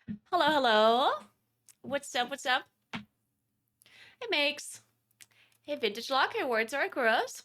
Hello, hello. What's up, what's up? Hey, Makes. Hey, Vintage Lock. Hey, Words are gross.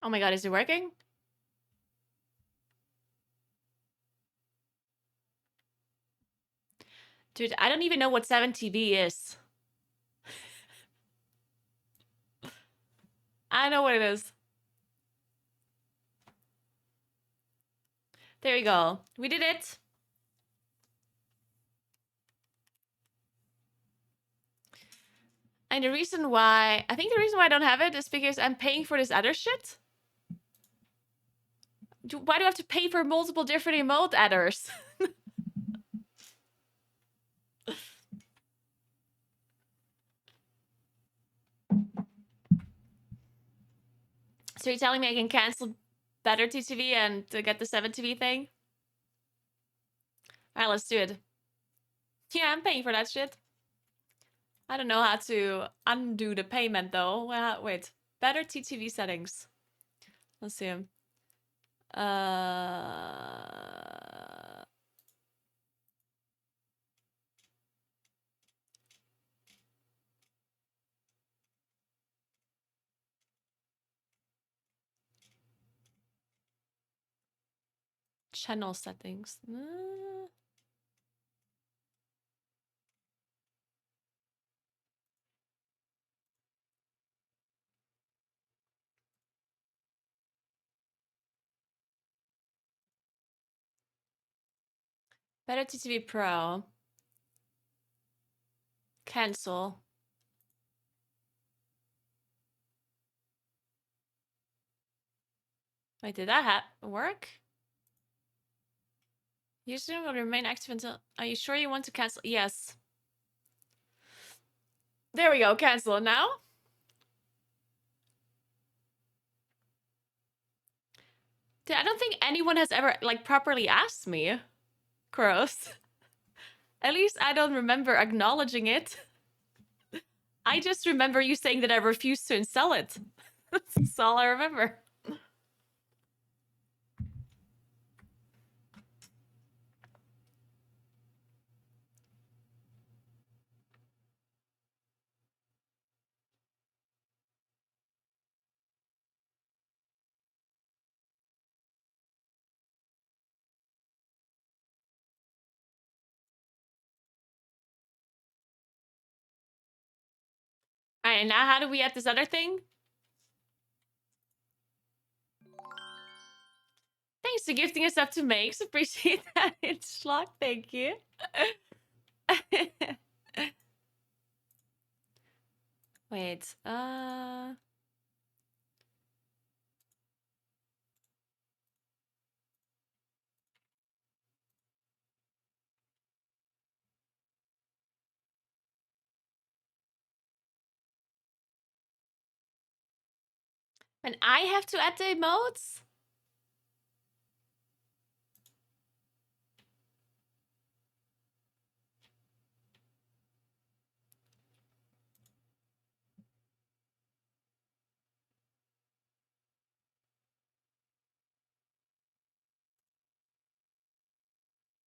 Oh my god, is it working? Dude, I don't even know what 7TV is. I know what it is. There we go. We did it. And the reason why, I think the reason why I don't have it is because I'm paying for this other shit. Why do I have to pay for multiple different emote adders? So you're telling me I can cancel better TTV and get the 7TV thing? Alright, let's do it. Yeah, I'm paying for that shit. I don't know how to undo the payment though. Wait. Better TTV settings. Let's see. Channel settings. Better TTV Pro. Cancel. Wait, did that work? Username will remain active until... Are you sure you want to cancel? Yes. There we go. Cancel it now. Dude, I don't think anyone has ever, like, properly asked me. Gross. At least I don't remember acknowledging it. I just remember you saying that I refused to install it. That's all I remember. Alright, and now how do we add this other thing? Thanks for gifting us up to Makes. Appreciate that. It's Schlock, thank you. Wait, and I have to add the emotes?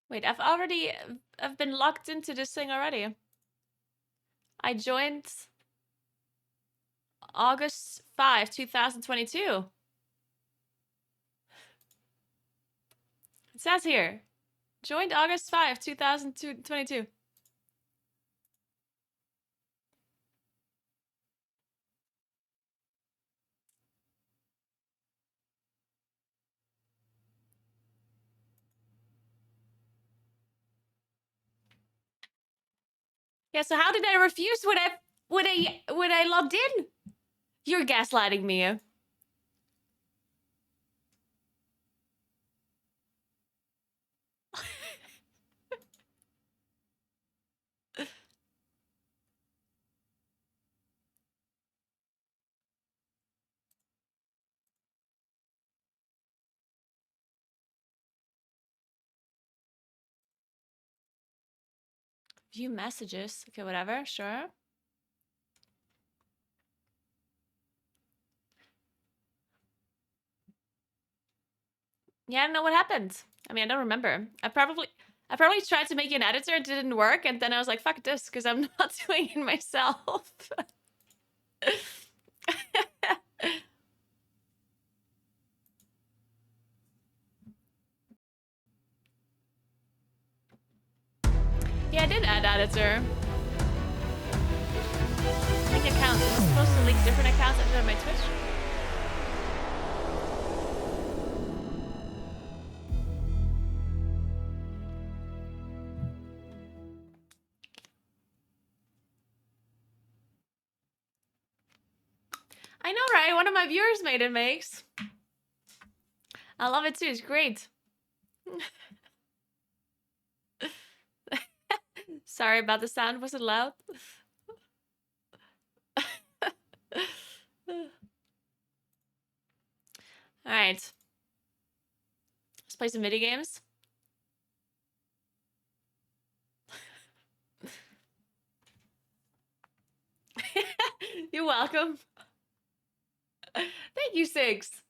Wait, I've been locked into this thing already. I joined August 5, 2022. It says here, joined August 5, 2022. Yeah, so how did I refuse when I logged in? You're gaslighting me. View messages. Okay, whatever, sure. Yeah, I don't know what happened. I mean, I don't remember. I probably tried to make an editor, it didn't work, and then I was like, fuck this, because I'm not doing it myself. Yeah, I did add editor. Link accounts. Am I supposed to link different accounts I did on my Twitch? I know, right? One of my viewers made it, Makes. I love it too. It's great. Sorry about the sound. Was it loud? Alright. Let's play some video games. You're welcome. Thank you, Six.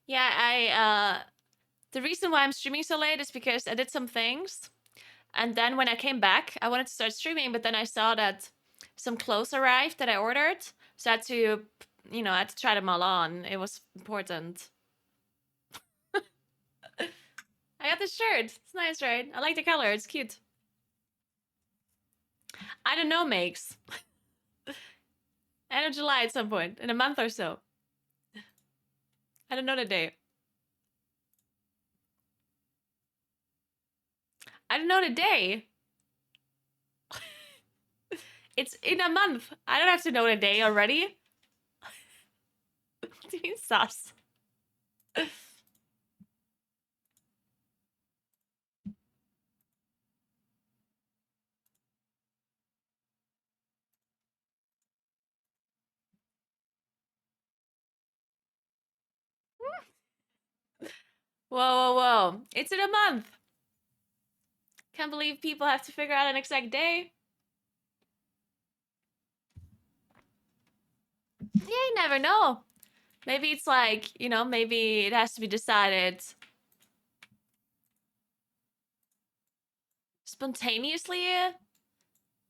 Yeah, the reason why I'm streaming so late is because I did some things. And then when I came back, I wanted to start streaming, but then I saw that some clothes arrived that I ordered. So I had to, I had to try them all on. It was important. I got this shirt. It's nice, right? I like the color. It's cute. I don't know, Makes. End of July at some point, in a month or so. I don't know the day. I don't know the day. It's in a month. I don't have to know the day already. What do you mean sus? Whoa, whoa, whoa. It's in a month. Can't believe people have to figure out an exact day. Yeah, you never know. Maybe it's like, you know, maybe it has to be decided spontaneously.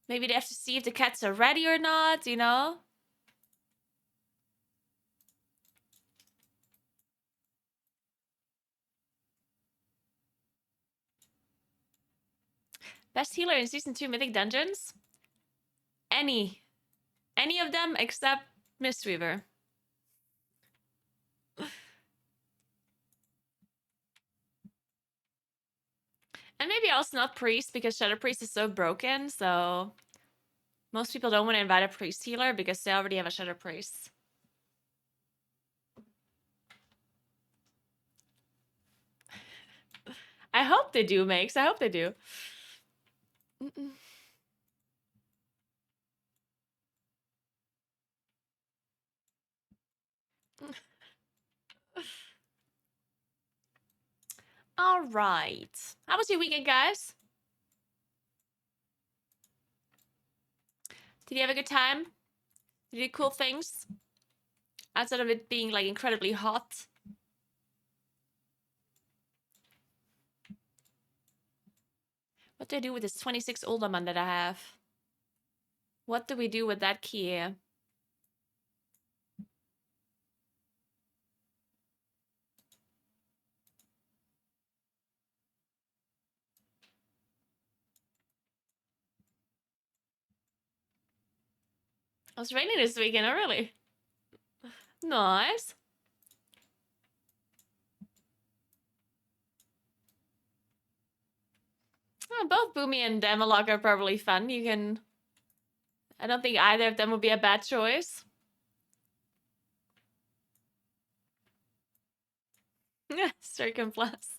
Maybe they have to see if the cats are ready or not, you know? Best healer in Season 2 Mythic Dungeons? Any. Any of them except Mistweaver. And maybe also not Priest, because Shadow Priest is so broken, so... Most people don't want to invite a Priest healer because they already have a Shadow Priest. I hope they do, Makes. I hope they do. All right. How was your weekend, guys? Did you have a good time? Did you do cool things? Outside of it being like incredibly hot. What do I do with this 26 Uldaman that I have? What do we do with that key? I was raining this weekend, oh really? Nice. Oh, both Boomy and Demalog are probably fun. You can... I don't think either of them would be a bad choice. Circumplus.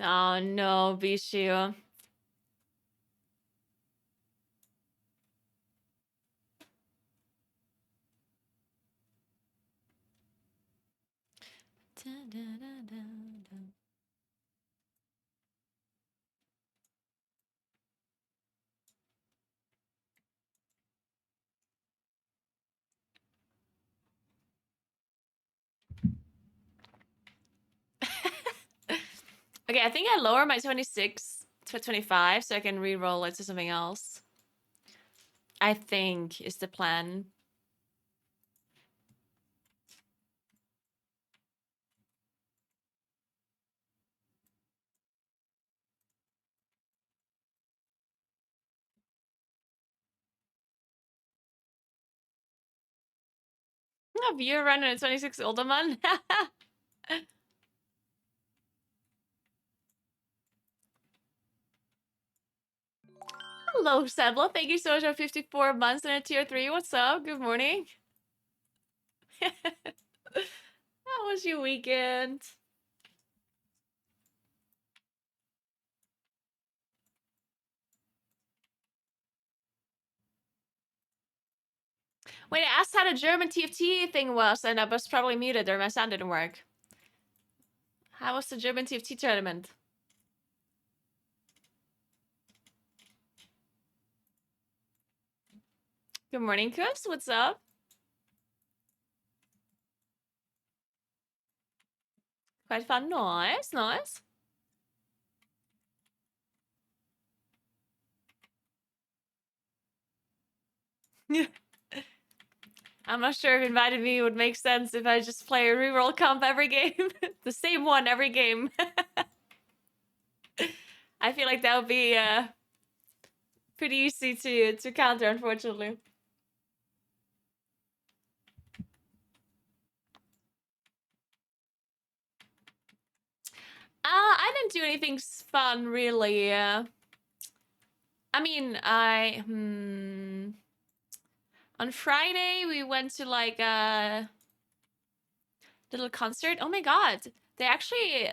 Oh no, Bishu. Okay, I think I lower my 26 to 25 so I can re-roll it to something else. I think is the plan. Have you run a 26 Uldaman? Hello, Sebla. Thank you so much for 54 months in a tier 3. What's up? Good morning. How was your weekend? Wait, I asked how the German TFT thing was, and I was probably muted or my sound didn't work. How was the German TFT tournament? Good morning, Kus. What's up? Quite fun. Nice, nice. I'm not sure if inviting me would make sense if I just play a reroll comp every game. The same one every game. I feel like that would be pretty easy to counter, unfortunately. I didn't do anything fun, really. I mean, on Friday, we went to like a little concert. Oh my god. They actually...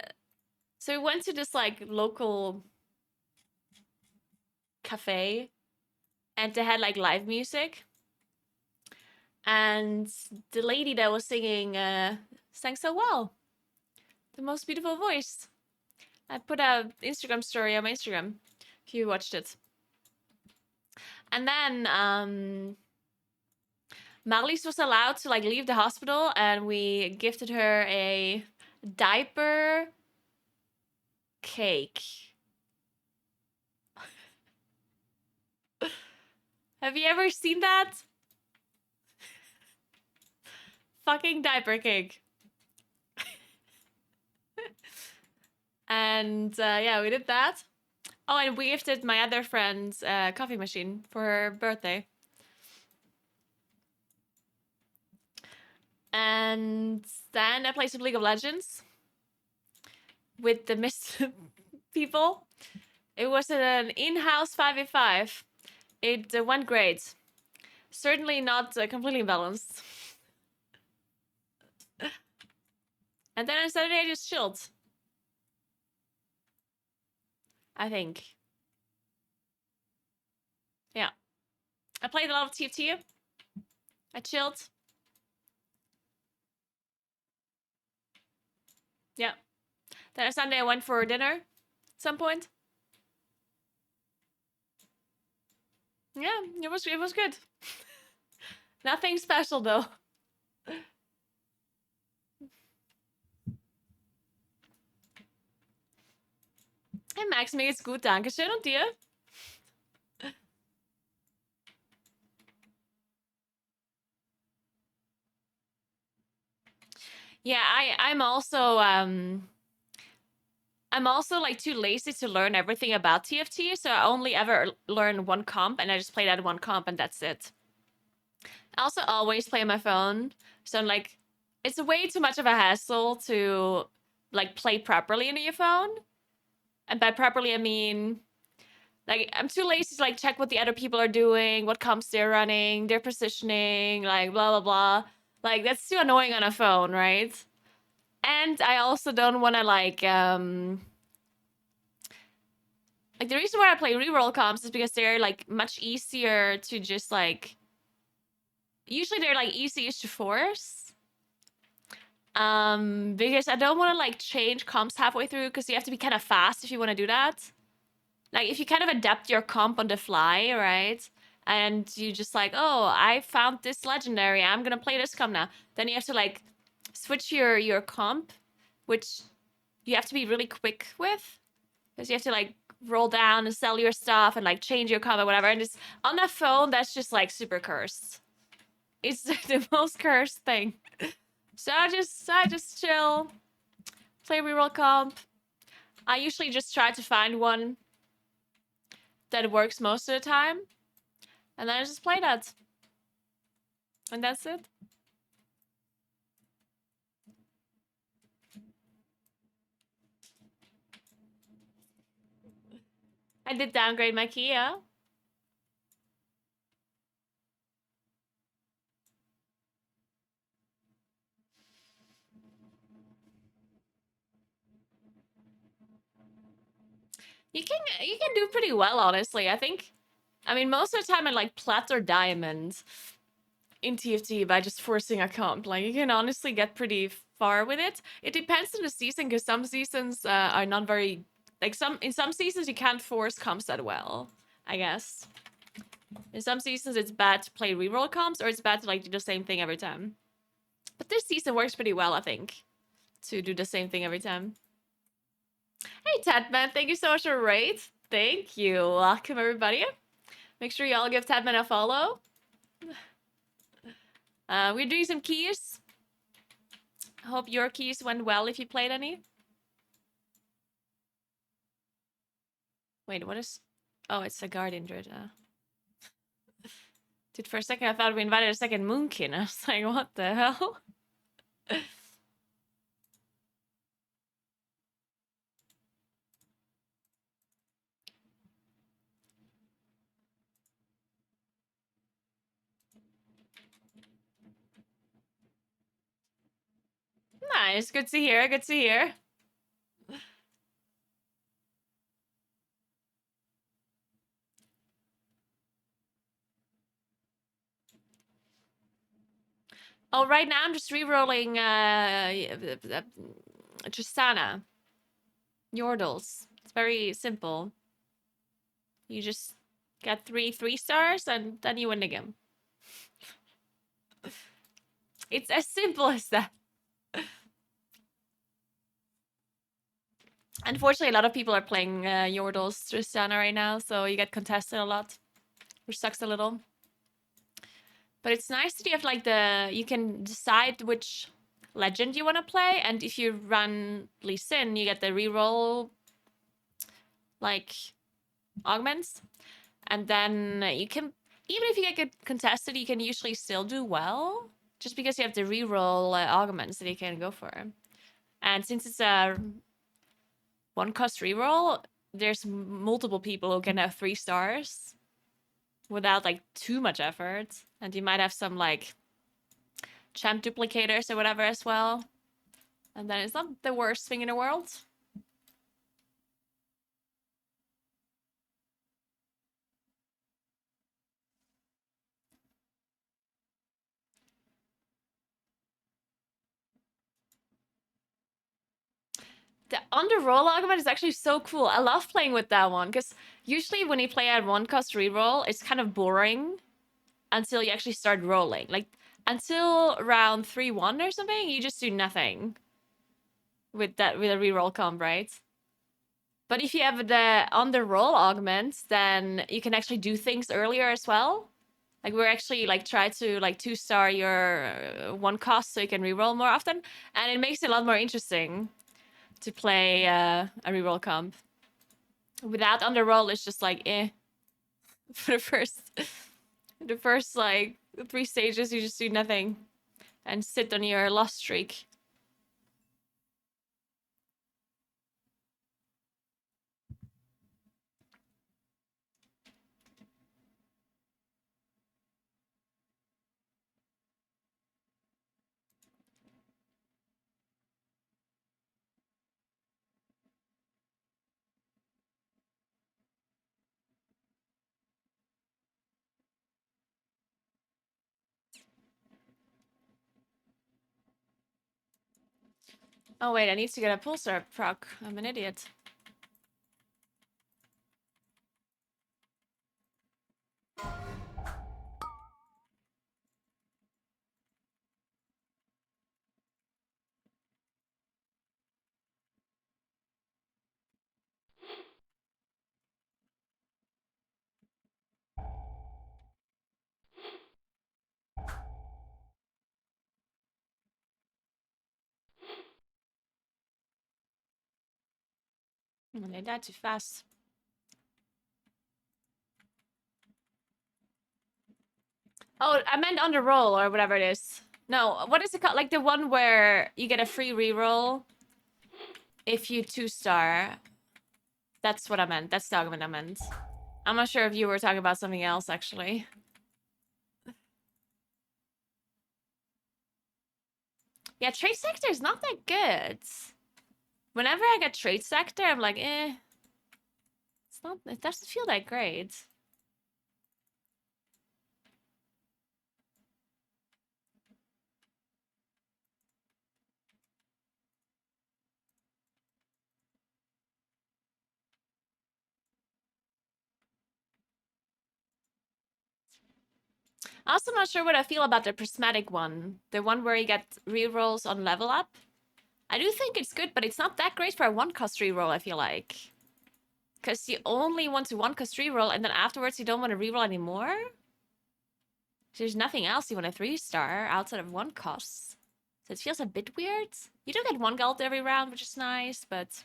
So we went to this like local cafe, and they had like live music. And the lady that was singing sang so well. The most beautiful voice. I put a Instagram story on my Instagram if you watched it. And then Marlies was allowed to like leave the hospital, and we gifted her a diaper cake. Have you ever seen that? Fucking diaper cake. And yeah, we did that. Oh, and we gifted my other friend's coffee machine for her birthday. And then I played some League of Legends with the Mist people. It was an in-house 5v5. It went great. Certainly not completely balanced. And then on Saturday I just chilled. I think. Yeah. I played a lot of TFT. I chilled. Yeah. Then on Sunday I went for dinner at some point. Yeah, it was good. Nothing special though. Hey Max, mir geht's gut, danke schön. Und dir? Yeah, I'm also like too lazy to learn everything about TFT, so I only ever learn one comp, and I just play that one comp, and that's it. I also always play on my phone, so I'm like, it's way too much of a hassle to like play properly on your phone. And by properly, I mean like I'm too lazy to like check what the other people are doing, what comps they're running, their positioning, like blah blah blah. Like that's too annoying on a phone, right? And I also don't want to like the reason why I play reroll comps is because they're like much easier to just like. Usually they're like easy-ish to force. Because I don't want to like change comps halfway through, because you have to be kind of fast if you want to do that. Like if you kind of adapt your comp on the fly, right? And you just like, oh, I found this legendary, I'm gonna play this comp now. Then you have to like switch your comp, which you have to be really quick with, because you have to like roll down and sell your stuff and like change your comp or whatever. And just on a phone, that's just like super cursed. It's the most cursed thing. So I just chill, play reroll comp. I usually just try to find one that works most of the time, and then I just play that. And that's it. I did downgrade my Kia. You can do pretty well, honestly. I think. I mean, most of the time I like plat or diamond in TFT by just forcing a comp. Like you can honestly get pretty far with it. It depends on the season, because some seasons are not very like in some seasons you can't force comps that well, I guess. In some seasons it's bad to play reroll comps, or it's bad to like do the same thing every time. But this season works pretty well, I think, to do the same thing every time. Hey Tadman, thank you so much for raid. Thank you. Welcome everybody. Make sure you all give Tadman a follow. We're doing some keys. I hope your keys went well if you played any. Wait, what is... Oh, it's a Guardian Druid. Dude, for a second I thought we invited a second Moonkin. I was like, what the hell? Nice, good to hear, good to hear. Oh, right now I'm just re-rolling Tristana. Yordles. It's very simple. You just get 3 3-stars and then you win the game. It's as simple as that. Unfortunately, a lot of people are playing Yordles Tristana right now, so you get contested a lot, which sucks a little. But it's nice that you have like you can decide which legend you want to play, and if you run Lee Sin, you get the reroll like augments, and then you can, even if you get contested, you can usually still do well, just because you have the reroll augments that you can go for. And since it's a 1-cost reroll, there's multiple people who can have 3-stars without like too much effort, and you might have some like champ duplicators or whatever as well, and then it's not the worst thing in the world. The underroll argument is actually so cool. I love playing with that one, because usually when you play at 1-cost reroll, it's kind of boring until you actually start rolling. Like, until round 3-1 or something, you just do nothing with a reroll comp, right? But if you have the underroll augment, then you can actually do things earlier as well. Like, we're actually like try to like 2-star your 1-cost so you can reroll more often, and it makes it a lot more interesting to play a reroll comp. Without underroll, it's just like for the first like 3 stages, you just do nothing and sit on your loss streak. Oh wait, I need to get a pulsar proc. I'm an idiot. Oh, they died too fast. Oh, I meant underroll or whatever it is. No, what is it called? Like the one where you get a free reroll if you 2-star. That's what I meant. That's the argument I meant. I'm not sure if you were talking about something else, actually. Yeah, trade sector is not that good. Whenever I get trade sector, I'm like, it's not, it doesn't feel that great. I'm also not sure what I feel about the prismatic one. The one where you get rerolls on level up. I do think it's good, but it's not that great for a 1-cost reroll, I feel like. Because you only want to 1-cost reroll, and then afterwards you don't want to reroll anymore? There's nothing else you want to 3-star outside of 1-costs. So it feels a bit weird. You do get 1 gold every round, which is nice, but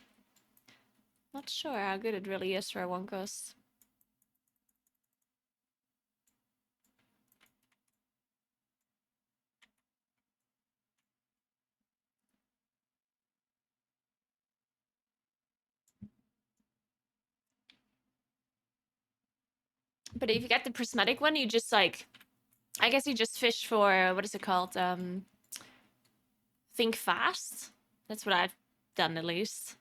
not sure how good it really is for a 1-cost. But if you get the prismatic one, you just like, I guess you just fish for, what is it called? Think fast. That's what I've done at least.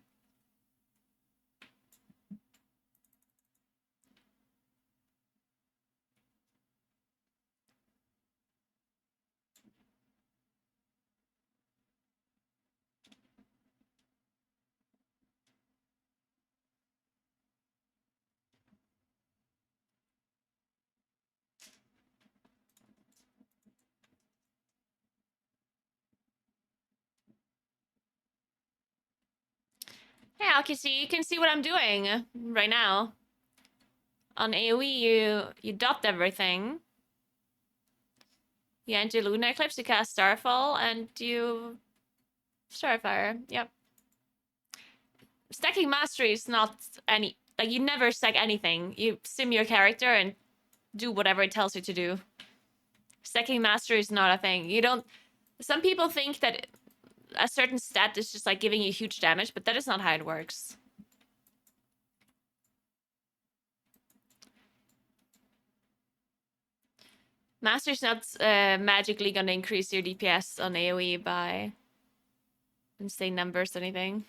Hey, Alkisi, you can see what I'm doing right now. On AoE, you dot everything. You enter Lunar Eclipse, you cast Starfall, and you Starfire. Yep. Stacking Mastery is not any... Like, you never stack anything. You sim your character and do whatever it tells you to do. Stacking Mastery is not a thing. You don't... Some people think that a certain stat is just, like, giving you huge damage, but that is not how it works. Master's not magically gonna increase your DPS on AoE by insane numbers or anything.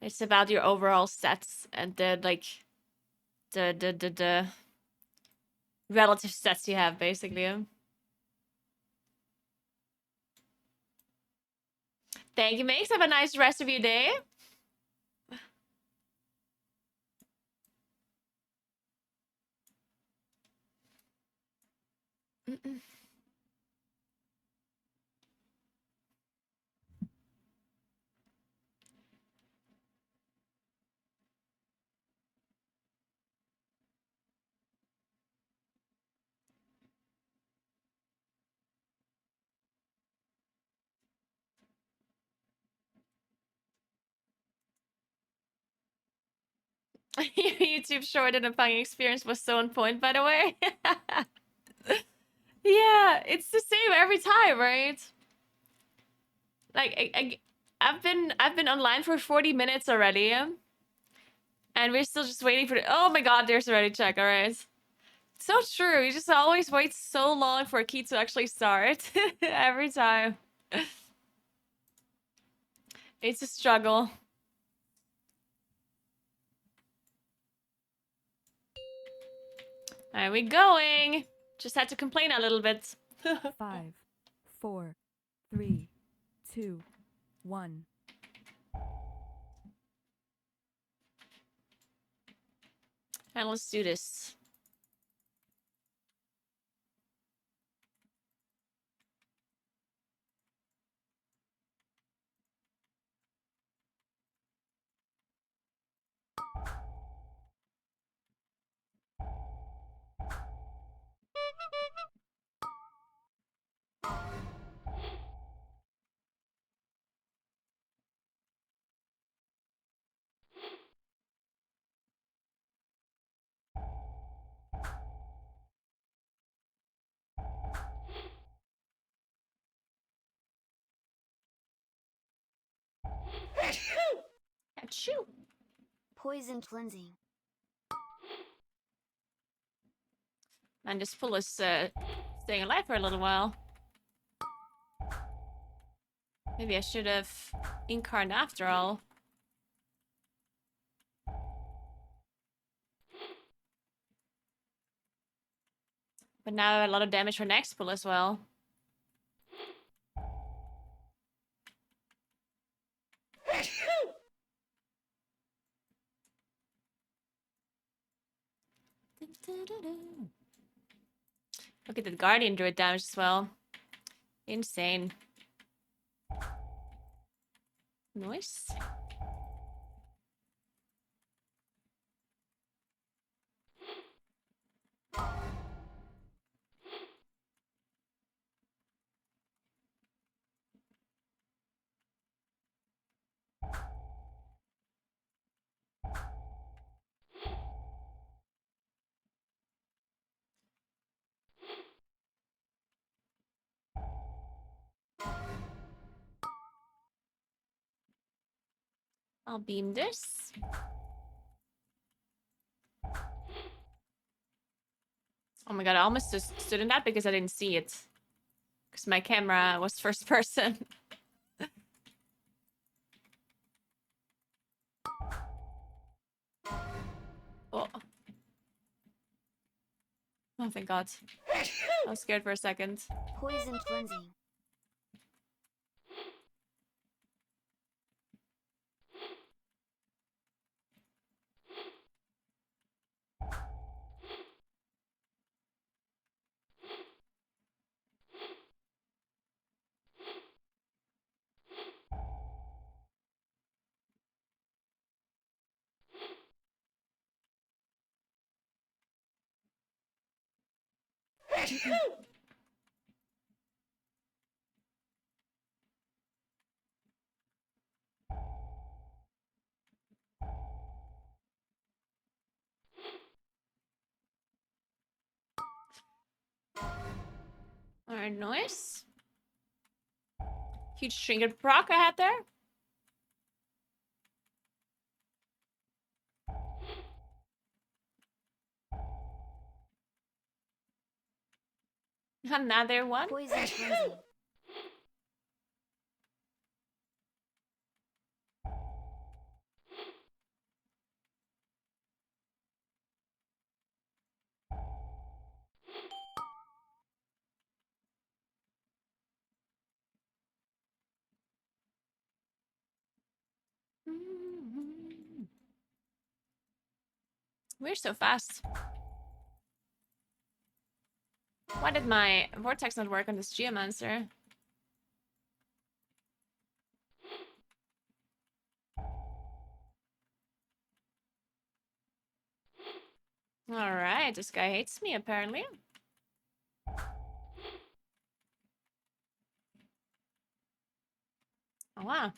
It's about your overall stats and the like the relative stats you have basically. Thank you, Max. Have a nice rest of your day. Your YouTube short and Pang experience was so on point, by the way. Yeah, it's the same every time, right? Like I've been online for 40 minutes already, and we're still just waiting for the... Oh my god, there's a ready check. All right. So true. You just always wait so long for a key to actually start. Every time. It's a struggle. Are we going? Just had to complain a little bit. 5, 4, 3, 2, 1. And let's do this. Achoo. Poison cleansing. And this pool is staying alive for a little while. Maybe I should have incarnate after all. But now a lot of damage for next pull as well. Look at the Guardian Druid damage as well. Insane. Nice. I'll beam this. Oh my god, I almost just stood in that because I didn't see it. Because my camera was first person. Oh. Oh, thank god. I was scared for a second. Poison cleansing. Alright, nice. Huge trinket proc I had there. Another one. Poison cleansing. We're so fast. Why did my vortex not work on this geomancer? Alright, this guy hates me apparently. Oh wow.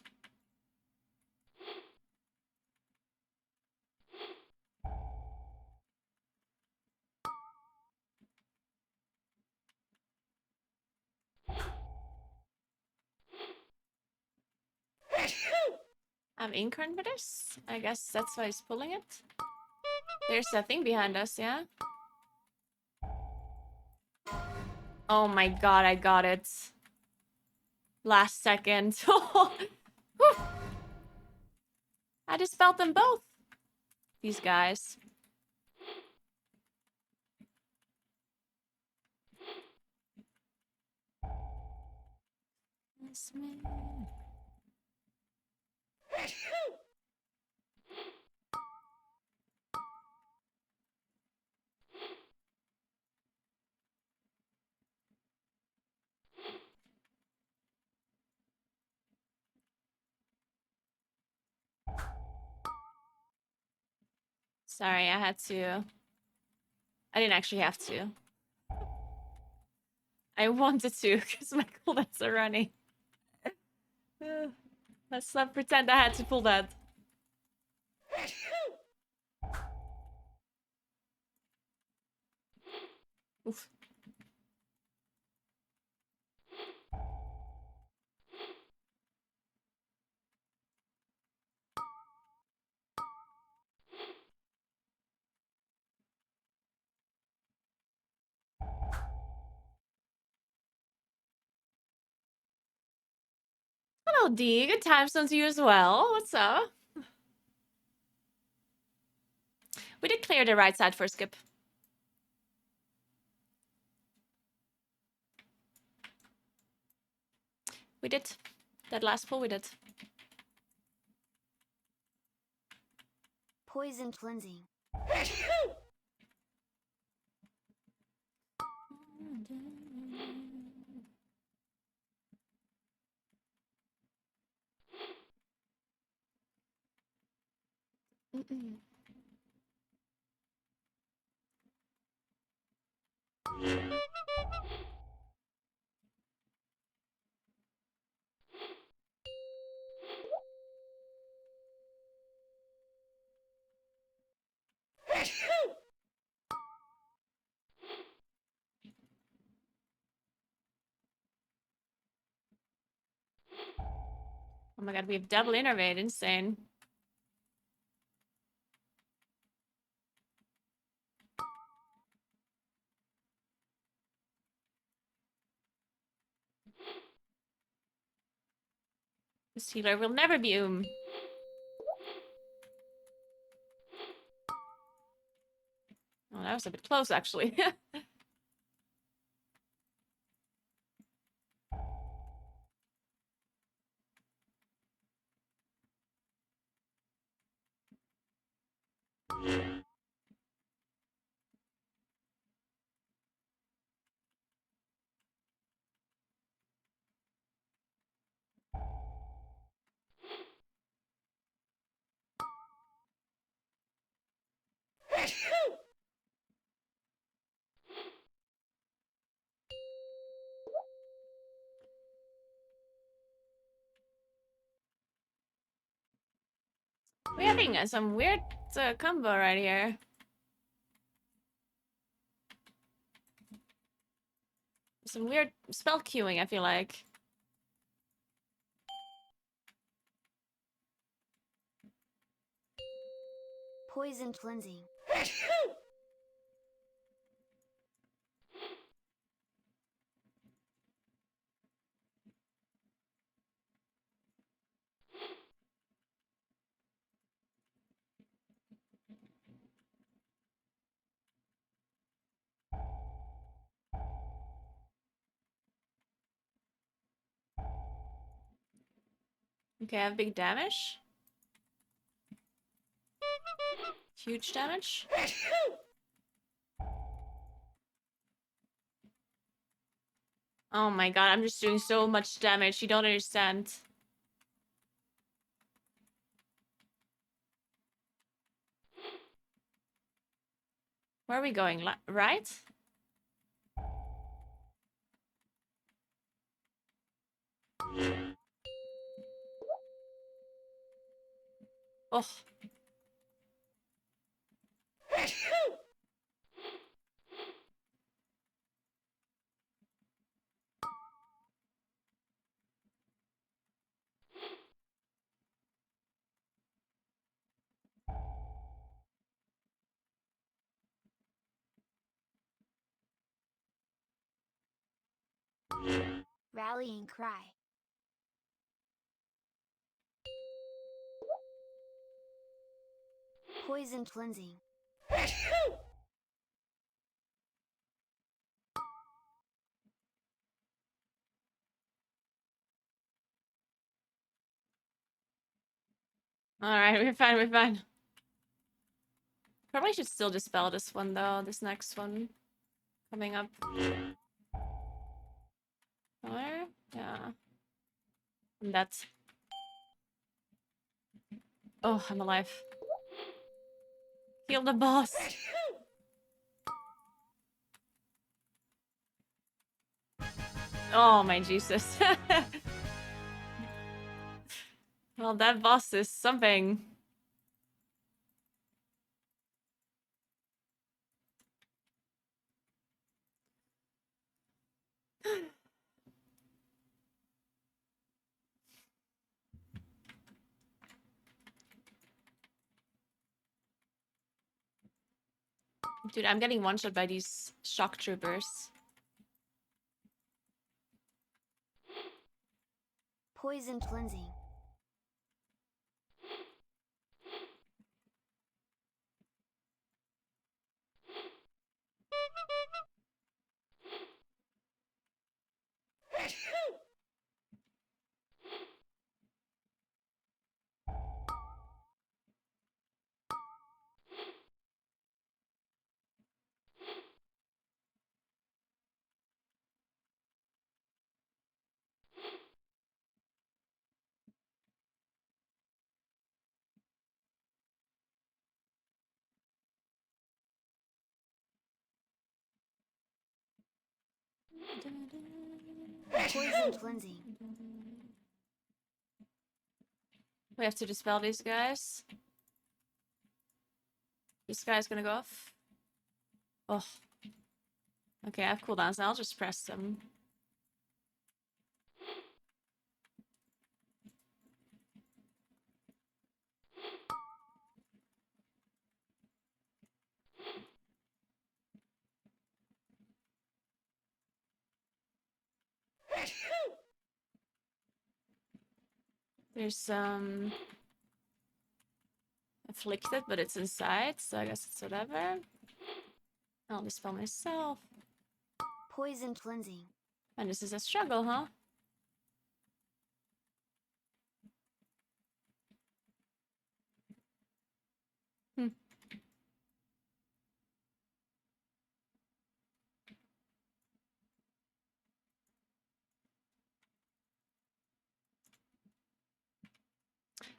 I'm incarn for this? I guess that's why he's pulling it. There's a thing behind us, yeah? Oh my god, I got it. Last second. I just felt them both. These guys. Sorry, I had to. I didn't actually have to. I wanted to because my cooldowns are running. Let's not pretend I had to pull that. Oof. Hello, D. Good time zone to you as well. What's up? We did clear the right side for skip. We did. That last pull we did. Poison cleansing. Oh my god, we have double innervate. Insane. This healer will never be Oh, that was a bit close, actually. We're having some weird combo right here. Some weird spell queuing, I feel like. Poison cleansing. Okay, I have big damage. Huge damage. Oh my god, I'm just doing so much damage. You don't understand. Where are we going? Right? Oh. Rallying cry. Poison cleansing. Alright, we're fine, we're fine. Probably should still dispel this one though, this next one coming up. Where? Yeah. And that's... Oh, I'm alive. Heal the boss. Oh my Jesus. Well, that boss is something. Dude, I'm getting one-shot by these shock troopers. Poison cleansing. Poison cleansing. We have to dispel these guys. This guy's gonna go off. Oh. Okay, I have cooldowns now. I'll just press them. There's afflicted, but it's inside, so I guess it's whatever. I'll dispel myself. Poison cleansing. And this is a struggle, huh? Hmm.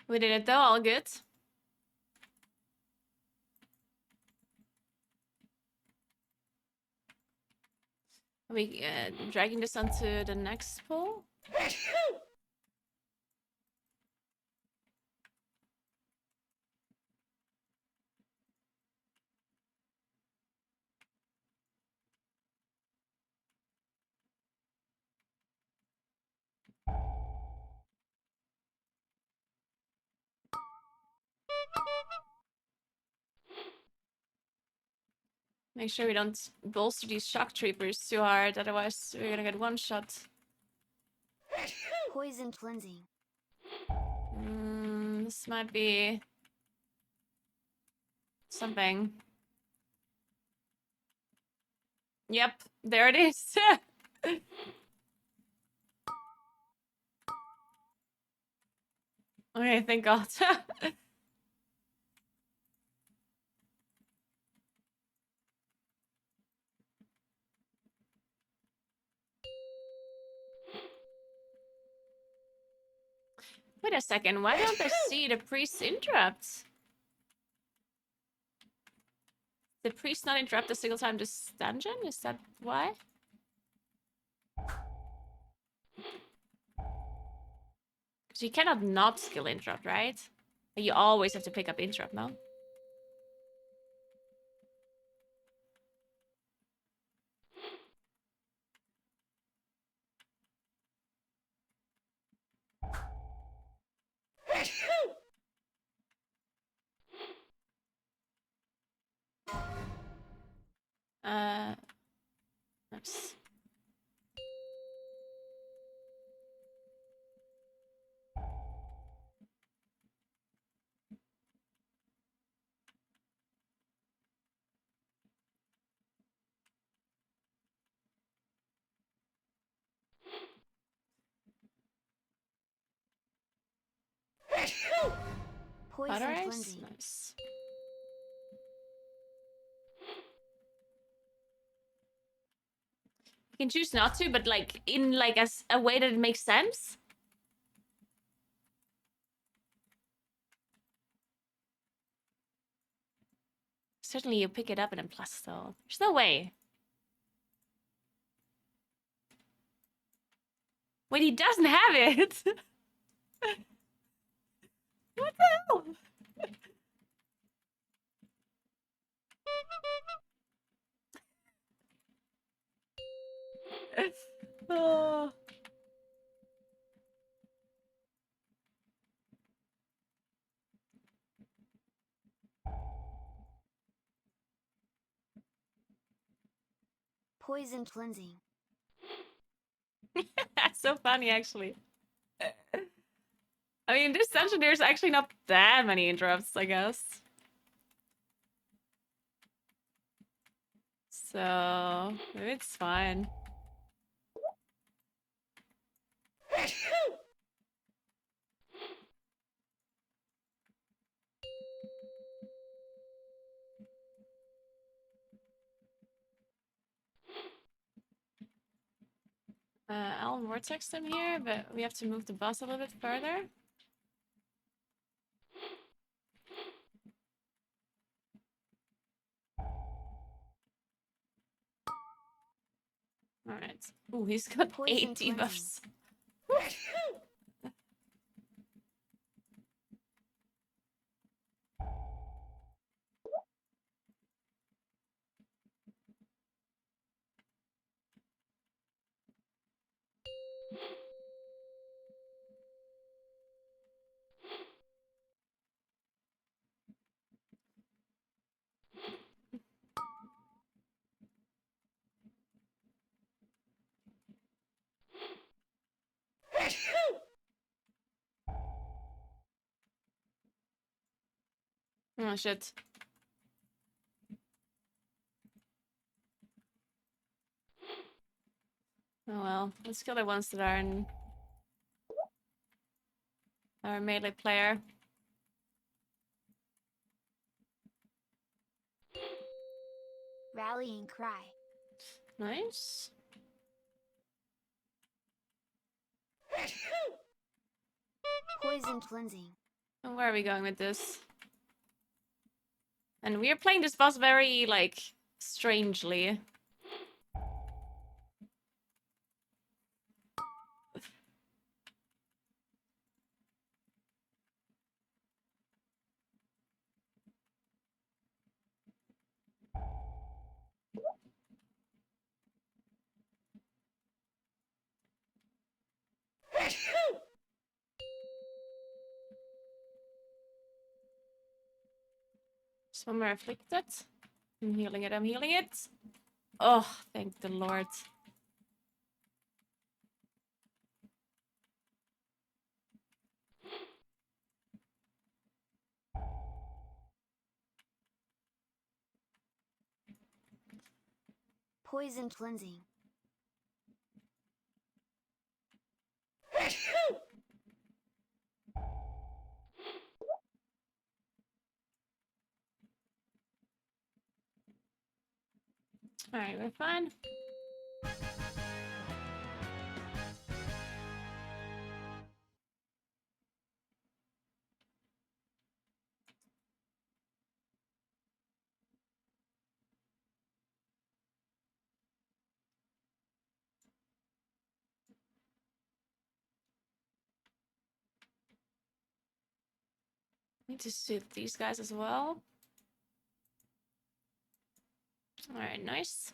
We did it though, all good. Are we dragging this onto the next pool? Make sure we don't bolster these shock troopers too hard, otherwise we're gonna get one shot. Poison cleansing. This might be something. Yep, there it is. Okay, thank God. Wait a second, why don't I see the priest interrupt? The priest not interrupt a single time this dungeon? Is that why? Because you cannot not skill interrupt, right? You always have to pick up interrupt, no? Nice. Poison Butter ice? cleansing. Nice. You can choose not to, but like in like a way that it makes sense. Certainly you pick it up and then plus though. There's no way. Wait, he doesn't have it! What the hell? Oh. Poison cleansing. That's so funny, actually. I mean, this dungeon, there's actually not that many interrupts, I guess. So, maybe it's fine. I'll vortex them here, but we have to move the boss a little bit further. Alright. Ooh, he's got Poison 8 cleansing. debuffs. Oh shit. Oh well. Let's kill the ones that are in our melee player. Rallying cry. Nice. Poison cleansing. And where are we going with this? And we are playing this boss very, like, strangely. Just one more afflicted. I'm healing it, I'm healing it. Oh, thank the Lord. Poison cleansing. Alright, we're fine. Need to suit these guys as well. Alright, nice.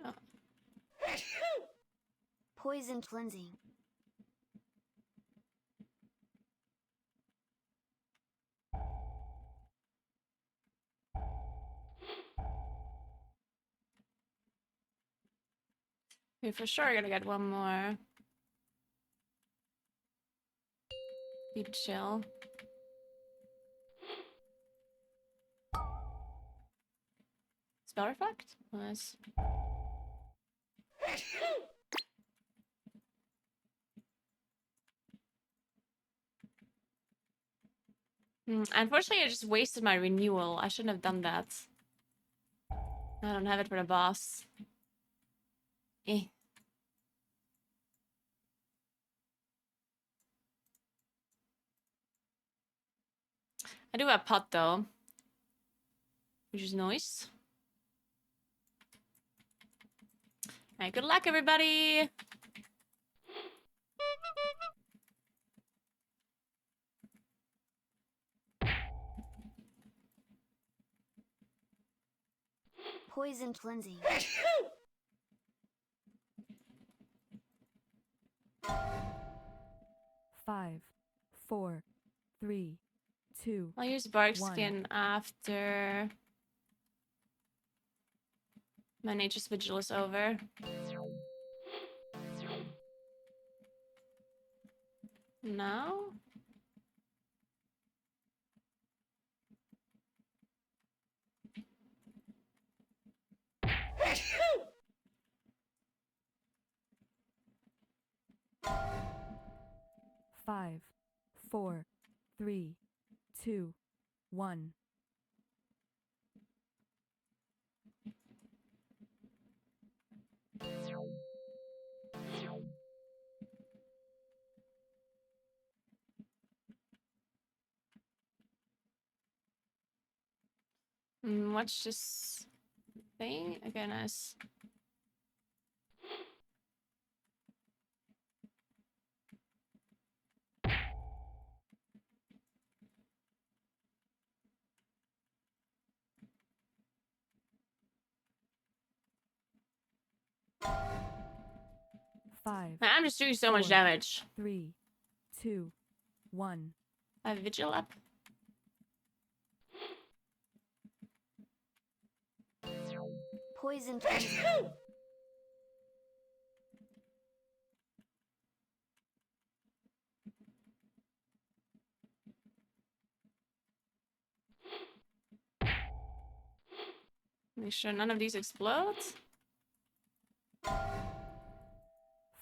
Oh. Poison cleansing. We're for sure gonna get one more. Be chill. Spell reflect? Nice. Unfortunately, I just wasted my renewal. I shouldn't have done that. I don't have it for the boss. Eh. I do have pot though, which is nice. Alright, good luck, everybody. Poison cleansing. 5, 4, 3, 2, I'll use bark 1. skin after my nature's vigil is over. No? Five, 4, 3, 2, 1. Watch this thing. Okay, nice. Five, Man, I'm just doing so much 4, damage. 3, 2, 1. I have vigil up. Poison cleansing. Make sure none of these explode.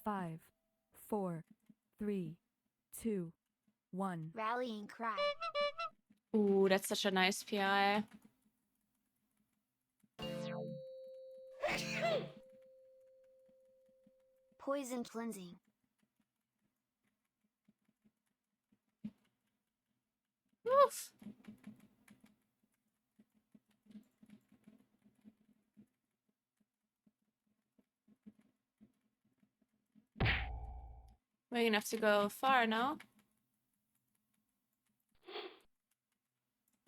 5, 4, 3, 2, 1. Rallying cry. Ooh, that's such a nice PI. Poison cleansing. Oof. We're gonna have to go far now.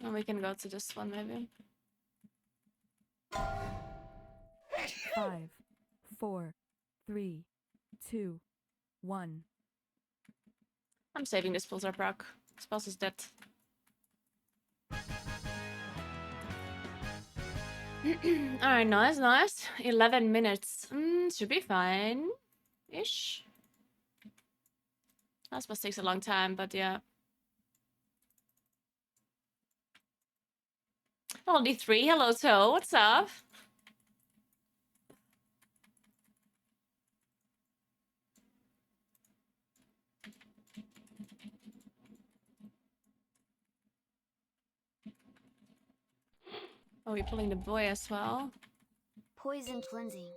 And we can go to this one maybe. 5, 4, 3, 2, 1. I'm saving this pulsar proc. This boss is dead. Alright, nice, nice. 11 minutes. Should be fine. Ish. That boss takes a long time, but yeah. Oh, D3. Hello, Toe. What's up? Oh, we're pulling the boy as well. Poison cleansing.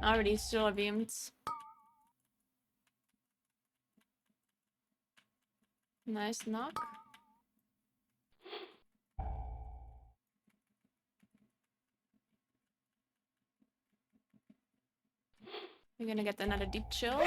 Already solar beamed. Nice knock. We're gonna get another deep chill.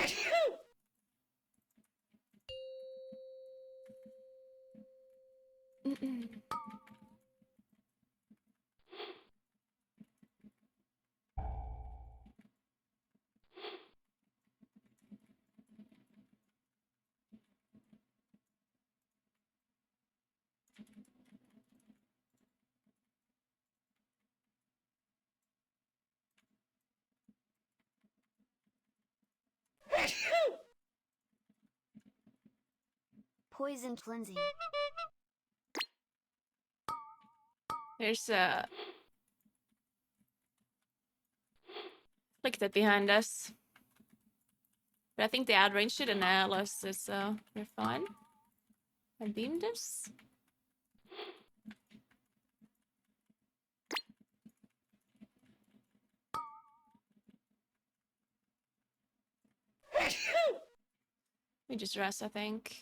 Poison cleansing. There's a flicked it behind us. But I think they outranged it and I lost this, so we're fine. I beamed this. We just rest, I think.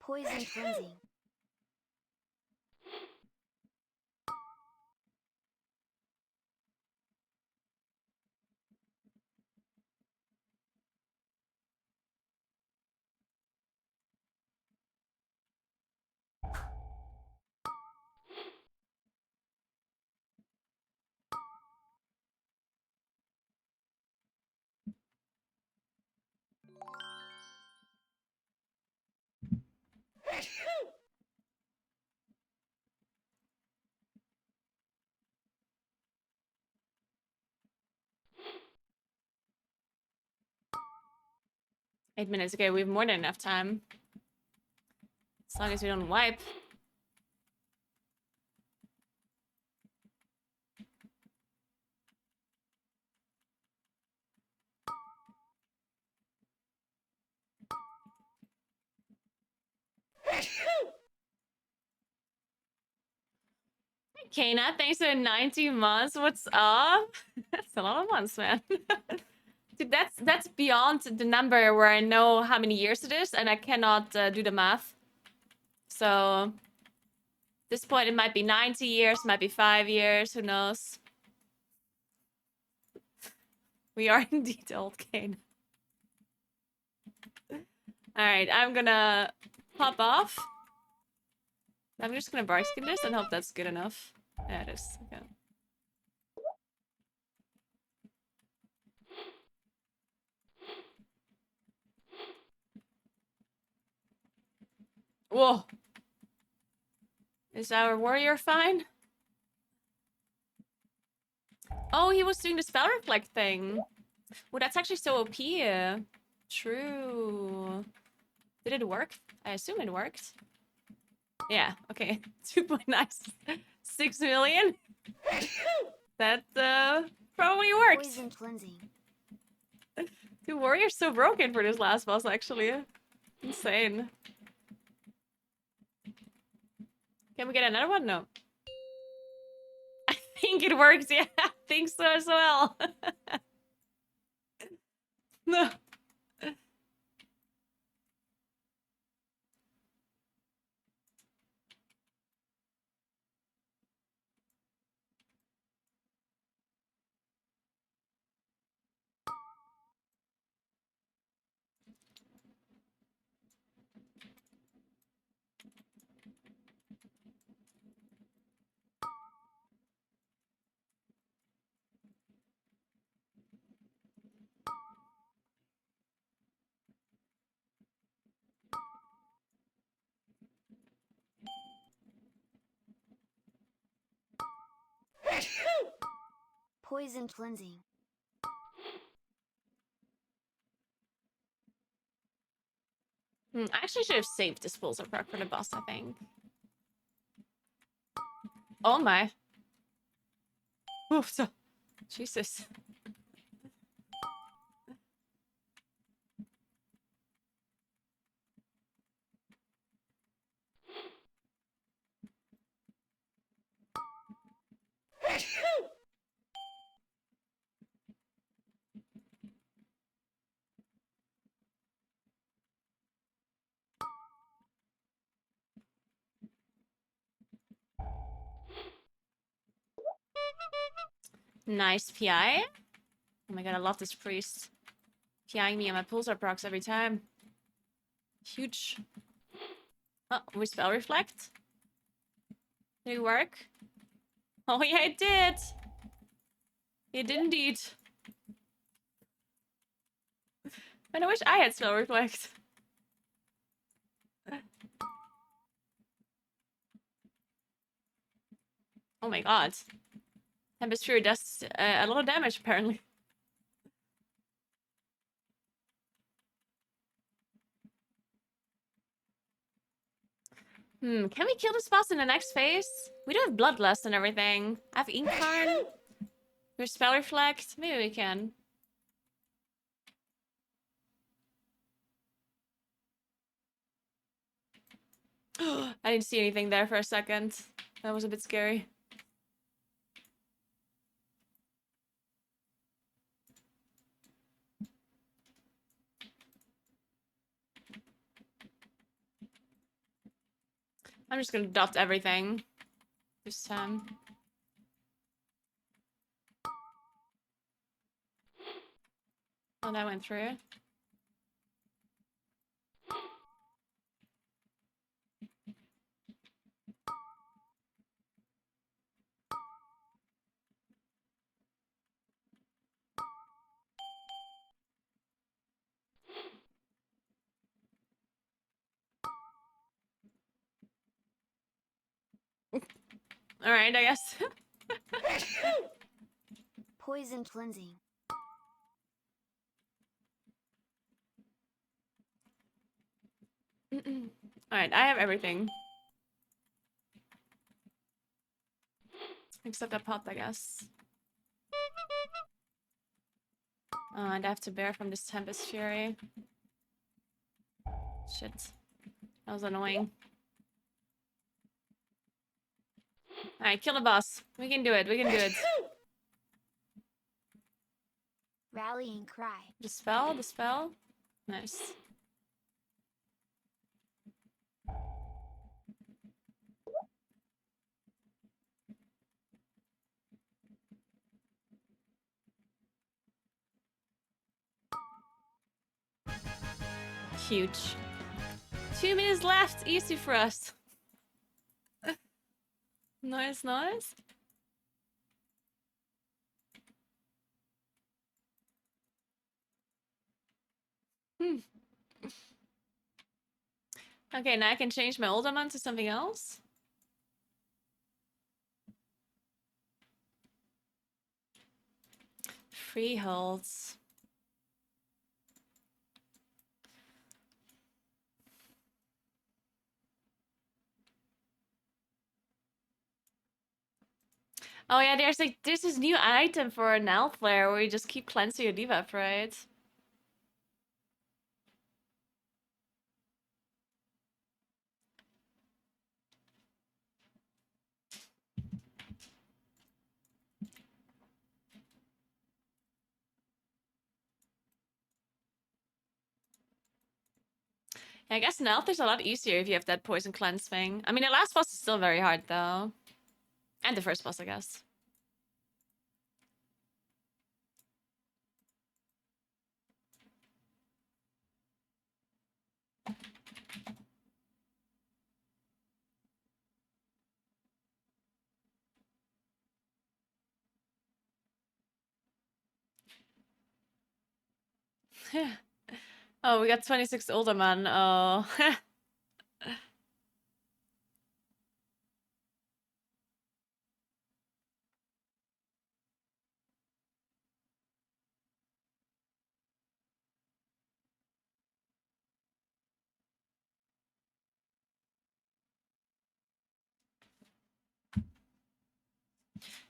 Poison cleansing. Eight minutes. Okay, we have more than enough time. As long as we don't wipe. Kana, thanks for 90 months. What's up? That's a lot of months, man. Dude, that's beyond the number where I know how many years it is, and I cannot do the math. So, at this point, it might be 90 years, might be 5 years, who knows? We are indeed old, Kane. Alright, I'm gonna pop off. I'm just gonna bark skin this and hope that's good enough. Yeah, it is. Okay. Whoa! Is our warrior fine? Oh, he was doing the spell reflect thing. Well, that's actually so OP. True. Did it work? I assume it worked. Yeah, okay. 2.96 million. That probably worked. Poison cleansing. The warrior's so broken for this last boss, actually. Insane. Can we get another one? No. I think it works, yeah. I think so as well. No. Poison cleansing. I actually should have saved disposal proc for the boss, I think. Oh my. Oof, so Jesus. Nice PI. Oh my god, I love this priest. PIing me on my pulsar procs every time. Huge. Oh, we spell reflect. Did it work? Oh yeah, it did. It did indeed. And I wish I had spell reflect. Oh my god. Tempest Fury does a lot of damage, apparently. Can we kill this boss in the next phase? We do have Bloodlust and everything. I have Incarn. There's Spell Reflect. Maybe we can. I didn't see anything there for a second. That was a bit scary. I'm just gonna dot everything this time. Oh, that went through. Alright, I guess. Poison cleansing. Alright, I have everything. Except that pot, I guess. And I have to bear from this Tempest Fury. Shit. That was annoying. Alright, kill the boss. We can do it, we can do it. Rallying cry. Dispel, dispel. Nice. Huge. 2 minutes left. Easy for us. Nice, nice. Okay, now I can change my old amount to something else. Freeholds. Oh yeah, there's this new item for an elf flare where you just keep cleansing your debuff, right? I guess Nelth is a lot easier if you have that poison cleanse thing. I mean, the last boss is still very hard though. And the first boss, I guess. Oh, we got 26 older man. Oh.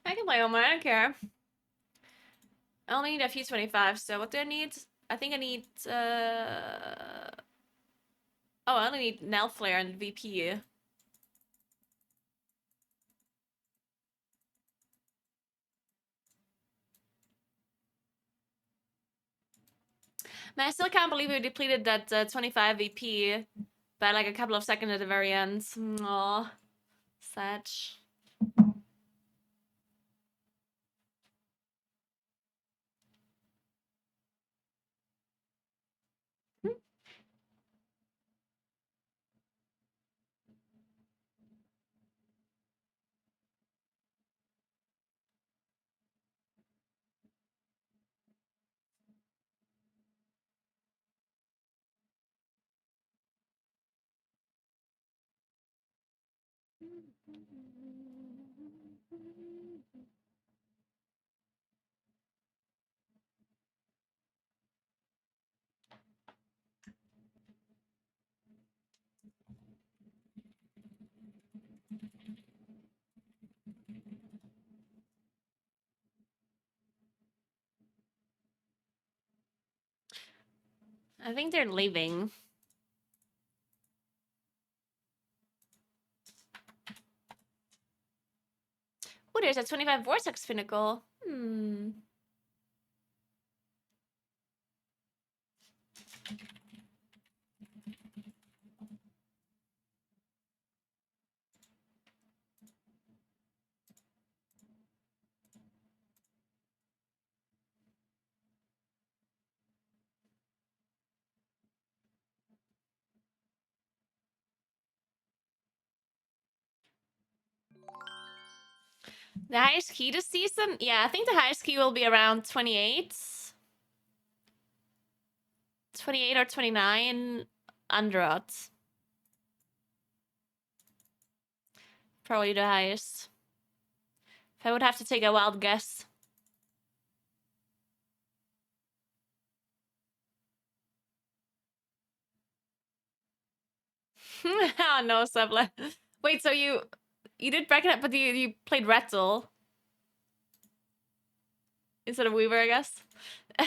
I can play Omar, I don't care. I only need a few 25, so what do I need? I think I need, Oh, I only need Nail Flare and VP. Man, I still can't believe we depleted that 25 VP by like a couple of seconds at the very end. Aw, sad. I think they're leaving. Oh, there's a 25 Vortex Pinnacle. The highest key this season? Yeah, I think the highest key will be around 28. 28 or 29 Underot. Probably the highest. If I would have to take a wild guess. Oh no, Subla. Wait, so you did bracket, but you played Retzel instead of Weaver, I guess.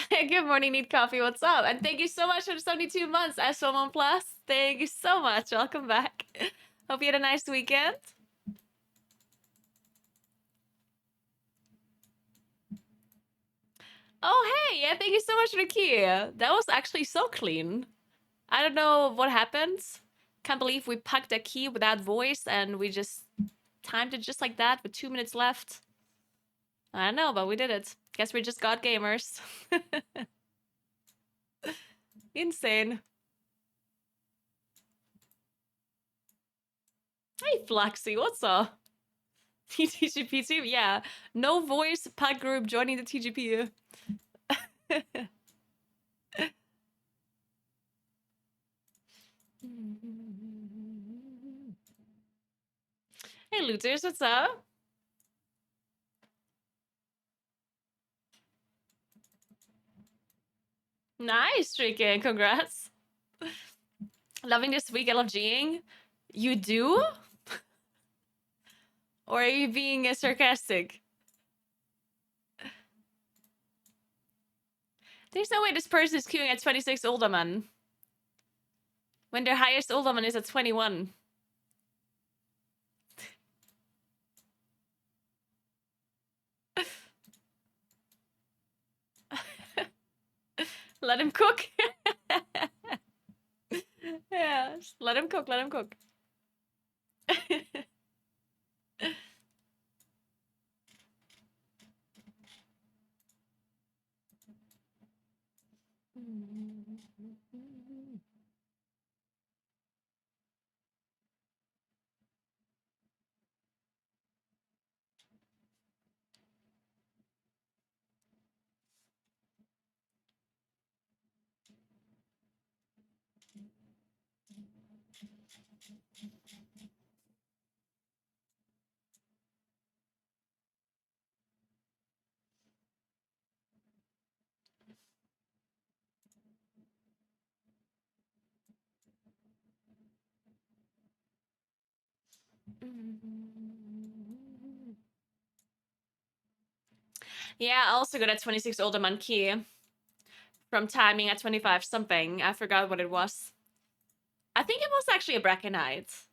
Good morning, Need Coffee. What's up? And thank you so much for the 72 months, S1 Plus. Thank you so much. Welcome back. Hope you had a nice weekend. Oh, hey. Yeah, thank you so much for the key. That was actually so clean. I don't know what happened. Can't believe we packed a key without voice and we just timed it just like that with 2 minutes left. I don't know, but we did it. Guess we're just god gamers. Insane. Hey, Flaxy, what's up? TGP team? Yeah. No voice pack group joining the TGP. Hey, looters, what's up? Nice, Tricky. Congrats. Loving this week, LFGing. You do? Or are you being sarcastic? There's no way this person is queuing at 26 Uldaman. When their highest Uldaman is at 21. Let him cook. Yeah, just let him cook, let him cook. Yeah, I also got a 26 older monkey from timing at 25 something. I forgot what it was. I think it was actually a Brackenite.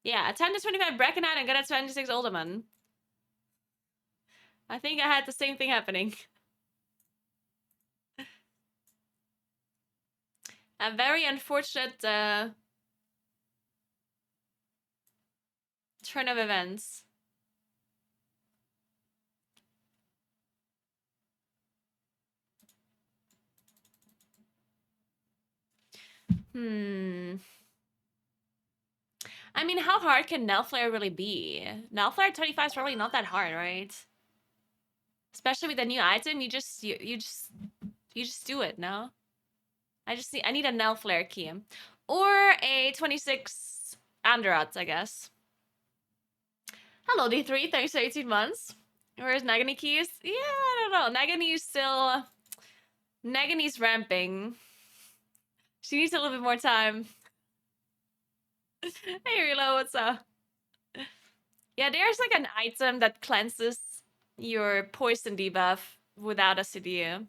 Yeah, a 10 to 25 Brackenite and got a 26 Alderman. I think I had the same thing happening. A very unfortunate turn of events. I mean, how hard can Nail Flare really be? Nail Flare 25 is probably not that hard, right? Especially with a new item, you just do it, no? I need a Nail Flare key. Or a 26 Andrat, I guess. Hello, D3, thanks for 18 months. Where's Nagani keys? Yeah, I don't know. Nagani's ramping. She needs a little bit more time. Hey, Rilo, what's up? Yeah, there's like an item that cleanses your poison debuff without a CDU.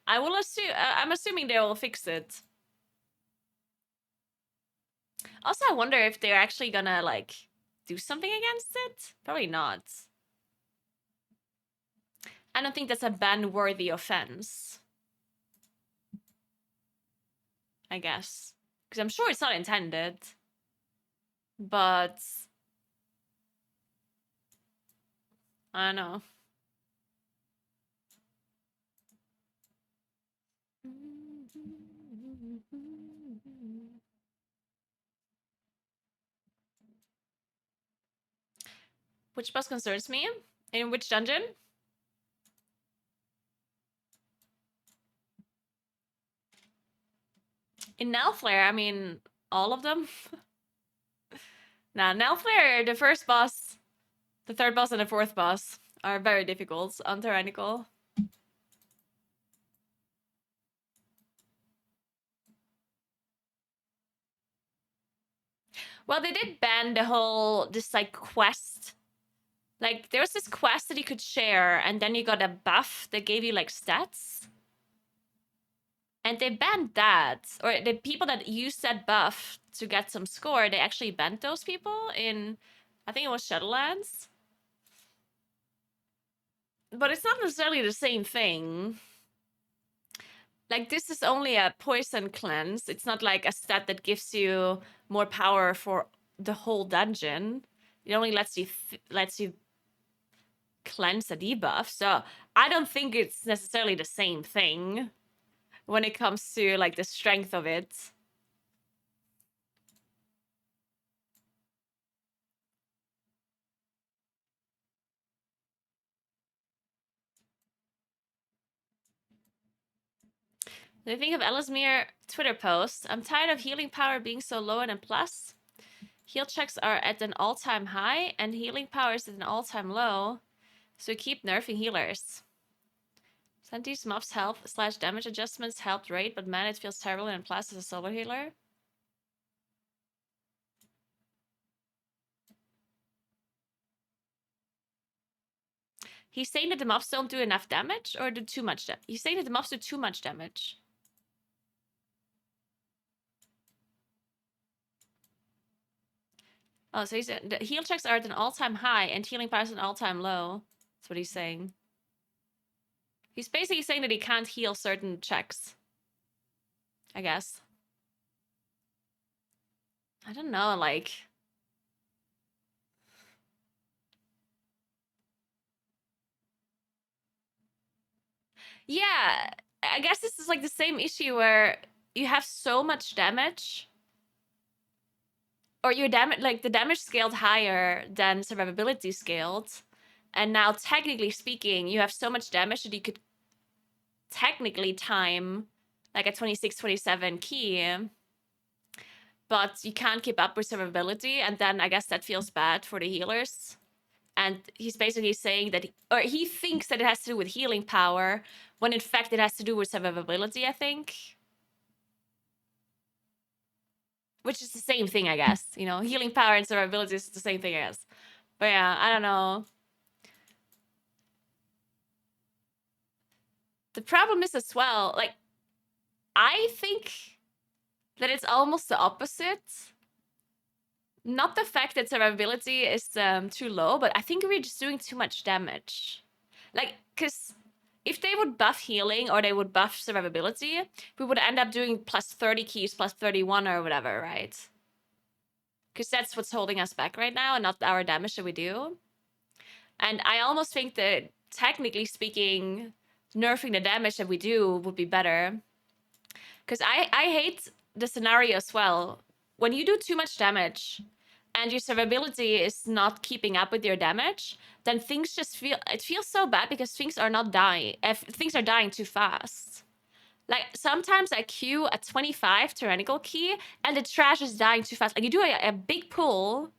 I'm assuming they will fix it. Also, I wonder if they're actually gonna like do something against it. Probably not. I don't think that's a ban-worthy offense. I guess. Because I'm sure it's not intended. But I don't know. Which boss concerns me? In which dungeon? In Nelflare, I mean, all of them? Nah, Nelflare, the first boss, the third boss, and the fourth boss are very difficult on Tyrannical. Well, they did ban this like quest. Like, there was this quest that you could share, and then you got a buff that gave you like stats. And they banned that. Or the people that used that buff to get some score, they actually banned those people in, I think it was Shadowlands. But it's not necessarily the same thing. Like, this is only a poison cleanse. It's not like a stat that gives you more power for the whole dungeon. It only lets you cleanse a debuff. So I don't think it's necessarily the same thing when it comes to like the strength of it. Do you think of Ellesmere Twitter post? I'm tired of healing power being so low and in plus. Heal checks are at an all-time high, and healing power is at an all-time low. So keep nerfing healers. Senti's mob's health / damage adjustments helped rate, but man, it feels terrible in plus as a solo healer. He's saying that the mobs don't do enough damage, or do too much damage? He's saying that the mobs do too much damage. Oh, so the heal checks are at an all-time high, and healing power is at an all-time low. That's what he's saying. He's basically saying that he can't heal certain checks. I guess. I don't know, like... Yeah, I guess this is like the same issue where you have so much damage, or your damage, like the damage scaled higher than survivability scaled, and now technically speaking, you have so much damage that you could technically time like a 26, 27 key, but you can't keep up with survivability, and then I guess that feels bad for the healers. And he's basically saying that, or he thinks that it has to do with healing power, when in fact it has to do with survivability, I think. Which is the same thing, I guess. You know, healing power and survivability is the same thing, I guess. But yeah, I don't know. The problem is as well, like, I think that it's almost the opposite. Not the fact that survivability is too low, but I think we're just doing too much damage. Like, because if they would buff healing or they would buff survivability, we would end up doing plus 30 keys, plus 31 or whatever, right? Because that's what's holding us back right now and not our damage that we do. And I almost think that, technically speaking, nerfing the damage that we do would be better. Because I hate the scenario as well. When you do too much damage and your survivability is not keeping up with your damage, then things just it feels so bad because things are not dying. Things are dying too fast. Like, sometimes I queue a 25 tyrannical key and the trash is dying too fast. Like, you do a big pull,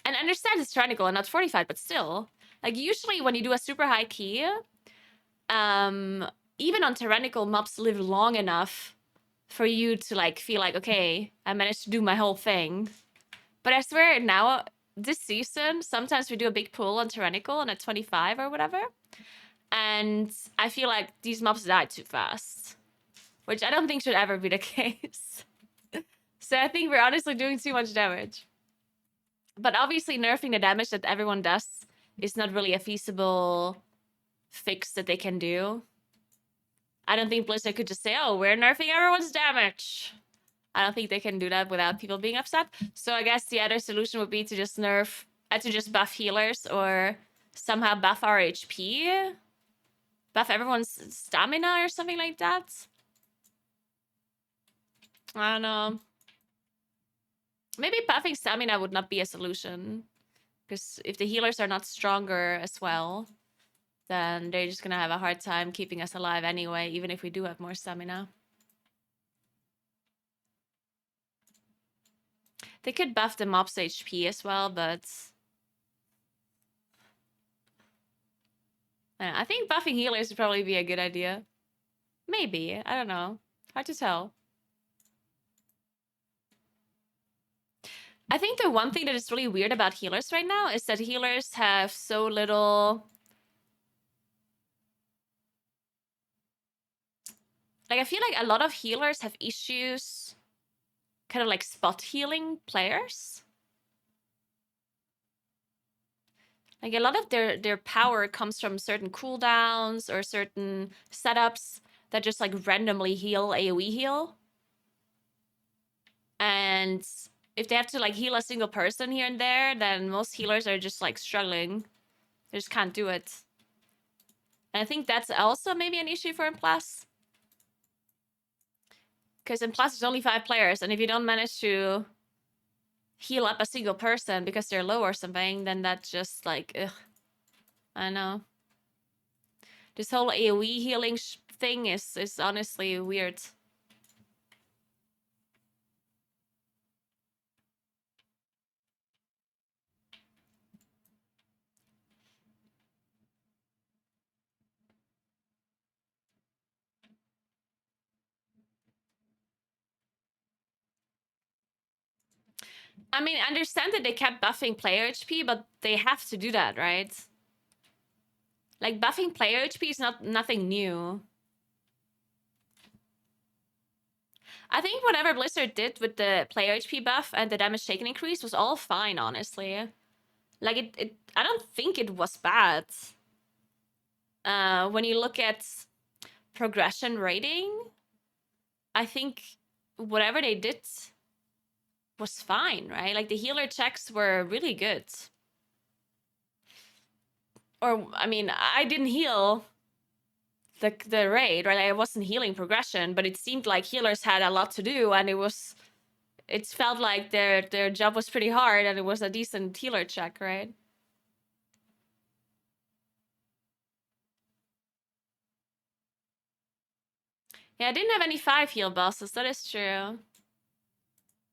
and I understand it's tyrannical and not 45, but still. Like, usually when you do a super high key, even on tyrannical, mobs live long enough for you to, like, feel like, okay, I managed to do my whole thing. But I swear now, this season, sometimes we do a big pull on tyrannical and at 25 or whatever, and I feel like these mobs die too fast, which I don't think should ever be the case. So I think we're honestly doing too much damage. But obviously nerfing the damage that everyone does is not really a feasible fix that they can do. I don't think Blizzard could just say, oh, we're nerfing everyone's damage. I don't think they can do that without people being upset. So I guess the other solution would be to just to just buff healers or somehow buff our HP. Buff everyone's stamina or something like that. I don't know. Maybe buffing stamina would not be a solution. Because if the healers are not stronger as well, then they're just gonna have a hard time keeping us alive anyway, even if we do have more stamina. They could buff the mob's HP as well, but... I think buffing healers would probably be a good idea. Maybe. I don't know. Hard to tell. I think the one thing that is really weird about healers right now is that healers have so little... Like, I feel like a lot of healers have issues kind of like spot healing players. Like, a lot of their power comes from certain cooldowns or certain setups that just like randomly heal AoE heal. And if they have to like heal a single person here and there, then most healers are just like struggling. They just can't do it. And I think that's also maybe an issue for M+. Because in Plus there's only 5 players, and if you don't manage to heal up a single person because they're low or something, then that's just like, ugh. I know. This whole AoE healing thing is honestly weird. I mean, I understand that they kept buffing player HP, but they have to do that, right? Like, buffing player HP is nothing new. I think whatever Blizzard did with the player HP buff and the damage taken increase was all fine, honestly. Like, I don't think it was bad. When you look at progression rating, I think whatever they did was fine, right? Like the healer checks were really good. Or, I mean, I didn't heal the raid, right? I wasn't healing progression, but it seemed like healers had a lot to do, and it felt like their job was pretty hard, and it was a decent healer check, right? Yeah, I didn't have any 5 heal bosses, that is true.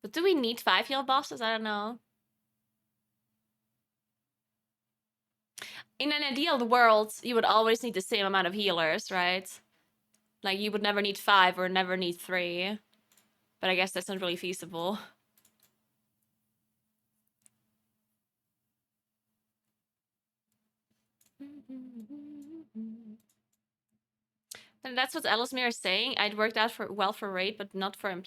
But do we need 5 heal bosses? I don't know. In an ideal world, you would always need the same amount of healers, right? Like, you would never need 5 or never need 3. But I guess that's not really feasible. And that's what Ellesmere is saying. I'd worked out well for Raid, but not for M+.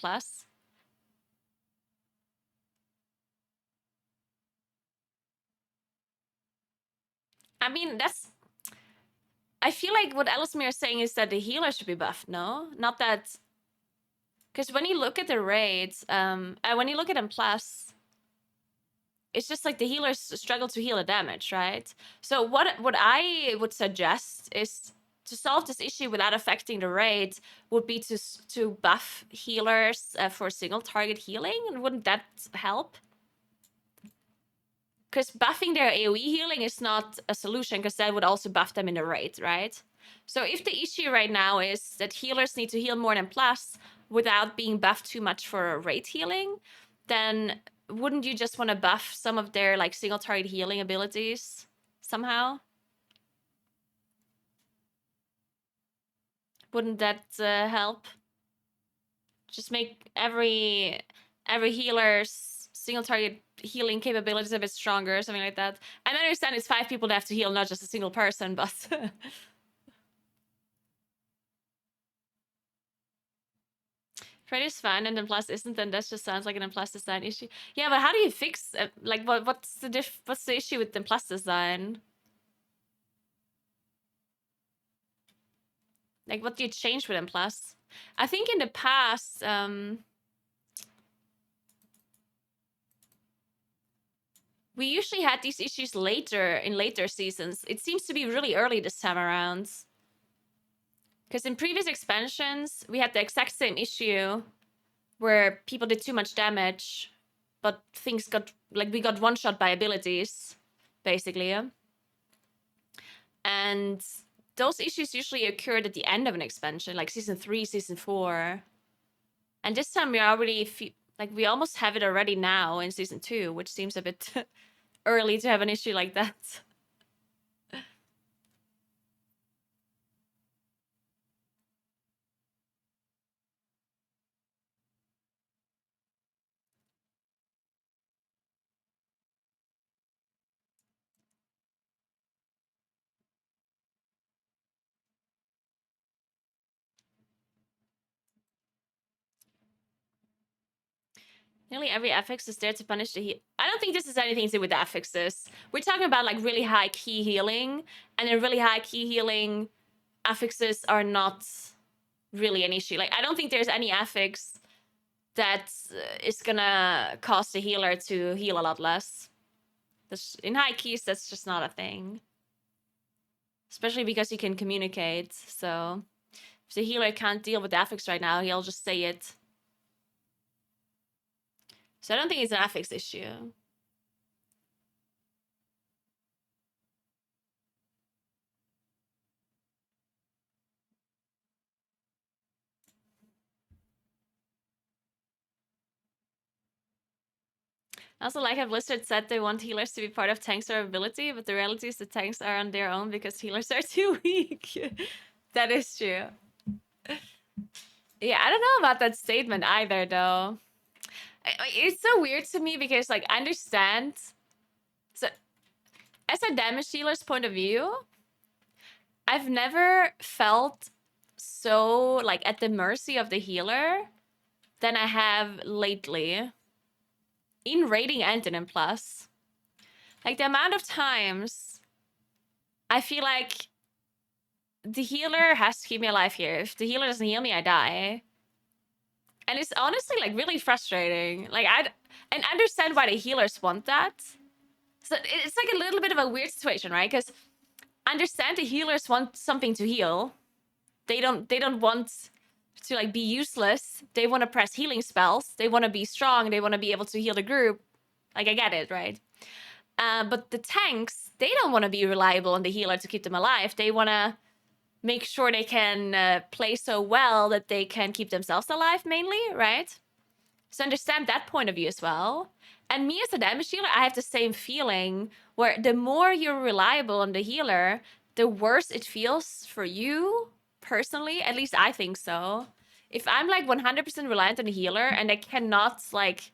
I mean, I feel like what Ellesmere is saying is that the healer should be buffed, no? Not that... Because when you look at the raids, when you look at M+, it's just like the healers struggle to heal the damage, right? So what I would suggest is to solve this issue without affecting the raid would be to buff healers for single target healing. And wouldn't that help? Because buffing their AoE healing is not a solution, because that would also buff them in the raid, right? So if the issue right now is that healers need to heal more than plus without being buffed too much for raid healing, then wouldn't you just want to buff some of their like single target healing abilities somehow? Wouldn't that help? Just make every healer's single target healing capabilities a bit stronger, something like that. And I understand it's 5 people that have to heal, not just a single person, but Freddy is fine and M+ isn't, then that just sounds like an M+ design issue. Yeah, but how do you fix like what's the issue with M+ design? Like, what do you change with M+? I think in the past, we usually had these issues in later seasons. It seems to be really early this time around. Because in previous expansions, we had the exact same issue where people did too much damage, but things got, like, we got one-shot by abilities, basically. And those issues usually occurred at the end of an expansion, like Season 3, Season 4. And this time we already, like, we almost have it already now in Season 2, which seems a bit early to have an issue like that. Nearly every affix is there to punish the heal. I don't think this has anything to do with the affixes. We're talking about like really high key healing, and in really high key healing, affixes are not really an issue. Like, I don't think there's any affix that is gonna cause the healer to heal a lot less. In high keys, that's just not a thing. Especially because you can communicate, so if the healer can't deal with the affix right now, he'll just say it. So I don't think it's an affix issue. I also like how Blizzard said they want healers to be part of tank survivability, but the reality is the tanks are on their own because healers are too weak. That is true. Yeah, I don't know about that statement either, though. It's so weird to me because, like, I understand. So, as a damage dealer's point of view, I've never felt so, like, at the mercy of the healer than I have lately. In raiding and in M+. Like, the amount of times I feel like the healer has to keep me alive here. If the healer doesn't heal me, I die. And it's honestly, like, really frustrating. Like, And understand why the healers want that. So it's like a little bit of a weird situation, right? Because understand the healers want something to heal. They don't want to like be useless. They want to press healing spells. They want to be strong. They want to be able to heal the group. Like, I get it, right? But the tanks, they don't want to be reliable on the healer to keep them alive. They want to make sure they can play so well that they can keep themselves alive mainly, right? So understand that point of view as well. And me as a damage healer, I have the same feeling where the more you're reliable on the healer, the worse it feels for you personally. At least I think so. If I'm like 100% reliant on the healer and I cannot like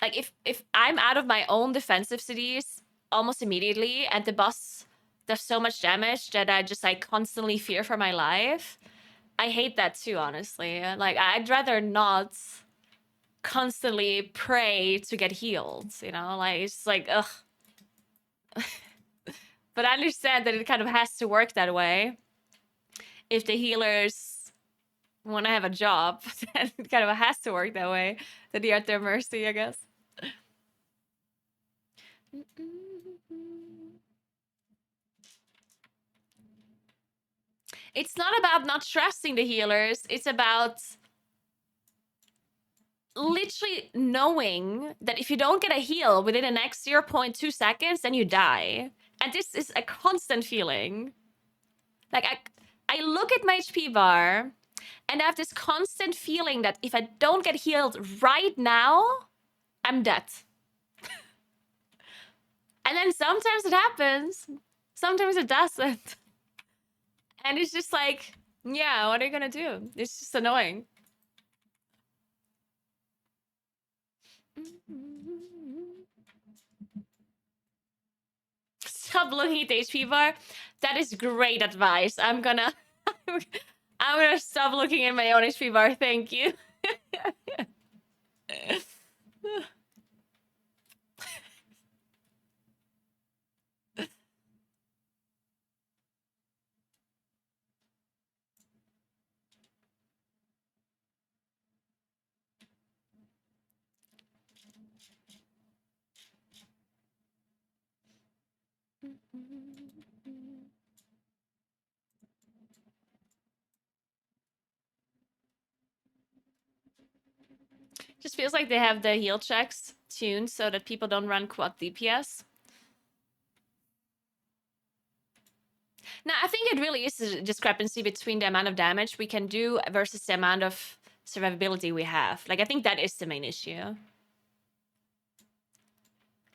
if I'm out of my own defensive cities almost immediately and the boss does so much damage that I just like constantly fear for my life, I hate that too, honestly. Like, I'd rather not constantly pray to get healed, you know? Like, it's like, ugh. But I understand that it kind of has to work that way. If the healers want to have a job, then it kind of has to work that way. That they're at their mercy, I guess. It's not about not trusting the healers. It's about literally knowing that if you don't get a heal within the next 0.2 seconds, then you die. And this is a constant feeling. Like, I look at my HP bar and I have this constant feeling that if I don't get healed right now, I'm dead. And then sometimes it happens. Sometimes it doesn't. And it's just like, yeah, what are you gonna do? It's just annoying. Stop looking at the HP bar. That is great advice. I'm gonna stop looking at my own HP bar. Thank you. Just feels like they have the heal checks tuned so that people don't run quad DPS. Now, I think it really is a discrepancy between the amount of damage we can do versus the amount of survivability we have. Like, I think that is the main issue.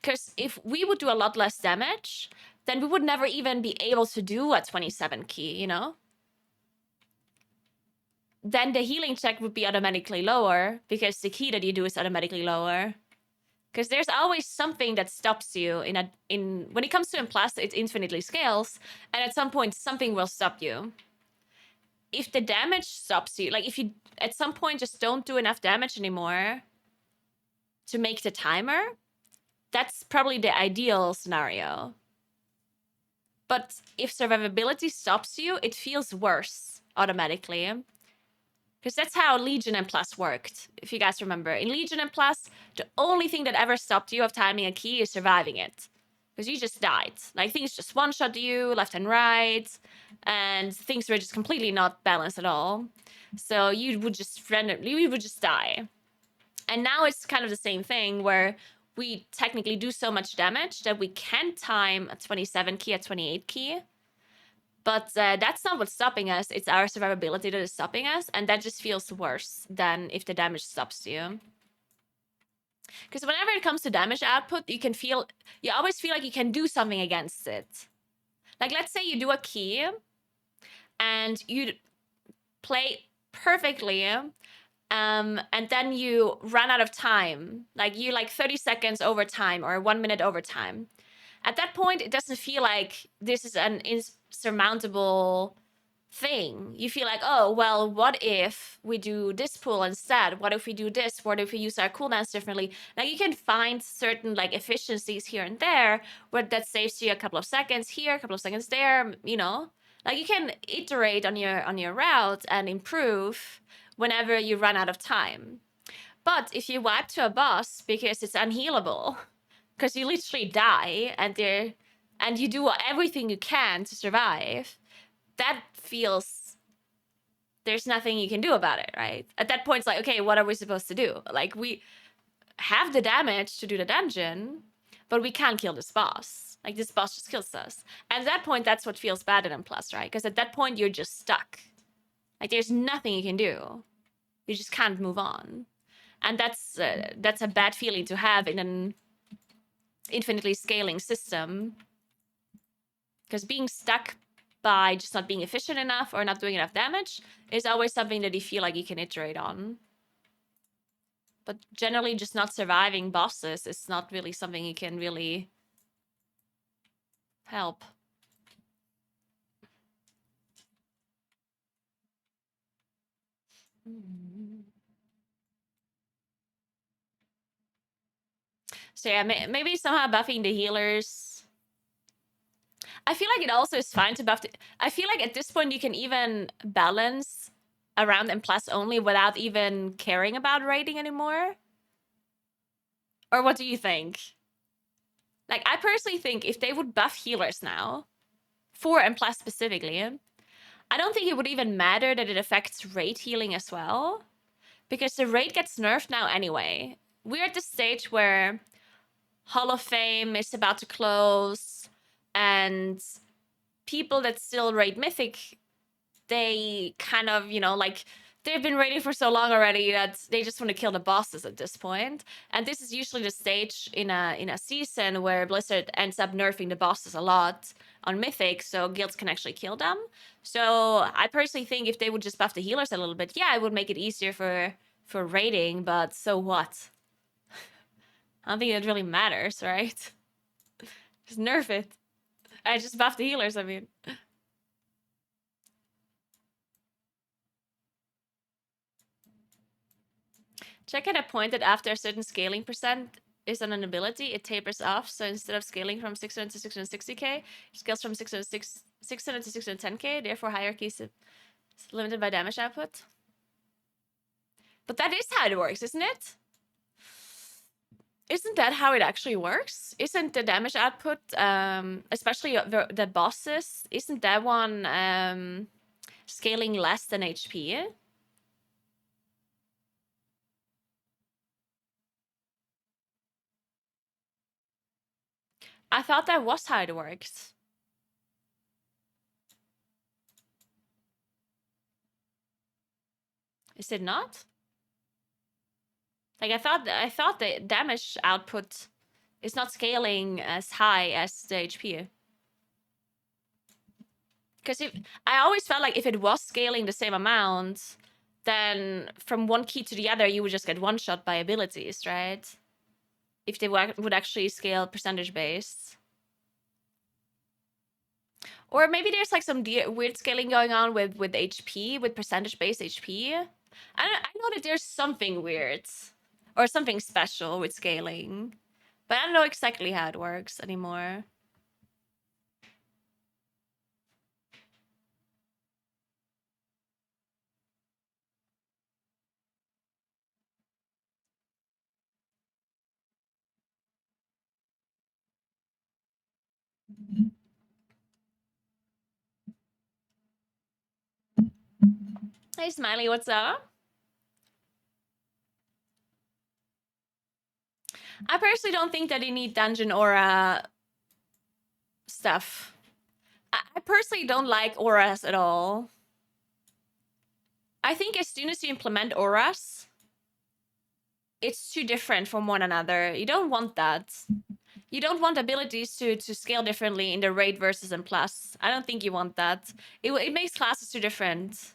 Because if we would do a lot less damage, then we would never even be able to do a 27 key, you know? Then the healing check would be automatically lower because the key that you do is automatically lower. Because there's always something that stops you in when it comes to Implast, it infinitely scales, and at some point something will stop you. If the damage stops you, like if you at some point just don't do enough damage anymore to make the timer, that's probably the ideal scenario. But if survivability stops you, it feels worse automatically. Because that's how Legion and Plus worked, if you guys remember. In Legion and Plus, the only thing that ever stopped you of timing a key is surviving it. Because you just died. Like, things just one-shot you, left and right, and things were just completely not balanced at all. So you would just die. And now it's kind of the same thing, where we technically do so much damage that we can time a 27 key, a 28 key. But that's not what's stopping us. It's our survivability that is stopping us. And that just feels worse than if the damage stops you. Because whenever it comes to damage output, you always feel like you can do something against it. Like, let's say you do a key and you play perfectly, and then you run out of time. Like, you 30 seconds over time or 1 minute over time. At that point, it doesn't feel like this is an insurmountable thing. You feel like, oh, well, what if we do this pull instead? What if we do this? What if we use our cooldowns differently? Like, you can find certain efficiencies here and there where that saves you a couple of seconds here, a couple of seconds there, you know? Like, you can iterate on your route and improve whenever you run out of time. But if you wipe to a boss because it's unhealable, because you literally die and you do everything you can to survive, that feels there's nothing you can do about it, right? At that point, it's like, okay, what are we supposed to do? Like, we have the damage to do the dungeon, but we can't kill this boss. Like, this boss just kills us. And at that point, that's what feels bad in M+, right? Because at that point, you're just stuck. Like, there's nothing you can do. You just can't move on. And that's a bad feeling to have in an infinitely scaling system. Because being stuck by just not being efficient enough or not doing enough damage is always something that you feel like you can iterate on. But generally, just not surviving bosses is not really something you can really help. So yeah, maybe somehow buffing the healers. I feel like it also is fine to buff. I feel like at this point you can even balance around M+ only without even caring about rating anymore. Or what do you think? Like, I personally think if they would buff healers now, for M+ specifically, I don't think it would even matter that it affects rate healing as well. Because the rate gets nerfed now anyway. We're at the stage where Hall of Fame is about to close, and people that still raid Mythic, they kind of, you know, like, they've been raiding for so long already that they just want to kill the bosses at this point. And this is usually the stage in a season where Blizzard ends up nerfing the bosses a lot on Mythic, so guilds can actually kill them. So I personally think if they would just buff the healers a little bit, yeah, it would make it easier for raiding, but so what? I don't think it really matters, right? Just nerf it. I just buff the healers, I mean. Check at a point that after a certain scaling percent is on an ability, it tapers off. So instead of scaling from 600 to 660k, it scales from 600 to 610k. Therefore, hierarchy is limited by damage output. But that is how it works, isn't it? Isn't that how it actually works? Isn't the damage output, especially the bosses, isn't that one scaling less than HP? I thought that was how it works. Is it not? Like, I thought the damage output is not scaling as high as the HP. Because I always felt like if it was scaling the same amount, then from one key to the other, you would just get one shot by abilities, right? If they would actually scale percentage based. Or maybe there's like some weird scaling going on with HP, with percentage based HP. I know that there's something weird or something special with scaling, but I don't know exactly how it works anymore. Hey, Smiley, what's up? I personally don't think that you need dungeon aura stuff. I personally don't like auras at all. I think as soon as you implement auras, it's too different from one another. You don't want that. You don't want abilities to scale differently in the raid versus M+. I don't think you want that. It makes classes too different.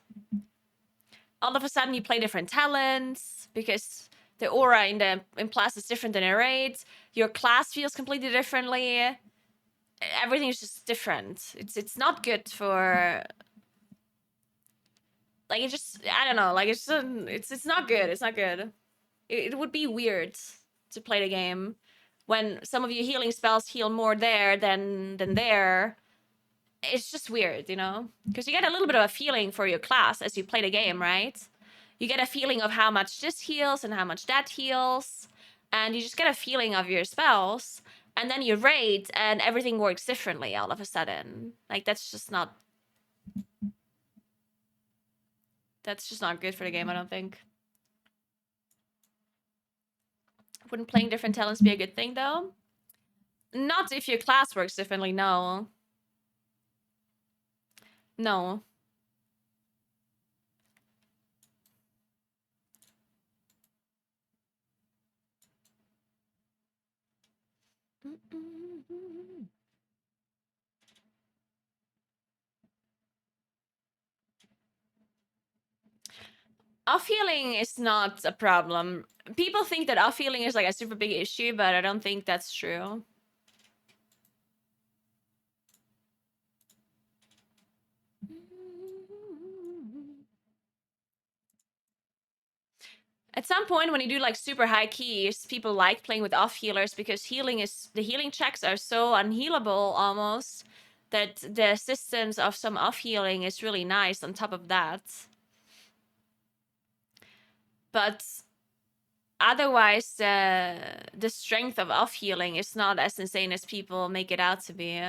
All of a sudden you play different talents because the aura in the M+ is different than a raid. Your class feels completely differently. Everything is just different. It's not good for, like, it just, I don't know, like, it's not good. It's not good. It would be weird to play the game when some of your healing spells heal more there than there. It's just weird, you know? Because you get a little bit of a feeling for your class as you play the game, right? you get a feeling of how much this heals and how much that heals, and you just get a feeling of your spells, and then you rate and everything works differently all of a sudden. Like that's just not good for the game, I don't think. Wouldn't playing different talents be a good thing though? Not if your class works differently, no. No. Off healing is not a problem. People think that off healing is like a super big issue, but I don't think that's true. At some point when you do like super high keys, people like playing with off healers because the healing checks are so unhealable almost that the assistance of some off healing is really nice on top of that. But otherwise, the strength of off healing is not as insane as people make it out to be.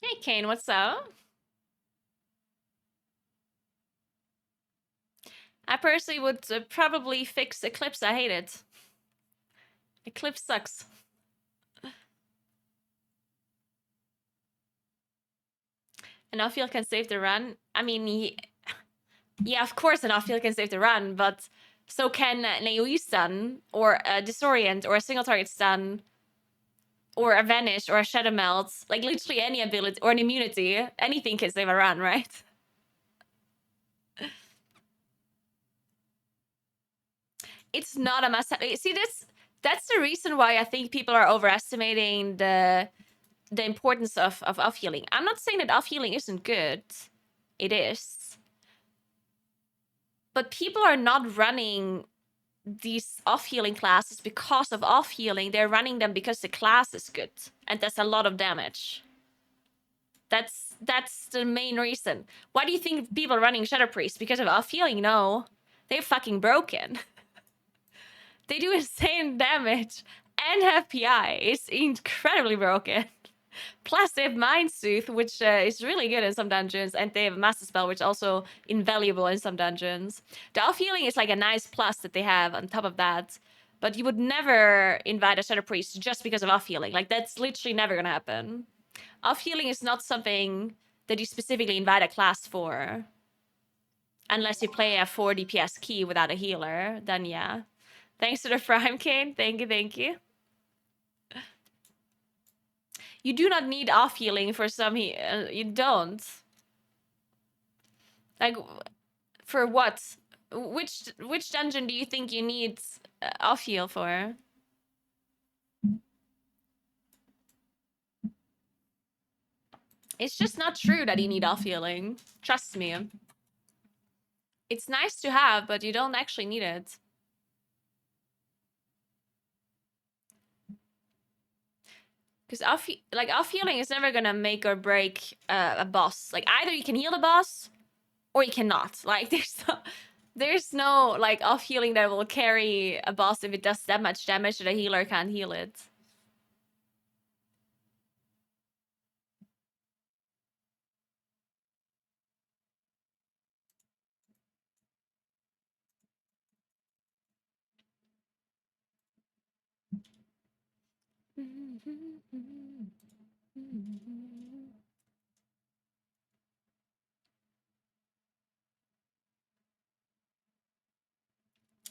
Hey, Kane, what's up? I personally would probably fix Eclipse. I hate it. Eclipse sucks. An off-field can save the run. I mean, yeah, of course an off-field can save the run, but so can an AoE stun, or a disorient, or a single target stun, or a vanish, or a shadow melt. Like literally any ability, or an immunity. Anything can save a run, right? It's not a must-have. See, that's the reason why I think people are overestimating the importance of off healing. I'm not saying that off healing isn't good. It is. But people are not running these off healing classes because of off healing. They're running them because the class is good and does a lot of damage. That's the main reason. Why do you think people are running Shadow Priest? Because of off healing? No. They're fucking broken. They do insane damage and have PI. It's incredibly broken. Plus, they have Mind Soothe, which is really good in some dungeons, and they have a Master Spell, which is also invaluable in some dungeons. The off healing is like a nice plus that they have on top of that, but you would never invite a Shadow Priest just because of off healing. Like, that's literally never gonna happen. Off healing is not something that you specifically invite a class for. Unless you play a 4 DPS key without a healer, then yeah. Thanks to the Prime Kane. Thank you, thank you. You do not need off healing for some. You don't. Like, for what? Which dungeon do you think you need off heal for? It's just not true that you need off healing. Trust me. It's nice to have, but you don't actually need it. Because off healing is never gonna make or break a boss. Like either you can heal the boss, or you cannot. Like there's no like off healing that will carry a boss if it does that much damage that a healer can't heal it.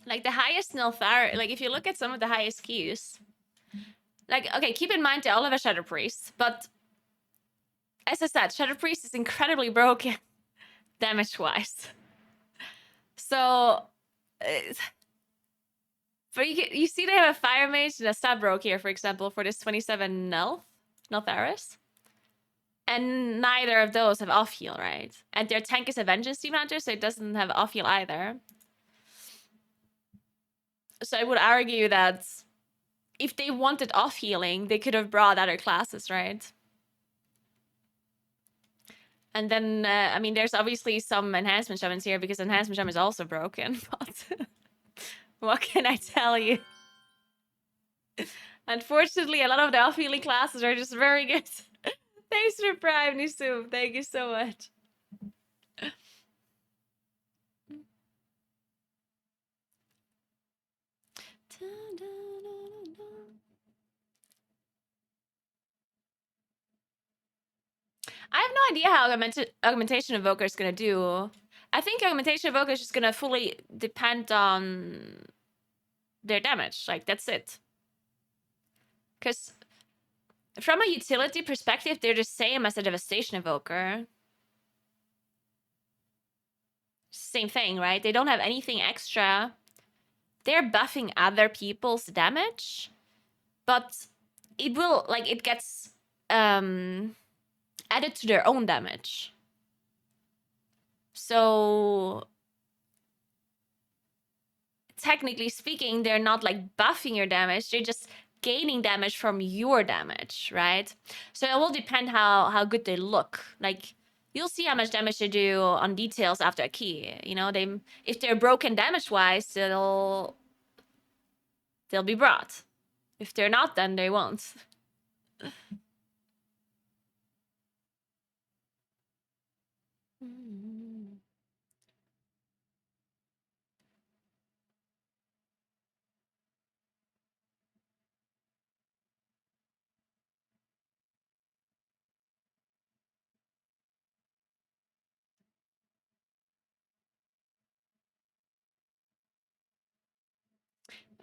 Like the highest Nilthar, like if you look at some of the highest keys, like okay, keep in mind they all have a Shadow Priest, but as I said, Shadow Priest is incredibly broken damage-wise. So But you see they have a fire mage and a stab rogue here, for example, for this 27 Neltharis. And neither of those have off heal, right? And their tank is a vengeance team hunter, so it doesn't have off heal either. So I would argue that if they wanted off healing, they could have brought other classes, right? And then, I mean, there's obviously some enhancement shamans here because enhancement shaman is also broken, but what can I tell you? Unfortunately, a lot of the off healing classes are just very good. Thanks for Prime, Nisum. Thank you so much. I have no idea how Augmentation Evoker is going to do. I think Augmentation Evoker is just going to fully depend on their damage. Like, that's it. Because from a utility perspective, they're the same as a Devastation Evoker. Same thing, right? They don't have anything extra. They're buffing other people's damage, but it will, like, it gets added to their own damage. So technically speaking, they're not like buffing your damage, they're just gaining damage from your damage, right? So it will depend how good they look. Like, you'll see how much damage they do on details after a key. You know, if they're broken damage wise, they'll be brought. If they're not, then they won't.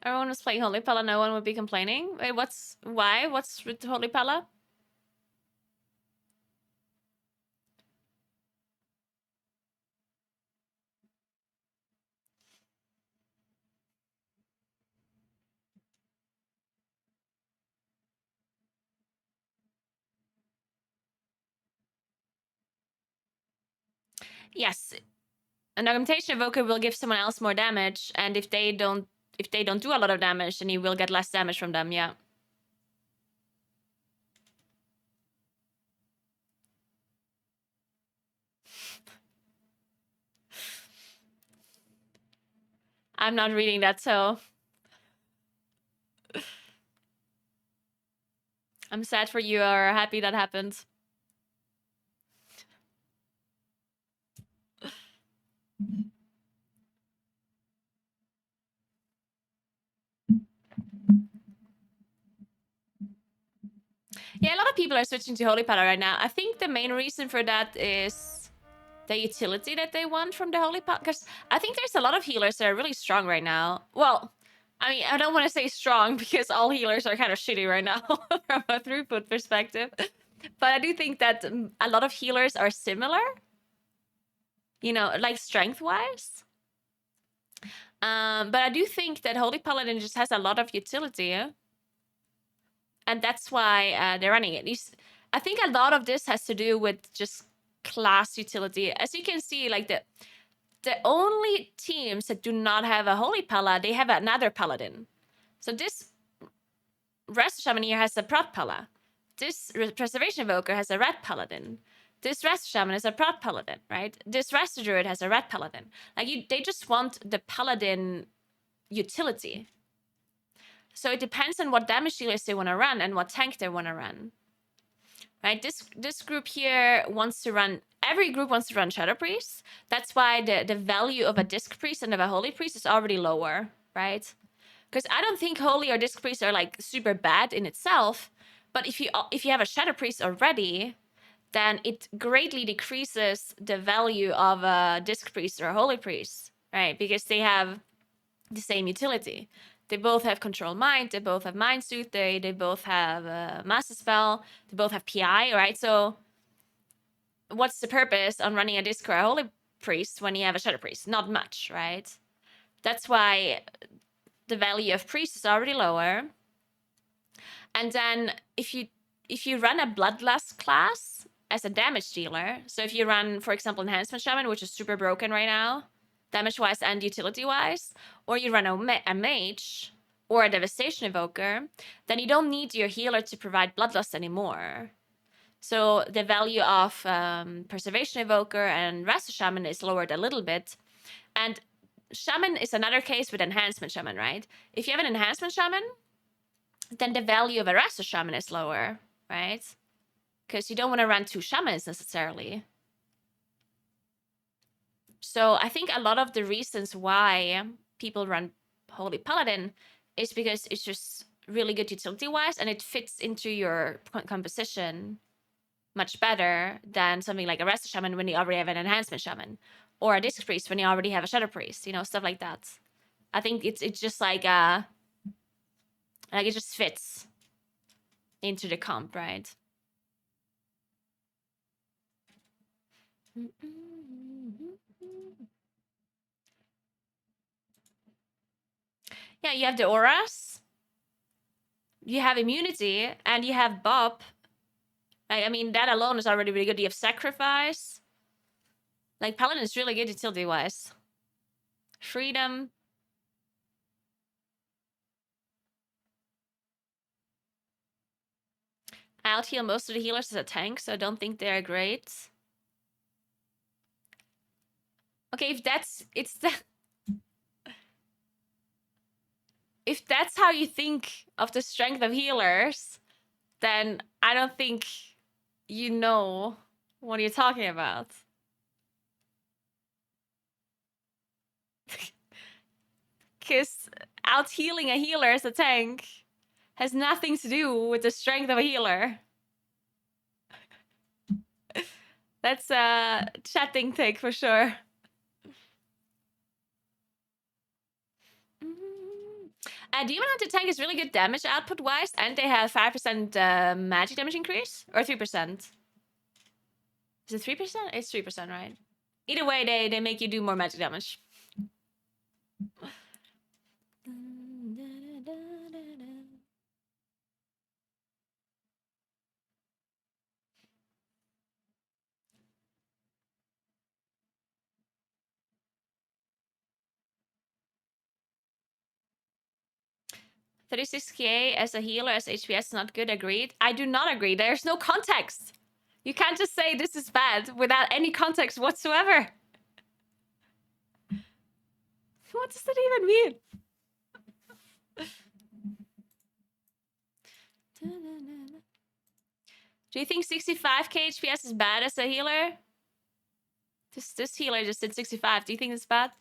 Everyone was playing Holy Pella, no one would be complaining. Wait, why? What's with Holy Pella? Yes, an augmentation evoker will give someone else more damage, and if they don't do a lot of damage, then you will get less damage from them. Yeah. I'm not reading that, so I'm sad for you or happy that happened. Yeah, a lot of people are switching to Holy Pala right now. I think the main reason for that is the utility that they want from the Holy Pala. Because I think there's a lot of healers that are really strong right now. Well, I mean, I don't want to say strong because all healers are kind of shitty right now from a throughput perspective. But I do think that a lot of healers are similar, you know, like strength-wise. But I do think that Holy Paladin just has a lot of utility, yeah? And that's why they're running it. I think a lot of this has to do with just class utility. As you can see, like the only teams that do not have a Holy Pala, they have another Paladin. So this Rest Shaman here has a Prot Pala. This Preservation Evoker has a Red Paladin. This Rest Shaman is a Prot Paladin, right? This Rest Druid has a Red Paladin. Like, they just want the Paladin utility. So it depends on what damage dealers they want to run and what tank they want to run. Right? This group here wants to run... Every group wants to run Shadow Priest. That's why the value of a Disc Priest and of a Holy Priest is already lower, right? Because I don't think Holy or Disc Priest are, like, super bad in itself. But if you have a Shadow Priest already, then it greatly decreases the value of a Disc Priest or a Holy Priest, right? Because they have the same utility. They both have Control Mind, they both have Mind Suit, they both have Master Spell, they both have PI, right? So what's the purpose on running a Disc or a Holy Priest when you have a Shadow Priest? Not much, right? That's why the value of priest is already lower. And then if you run a bloodlust class as a damage dealer, so if you run, for example, enhancement shaman, which is super broken right now, damage-wise and utility-wise, or you run a mage or a devastation evoker, then you don't need your healer to provide bloodlust anymore. So the value of preservation evoker and rest shaman is lowered a little bit. And shaman is another case with enhancement shaman, right? If you have an enhancement shaman, then the value of a rest shaman is lower, right? Because you don't want to run 2 shamans necessarily. So I think a lot of the reasons why people run Holy Paladin is because it's just really good utility-wise, and it fits into your composition much better than something like a Rest Shaman when you already have an Enhancement Shaman, or a Disc Priest when you already have a Shadow Priest, you know, stuff like that. I think it's just like it just fits into the comp, right? Yeah, you have the auras, you have immunity, and you have Bob. I mean, that alone is already really good. You have sacrifice. Like, Paladin is really good utility-wise. Freedom. I out-heal most of the healers as a tank, so I don't think they're great. Okay, if that's... If that's how you think of the strength of healers, then I don't think you know what you're talking about. Because out-healing a healer as a tank has nothing to do with the strength of a healer. That's a chatting take for sure. Demon Hunter tank is really good damage output-wise, and they have 5% magic damage increase? Or 3%? Is it 3%? It's 3%, right? Either way, they make you do more magic damage. $36k as a healer, as HPS is not good, agreed? I do not agree. There's no context. You can't just say this is bad without any context whatsoever. What does that even mean? Do you think 65k HPS is bad as a healer? This healer just did 65. Do you think it's bad?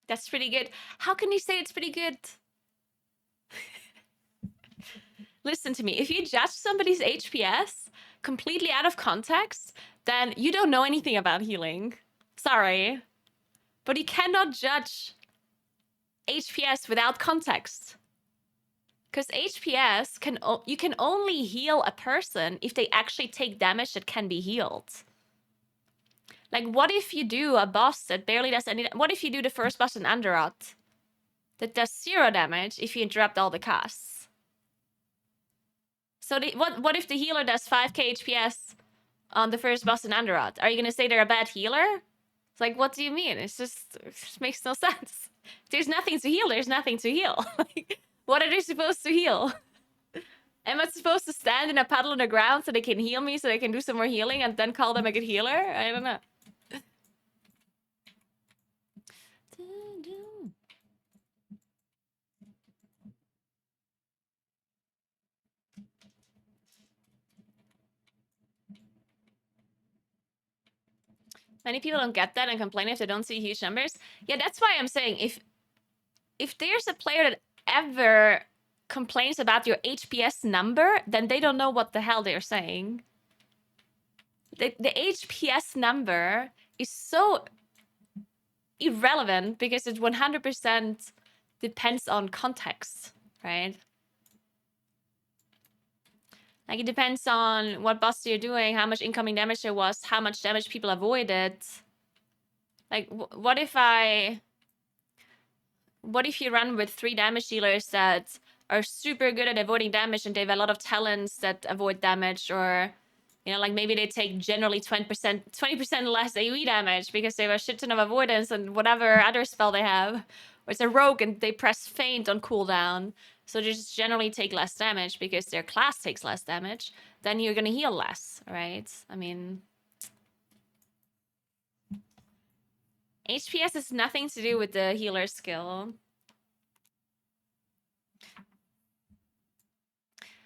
That's pretty good. How can you say it's pretty good? Listen to me. If you judge somebody's HPS completely out of context, then you don't know anything about healing. Sorry. But you cannot judge HPS without context. Because HPS you can only heal a person if they actually take damage that can be healed. Like, what if you do a boss that barely does any... What if you do the first boss in Underrot that does 0 damage if you interrupt all the casts? So what if the healer does 5k HPS on the first boss in Underrot? Are you going to say they're a bad healer? It's like, what do you mean? It just makes no sense. There's nothing to heal. There's nothing to heal. Like, what are they supposed to heal? Am I supposed to stand in a puddle on the ground so they can heal me so they can do some more healing and then call them a good healer? I don't know. Many people don't get that and complain if they don't see huge numbers. Yeah, that's why I'm saying if there's a player that ever complains about your HPS number, then they don't know what the hell they're saying. the HPS number is so irrelevant because it 100% depends on context, right? Like, it depends on what boss you're doing, how much incoming damage there was, how much damage people avoided. Like, what if you run with 3 damage dealers that are super good at avoiding damage and they have a lot of talents that avoid damage, or, you know, like maybe they take generally 20% less AoE damage because they have a shit ton of avoidance and whatever other spell they have. Or it's a rogue and they press feint on cooldown, so they just generally take less damage because their class takes less damage. Then you're gonna heal less, right? I mean, HPS has nothing to do with the healer skill.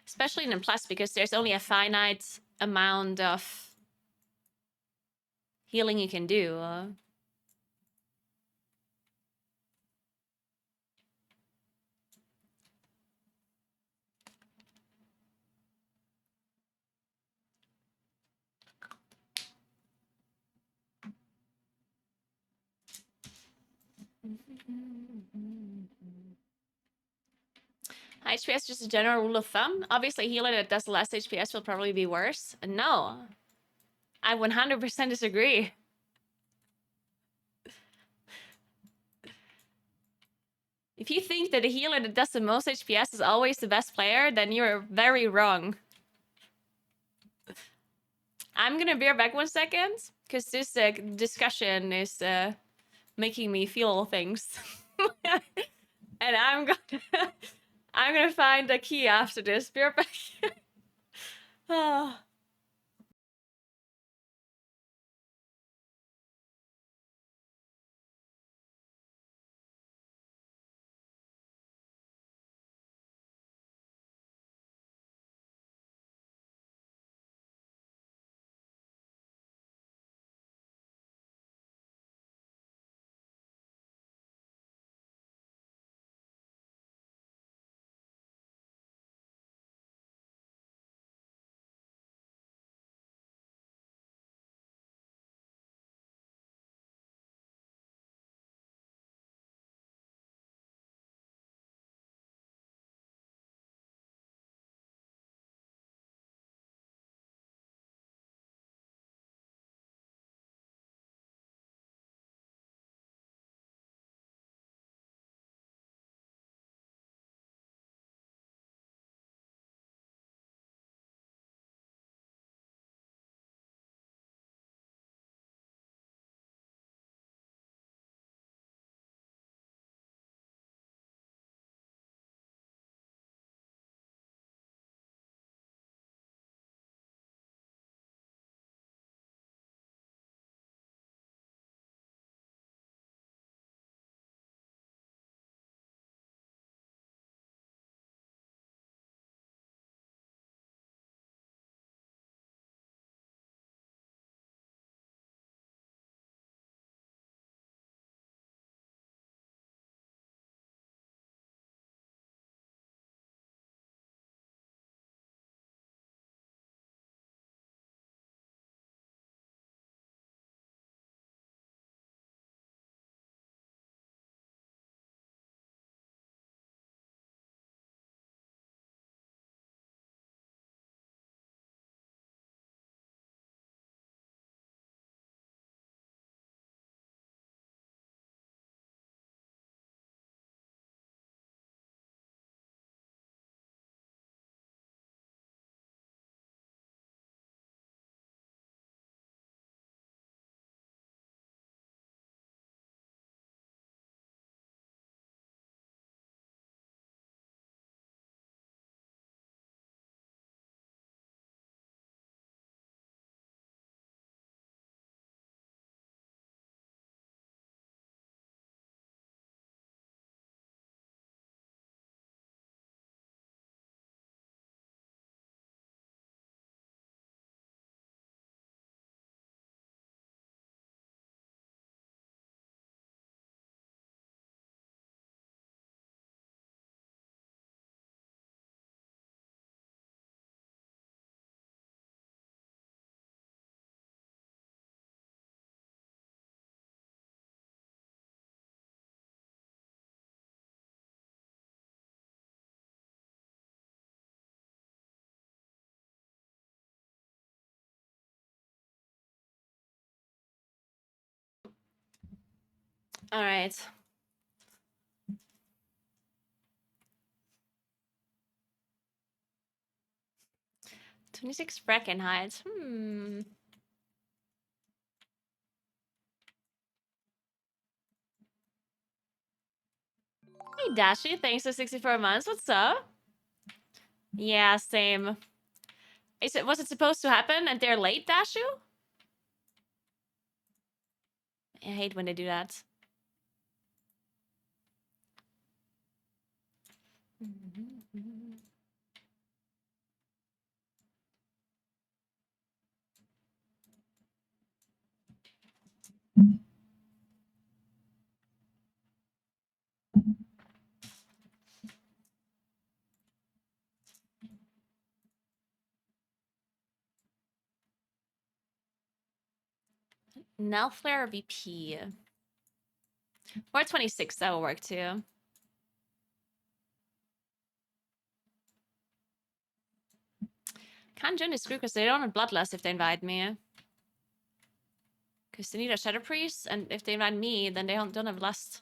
Especially in Plus, because there's only a finite amount of healing you can do. High HPS is just a general rule of thumb. Obviously, a healer that does less HPS will probably be worse. No, I 100% disagree. If you think that a healer that does the most HPS is always the best player, then you're very wrong. I'm gonna be back 1 second, because this discussion is making me feel things. And I'm gonna find a key after this. Be right back. Oh. All right. 26 bracken height. Hey, Dashi, thanks for 64 months. What's up? Yeah, same. Was it supposed to happen and they're late, Dashu? I hate when they do that. Now flare VP. Or 26, that will work too. Can't join this group because they don't have Bloodlust if they invite me. Because they need a Shadow Priest, and if they invite me, then they don't have Lust.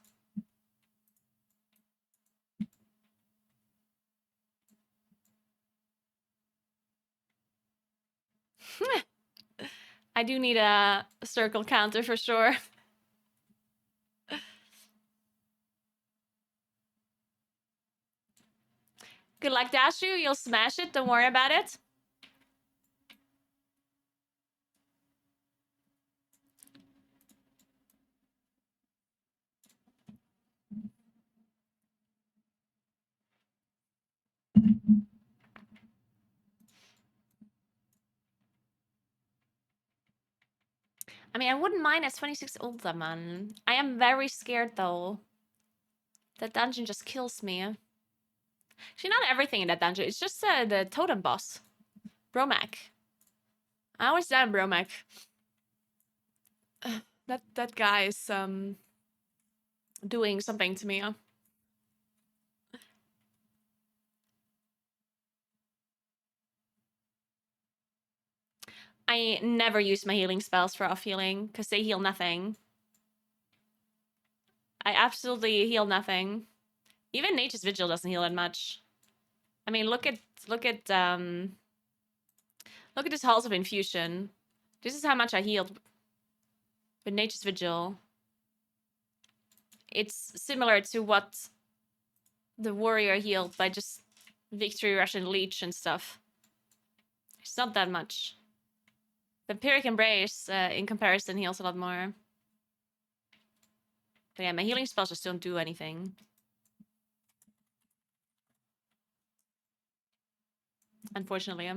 I do need a circle counter for sure. Good luck, Dashu. You'll smash it. Don't worry about it. I mean, I wouldn't mind as 26 older, man. I am very scared, though. That dungeon just kills me. Actually, not everything in that dungeon. It's just the totem boss. Bromac. I always die on Bromac. That guy is doing something to me. I never use my healing spells for off healing because they heal nothing. I absolutely heal nothing. Even Nature's Vigil doesn't heal that much. I mean, look at this Halls of Infusion. This is how much I healed with Nature's Vigil. It's similar to what the warrior healed by just Victory Rush and Leech and stuff. It's not that much. Vampiric Embrace, in comparison, heals a lot more. But yeah, my healing spells just don't do anything. Unfortunately.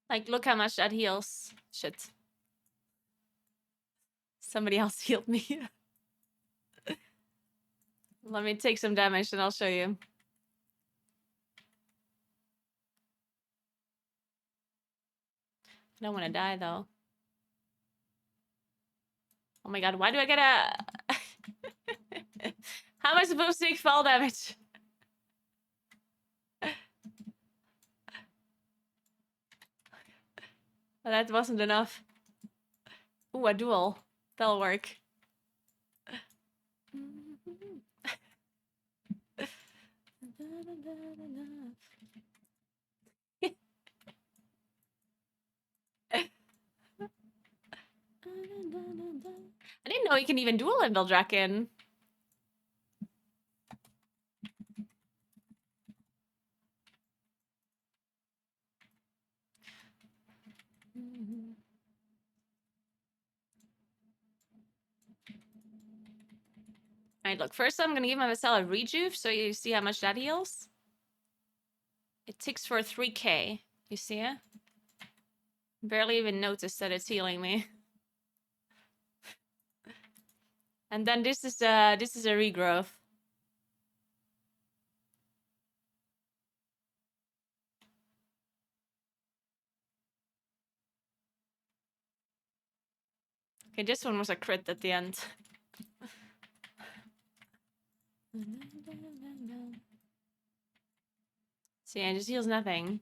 Like, look how much that heals. Shit. Somebody else healed me. Let me take some damage and I'll show you. I don't want to die, though. Oh my god, why do I get a... How am I supposed to take fall damage? Well, that wasn't enough. Ooh, a duel. That'll work. I didn't know you can even duel in Veldraken. Alright, look, first I'm gonna give myself a rejuve so you see how much that heals. It ticks for 3k. You see it? Barely even noticed that it's healing me. And then this is a regrowth. Okay, this one was a crit at the end. So yeah, it just heals nothing.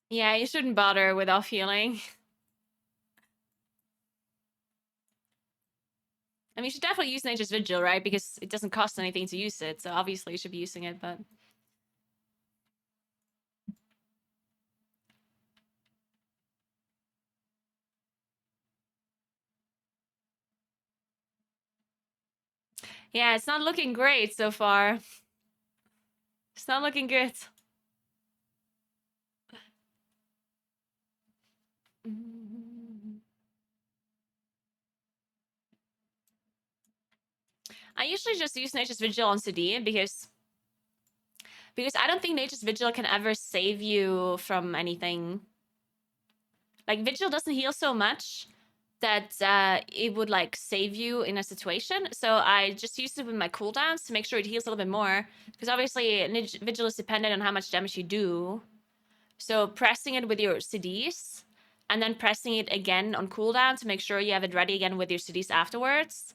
Yeah, you shouldn't bother with off healing. I mean, you should definitely use Nature's Vigil, right? Because it doesn't cost anything to use it, so obviously you should be using it, but... Yeah, it's not looking great so far. It's not looking good. I usually just use Nature's Vigil on CD because I don't think Nature's Vigil can ever save you from anything. Like, Vigil doesn't heal so much that it would, like, save you in a situation. So I just use it with my cooldowns to make sure it heals a little bit more. Because obviously, Vigil is dependent on how much damage you do. So pressing it with your CDs, and then pressing it again on cooldown to make sure you have it ready again with your CDs afterwards,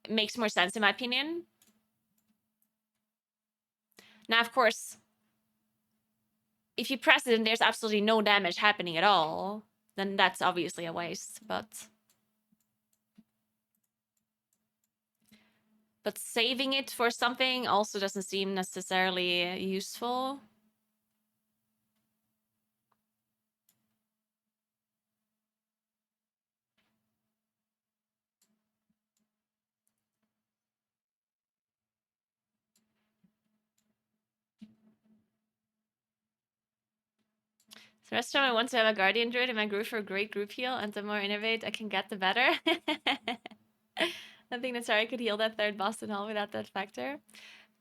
makes more sense in my opinion. Now, of course, if you press it and there's absolutely no damage happening at all, then that's obviously a waste, but saving it for something also doesn't seem necessarily useful. The rest of time I want to have a Guardian Druid in my group for a great group heal, and the more innovate I can get, the better. I think Natari could heal that third boss in hell without that factor.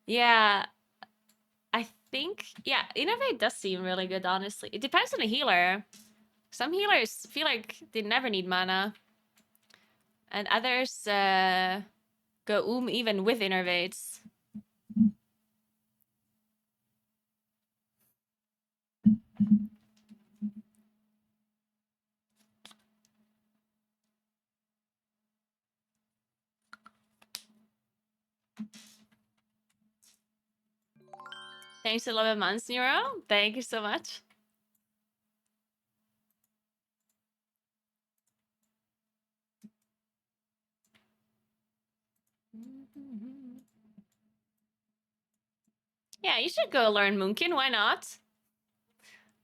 Yeah, I think, yeah, innovate does seem really good, honestly. It depends on the healer. Some healers feel like they never need mana. And others go even with innervates. Thanks for 11 months, Neuro. Thank you so much. Yeah, you should go learn Moonkin. Why not?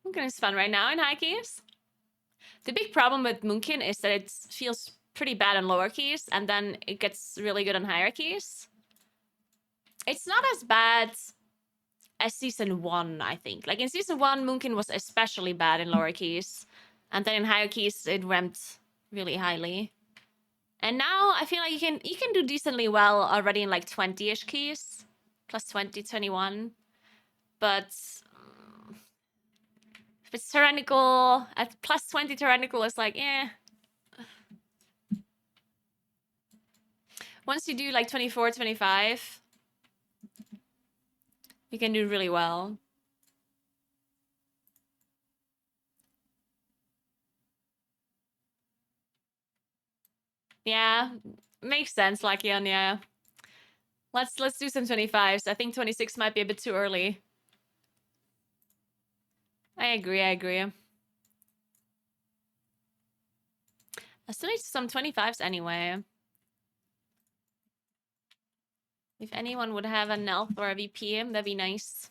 Moonkin is fun right now in high keys. The big problem with Moonkin is that it feels pretty bad on lower keys, and then it gets really good on higher keys. It's not as bad as Season 1, I think. Like, in Season 1, Moonkin was especially bad in lower keys. And then in higher keys, it ramped really highly. And now, I feel like you can do decently well already in, like, 20-ish keys. Plus 20, 21. But... if it's tyrannical, at plus 20 tyrannical, it's like, eh. Once you do, like, 24, 25... you can do really well. Yeah, makes sense, Lakian, yeah. Let's do some 25s. I think 26 might be a bit too early. I agree. I still need some 25s anyway. If anyone would have an elf or a VP, that'd be nice.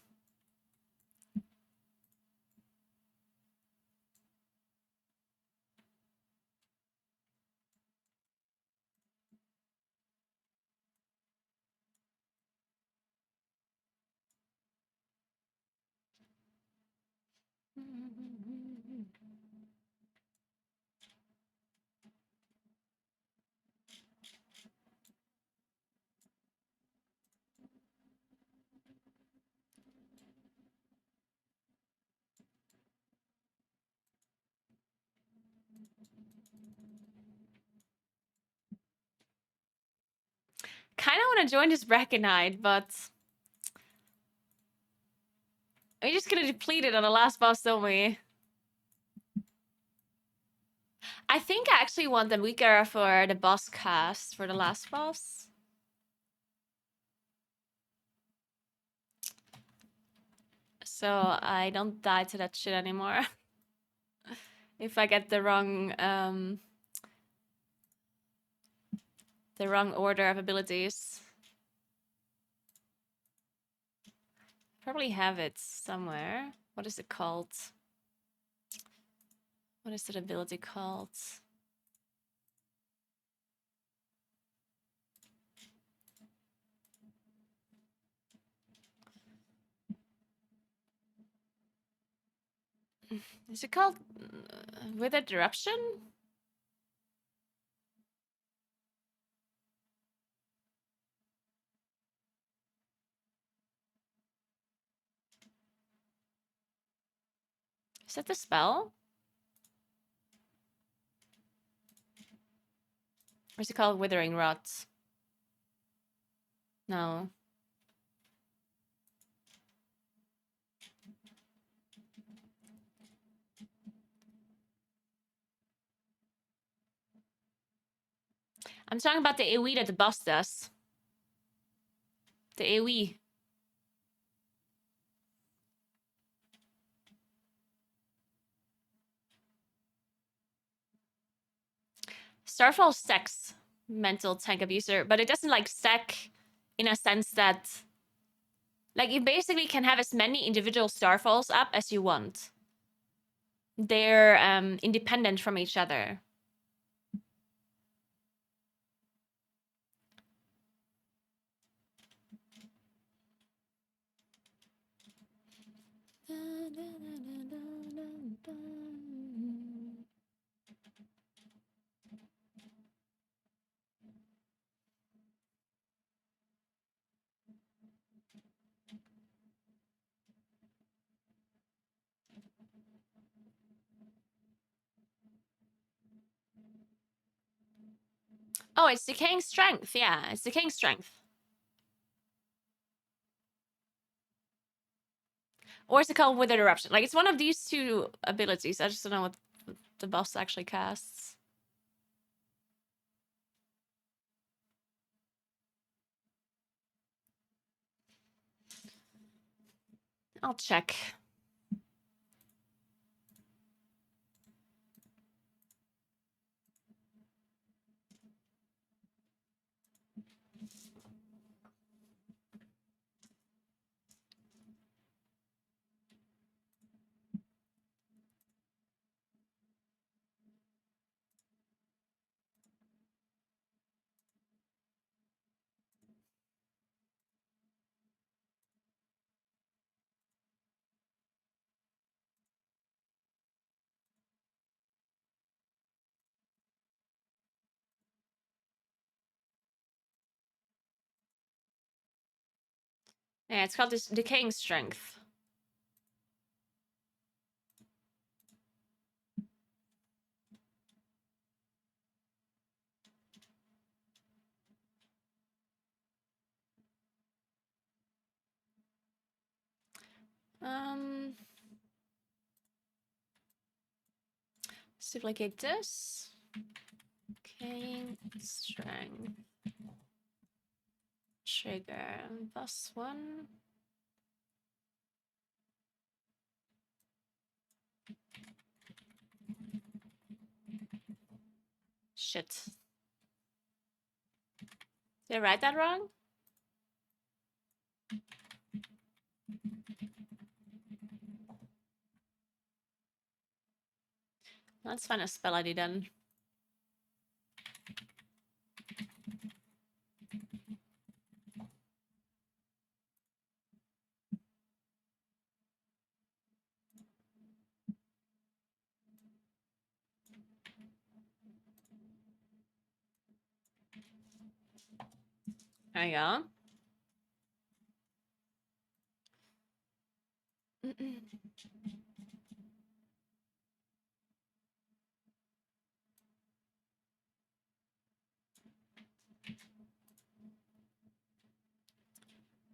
want to join this bracket night, but we're just gonna deplete it on the last boss, don't we? I think I actually want the Naguura for the boss cast for the last boss. So I don't die to that shit anymore. If I get the wrong order of abilities. Probably have it somewhere. What is it called? What is that ability called? Is it called Withered Eruption? Is that the spell? Or is it called Withering Rot? No. I'm talking about the AoE that the boss does. The AoE. Starfall stacks mental tank abuser, but it doesn't like stack in a sense that like you basically can have as many individual starfalls up as you want. They're independent from each other. Oh, it's decaying strength. Yeah, it's decaying strength. Or is it called Withered Eruption? Like, it's one of these two abilities. I just don't know what the boss actually casts. I'll check. Yeah, it's called this decaying strength. Let's duplicate this. Decaying strength. Trigger. Boss one. Shit. Did I write that wrong? Let's find a spell ID then. There you go.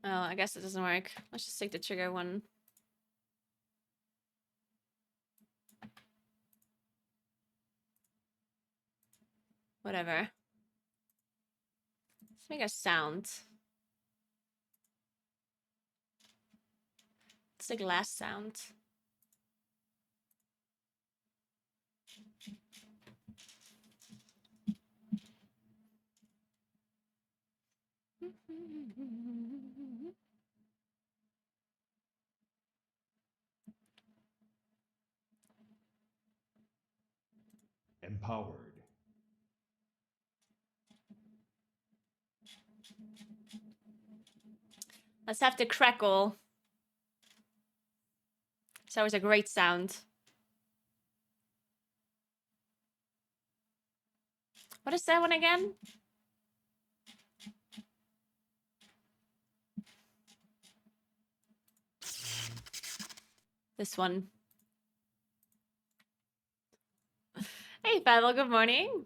Oh, I guess it doesn't work. Let's just take the trigger one. Whatever. Let's make a sound. It's a glass sound. Empowered. Let's have the crackle. It's always a great sound. What is that one again? This one. Hey, Pavel, good morning.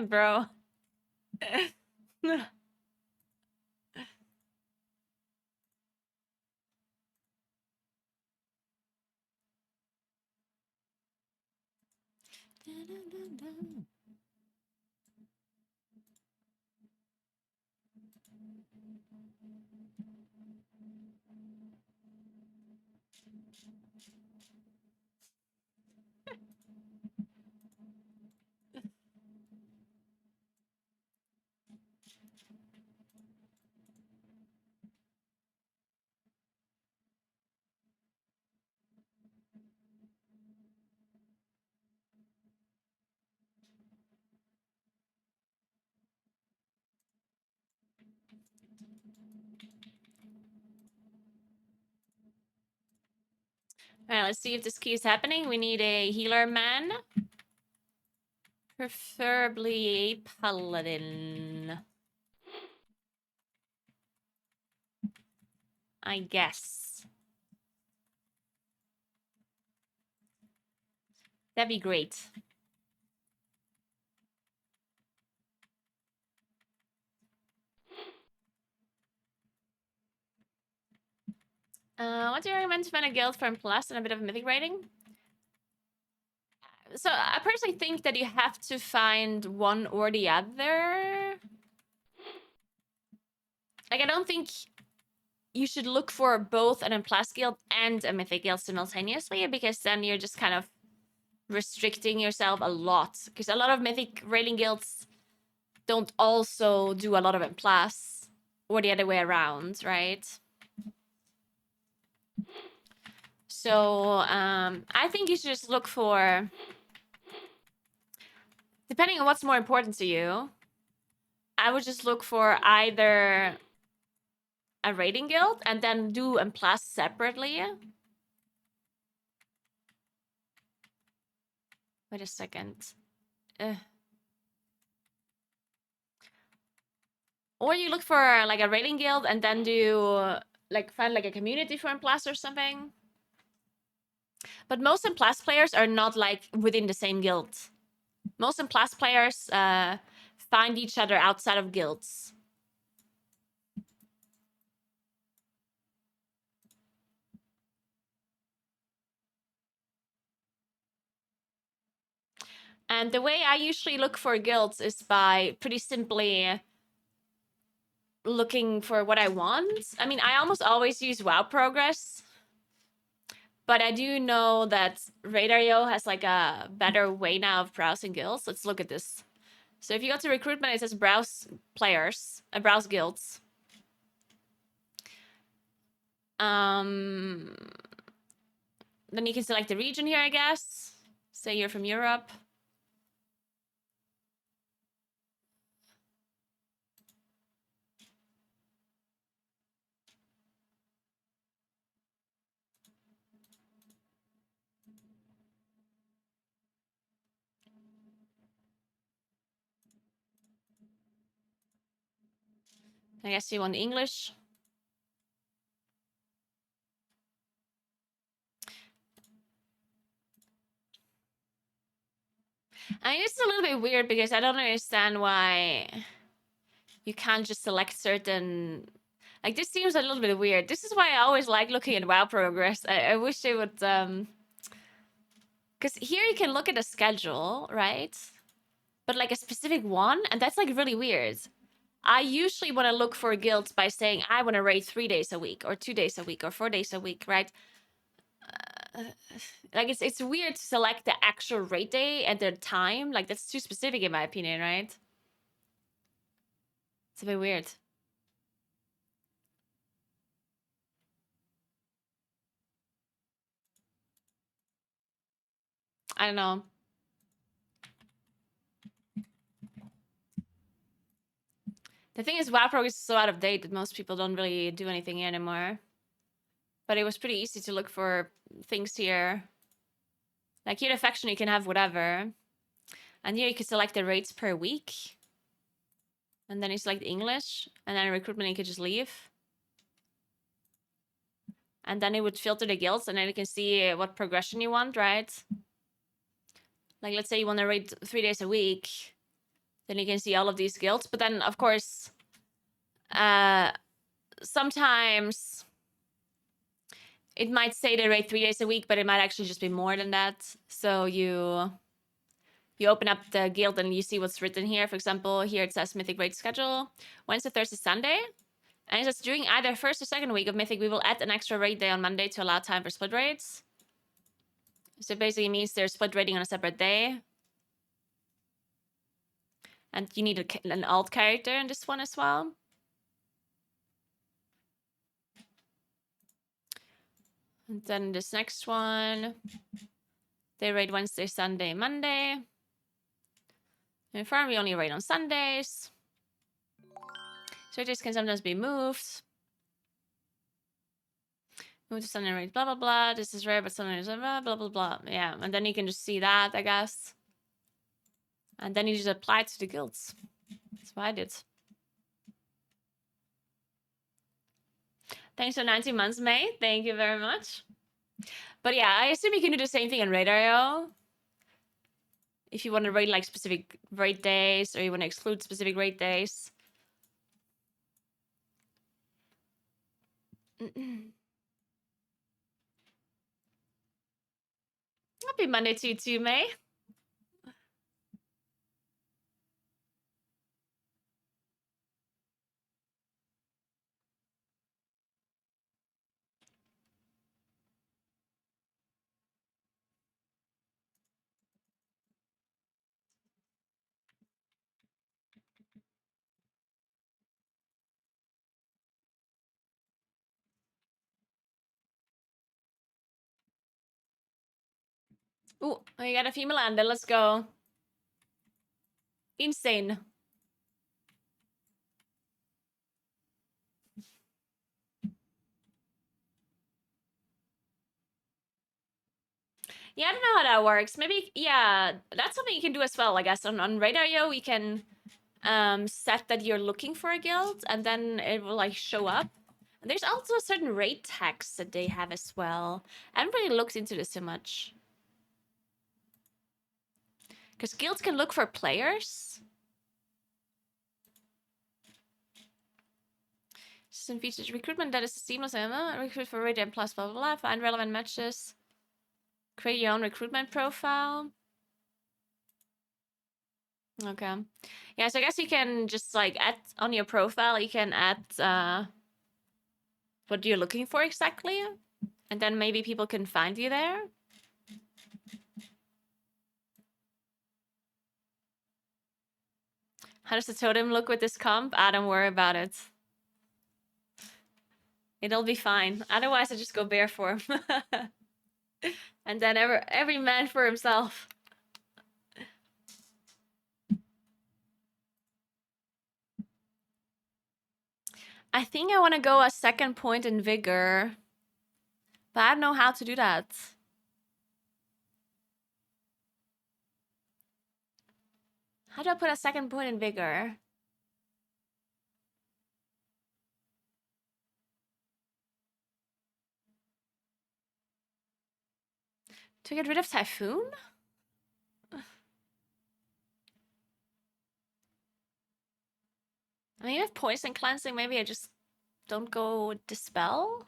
Bro. Alright, let's see if this key is happening. We need a healer man. Preferably a paladin. I guess. That'd be great. What do you recommend to find a guild from Plus and a bit of mythic rating? So I personally think that you have to find one or the other. Like, I don't think you should look for both an Plus guild and a mythic guild simultaneously, because then you're just kind of restricting yourself a lot. Because a lot of mythic raiding guilds don't also do a lot of Plus, or the other way around, right? So I think you should just look for, depending on what's more important to you, I would just look for either a raiding guild and then do M plus separately. Wait a second. Or you look for like a raiding guild and then do like find like a community for M plus or something. But most M plus players are not like within the same guild. Most M plus players find each other outside of guilds. And the way I usually look for guilds is by pretty simply looking for what I want. I mean, I almost always use WoW Progress, but I do know that Radario has like a better way now of browsing guilds. Let's look at this. So if you go to recruitment, it says browse players, browse guilds. Then you can select the region here, I guess. Say you're from Europe. I guess you want English. I mean, it's a little bit weird because I don't understand why you can't just select certain... Like, this seems a little bit weird. This is why I always like looking at WoW progress. I wish they would... Because here you can look at a schedule, right? But like a specific one, and that's like really weird. I usually want to look for guilds by saying I want to raid 3 days a week, or 2 days a week, or 4 days a week, right? Like it's weird to select the actual raid day and the time. Like that's too specific in my opinion, right? It's a bit weird. I don't know. The thing is, WoW progress is so out of date that most people don't really do anything here anymore. But it was pretty easy to look for things here. Like here, the faction you can have whatever, and here you can select the rates per week. And then you select English, and then recruitment you could just leave. And then it would filter the guilds, and then you can see what progression you want, right? Like, let's say you want to raid 3 days a week, then you can see all of these guilds. But then, of course, sometimes it might say they raid 3 days a week, but it might actually just be more than that. So you open up the guild and you see what's written here. For example, here it says Mythic raid schedule, Wednesday, Thursday, Sunday. And it says during either first or second week of Mythic, we will add an extra raid day on Monday to allow time for split raids. So basically it means they're split raiding on a separate day. And you need an alt character in this one as well. And then this next one, they raid Wednesday, Sunday, Monday. In farm, we only raid on Sundays. Searches can sometimes be moved. Move to Sunday raid, blah, blah, blah. This is rare, but Sunday is blah, blah, blah, blah. Yeah, and then you can just see that, I guess. And then you just apply it to the guilds. That's what I did. Thanks for 19 months, May. Thank you very much. But yeah, I assume you can do the same thing in Raid.io. If you want to raid like specific raid days, or you want to exclude specific raid days. Happy Monday to you too, May. Ooh, we got a female under. Let's go. Insane. Yeah, I don't know how that works. Maybe, yeah, that's something you can do as well, I guess. On Raid.io, we can set that you're looking for a guild, and then it will like show up. And there's also certain raid tags that they have as well. I haven't really looked into this too much. Because guilds can look for players. System features recruitment that is seamless. Recruit for raid and plus blah blah blah. Find relevant matches. Create your own recruitment profile. Okay. Yeah, so I guess you can just like add on your profile, you can add what you're looking for exactly. And then maybe people can find you there. How does the totem look with this comp? Ah, don't worry about it. It'll be fine. Otherwise, I just go bare form. And then every man for himself. I think I want to go a second point in vigor. But I don't know how to do that. How do I put a second point in vigor? To get rid of Typhoon? I mean, with poison cleansing, maybe I just don't go Dispel?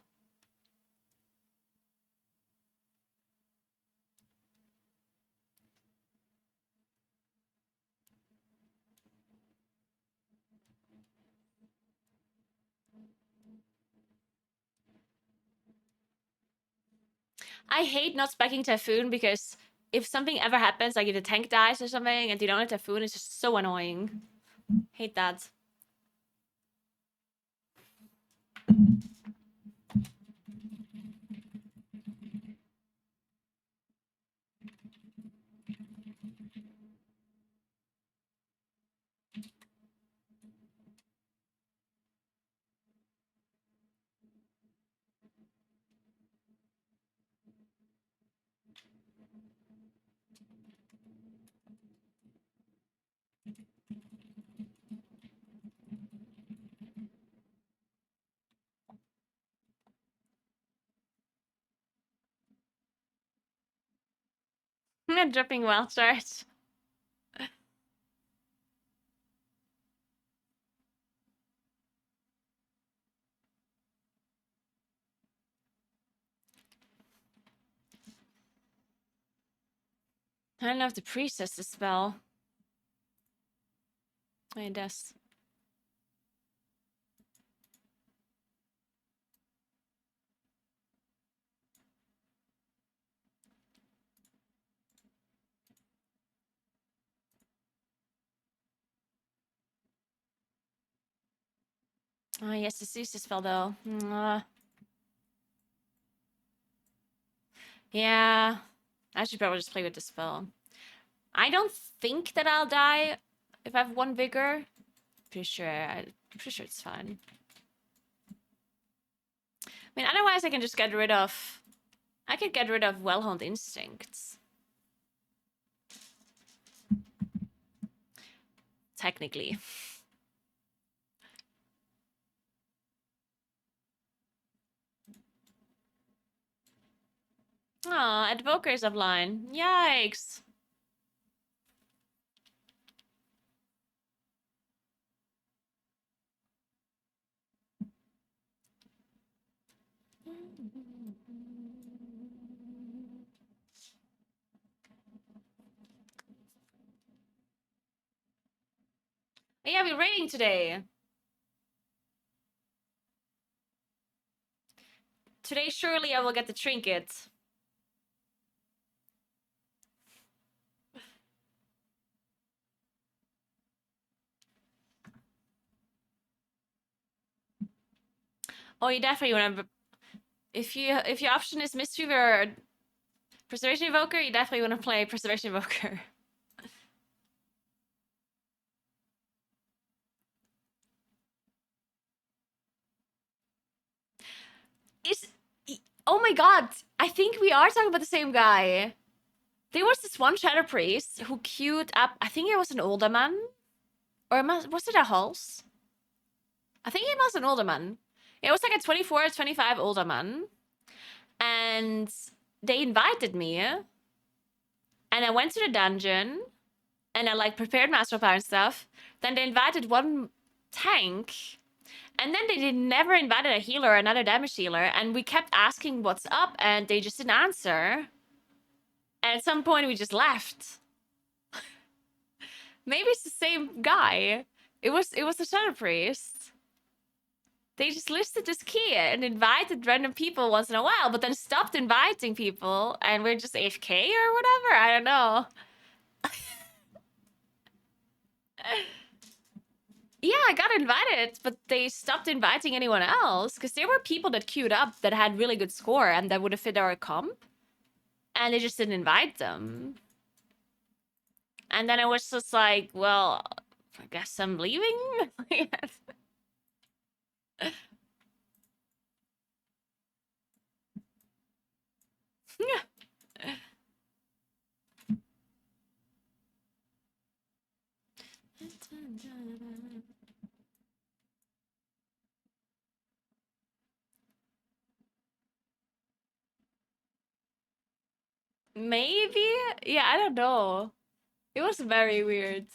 I hate not specking Typhoon because if something ever happens, like if the tank dies or something and you don't have Typhoon, it's just so annoying. Hate that. I'm dropping wild charge. I don't know if the priest has the spell. Oh, it does. Oh, yes, the use the spell though. Yeah, I should probably just play with the spell. I don't think that I'll die if I have 1 vigor. Pretty sure. I'm pretty sure it's fine. I mean, otherwise I can just get rid of... I could get rid of Well-Honed Instincts. Technically. Aw, Advoker's offline. Yikes. Yeah, we're raiding today. Today, surely I will get the trinket. Oh, you definitely want to... If your option is Mistweaver or Preservation Evoker, you definitely want to play Preservation Evoker. Is... Oh my god! I think we are talking about the same guy. There was this one Shadow Priest who queued up... I think it was an older man. Or was it a Hulse? I think it was an older man. It was like a 24, 25 older man. And they invited me. And I went to the dungeon. And I like prepared Master Power and stuff. Then they invited one tank. And then they never invited a healer or another damage dealer. And we kept asking what's up. And they just didn't answer. And at some point we just left. Maybe it's the same guy. It was a Shadow Priest. They just listed this key and invited random people once in a while, but then stopped inviting people, and we're just AFK or whatever. I don't know. Yeah, I got invited, but they stopped inviting anyone else because there were people that queued up that had really good score and that would have fit our comp, and they just didn't invite them. And then I was just like, well, I guess I'm leaving. Maybe? Yeah, I don't know. It was very weird.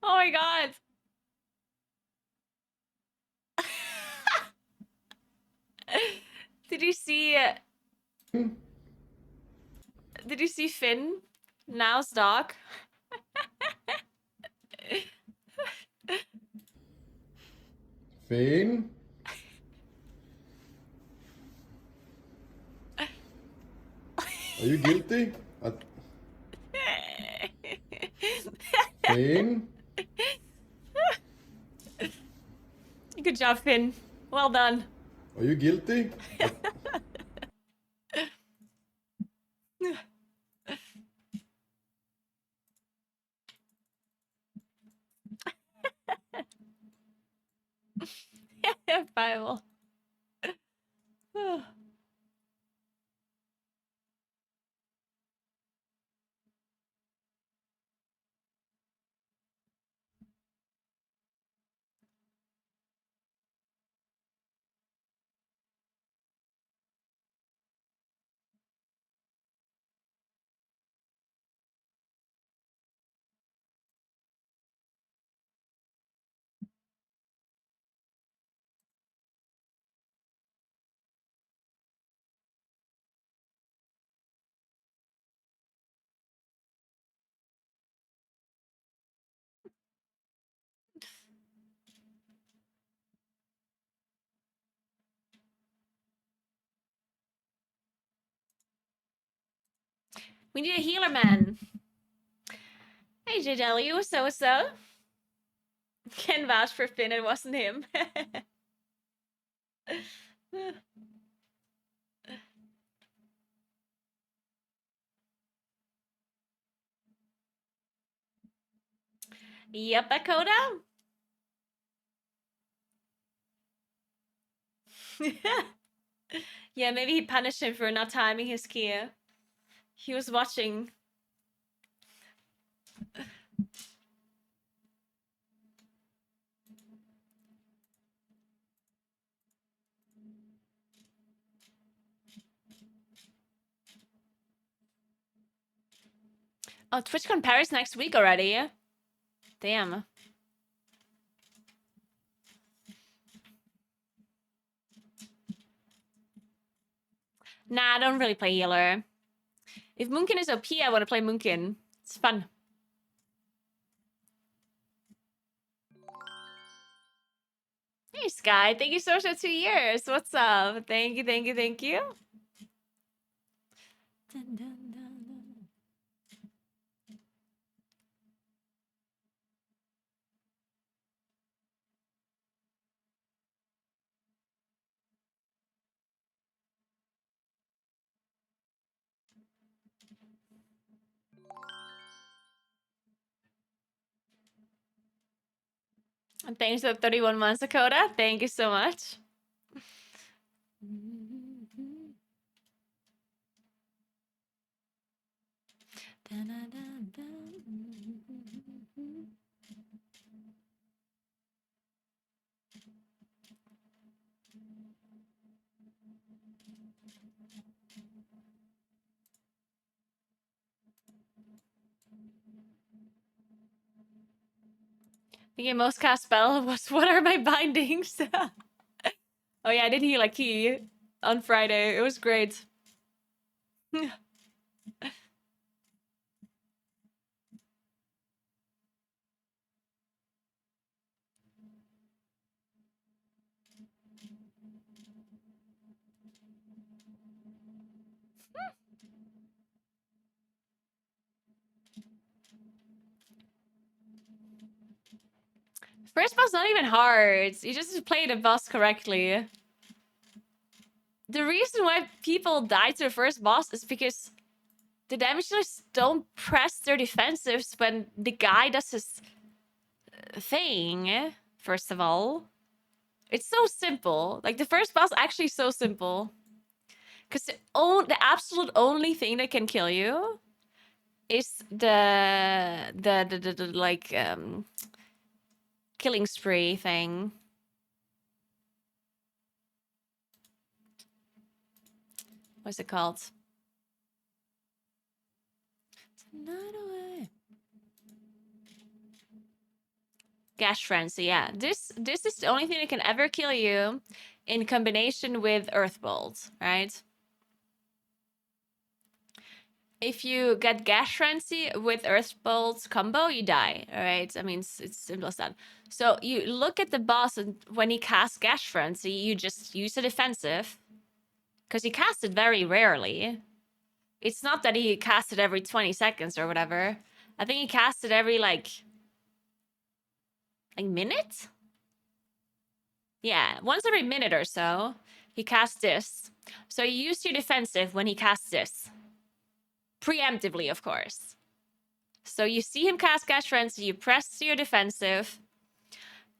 Oh my god. Did you see Finn? Now's dog. Finn? Are you guilty? Finn? Good job, Finn. Well done. Are you guilty? Bible. We need a healer man. Hey, JW, so. Can vouch for Finn, it wasn't him. Yep, Dakota. Yeah, maybe he punished him for not timing his key. He was watching. Oh, TwitchCon Paris next week already. Damn. Nah, I don't really play healer. If Munkin is OP, I want to play Munkin. It's fun. Hey, Sky. Thank you so much for 2 years. What's up? Thank you, thank you, thank you. Dun, dun, dun, dun. And thanks for the 31 months, Dakota. Thank you so much. Dun, dun, dun, dun. The most cast spell was what are my bindings? Oh yeah, I did heal a key on Friday. It was great. First boss not even hard. You just play the boss correctly. The reason why people die to the first boss is because the damage dealers don't press their defensives when the guy does his thing, first of all. It's so simple. Like, the first boss actually so simple. Because the absolute only thing that can kill you is the like, killing spree thing. What's it called? Not away. Gash Frenzy, yeah. This is the only thing that can ever kill you in combination with Earth Bolt, right? If you get Gash Frenzy with Earth Bolt combo, you die, alright? I mean, it's simple as that. So you look at the boss, and when he casts Gash Frenzy, you just use a defensive. Because he casts it very rarely. It's not that he casts it every 20 seconds or whatever. I think he casts it every, like minute? Yeah, once every minute or so, he casts this. So you use your defensive when he casts this. Preemptively, of course. So you see him cast Gash Frenzy, you press your defensive,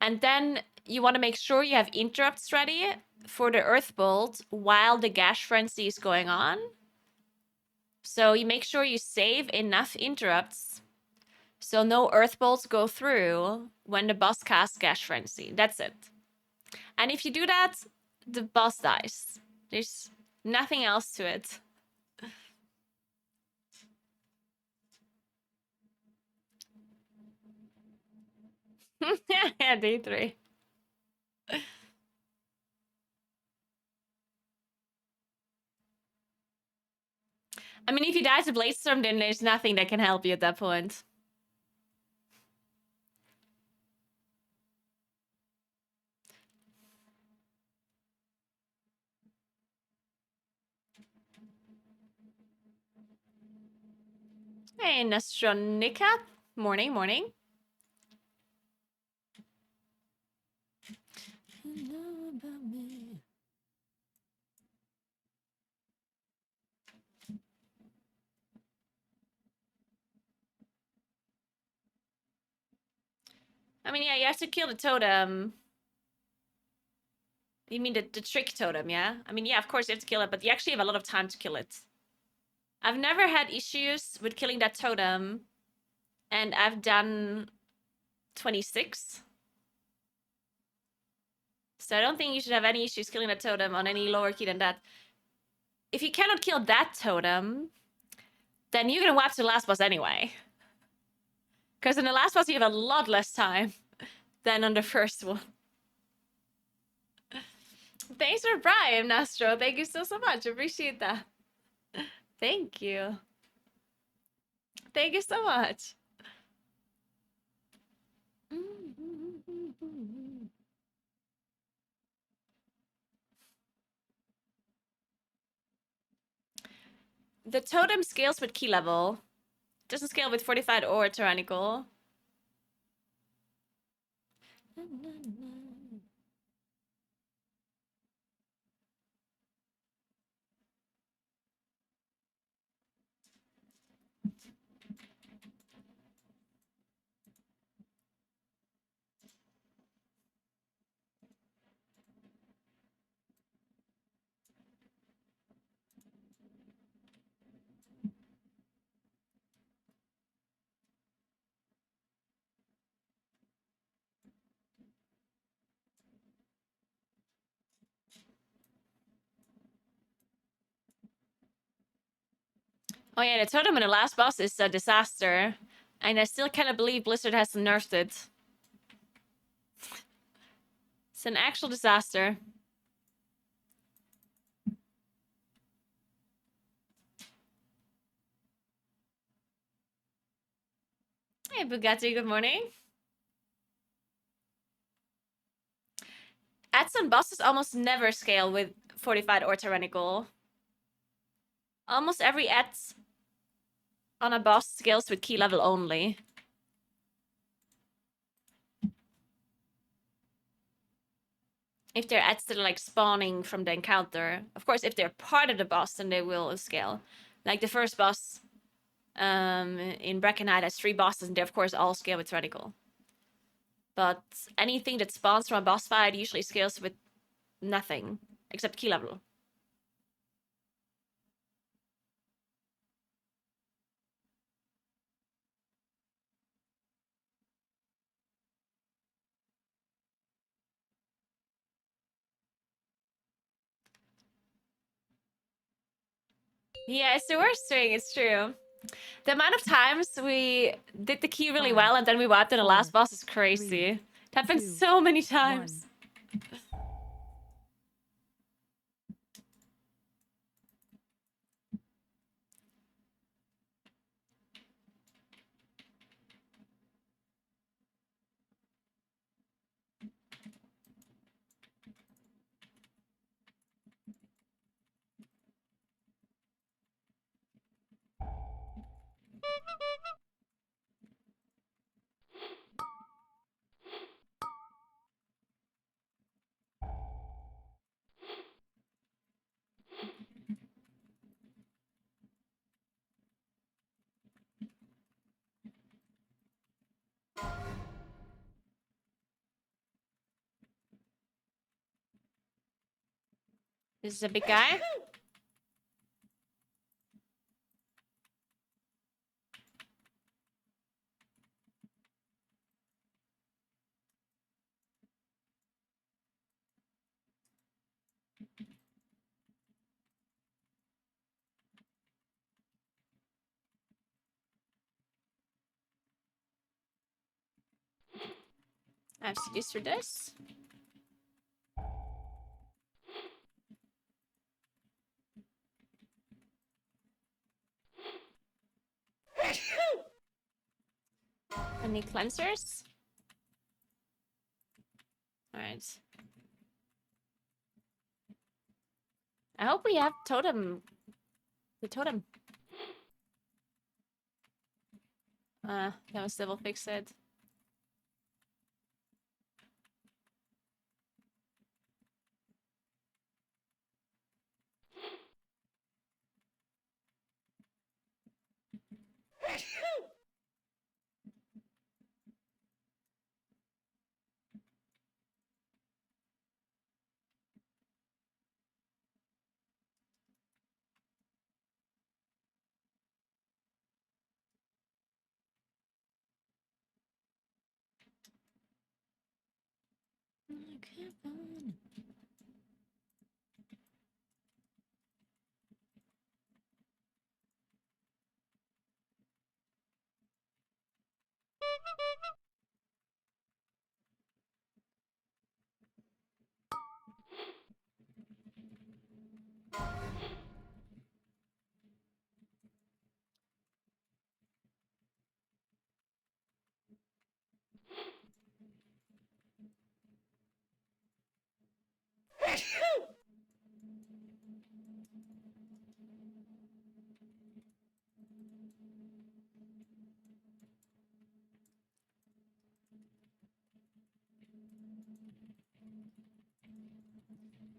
and then you want to make sure you have interrupts ready for the Earth Bolt while the Gash Frenzy is going on. So you make sure you save enough interrupts so no Earth Bolts go through when the boss casts Gash Frenzy. That's it. And if you do that, the boss dies. There's nothing else to it. Yeah, day 3. I mean, if you die to Bladestorm, then there's nothing that can help you at that point. Hey, Nastronika. Morning, morning. You know about me. I mean, yeah, you have to kill the totem. You mean the trick totem, yeah? I mean, yeah, of course you have to kill it, but you actually have a lot of time to kill it. I've never had issues with killing that totem, and I've done 26. So I don't think you should have any issues killing that totem on any lower key than that. If you cannot kill that totem, then you're gonna wipe to the last boss anyway. Because in the last boss, you have a lot less time than on the first one. Thanks for Prime, Nastro. Thank you so much. Appreciate that. Thank you. Thank you so much. The totem scales with key level. It doesn't scale with fortified or tyrannical. Oh yeah, the totem in the last boss is a disaster. And I still cannot believe Blizzard has nerfed it. It's an actual disaster. Hey, Bugatti, good morning. Ads on bosses almost never scale with fortified or tyrannical. Almost every ad on a boss scales with key level only. If they're ads that are like spawning from the encounter. Of course, if they're part of the boss, then they will scale. Like the first boss in Breckenhead has 3 bosses, and they of course all scale with tyrannical. But anything that spawns from a boss fight usually scales with nothing except key level. Yeah, it's the worst thing, it's true. The amount of times we did the key really 5, well and then we wiped in the last 4, boss is crazy. 3, It happened 2, so many 1. times. This is a big guy. I have CDs for this. Any cleansers? Alright. I hope we have totem. The totem. That was Devil Fix It.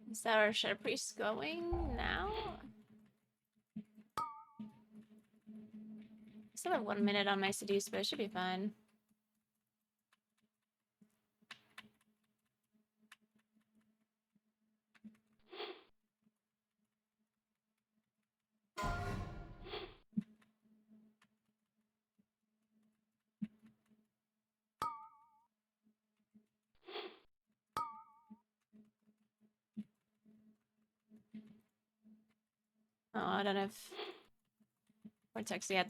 Is our Shadow Priest going now? I still have 1 minute on my CDs, but it should be fine. Oh, I don't have Vortex yet.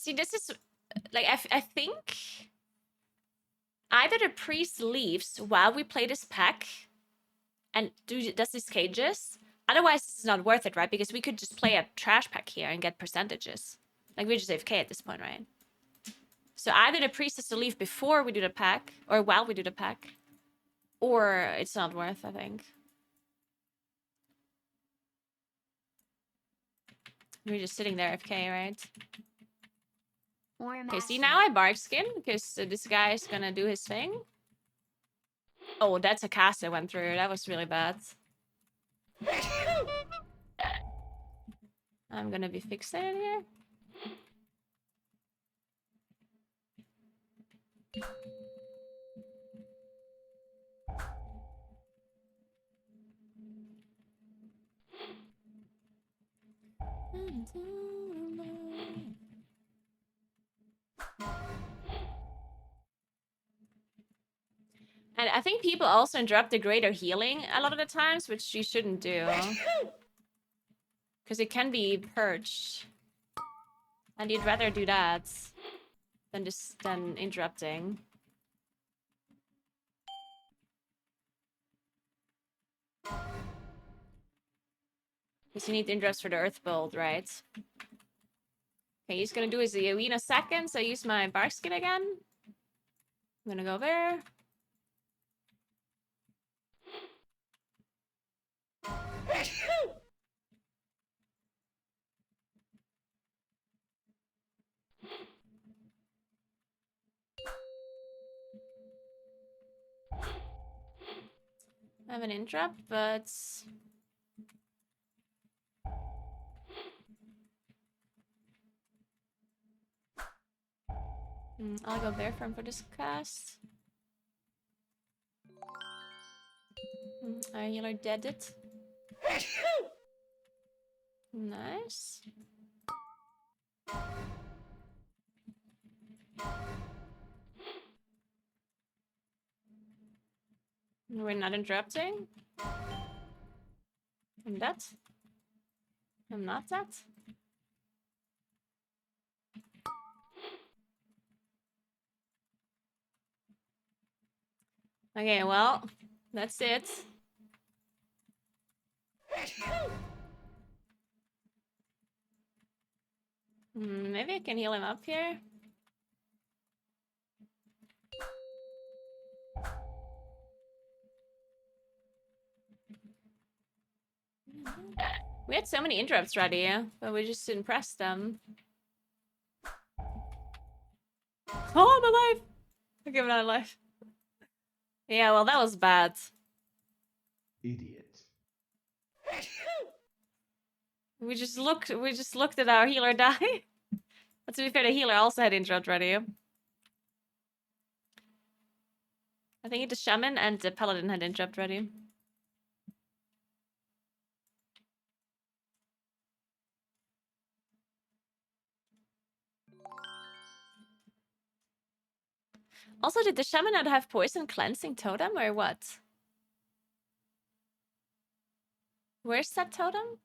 See, this is like I think either the priest leaves while we play this pack and does these cages. Otherwise, it's not worth it, right? Because we could just play a trash pack here and get percentages. Like we're just AFK at this point, right? So either the priest has to leave before we do the pack, or while we do the pack, or it's not worth, I think. We're just sitting there AFK, right? Or a Okay, see, master. now I bark skin because this guy's gonna do his thing. Oh, that's a cast that went through. That was really bad. I'm gonna be fixated here. And I think people also interrupt the greater healing a lot of the times, which you shouldn't do. Because it can be purged. And you'd rather do that than interrupting. Because you need interrupts for the earth bolt, right? Okay, he's gonna do his AoE in a second, so I use my bark skin again. I'm gonna go there. I have an interrupt, but... I'll go there for this cast. Our healer dead it. Nice. We're not interrupting. I'm that. I'm not that. Okay, well, that's it. Maybe I can heal him up here. We had so many interrupts ready, but we just didn't press them. Oh, I'm alive! Okay, I'm not alive. Yeah, well, that was bad. Idiot. We just looked at our healer die. But to be fair, the healer also had interrupt ready. I think the shaman and the paladin had interrupt ready. Also, did the shaman not have poison cleansing totem or what? Where's that totem?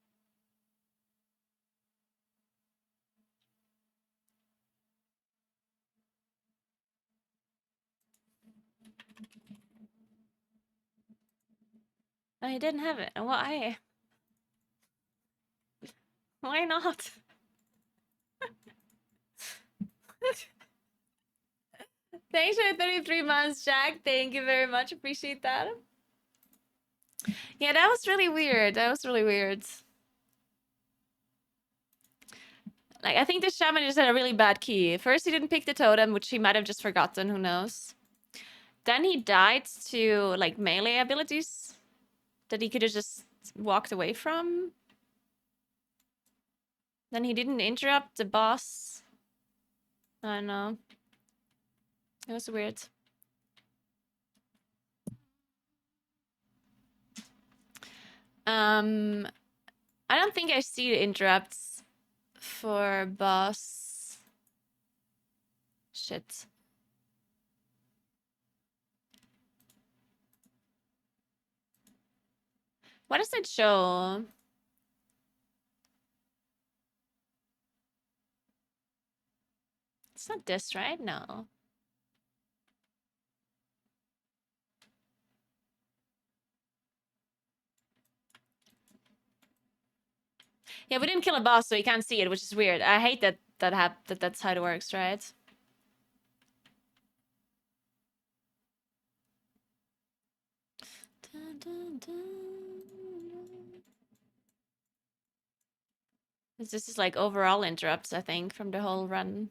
Oh, he didn't have it. Why? Why not? Thanks for 33 months, Jack. Thank you very much. Appreciate that. Yeah, that was really weird. That was really weird. Like, I think the shaman just had a really bad key. First, he didn't pick the totem, which he might have just forgotten. Who knows? Then he died to, like, melee abilities that he could have just walked away from. Then he didn't interrupt the boss. I don't know. It was weird. I don't think I see the interrupts for boss. Shit. What does it show? It's not this, right? No. Yeah, we didn't kill a boss, so you can't see it, which is weird. I hate that that's how it works, right? Dun, dun, dun. This is like overall interrupts, I think, from the whole run.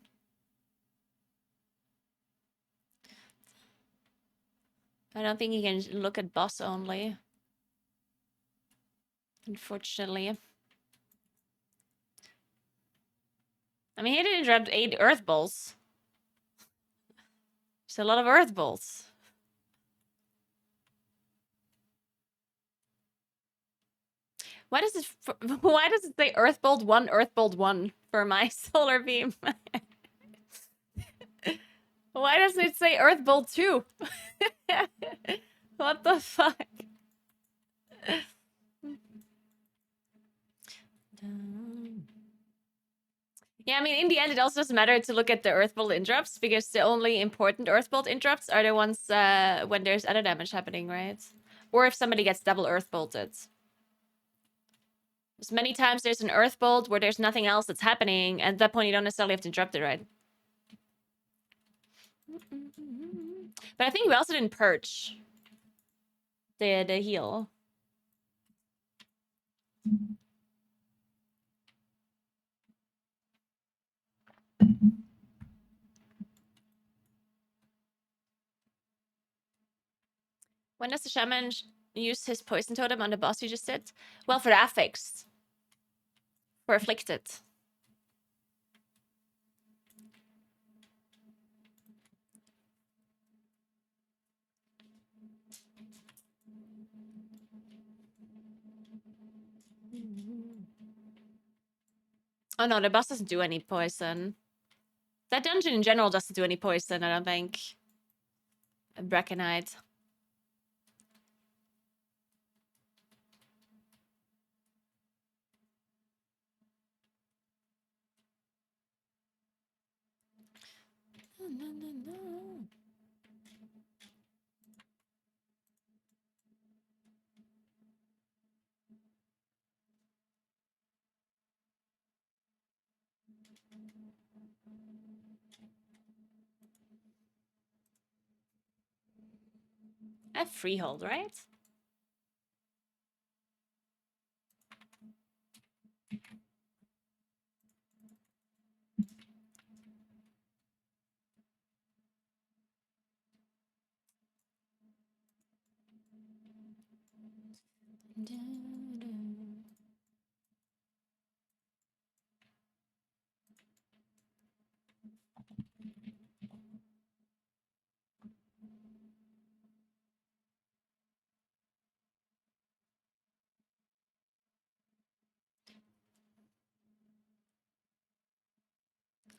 I don't think you can look at boss only. Unfortunately. I mean, he did interrupt 8 earth bolts. There's a lot of earth bolts. Why does it why does it say earth bolt 1, earth bolt 1 for my solar beam? Why doesn't it say earth bolt 2? What the fuck? Yeah, I mean, in the end, it also doesn't matter to look at the earth bolt interrupts because the only important earth bolt interrupts are the ones when there's other damage happening, right? Or if somebody gets double earth bolted. Because many times there's an earth bolt where there's nothing else that's happening, and at that point you don't necessarily have to interrupt it, right? But I think we also didn't purge the heal. When does the shaman use his poison totem on the boss you just did? Well, for the affix. For afflicted. Oh no, the boss doesn't do any poison. That dungeon in general doesn't do any poison, I don't think. Brackenite. I have freehold, right?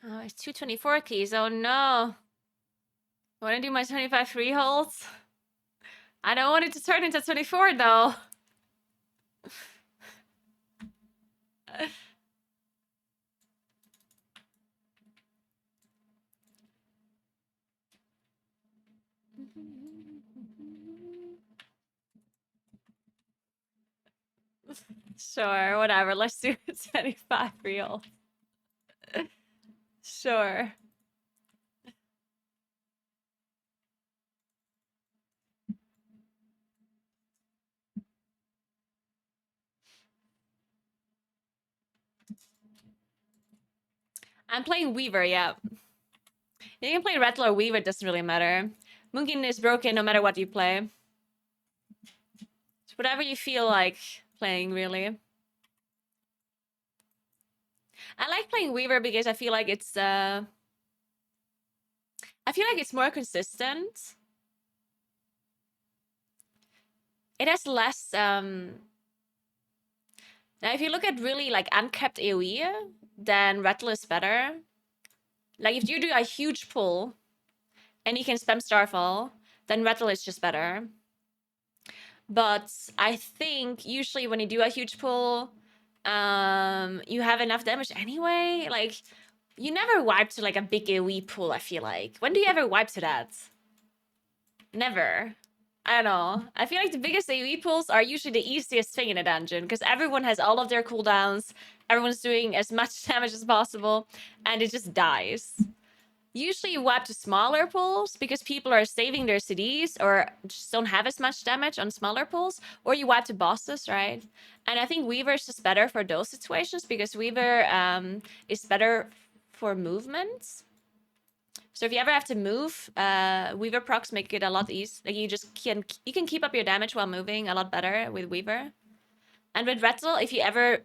Oh, it's 224 keys. Oh no. I want to do my 25 freeholds. I don't want it to turn into 24 though. Sure, whatever. Let's do 25 real. Sure. I'm playing Weaver, yeah. You can play Rattle or Weaver, it doesn't really matter. Munkin is broken no matter what you play. It's whatever you feel like playing, really. I like playing Weaver because I feel like it's more consistent. It has less now if you look at really like uncapped AoE, then Rattle is better. Like if you do a huge pull and you can spam Starfall, then Rattle is just better. But I think usually when you do a huge pull, you have enough damage anyway. Like You never wipe to like a big AoE pool, I feel like. When do you ever wipe to that? Never. I don't know. I feel like the biggest AoE pools are usually the easiest thing in a dungeon because everyone has all of their cooldowns, everyone's doing as much damage as possible, and it just dies. Usually you wipe to smaller pools because people are saving their CDs or just don't have as much damage on smaller pools, or you wipe to bosses, right? And I think Weaver is just better for those situations because Weaver is better for movements. So if you ever have to move, Weaver procs make it a lot easier. Like you can keep up your damage while moving a lot better with Weaver. And with Rattle, if you ever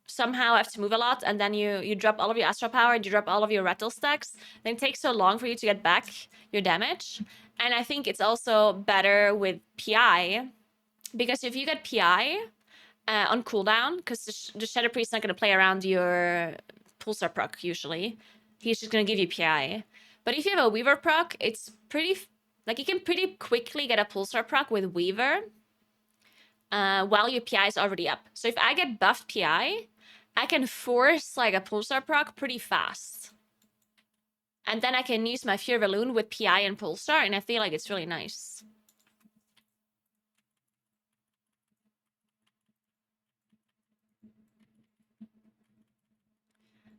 somehow have to move a lot and then you drop all of your astral power and you drop all of your Rattle stacks, then it takes so long for you to get back your damage. And I think it's also better with PI because if you get PI on cooldown, because the Shadow Priest's not going to play around your Pulsar proc usually, he's just going to give you PI. But if you have a Weaver proc, it's pretty like you can pretty quickly get a Pulsar proc with Weaver while your PI is already up. So if I get buffed PI, I can force like a Pulsar proc pretty fast. And then I can use my Fear Balloon with PI and Pulsar, and I feel like it's really nice.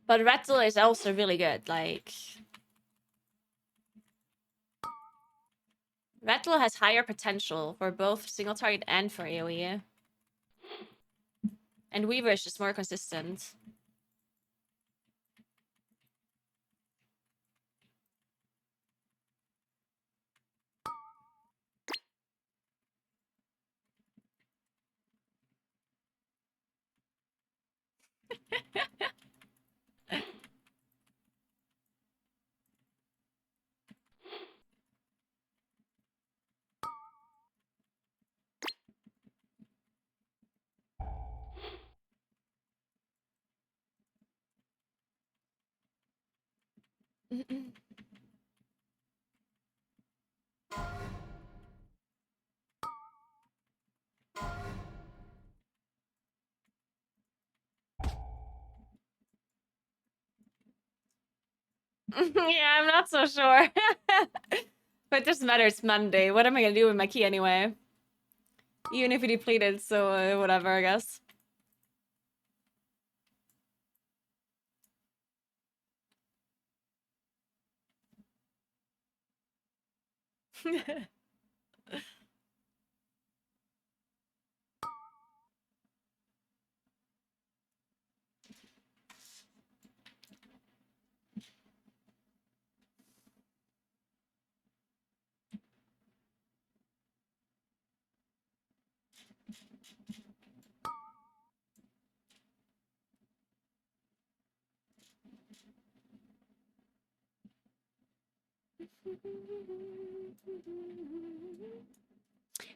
But Rattle is also really good. Like, Rattle has higher potential for both single target and for AoE. And Weaver is just more consistent. Yeah, I'm not so sure. But it doesn't matter, it's Monday. What am I gonna do with my key anyway? Even if we depleted, so whatever, I guess.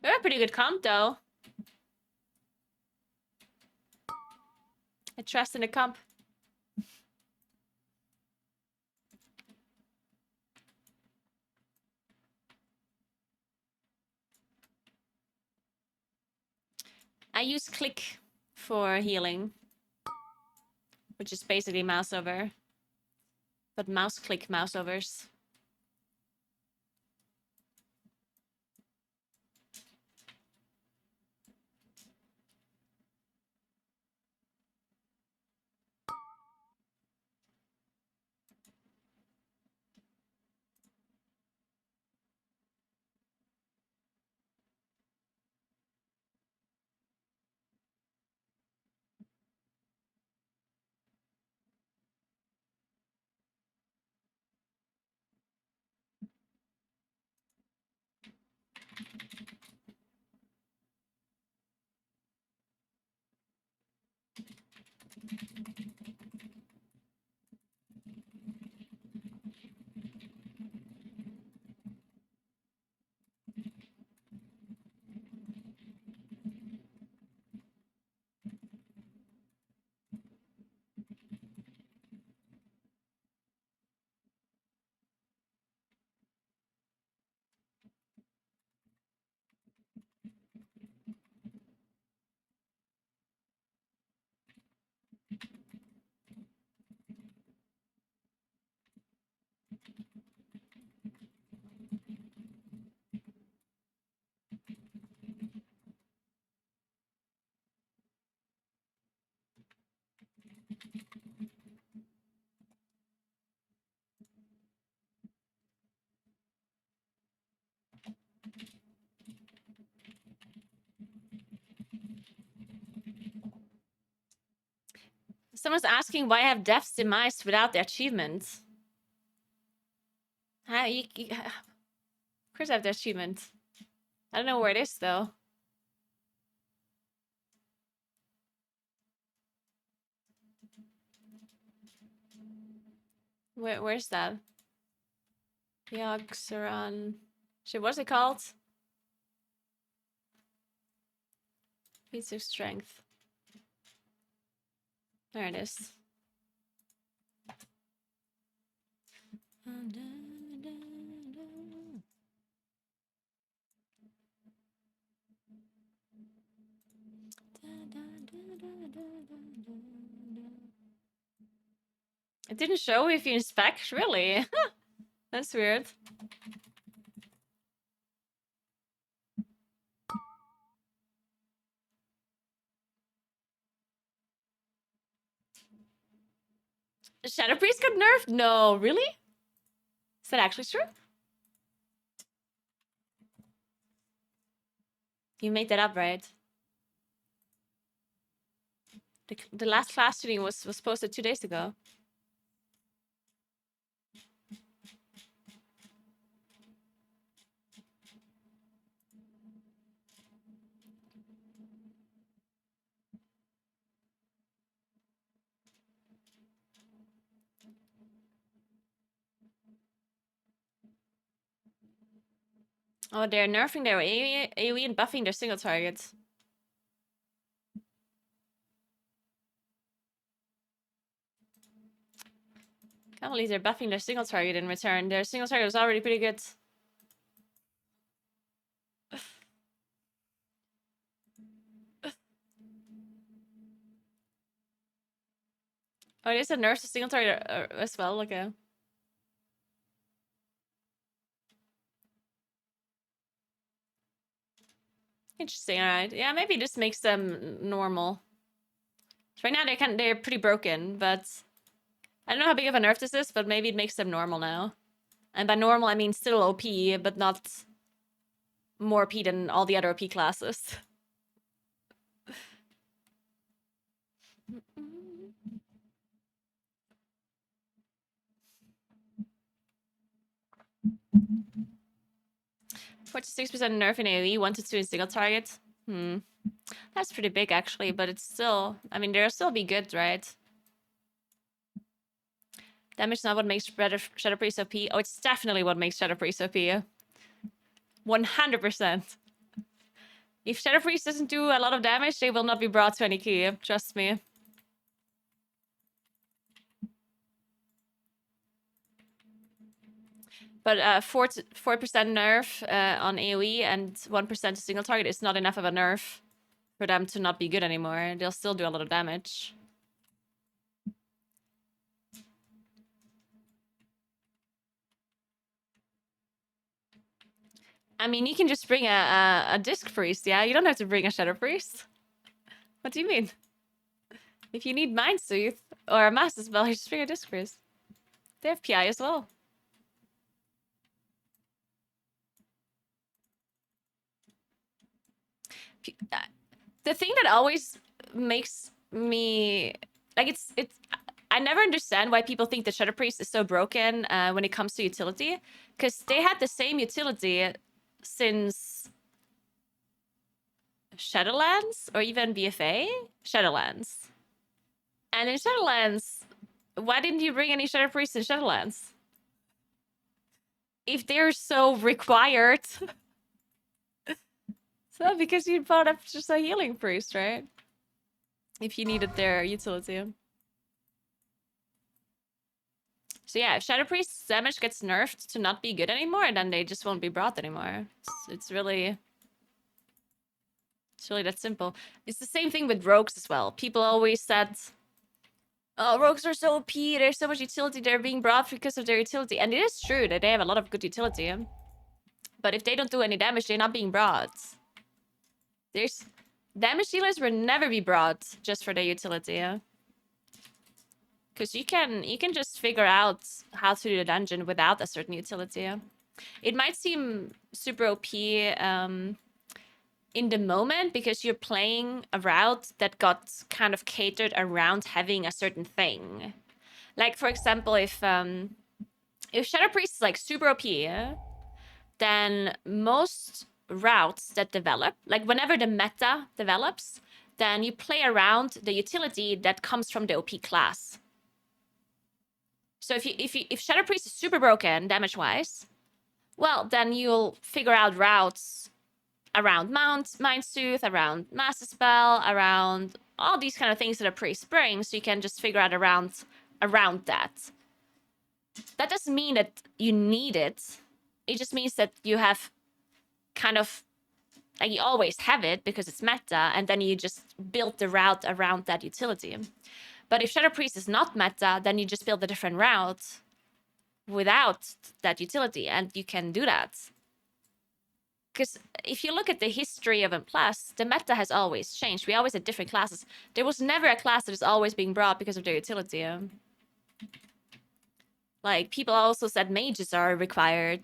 We have a pretty good comp, though. I trust in the comp. I use click for healing, which is basically mouse over. But mouse click mouse overs. Someone's asking why I have Death's Demise without the achievement. How of course I have the achievement. I don't know where it is though. Where's that? Yoxeron. Shit, what's it called? Feats of strength. There it is. It didn't show if you inspect, really? That's weird. Shadow Priest got nerfed? No, really? Is that actually true? You made that up, right? The last class tuning was posted 2 days ago. Oh, they're nerfing their AoE and buffing their single targets. Can't believe they're buffing their single target in return. Their single target was already pretty good. Oh, it is a nerf to single target as well. Okay. Interesting. All right. Yeah, maybe this makes them normal. Right now they're pretty broken, but I don't know how big of a nerf this is, but maybe it makes them normal now. And by normal I mean still OP, but not more OP than all the other OP classes. 46% nerf in AoE, 1 to 2 in single target. That's pretty big actually, but it's still, I mean, they'll still be good, right? Damage is not what makes Shadow Priest OP. Oh, it's definitely what makes Shadow Priest OP. 100%. If Shadow Priest doesn't do a lot of damage, they will not be brought to any key. Trust me. But 4% nerf on AoE and 1% to single target is not enough of a nerf for them to not be good anymore. They'll still do a lot of damage. I mean, you can just bring a Disc Priest, yeah? You don't have to bring a Shadow Priest. What do you mean? If you need Mind Soothe or a Master Spell, you just bring a Disc Priest. They have PI as well. The thing that always makes me... Like, it's I never understand why people think the Shadow Priest is so broken when it comes to utility. Because they had the same utility since Shadowlands or even BFA? Shadowlands. And in Shadowlands, why didn't you bring any Shadow Priests in Shadowlands? If they're so required. So because you brought up just a healing priest, right? If you needed their utility. So yeah, if Shadow Priest's damage gets nerfed to not be good anymore, then they just won't be brought anymore. It's really that simple. It's the same thing with rogues as well. People always said, oh, rogues are so OP, there's so much utility, they're being brought because of their utility. And it is true that they have a lot of good utility. But if they don't do any damage, they're not being brought. There's... Damage dealers will never be brought just for their utility. Because you can just figure out how to do the dungeon without a certain utility. It might seem super OP in the moment because you're playing a route that got kind of catered around having a certain thing. Like, for example, if Shadow Priest is like super OP, then most routes that develop, like whenever the meta develops, then you play around the utility that comes from the OP class. So if Shadow Priest is super broken damage-wise, well, then you'll figure out routes around Mind Sooth, around Master Spell, around all these kind of things that a priest brings, so you can just figure out around that. That doesn't mean that you need it. It just means that you have kind of, like, you always have it because it's meta, and then you just build the route around that utility. But if Shadow Priest is not meta, then you just build a different route without that utility, and you can do that. Because if you look at the history of M+, the meta has always changed. We always had different classes. There was never a class that is always being brought because of their utility. Like, people also said mages are required.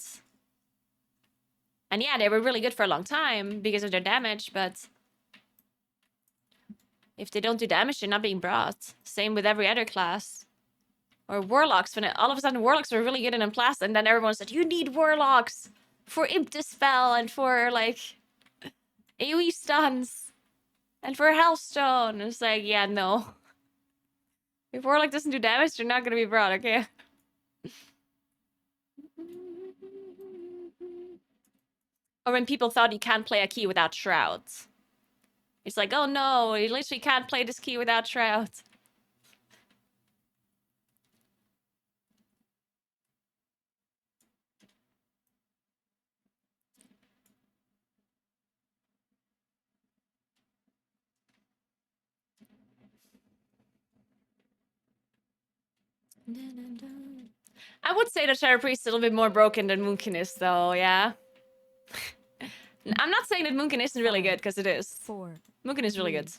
And yeah, they were really good for a long time because of their damage, but if they don't do damage, they're not being brought. Same with every other class. Or warlocks, when all of a sudden warlocks were really good in M+, and then everyone said, you need warlocks for Imp Dispel and for, like, AoE stuns and for Hellstone. It's like, yeah, no. If Warlock doesn't do damage, they're not gonna be brought, okay? Or when people thought you can't play a key without Shrouds. It's like, oh no, you literally can't play this key without Shrouds. I would say that Shadow Priest is a little bit more broken than Moonkin is, though, yeah? I'm not saying that Moonkin isn't really good, because it is. 4, Moonkin is really 3, good.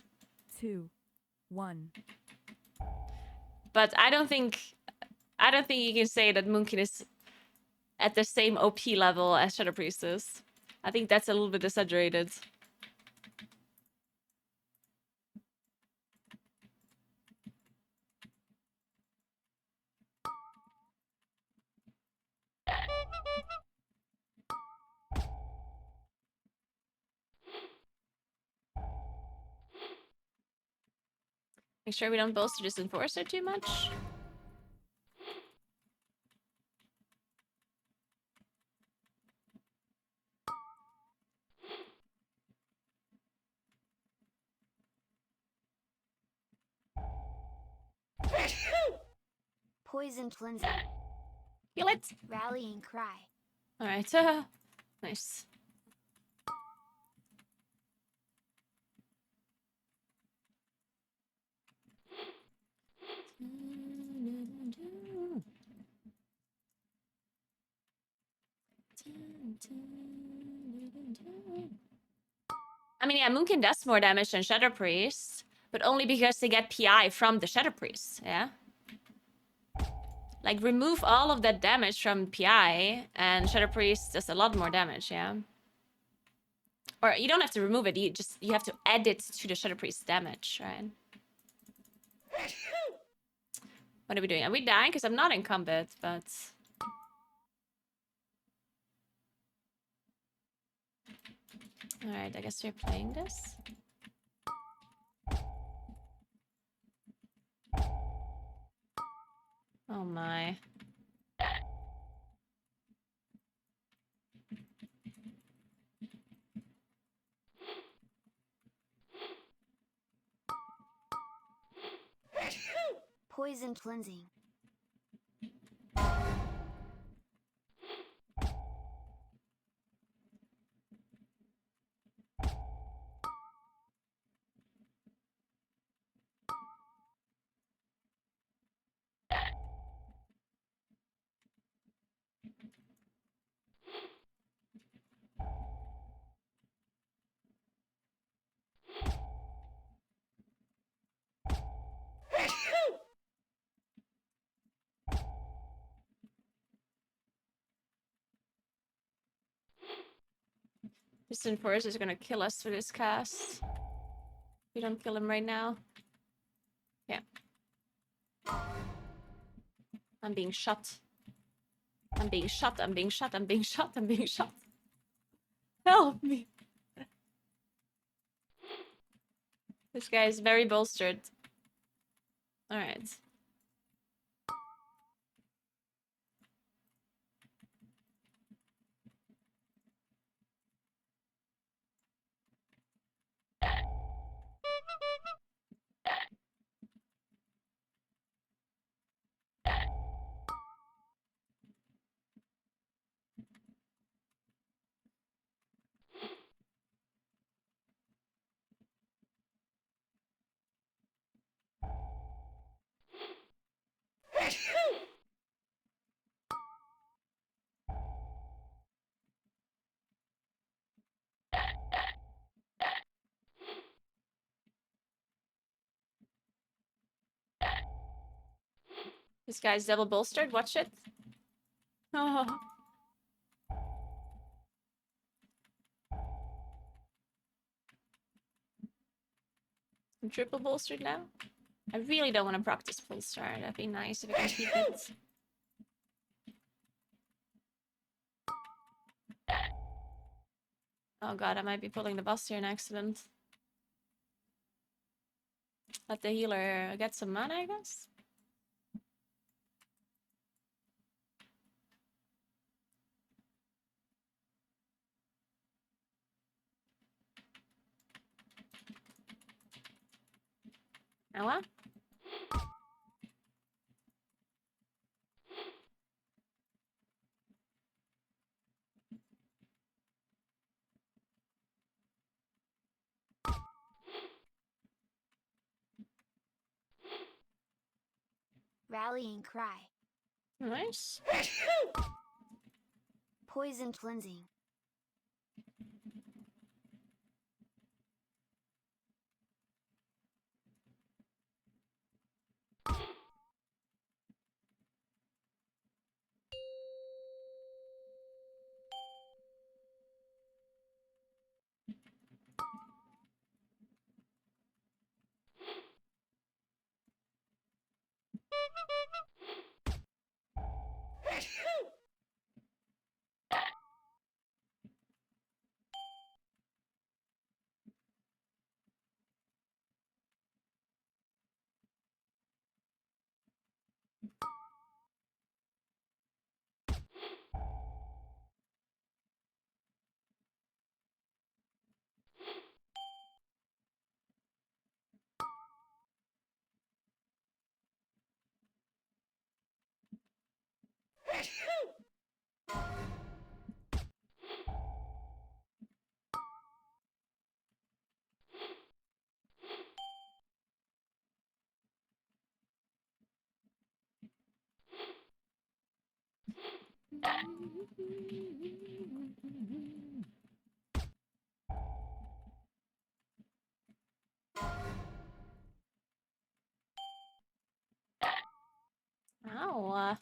2, 1. But I don't think you can say that Moonkin is at the same OP level as Shadow Priest is. I think that's a little bit exaggerated. Make sure we don't bolster this Enforcer too much. Poison cleansing. Heal it. Rallying cry. Alright, nice. I mean, yeah, Moonkin does more damage than Shadow Priest, but only because they get PI from the Shadow Priest, yeah? Like, remove all of that damage from PI, and Shadow Priest does a lot more damage, yeah? Or you don't have to remove it, you have to add it to the Shadow Priest damage, right? What are we doing? Are we dying? Because I'm not in combat, but... Alright, I guess we're playing this. Oh my. Poison cleansing. This Forest is gonna kill us with this cast. If we don't kill him right now. Yeah. I'm being shot. I'm being shot, I'm being shot, I'm being shot, I'm being shot. Help me. This guy is very bolstered. Alright. This guy's double bolstered, watch it. Oh. I'm triple bolstered now. I really don't want to proc this full star. That'd be nice if I can keep it. Oh god, I might be pulling the boss here in accident. Let the healer get some mana, I guess. Oh well. Rallying cry. Nice. Poison cleansing. Ow. Oh well.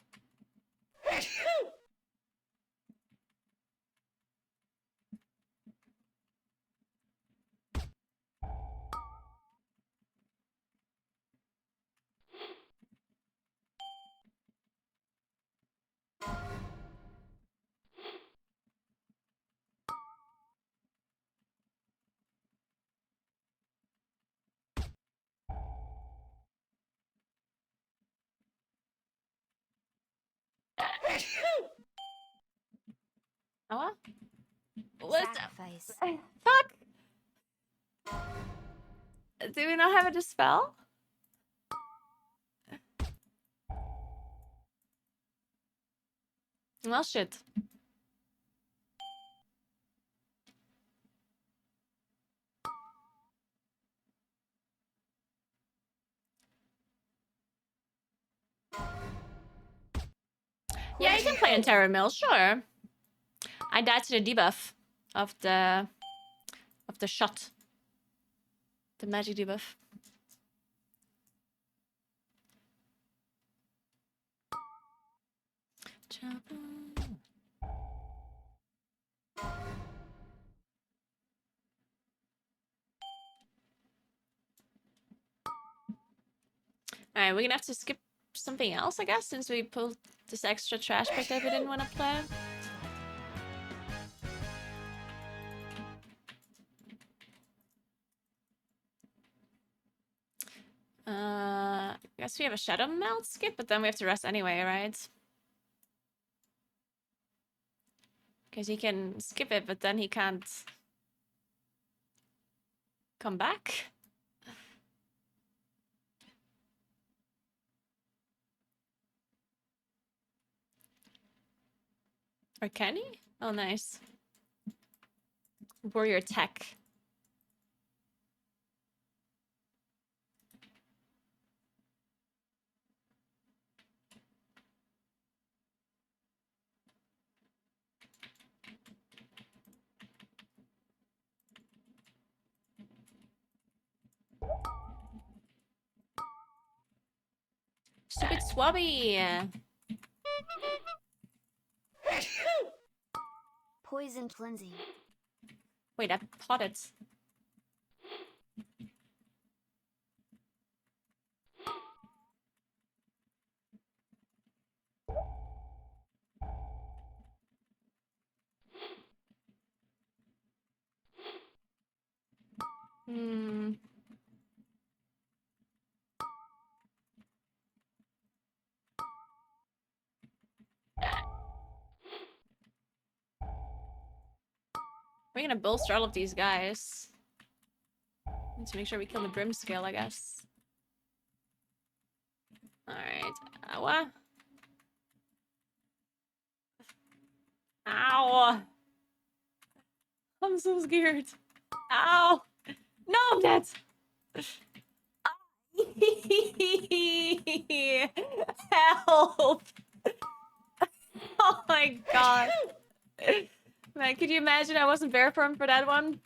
What's up? Sacrifice. Fuck! Do we not have a dispel? Well, shit. Yeah, you can play in Terror Mill, sure. I died to the debuff of the shot. The magic debuff. Alright, we're gonna have to skip something else, I guess, since we pulled this extra trash pack that we didn't want to play. I guess we have a Shadow Melt skip, but then we have to rest anyway, right? Because he can skip it, but then he can't come back. Or can he? Oh, nice. Warrior tech. Stupid Swabby! Poison cleansing. Wait, I potted. Hmm. We're gonna bolster all of these guys. Need to make sure we kill the Brim skill, I guess. Alright. Ow. Ow! I'm so scared. Ow! No, I'm dead! Help! Oh my god. Man, could you imagine I wasn't bare firm for that one?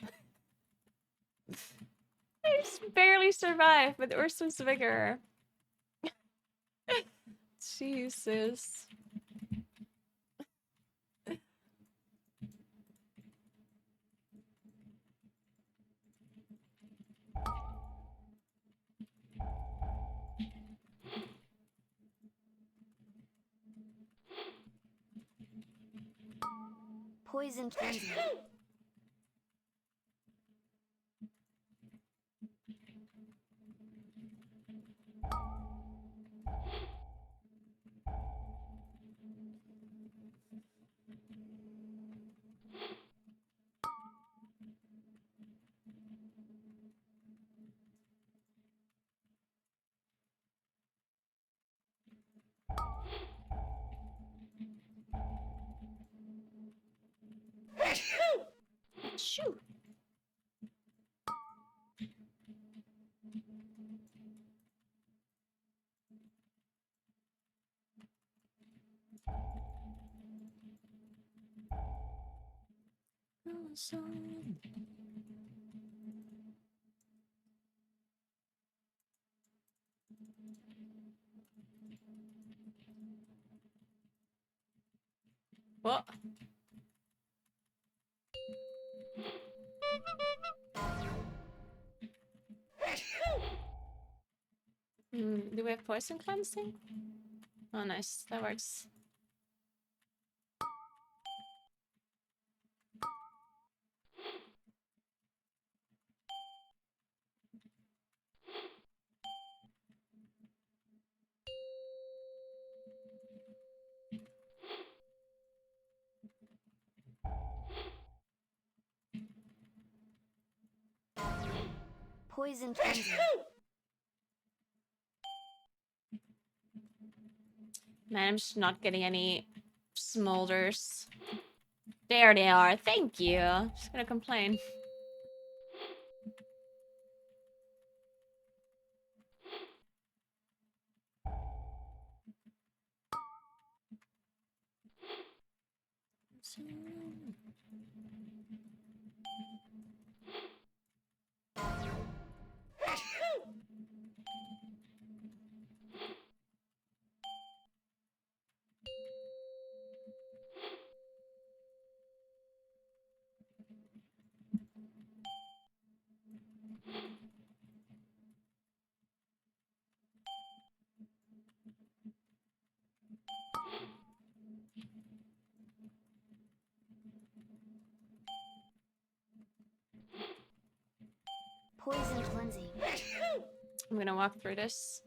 I just barely survived with Ursum's vigor. Jesus. Poison cleansing. Shoo! What? Do we have poison cleansing? Oh, nice. That works. Poison cleansing. Man, I'm just not getting any smolders. There they are. Thank you. Just gonna complain. Poison cleansing. I'm gonna walk through this.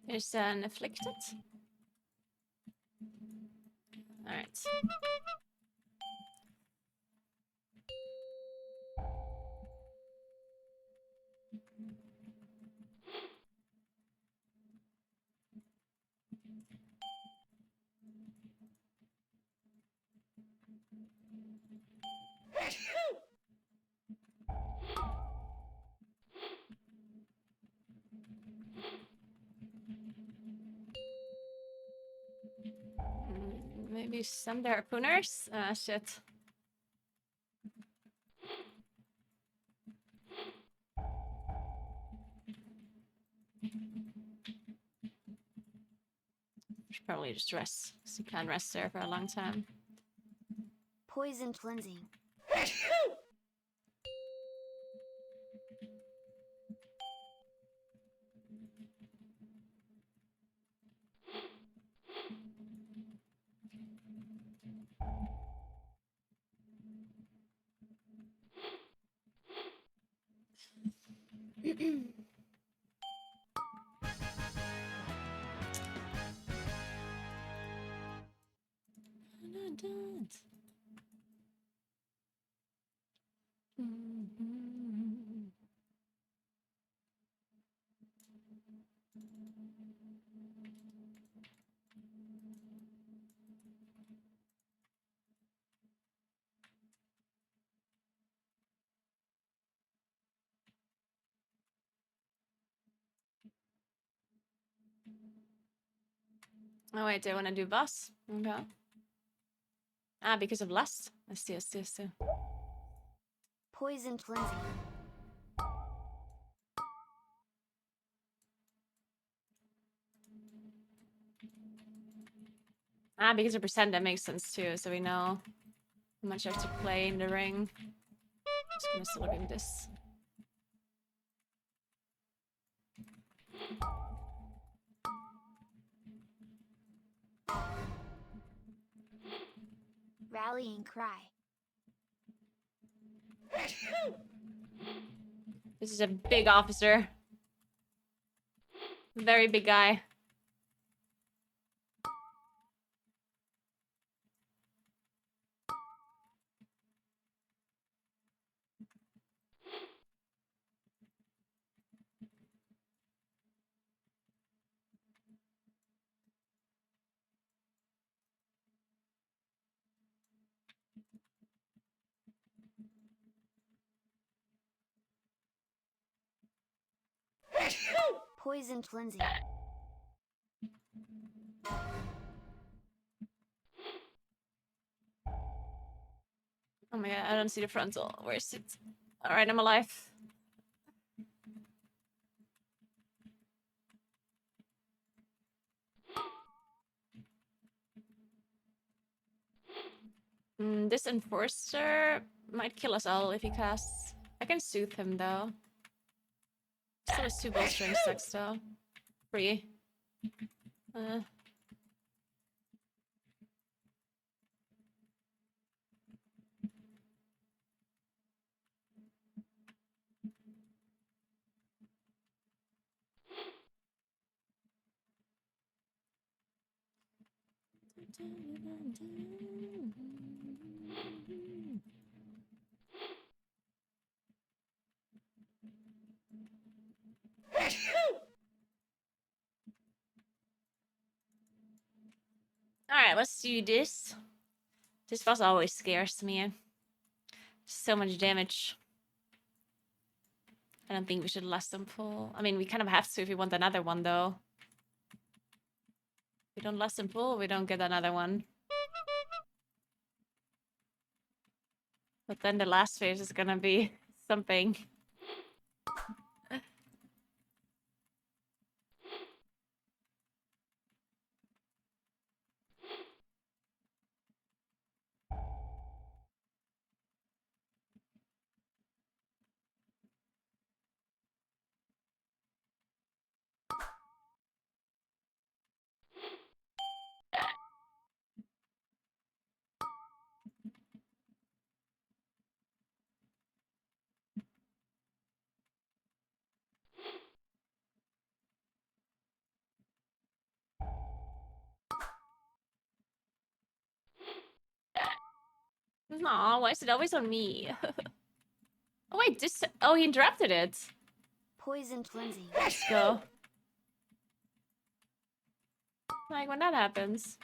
There's an afflicted. Alright. Maybe some harpooners? Ah, shit. Should probably just rest, because you can't rest there for a long time. Poison cleansing. Oh wait, do I want to do boss? Okay. Ah, because of lust. I see. Poison cleansing. Ah, because of percent, that makes sense too, so we know how much I have to play in the ring. Just gonna still look at this. Rallying cry. This is a big officer. Very big guy. Poison cleansing. Oh my god, I don't see the frontal. Where is it? Alright, I'm alive. This enforcer might kill us all if he casts. I can soothe him though. Still has 2 bowstring stacks though. 3. Uh, Alright, let's do this. This boss always scares me. So much damage. I don't think we should last them full. I mean, we kind of have to if we want another one, though. If we don't last them full, we don't get another one. But then the last phase is gonna be something. Aw, why is it always on me? Oh wait, this. Oh, he interrupted it. Poison cleansing. Let's go. Like when that happens.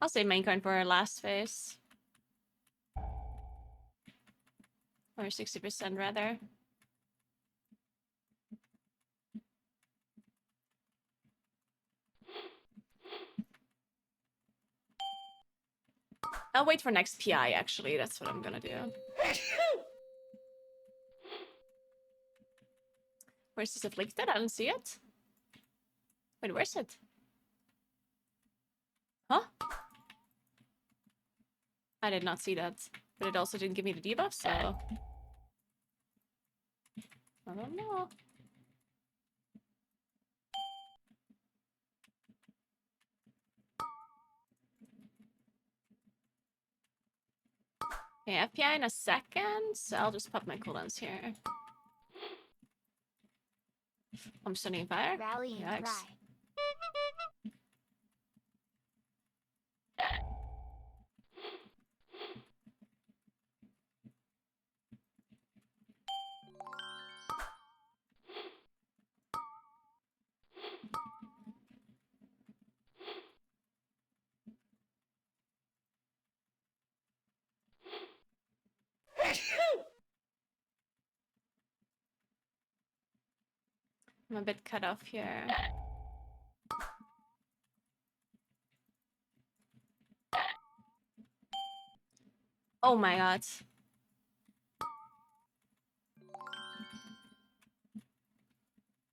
I'll say main card for our last phase. Or 60% rather. I'll wait for next PI actually, that's what I'm gonna do. Where's this afflicted? I don't see it. Wait, where's it? Huh? I did not see that. But it also didn't give me the debuff, so... I don't know. Okay, FPI in a second, so I'll just pop my cooldowns here. I'm stunning fire. Rally and Yikes. cry. I'm a bit cut off here. Oh my god.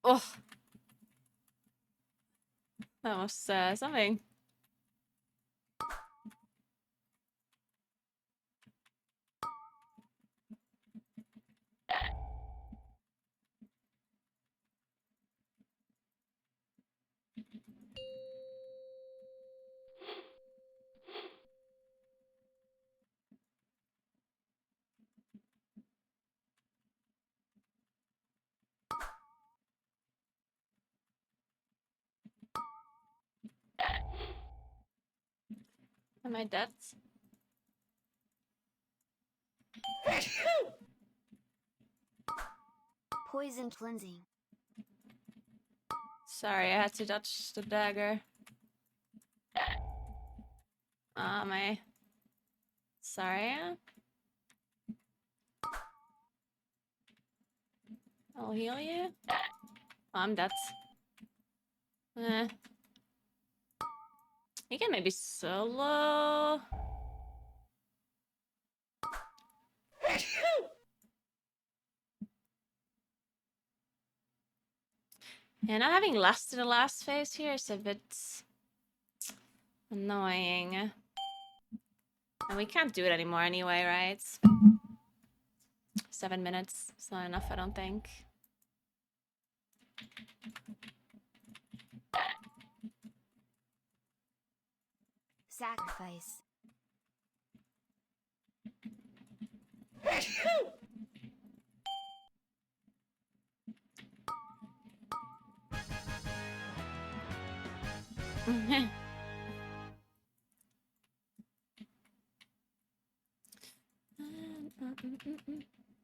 Oh. That was something. Am I dead? Poison cleansing. Sorry, I had to dodge the dagger. My... Sorry. I'll heal you. Oh, I'm dead. Eh. You can maybe solo. Yeah, not having last in the last phase here is a bit annoying. And we can't do it anymore anyway, right? 7 minutes. It's not enough, I don't think. Sacrifice.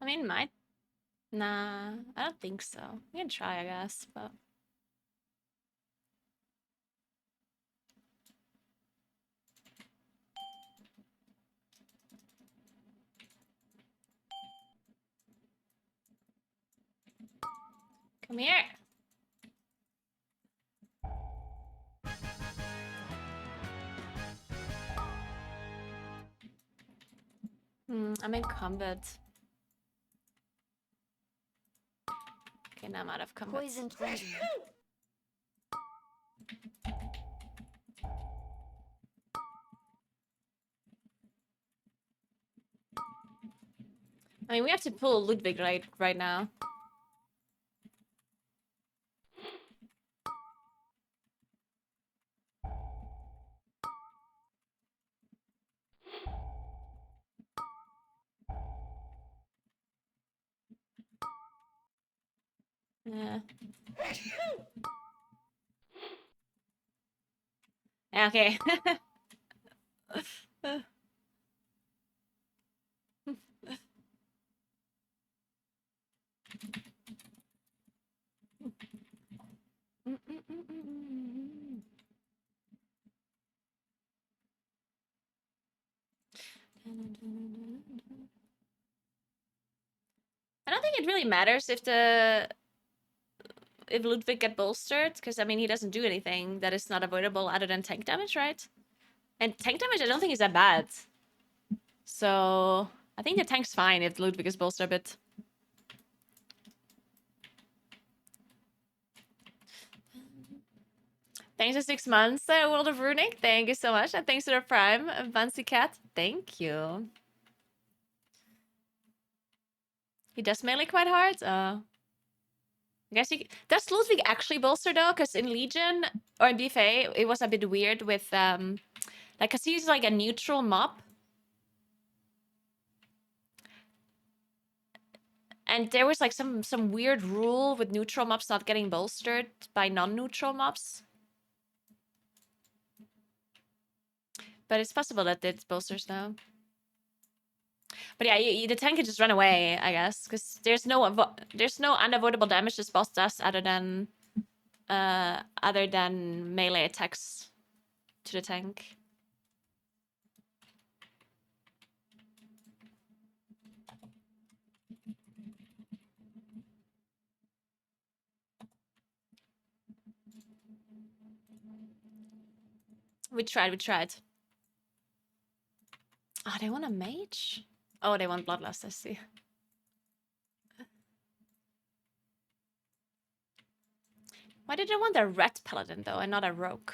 I mean, might. Nah, I don't think so. We can try, I guess, but. Come here. I'm in combat. Okay, now I'm out of combat. Poison cleansing. I mean, we have to pull Ludwig right now. Yeah. Okay. I don't think it really matters if Ludwig get bolstered, because I mean he doesn't do anything that is not avoidable other than tank damage, right? And tank damage I don't think is that bad. So I think the tank's fine if Ludwig is bolstered a bit. Thanks for 6 months, World of Runic. Thank you so much. And thanks to the Prime, Fancy Cat. Thank you. He does melee quite hard. I guess he does Ludwig actually bolster though, because in Legion or in BFA it was a bit weird with like because he's like a neutral mob. And there was like some weird rule with neutral mobs not getting bolstered by non-neutral mobs. But it's possible that it's bolsters now. But yeah, the tank can just run away, I guess, because there's no unavoidable damage this boss does other than melee attacks to the tank. We tried. Oh, they want a mage? Oh, they want bloodlust, I see. Why did they want a red paladin though and not a rogue?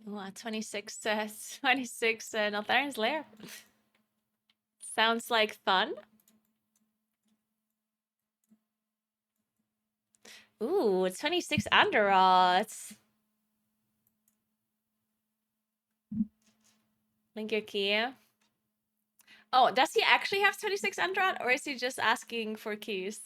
Wow, 26 Naltharian's Lair. Sounds like fun. Ooh, 26 Underots. Link your key. Oh, does he actually have 26 Underot, or is he just asking for keys?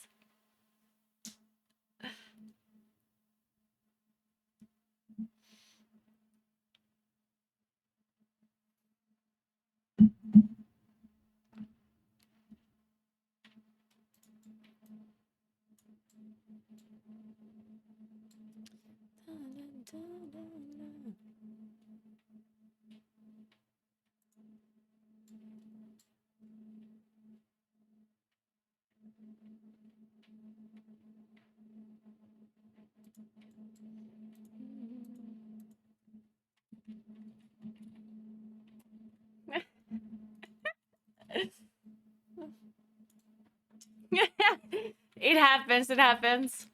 It happens, it happens.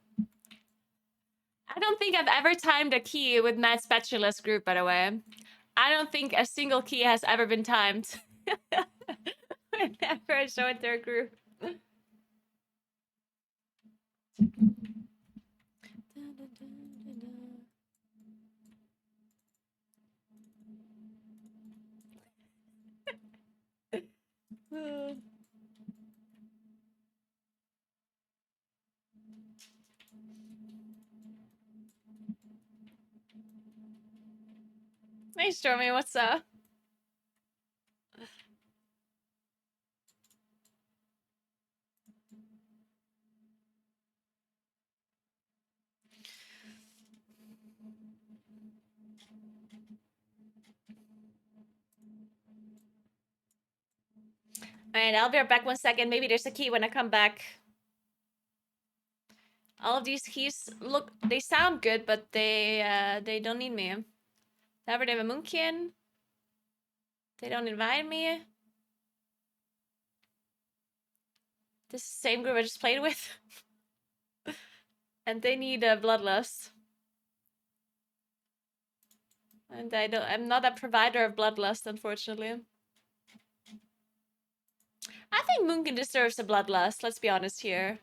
I don't think I've ever timed a key with Mad Spatula's group, by the way. I don't think a single key has ever been timed. Whenever I show it to a group. Hey, Stormy, what's up? Alright, I'll be right back 1 second. Maybe there's a key when I come back. All of these keys look, they sound good, but they don't need me. However, they have a Moonkin. They don't invite me. This is the same group I just played with. And they need a Bloodlust. And I'm not a provider of Bloodlust, unfortunately. I think Moonkin deserves a Bloodlust, let's be honest here.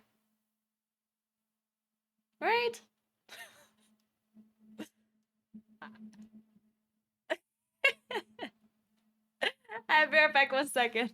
Right? I'll be right back 1 second.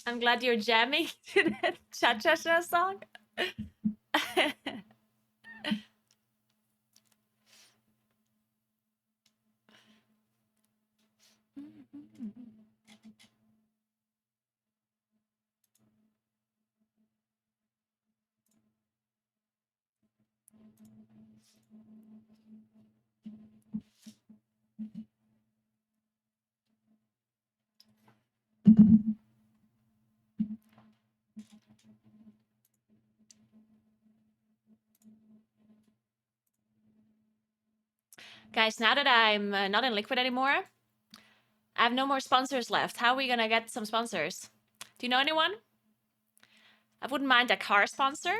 I'm glad you're jamming to that cha-cha-cha song. Guys, now that I'm not in Liquid anymore, I have no more sponsors left. How are we gonna get some sponsors? Do you know anyone? I wouldn't mind a car sponsor.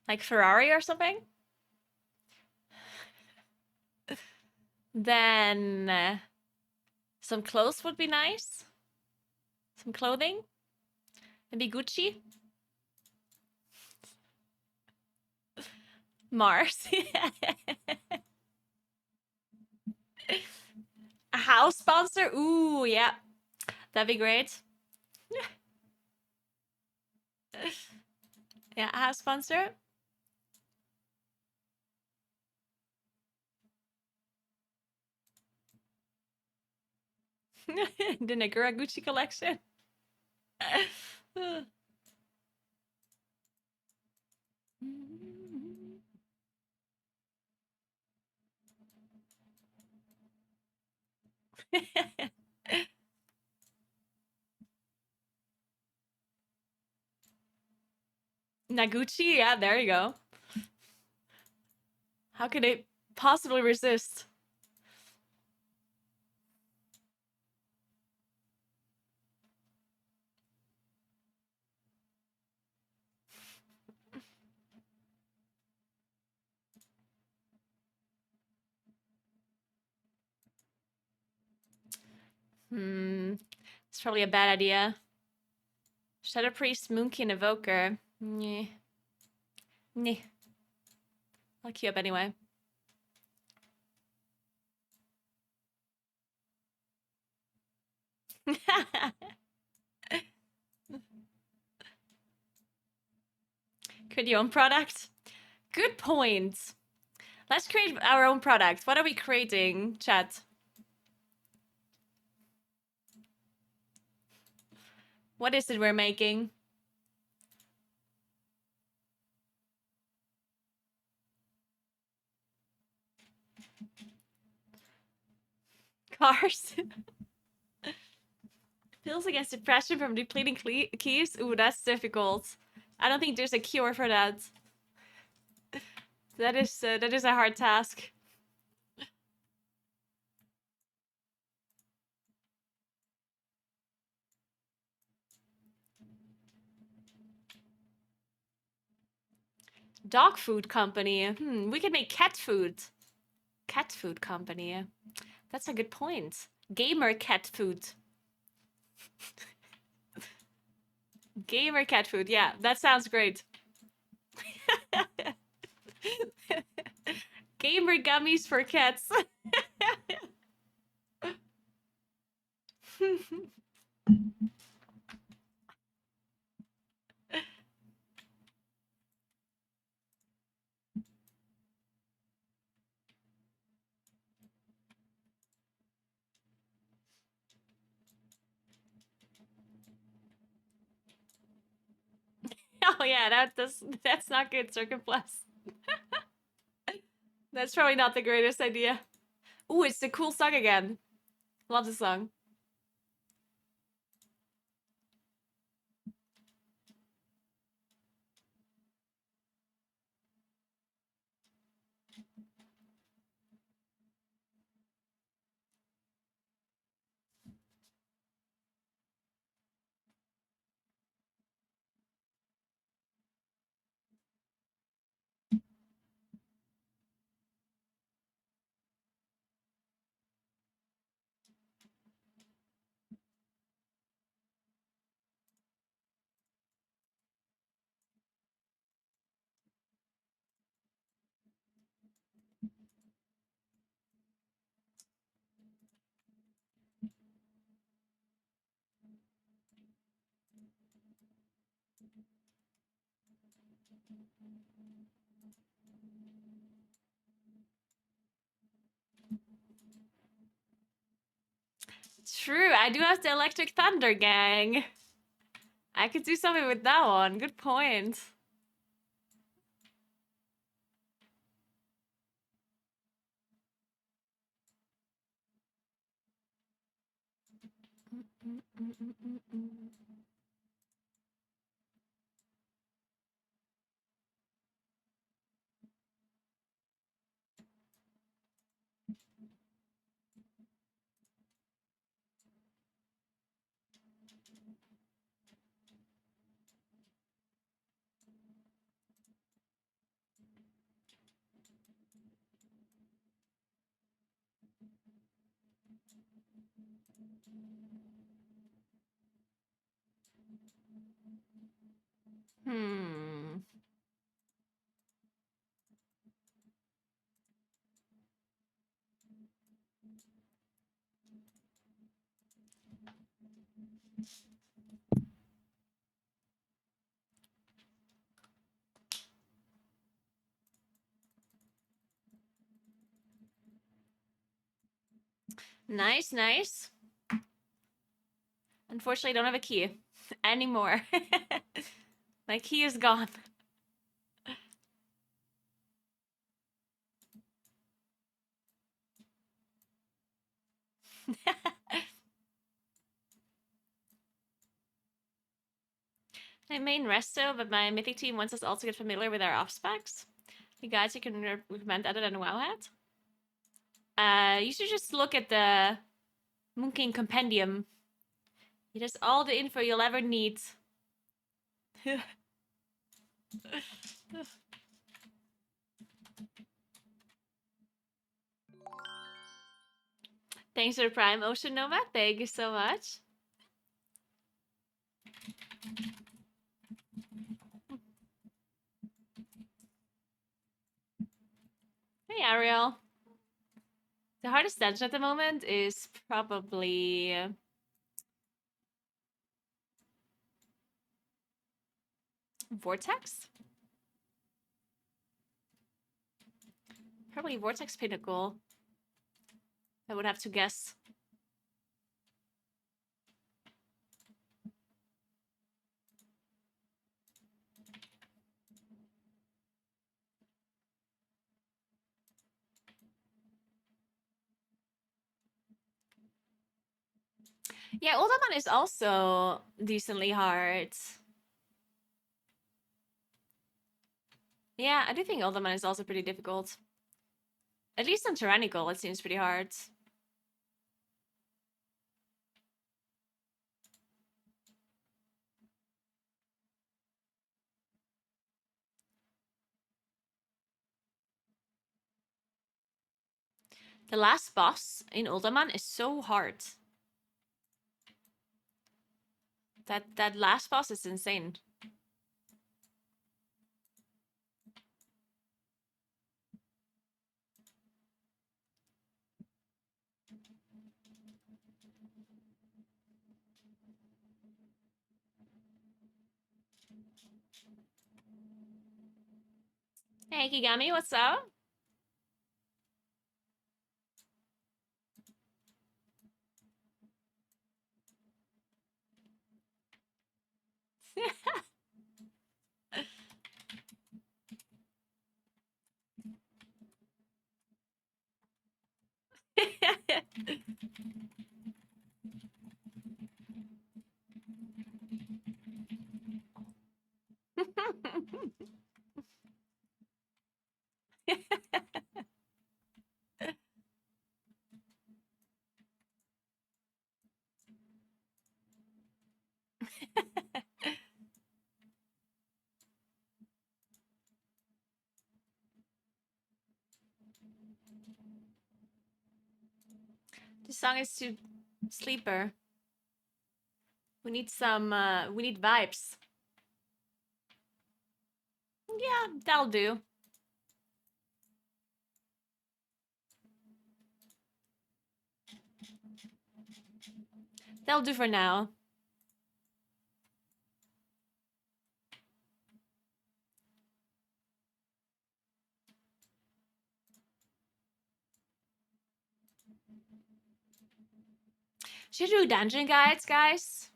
Like Ferrari or something. Then some clothes would be nice. Some clothing. Maybe Gucci. Mars. A house sponsor? Ooh, yeah. That'd be great. Yeah, a house sponsor. The Naguura Gucci collection. Naguchi, yeah, there you go. How could it possibly resist? It's probably a bad idea. Shadow Priest, Moonky, and Evoker. Nyeh. Nyeh. I'll queue up anyway. Create your own product? Good point. Let's create our own product. What are we creating, chat? What is it we're making? Cars? Pills against depression from depleting keys? Ooh, that's difficult. I don't think there's a cure for that. That is a hard task. Dog food company. We could make cat food. Cat food company. That's a good point. Gamer cat food. Gamer cat food. Yeah, that sounds great. Gamer gummies for cats. Oh yeah, that's not good, Circumplus. That's probably not the greatest idea. Ooh, it's the cool song again. Love the song. True, I do have the Electric Thunder Gang. I could do something with that one. Good point. Hmm. Nice, nice. Unfortunately, I don't have a key anymore. My key is gone. My main resto, but my Mythic team wants us all to get familiar with our off specs. You guys, you can recommend other than Wowhat? You should just look at the Moon King Compendium. It has all the info you'll ever need. Thanks for the Prime Ocean Nova. Thank you so much. Hey, Ariel. The hardest dungeon at the moment is probably Vortex? Probably Vortex Pinnacle. I would have to guess. Yeah, Uldaman is also decently hard. Yeah, I do think Uldaman is also pretty difficult. At least on Tyrannical, it seems pretty hard. The last boss in Uldaman is so hard. That last boss is insane. Hey, Kigami, what's up? This song is too sleeper. We need some, we need vibes. Yeah, that'll do. That'll do for now. Should we do dungeon guides, guys?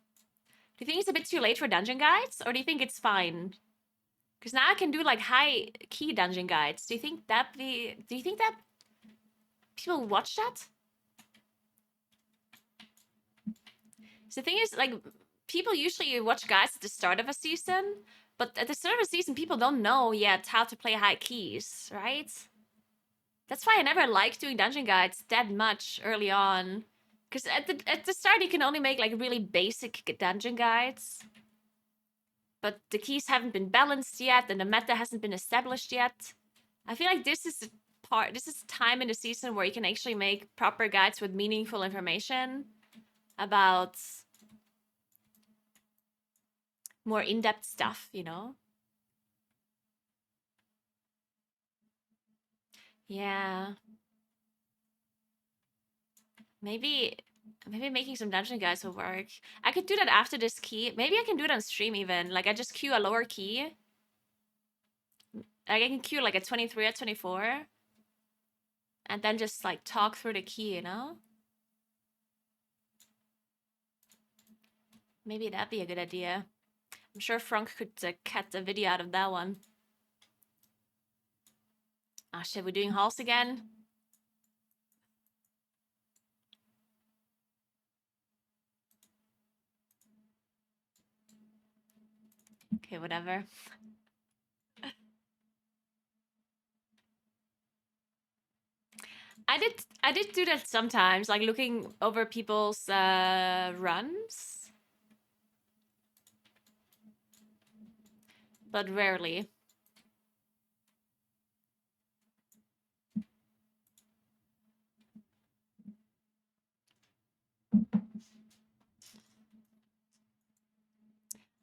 Do you think it's a bit too late for dungeon guides? Or do you think it's fine? Because now I can do like high key dungeon guides. Do you think that people watch that? So the thing is, like, people usually watch guides at the start of a season, but at the start of a season, people don't know yet how to play high keys, right? That's why I never liked doing dungeon guides that much early on. Because at the start, you can only make like really basic dungeon guides. But the keys haven't been balanced yet, and the meta hasn't been established yet. I feel like this is time in the season where you can actually make proper guides with meaningful information about more in-depth stuff, you know? Yeah. Maybe making some dungeon guides will work. I could do that after this key. Maybe I can do it on stream even. Like I just queue a lower key. Like I can queue like a 23 or 24. And then just like talk through the key, you know? Maybe that'd be a good idea. I'm sure Frank could cut a video out of that one. Ah, shit, we're doing halls again? Okay, whatever. I did do that sometimes, like looking over people's runs. But rarely.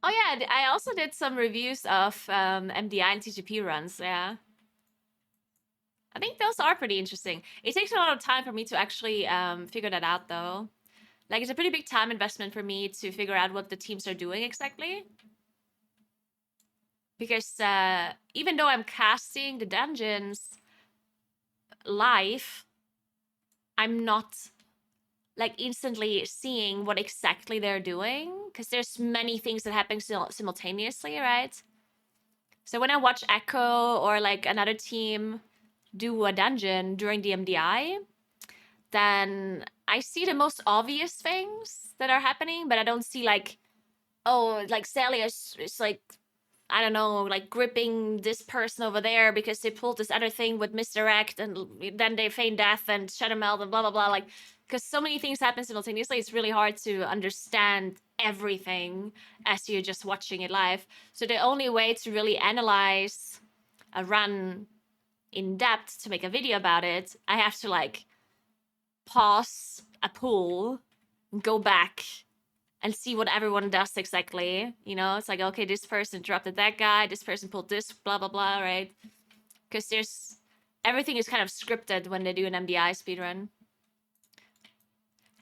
Oh yeah, I also did some reviews of MDI and TGP runs, yeah. I think those are pretty interesting. It takes a lot of time for me to actually figure that out though. Like it's a pretty big time investment for me to figure out what the teams are doing exactly. Because even though I'm casting the dungeons live, I'm not like instantly seeing what exactly they're doing because there's many things that happen simultaneously, right? So when I watch Echo or like another team do a dungeon during the MDI, then I see the most obvious things that are happening, but I don't see like, oh, like Sally is like, I don't know, like gripping this person over there because they pulled this other thing with misdirect and then they feign death and shadow meld and blah, blah, blah. Like, because so many things happen simultaneously, it's really hard to understand everything as you're just watching it live. So the only way to really analyze a run in depth to make a video about it, I have to like pause a pool, go back and see what everyone does exactly. You know, it's like, okay, this person interrupted that guy, this person pulled this, blah, blah, blah, right? Because everything is kind of scripted when they do an MDI speedrun.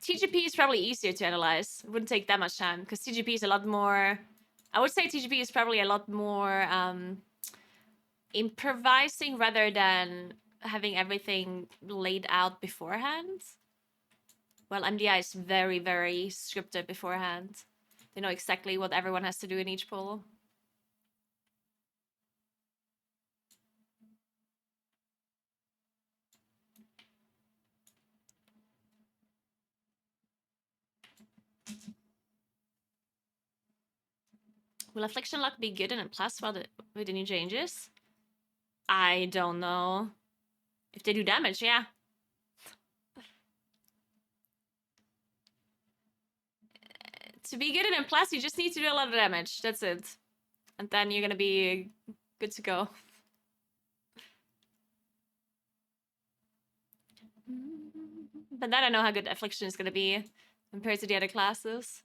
TGP is probably easier to analyze. It wouldn't take that much time because TGP is a lot more, I would say TGP is probably a lot more improvising rather than having everything laid out beforehand. Well, MDI is very, very scripted beforehand. They know exactly what everyone has to do in each pool. Will Affliction Luck be good and a plus with the new changes? I don't know. If they do damage, yeah. To be good and a plus, you just need to do a lot of damage. That's it. And then you're gonna be good to go. But then I know how good Affliction is gonna be compared to the other classes.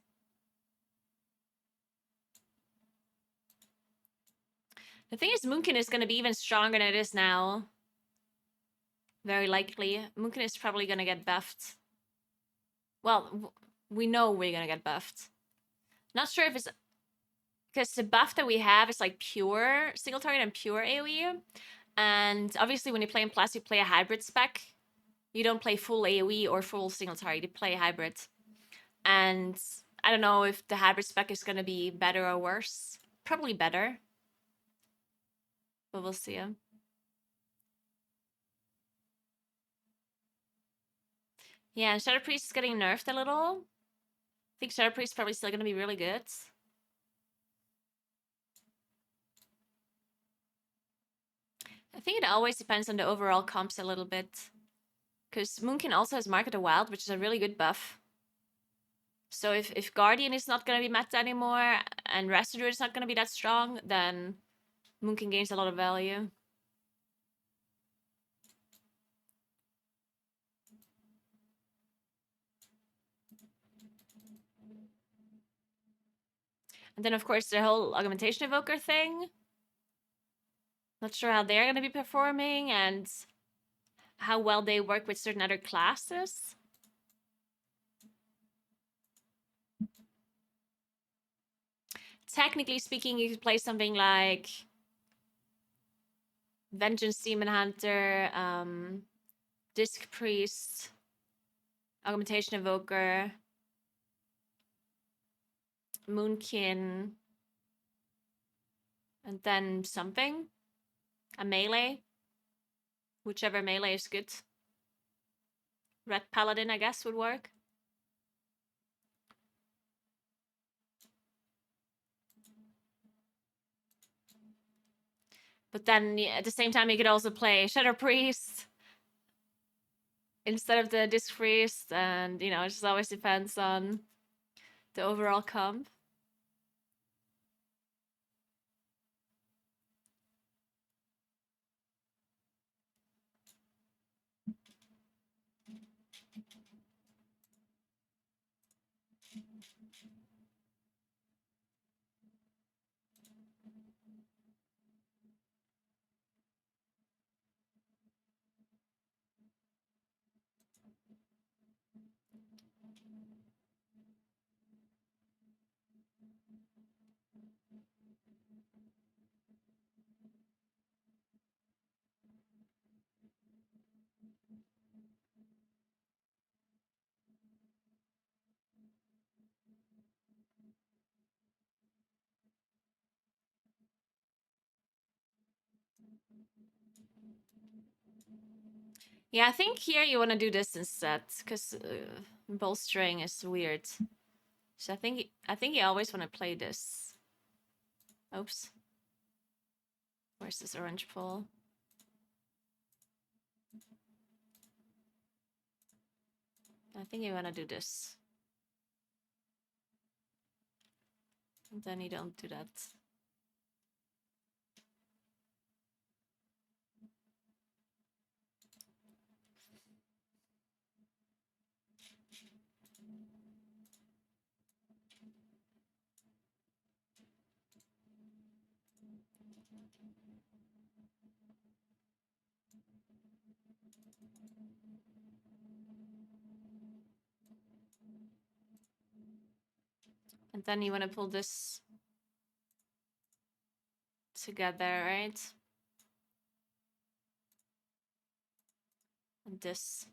The thing is, Moonkin is gonna be even stronger than it is now. Very likely. Moonkin is probably gonna get buffed. Well, we know we're gonna get buffed. Not sure if it's... Because the buff that we have is like pure single target and pure AoE. And obviously when you play in Plus, you play a hybrid spec. you don't play full AoE or full single target, you play hybrid. And I don't know if the hybrid spec is gonna be better or worse. Probably better. But we'll see. Yeah, and Shadow Priest is getting nerfed a little. I think Shadow Priest is probably still gonna be really good. I think it always depends on the overall comps a little bit. Because Moonkin also has Mark of the Wild, which is a really good buff. So if Guardian is not going to be meta anymore, and Residue is not going to be that strong, then Moonkin gains a lot of value. And then, of course, the whole Augmentation Evoker thing. Not sure how they're going to be performing, and how well they work with certain other classes. Technically speaking, you could play something like Vengeance Demon Hunter, Disc Priest, Augmentation Evoker, Moonkin, and then something. A melee. Whichever melee is good. Red Paladin, I guess, would work. But then at the same time, you could also play Shadow Priest instead of the Disc Priest, and it just always depends on the overall comp. Yeah, I think here you want to do this instead, because bolstering is weird. So I think you always want to play this. Oops. Where's this orange pole? I think you want to do this. And then you don't do that. And then you want to pull this together, right? And this.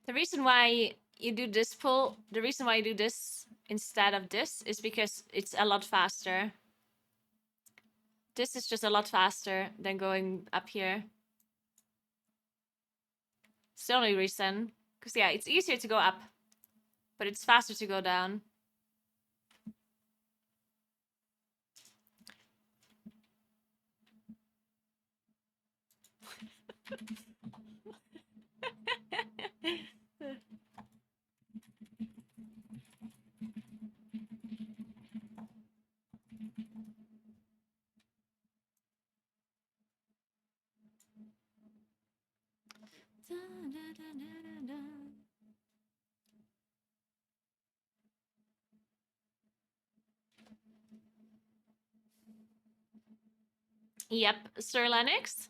The reason why you do this pull, the reason why you do this instead of this is because it's a lot faster. This is just a lot faster than going up here. It's the only reason. Because, yeah, it's easier to go up, but it's faster to go down. Yep, Sir Lennox.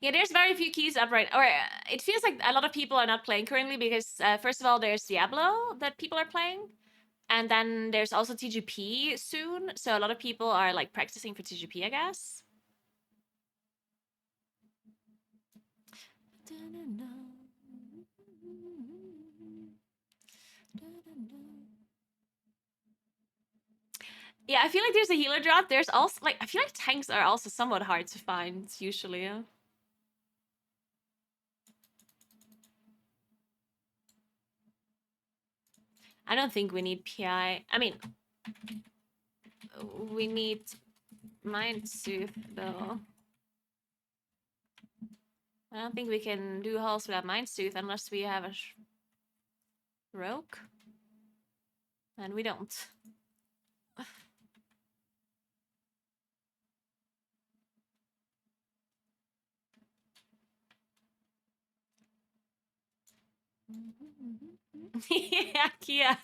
Yeah, there's very few keys up right, or it feels like a lot of people are not playing currently because first of all, there's Diablo that people are playing, and then there's also TGP soon, so a lot of people are like practicing for TGP, I guess. Yeah, I feel like there's a healer drop. There's also like I feel like tanks are also somewhat hard to find usually. I don't think we need PI. I mean, we need Mind Sooth though. I don't think we can do hulls without Mind Sooth unless we have a rogue. And we don't. Yeah, Kia.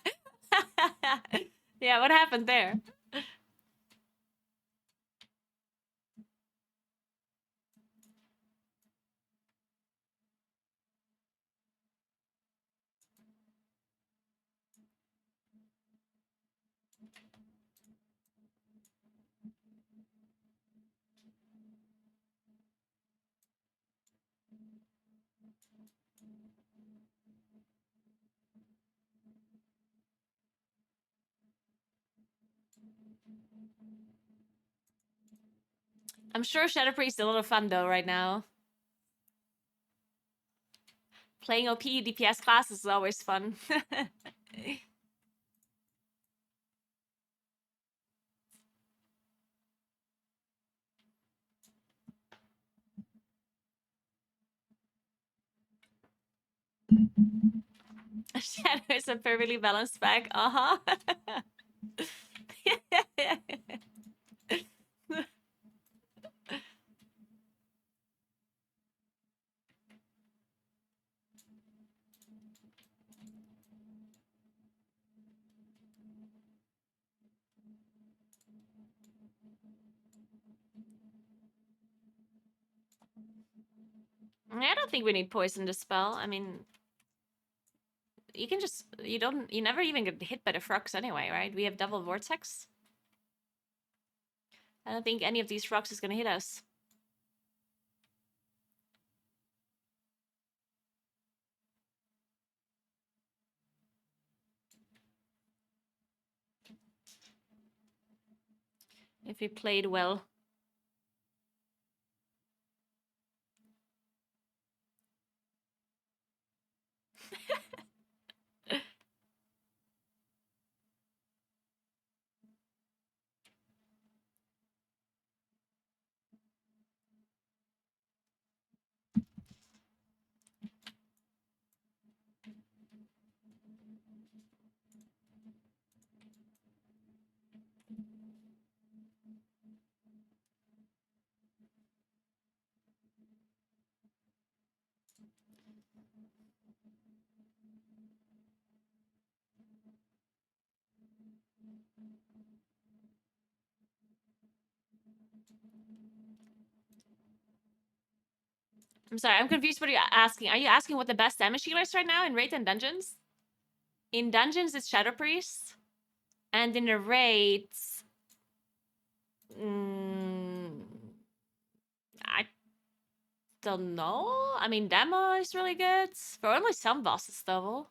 Yeah, what happened there? I'm sure Shadow Priest is a lot of fun though right now. Playing OP DPS classes is always fun. Shadow is a perfectly balanced pack. Uh-huh. I don't think we need poison to spell. I mean, you can just you never even get hit by the frogs anyway, right? We have double vortex. I don't think any of these frogs is gonna hit us. If we played well. I'm sorry, I'm confused what you're asking. Are you asking what the best damage healer is right now in raid and dungeons? In dungeons, it's Shadow Priest. And in the raids... I don't know. I mean, Demo is really good. For only some bosses, though.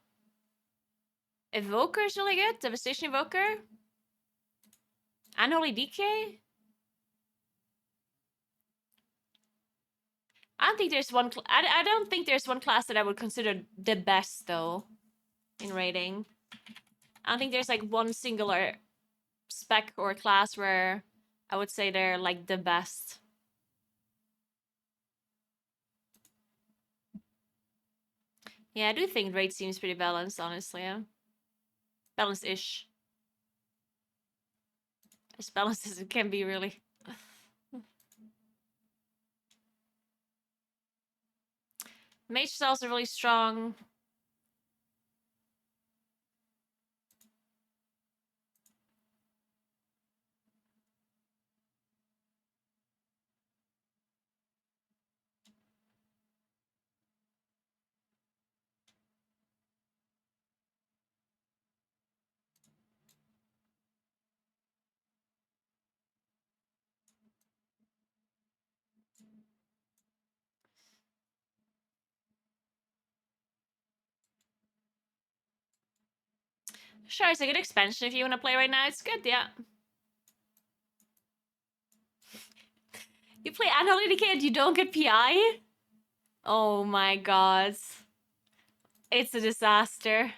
Evoker is really good. Devastation Evoker. Unholy DK. I don't think there's one... I don't think there's one class that I would consider the best, though, in raiding. I don't think there's, like, one singular spec or class where I would say they're like the best. Yeah, I do think raid seems pretty balanced, honestly. Yeah. Balanced-ish. As balanced as it can be, really. Mage is also really strong. Sure, it's a good expansion if you want to play right now. It's good, yeah. You play Analytic and you don't get PI? Oh my god. It's a disaster.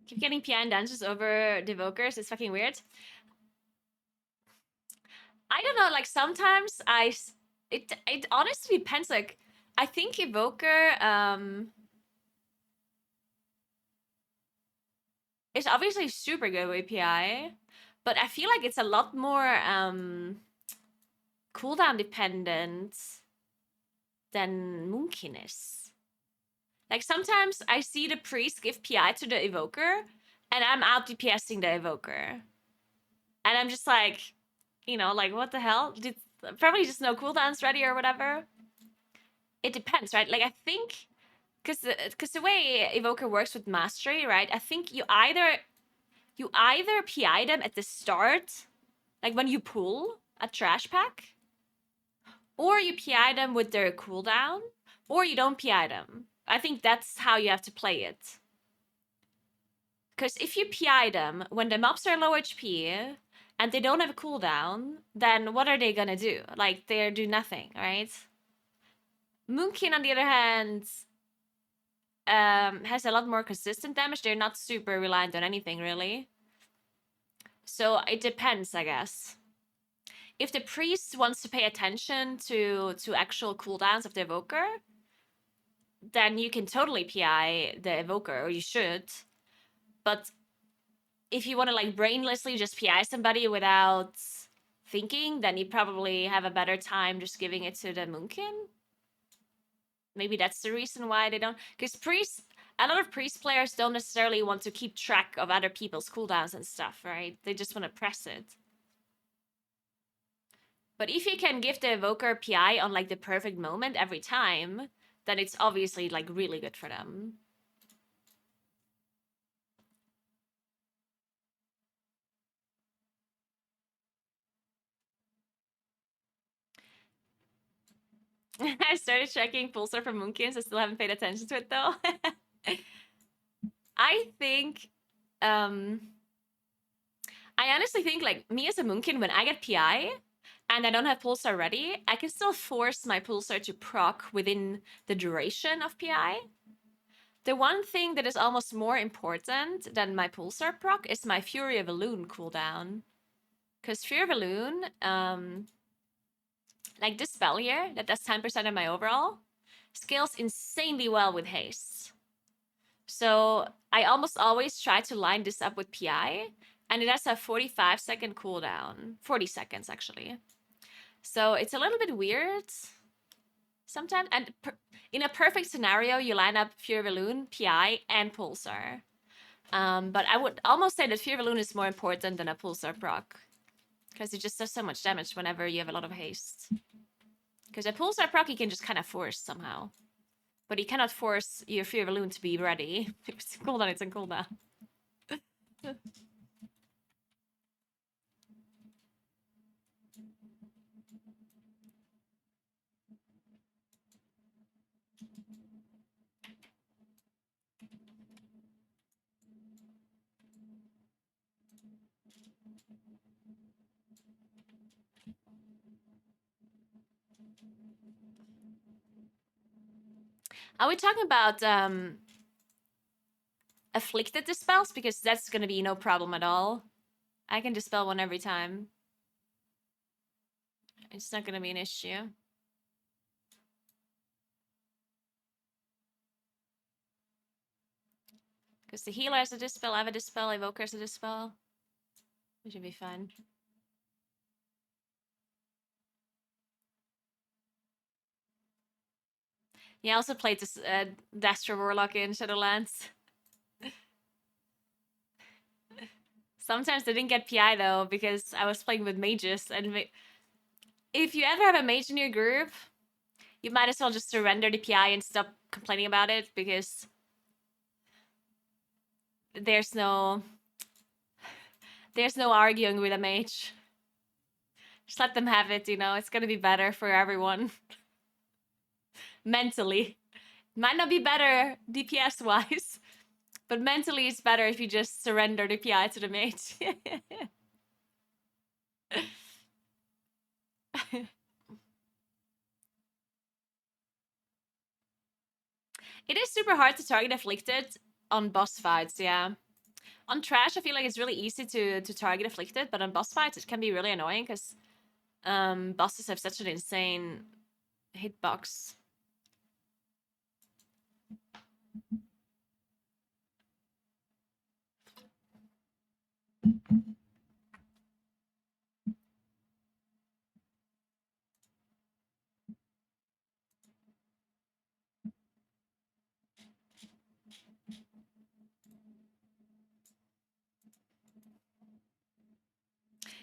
Keep getting PI in dungeons over Devokers. It's fucking weird. I don't know, like sometimes it honestly depends. Like I think Evoker is obviously super good with PI, but I feel like it's a lot more cooldown dependent than Moonkin is. Like sometimes I see the priest give PI to the Evoker, and I'm out DPSing the Evoker, and I'm just like, you know, like what the hell? Probably just no cooldowns ready or whatever. It depends, right? Like I think, because the way Evoker works with mastery, right? I think you either PI them at the start, like when you pull a trash pack, or you PI them with their cooldown, or you don't PI them. I think that's how you have to play it. Because if you PI them when the mobs are low HP and they don't have a cooldown, then what are they gonna do? Like, they do nothing, right? Moonkin, on the other hand, has a lot more consistent damage. They're not super reliant on anything, really. So it depends, I guess. If the priest wants to pay attention to actual cooldowns of the evoker, then you can totally PI the evoker, or you should. But if you want to like brainlessly just PI somebody without thinking, then you probably have a better time just giving it to the Moonkin. Maybe that's the reason why they don't. Because a lot of priest players don't necessarily want to keep track of other people's cooldowns and stuff, right? They just want to press it. But if you can give the evoker PI on like the perfect moment every time, then it's obviously like really good for them. I started checking Pulsar for Moonkins. I still haven't paid attention to it though. I think, I honestly think like me as a Moonkin, when I get PI and I don't have Pulsar ready, I can still force my Pulsar to proc within the duration of PI. The one thing that is almost more important than my Pulsar proc is my Fury of Elune cooldown. Because Fury of Elune, like this spell here, that does 10% of my overall, scales insanely well with haste. So I almost always try to line this up with PI, and it has a 45-second cooldown. 40 seconds, actually. So it's a little bit weird sometimes. And in a perfect scenario, you line up Fury of Elune, PI, and Pulsar. But I would almost say that Fury of Elune is more important than a Pulsar proc, because it just does so much damage whenever you have a lot of haste. Because a Pulsar proc you can just kind of force somehow. But you cannot force your Fury of Elune to be ready. It's cooldown, it's on cooldown. Are we talking about afflicted dispels? Because that's gonna be no problem at all. I can dispel one every time. It's not gonna be an issue. Because the healer has a dispel, I have a dispel, Evoker has a dispel. It should be fine. Yeah, I also played this Dastra Warlock in Shadowlands. Sometimes they didn't get PI though, because I was playing with mages. And if you ever have a mage in your group, you might as well just surrender the PI and stop complaining about it, because there's no arguing with a mage. Just let them have it, you know, it's gonna be better for everyone. Mentally. Might not be better DPS wise, but mentally it's better if you just surrender the PI to the mage. It is super hard to target afflicted on boss fights, yeah. On trash, I feel like it's really easy to target afflicted, but on boss fights it can be really annoying because bosses have such an insane hitbox.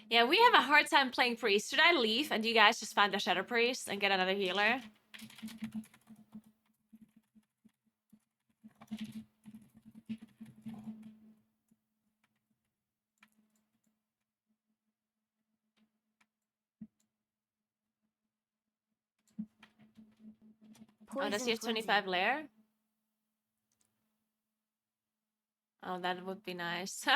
Yeah, we have a hard time playing priest. Should I leave and you guys just find a shadow priest and get another healer? Oh, does he have 25 lair? Oh, that would be nice.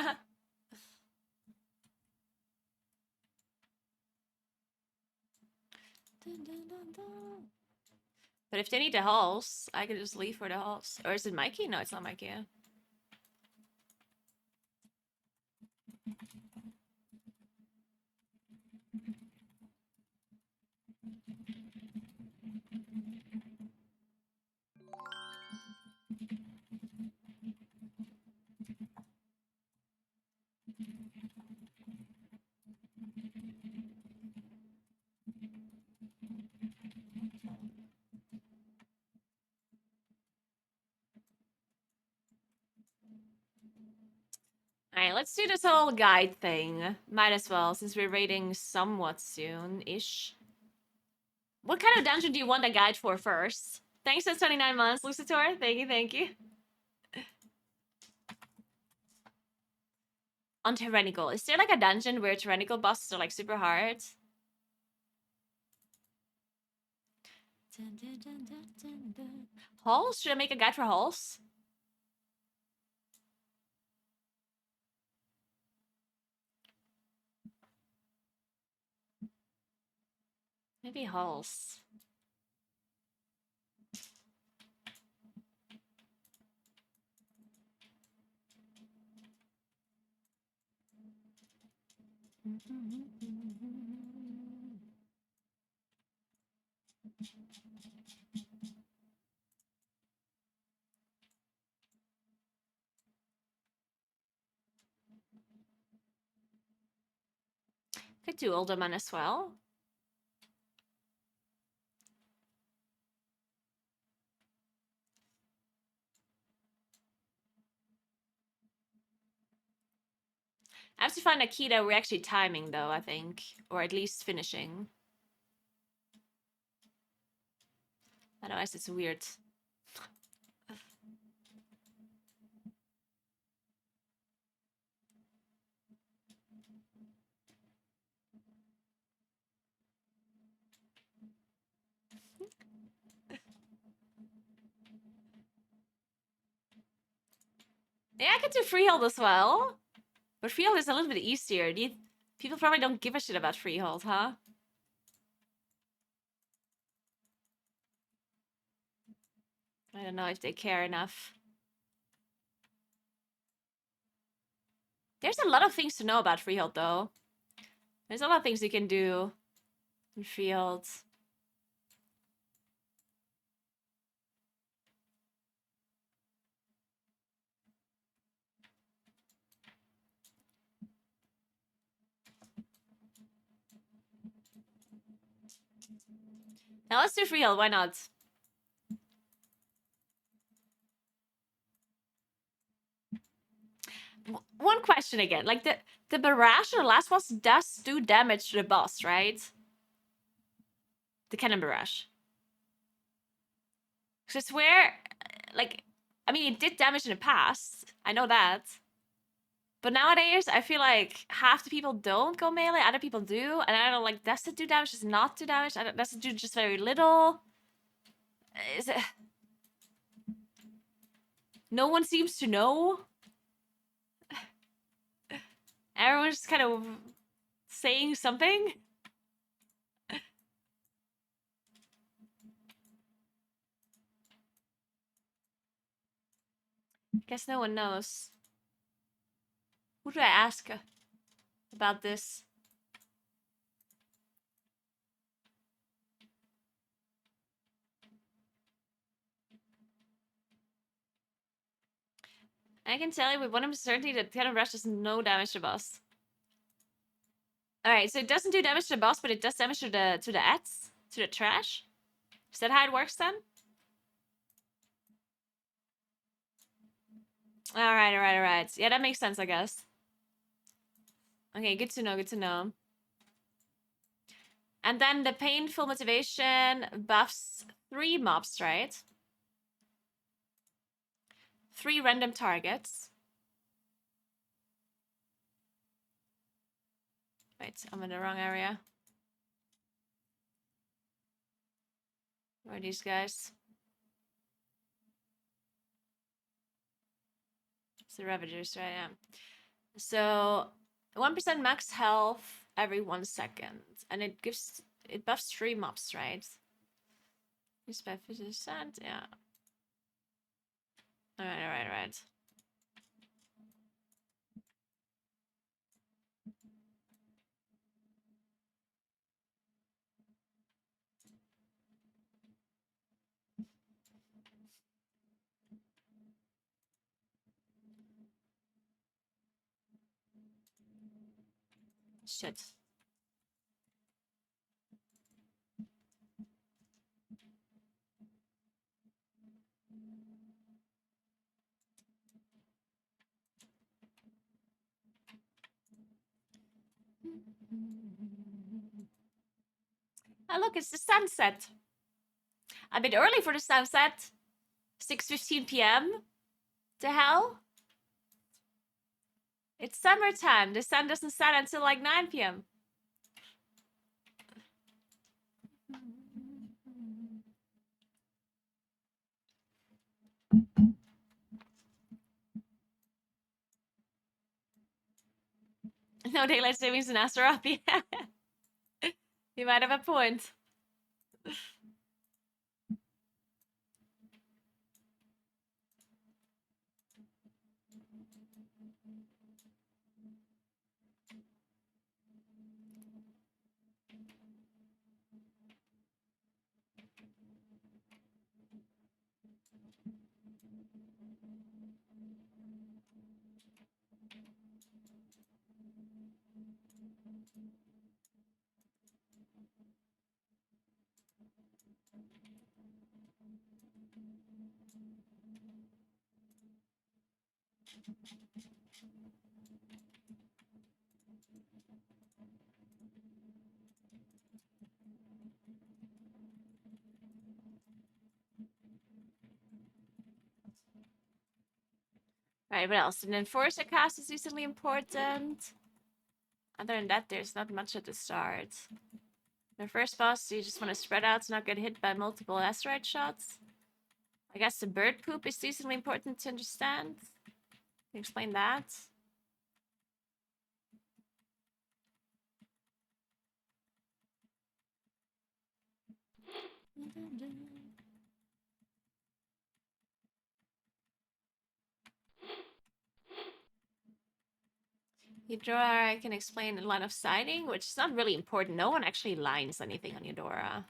But if they need the hulls, I could just leave for the hulls. Or is it Mikey? No, it's not Mikey. Yeah. Alright, let's do this whole guide thing. Might as well, since we're raiding somewhat soon-ish. What kind of dungeon do you want a guide for first? Thanks for 29 months, Lucitor. Thank you, thank you. On Tyrannical. Is there like a dungeon where Tyrannical bosses are like super hard? Halls? Should I make a guide for halls? Maybe halls. Could do Alderman as well. I have to find a key that we're actually timing though, I think. Or at least finishing. Otherwise it's weird. Yeah, I could do freehold as well. But Freehold is a little bit easier. People probably don't give a shit about Freehold, huh? I don't know if they care enough. There's a lot of things to know about Freehold, though. There's a lot of things you can do in Freehold. Now let's do Freehold, why not? One question again. Like, the barrage on the last boss does do damage to the boss, right? The cannon barrage. Because I swear, like, I mean, it did damage in the past. I know that. But nowadays, I feel like half the people don't go melee, other people do. And I don't know, like, does it do damage, does it not do damage? Does it do just very little? Is it... No one seems to know. Everyone's just kind of saying something. Guess no one knows. Who do I ask about this? I can tell you with 100% certainty that Cannon Rush does no damage to boss. Alright, so it doesn't do damage to the boss, but it does damage to the ads, to the trash. Is that how it works then? Alright. Yeah, that makes sense, I guess. Okay, good to know, good to know. And then the painful motivation buffs 3 mobs, right? 3 random targets. Wait, I'm in the wrong area. Where are these guys? It's the Ravagers, right? Yeah. So 1% max health every 1 second. And it buffs 3 mobs, right? It's by 50%, yeah. Alright. Shit. Oh, look, it's the sunset. A bit early for the sunset. 6:15 p.m. The hell? It's summertime. The sun doesn't set until like 9 p.m. No daylight savings in Astaroth. Yeah. You might have a point. Right, what else? An enforcer cast is recently important. Other than that, there's not much at the start. The first boss, you just want to spread out to not get hit by multiple asteroid shots. I guess the bird poop is decently important to understand. Can you explain that? Eudora can explain the line of sighting, which is not really important. No one actually lines anything on Eudora.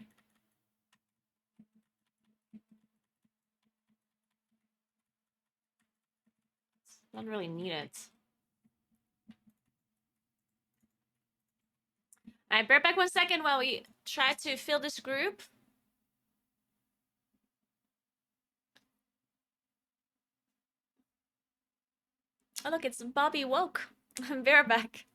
It's not really needed. Alright, bear back 1 second while we try to fill this group. Oh look, it's Bobby woke. Bear back.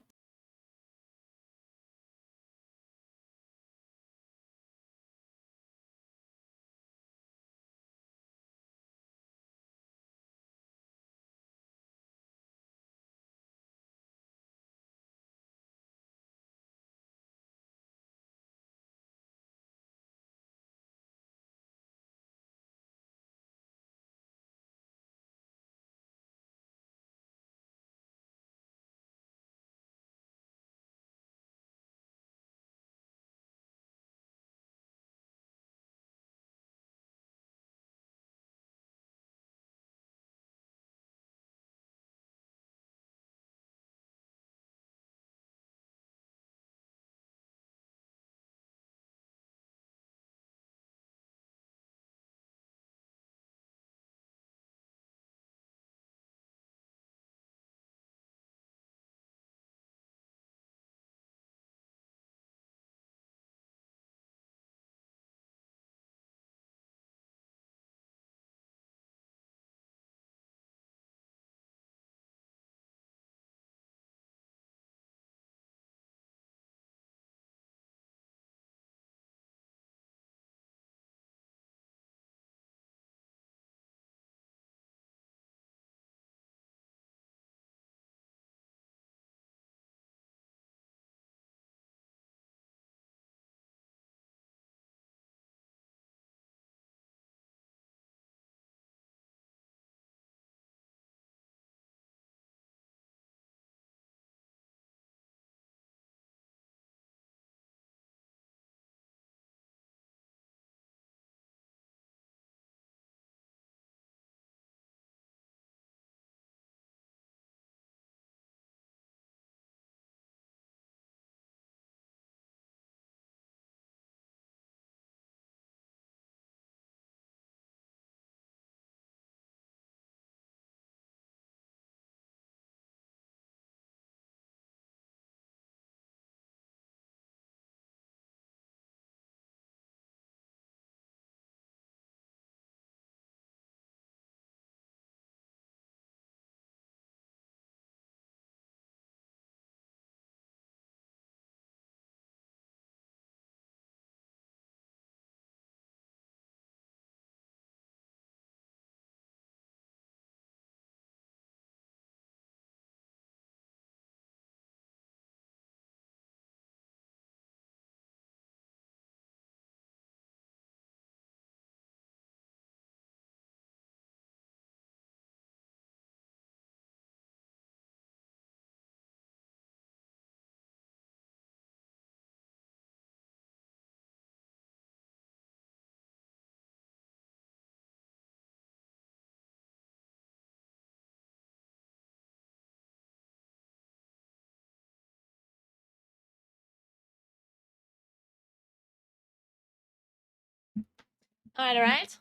Alright.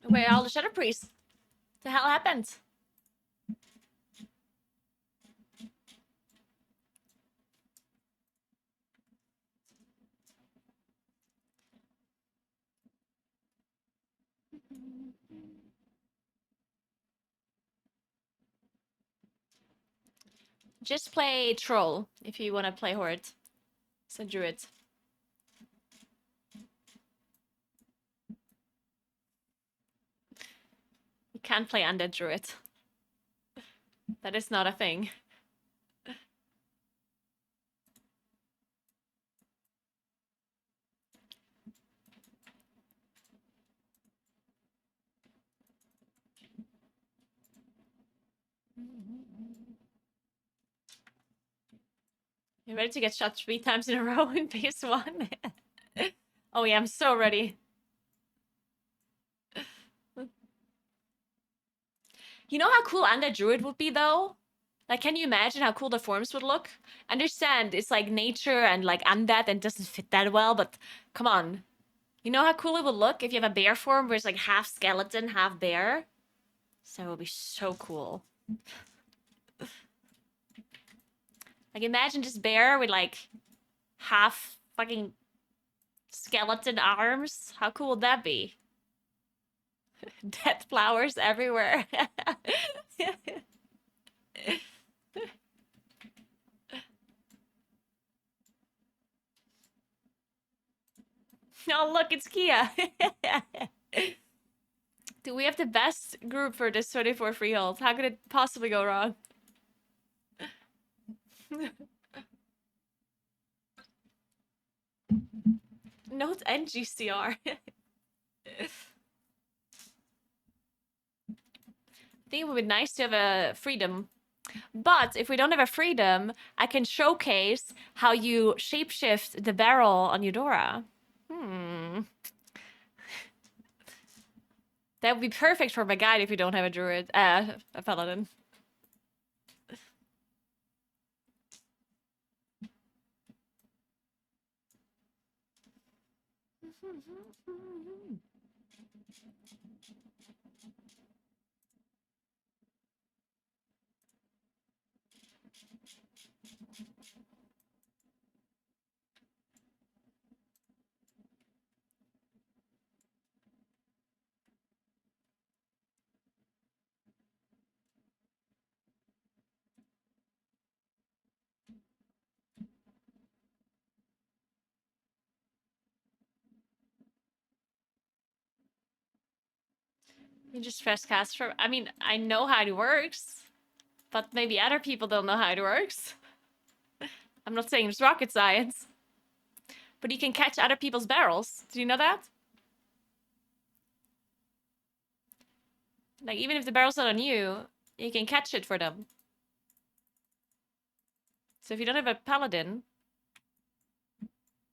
Where are all the Shadow Priests? The hell happened? Just play Troll if you want to play Horde. It's a druid. You can't play Undead Druid. That is not a thing. You ready to get shot 3 times in a row in phase 1? Oh yeah, I'm so ready. You know how cool Undead Druid would be, though? Like, can you imagine how cool the forms would look? Understand, it's like nature and like undead and doesn't fit that well, but come on. You know how cool it would look if you have a bear form where it's like half skeleton, half bear? So it would be so cool. Like, imagine just bear with like half fucking skeleton arms. How cool would that be? Dead flowers everywhere. Oh, look, it's Kia. Do we have the best group for this 24 freeholds? How could it possibly go wrong? Note NGCR. I think it would be nice to have a freedom. But if we don't have a freedom, I can showcase how you shapeshift the barrel on Eudora. That would be perfect for my guide if you don't have a druid, a paladin. You just press cast for. I mean, I know how it works, but maybe other people don't know how it works. I'm not saying it's rocket science, but you can catch other people's barrels. Do you know that? Like, even if the barrel's not on you, you can catch it for them. So if you don't have a paladin,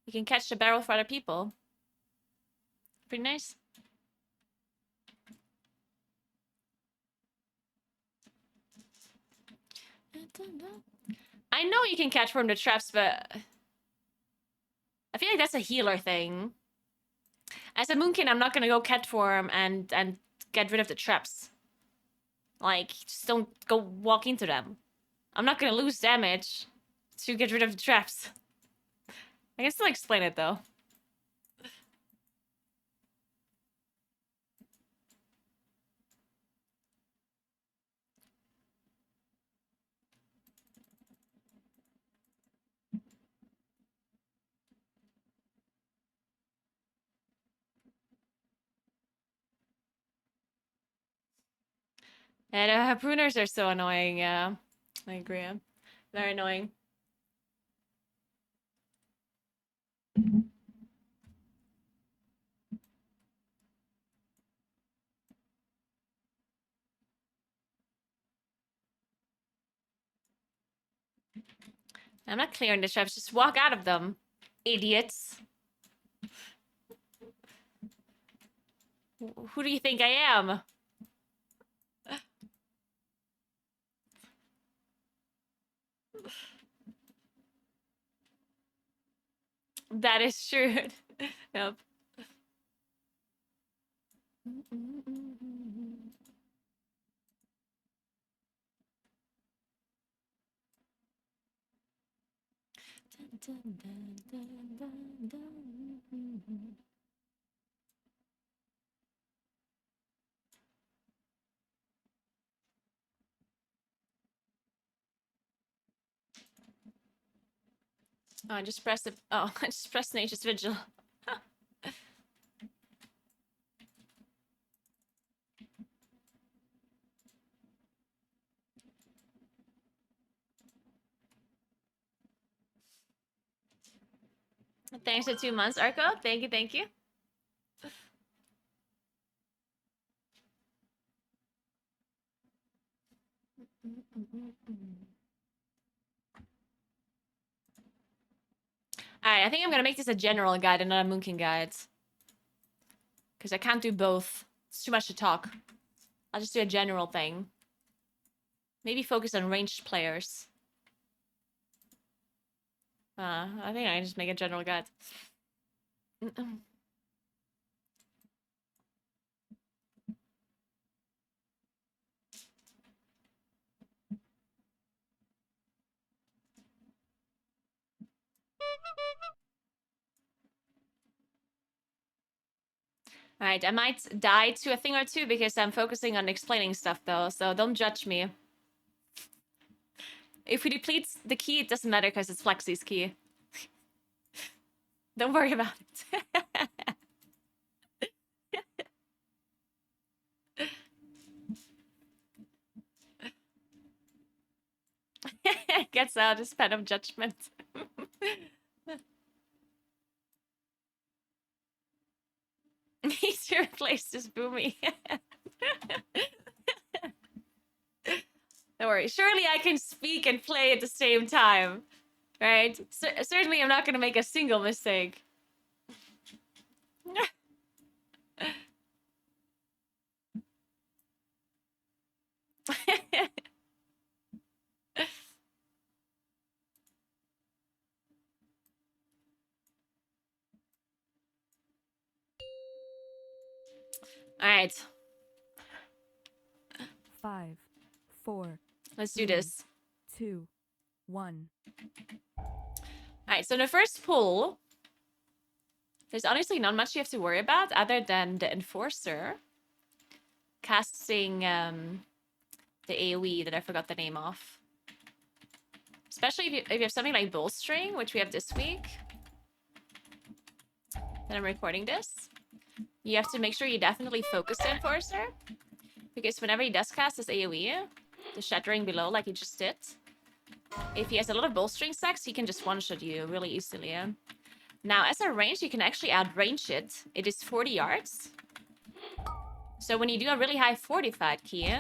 you can catch the barrel for other people. Pretty nice. I know you can catch from the traps, but I feel like that's a healer thing. As a moonkin, I'm not gonna go cat form and get rid of the traps. Like, just don't go walk into them. I'm not gonna lose damage to get rid of the traps. I can still explain it though. And harpooners are so annoying, yeah. I agree. Very annoying. I'm not clearing the traps, just walk out of them. Idiots. Who do you think I am? That is true. Yep. Oh, I just pressed it. Oh, I just pressed Nature's Vigil. Thanks for 2 months, Arco. Thank you, thank you. Alright, I think I'm gonna make this a general guide and not a Moonkin guide. Because I can't do both. It's too much to talk. I'll just do a general thing. Maybe focus on ranged players. I think I can just make a general guide. Alright, I might die to a thing or two because I'm focusing on explaining stuff though, so don't judge me. If we deplete the key, it doesn't matter because it's Flexi's key. Don't worry about it. Gets out his pen of judgment. Needs to replace this boomy. Don't worry. Surely I can speak and play at the same time. Right? Certainly I'm not going to make a single mistake. Alright. 5, 4, Let's do this. 2, 1. Alright, so the first pull, there's honestly not much you have to worry about other than the Enforcer casting the AoE that I forgot the name of. Especially if you have something like Bowstring, which we have this week. Then I'm recording this. You have to make sure you definitely focus the Enforcer. Because whenever he does cast his AoE, the Shattering below like he just did, if he has a lot of Bowstring stacks, he can just one-shot you really easily. Now, as a range, you can actually outrange it. It is 40 yards. So when you do a really high fortified key,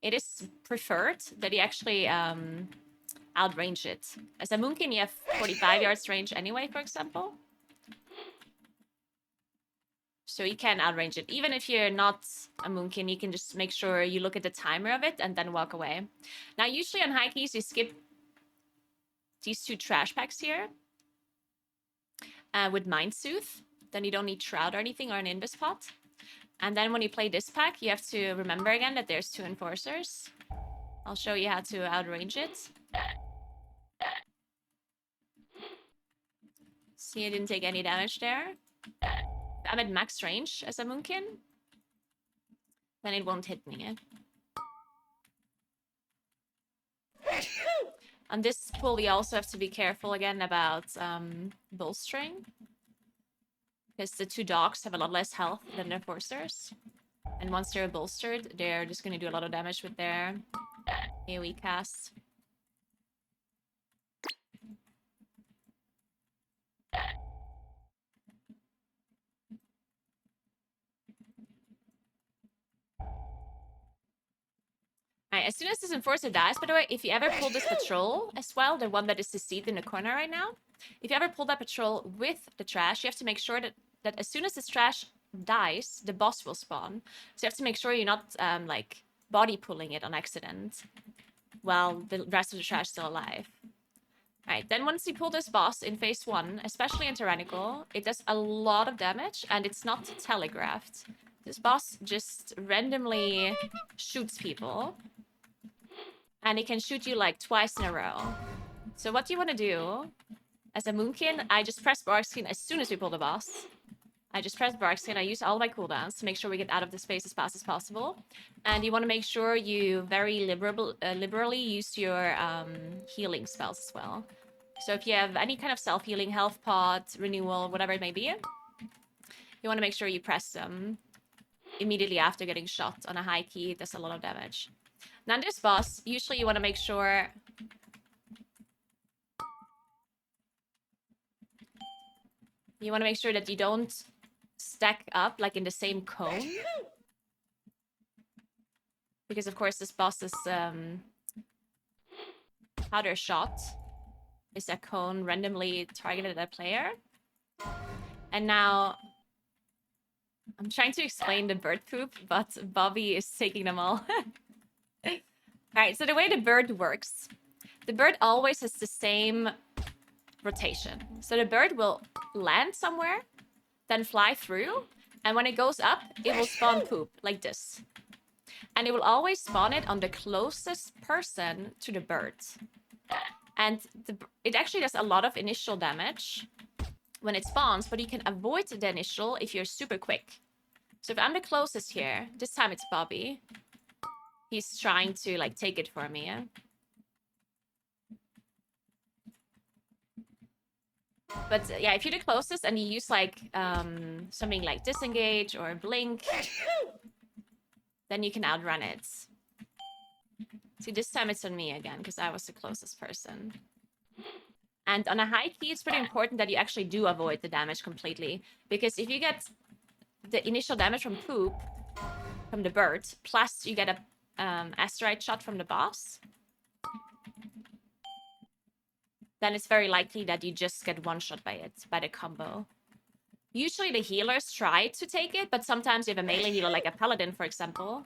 it is preferred that you actually outrange it. As a Moonkin, you have 45 yards range anyway, for example. So you can outrange it. Even if you're not a Moonkin, you can just make sure you look at the timer of it and then walk away. Now, usually on high keys, you skip these two trash packs here. With Mind Soothe. Then you don't need Shroud or anything or an Invis pot. And then when you play this pack, you have to remember again that there's two Enforcers. I'll show you how to outrange it. See, I didn't take any damage there. I'm at max range as a Moonkin. Then it won't hit me. On this pull, you also have to be careful again about Bowstring. Because the two dogs have a lot less health than their Enforcers. And once they're bolstered, they're just going to do a lot of damage with their AoE cast. Alright, as soon as this Enforcer dies, by the way, if you ever pull this patrol as well, the one that is deceived in the corner right now, if you ever pull that patrol with the trash, you have to make sure that as soon as this trash dies, the boss will spawn. So you have to make sure you're not like body pulling it on accident while the rest of the trash is still alive. Alright, then once you pull this boss in phase 1, especially in Tyrannical, it does a lot of damage and it's not telegraphed. This boss just randomly shoots people. And it can shoot you like twice in a row. So what you want to do, as a Moonkin, I just press Barkskin as soon as we pull the boss. I just press Barkskin, I use all my cooldowns to make sure we get out of the space as fast as possible. And you want to make sure you very liberally use your healing spells as well. So if you have any kind of self-healing, health pot, renewal, whatever it may be, you want to make sure you press them immediately after getting shot on a high key. It does a lot of damage. Now this boss, usually you want to make sure that you don't stack up like in the same cone. Because of course this boss is powder shot. is a cone randomly targeted at a player. And now I'm trying to explain the bird poop, but Bobby is taking them all. Alright, so the way the bird works, the bird always has the same rotation. So the bird will land somewhere, then fly through, and when it goes up, it will spawn poop, like this. And it will always spawn it on the closest person to the bird. And it actually does a lot of initial damage when it spawns, but you can avoid the initial if you're super quick. So if I'm the closest here, this time it's Bobby. He's trying to like take it for me. But yeah, if you're the closest and you use like something like disengage or blink, then you can outrun it. See, this time it's on me again because I was the closest person. And on a high key, it's pretty important that you actually do avoid the damage completely. Because if you get the initial damage from poop, from the bird, plus you get a asteroid shot from the boss, then it's very likely that you just get one shot by it, by the combo. Usually the healers try to take it, but sometimes you have a melee healer like a paladin, for example.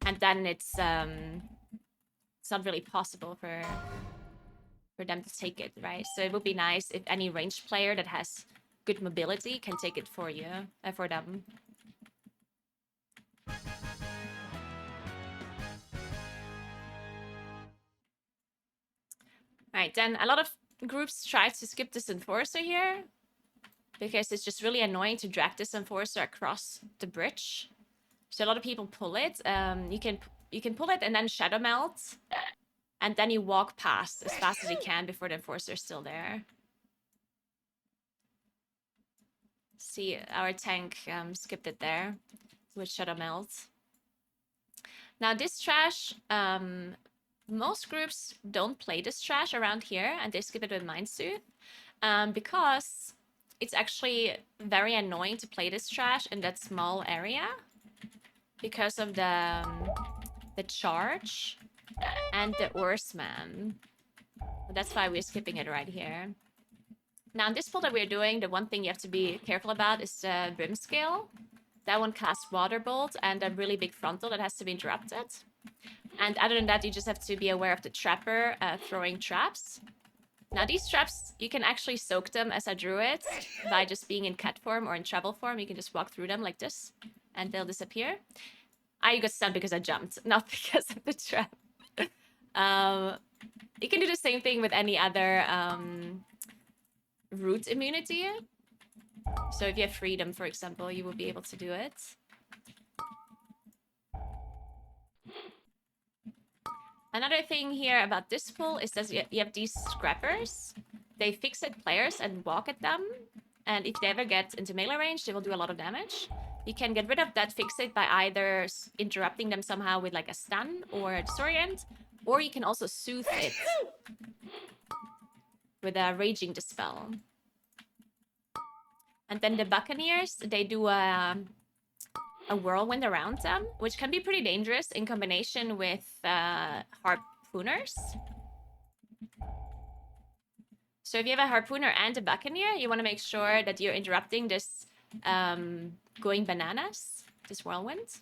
And then it's not really possible for them to take it, right? So it would be nice if any ranged player that has good mobility can take it for you, for them. Alright, then a lot of groups try to skip this enforcer here because it's just really annoying to drag this enforcer across the bridge. So a lot of people pull it. You can pull it and then shadow melt, and then you walk past as fast as you can before the enforcer is still there. See, our tank skipped it there with shadow melt. Now this trash, most groups don't play this trash around here, and they skip it with Mind Sooth, because it's actually very annoying to play this trash in that small area because of the charge and the Oarsman. That's why we're skipping it right here. Now, in this pull that we're doing, the one thing you have to be careful about is the Brim Scale. That one casts Water Bolt and a really big frontal that has to be interrupted. And other than that, you just have to be aware of the Trapper throwing traps. Now, these traps, you can actually soak them as a druid by just being in cat form or in travel form. You can just walk through them like this, and they'll disappear. I got stunned because I jumped, not because of the trap. You can do the same thing with any other root immunity. So if you have freedom, for example, you will be able to do it. Another thing here about this pull is that you have these scrappers. They fixate players and walk at them. And if they ever get into melee range, they will do a lot of damage. You can get rid of that fixate by either interrupting them somehow with like a stun or a disorient, or you can also soothe it with a Raging Dispel. And then the Buccaneers, they do a whirlwind around them, which can be pretty dangerous in combination with harpooners. So if you have a harpooner and a Buccaneer, you want to make sure that you're interrupting this going bananas, this whirlwind.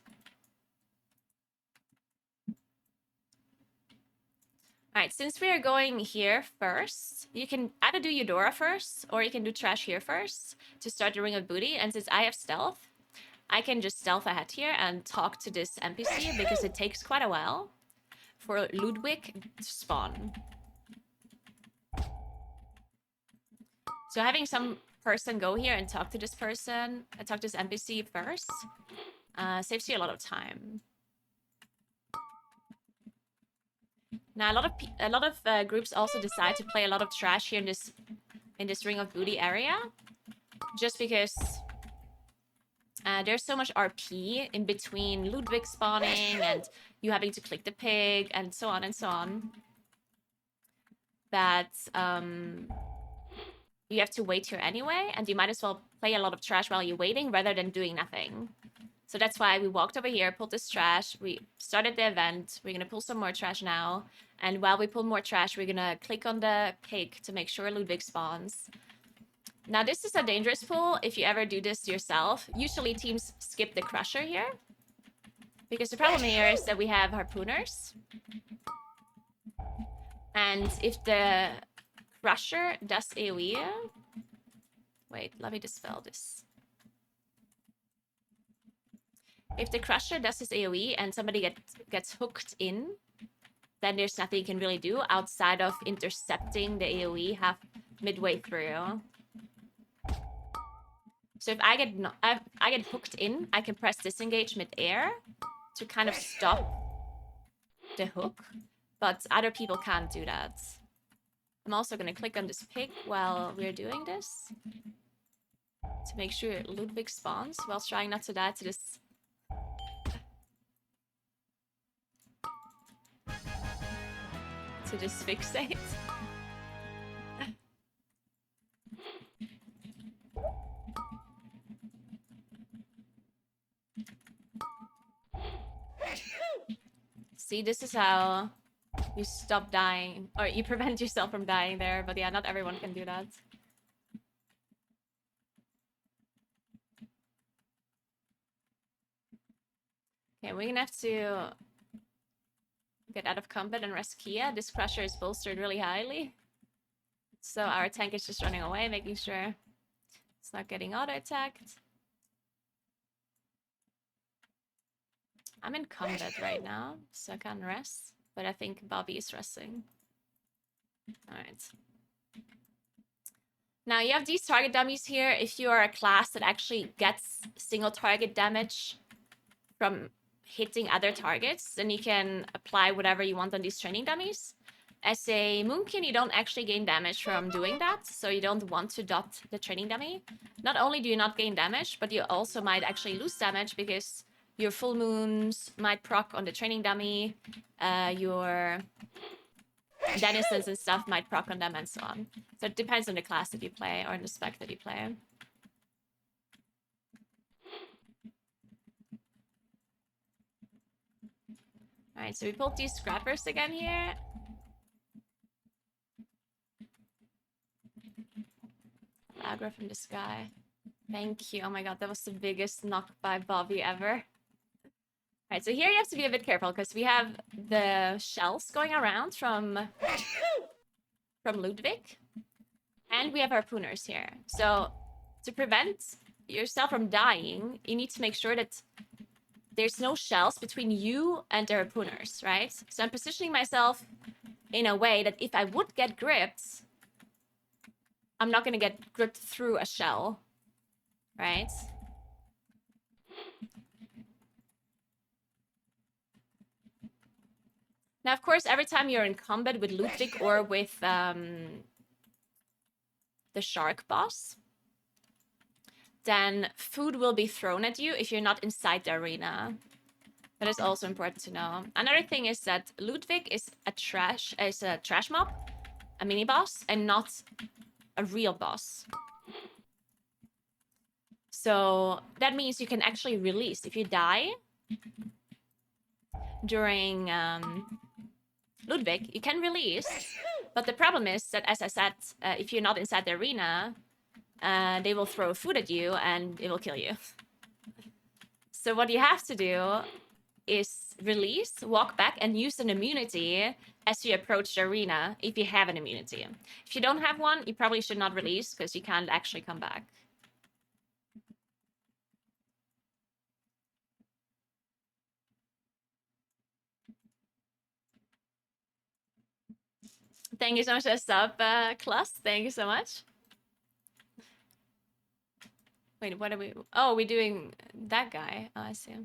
Alright, since we are going here first, you can either do Eudora first, or you can do trash here first to start the Ring of Booty. And since I have stealth, I can just stealth ahead here and talk to this NPC because it takes quite a while for Ludwig to spawn. So having some person go here and talk to this person, talk to this NPC first, saves you a lot of time. Now, a lot of groups also decide to play a lot of trash here in this Ring of Booty area, just because there's so much RP in between Ludwig spawning and you having to click the pig and so on, that you have to wait here anyway, and you might as well play a lot of trash while you're waiting rather than doing nothing. So that's why we walked over here, pulled this trash, we started the event, we're gonna pull some more trash now, And while we pull more trash, we're gonna click on the pig to make sure Ludwig spawns. Now, this is a dangerous pull if you ever do this yourself. Usually teams skip the crusher here. Because the problem here is that we have harpooners. And if the crusher does AoE... Wait, let me dispel this. If the crusher does his AoE and somebody gets hooked in, then there's nothing you can really do outside of intercepting the AoE midway through. So if I get hooked in, I can press disengage mid-air to kind of stop the hook, but other people can't do that. I'm also going to click on this pig while we're doing this to make sure Ludwig spawns while trying not to die to this fixate. See, this is how you stop dying, or you prevent yourself from dying there, but yeah, not everyone can do that. Okay, we're gonna have to get out of combat and rest Kia. This crusher is bolstered really highly. So our tank is just running away, making sure it's not getting auto-attacked. I'm in combat right now, so I can't rest. But I think Bobby is resting. Alright. Now you have these target dummies here. If you are a class that actually gets single target damage from hitting other targets, then you can apply whatever you want on these training dummies. As a Moonkin, you don't actually gain damage from doing that, so you don't want to dot the training dummy. Not only do you not gain damage, but you also might actually lose damage because your full moons might proc on the training dummy, your denizens and stuff might proc on them, and so on. So it depends on the class that you play or the spec that you play. Alright, so we pulled these scrappers again here. Aggro from the sky. Thank you. Oh my god, that was the biggest knock by Bobby ever. Alright, so here you have to be a bit careful because we have the shells going around from Ludwig. And we have harpooners here. So to prevent yourself from dying, you need to make sure that there's no shells between you and the harpooners, right? So I'm positioning myself in a way that if I would get gripped, I'm not going to get gripped through a shell, right? Now, of course, every time you're in combat with Ludwig or with the shark boss, then food will be thrown at you if you're not inside the arena. That is also important to know. Another thing is that Ludwig is a trash mob, a mini boss, and not a real boss. So that means you can actually release. If you die during Ludwig, you can release. But the problem is that, as I said, if you're not inside the arena, they will throw food at you and it will kill you. So what you have to do is release, walk back, and use an immunity as you approach the arena, if you have an immunity. If you don't have one, you probably should not release, because you can't actually come back. Thank you so much for the sub, Klaus. Thank you so much. Wait, what are we... Oh, we're doing that guy. Oh, I see. I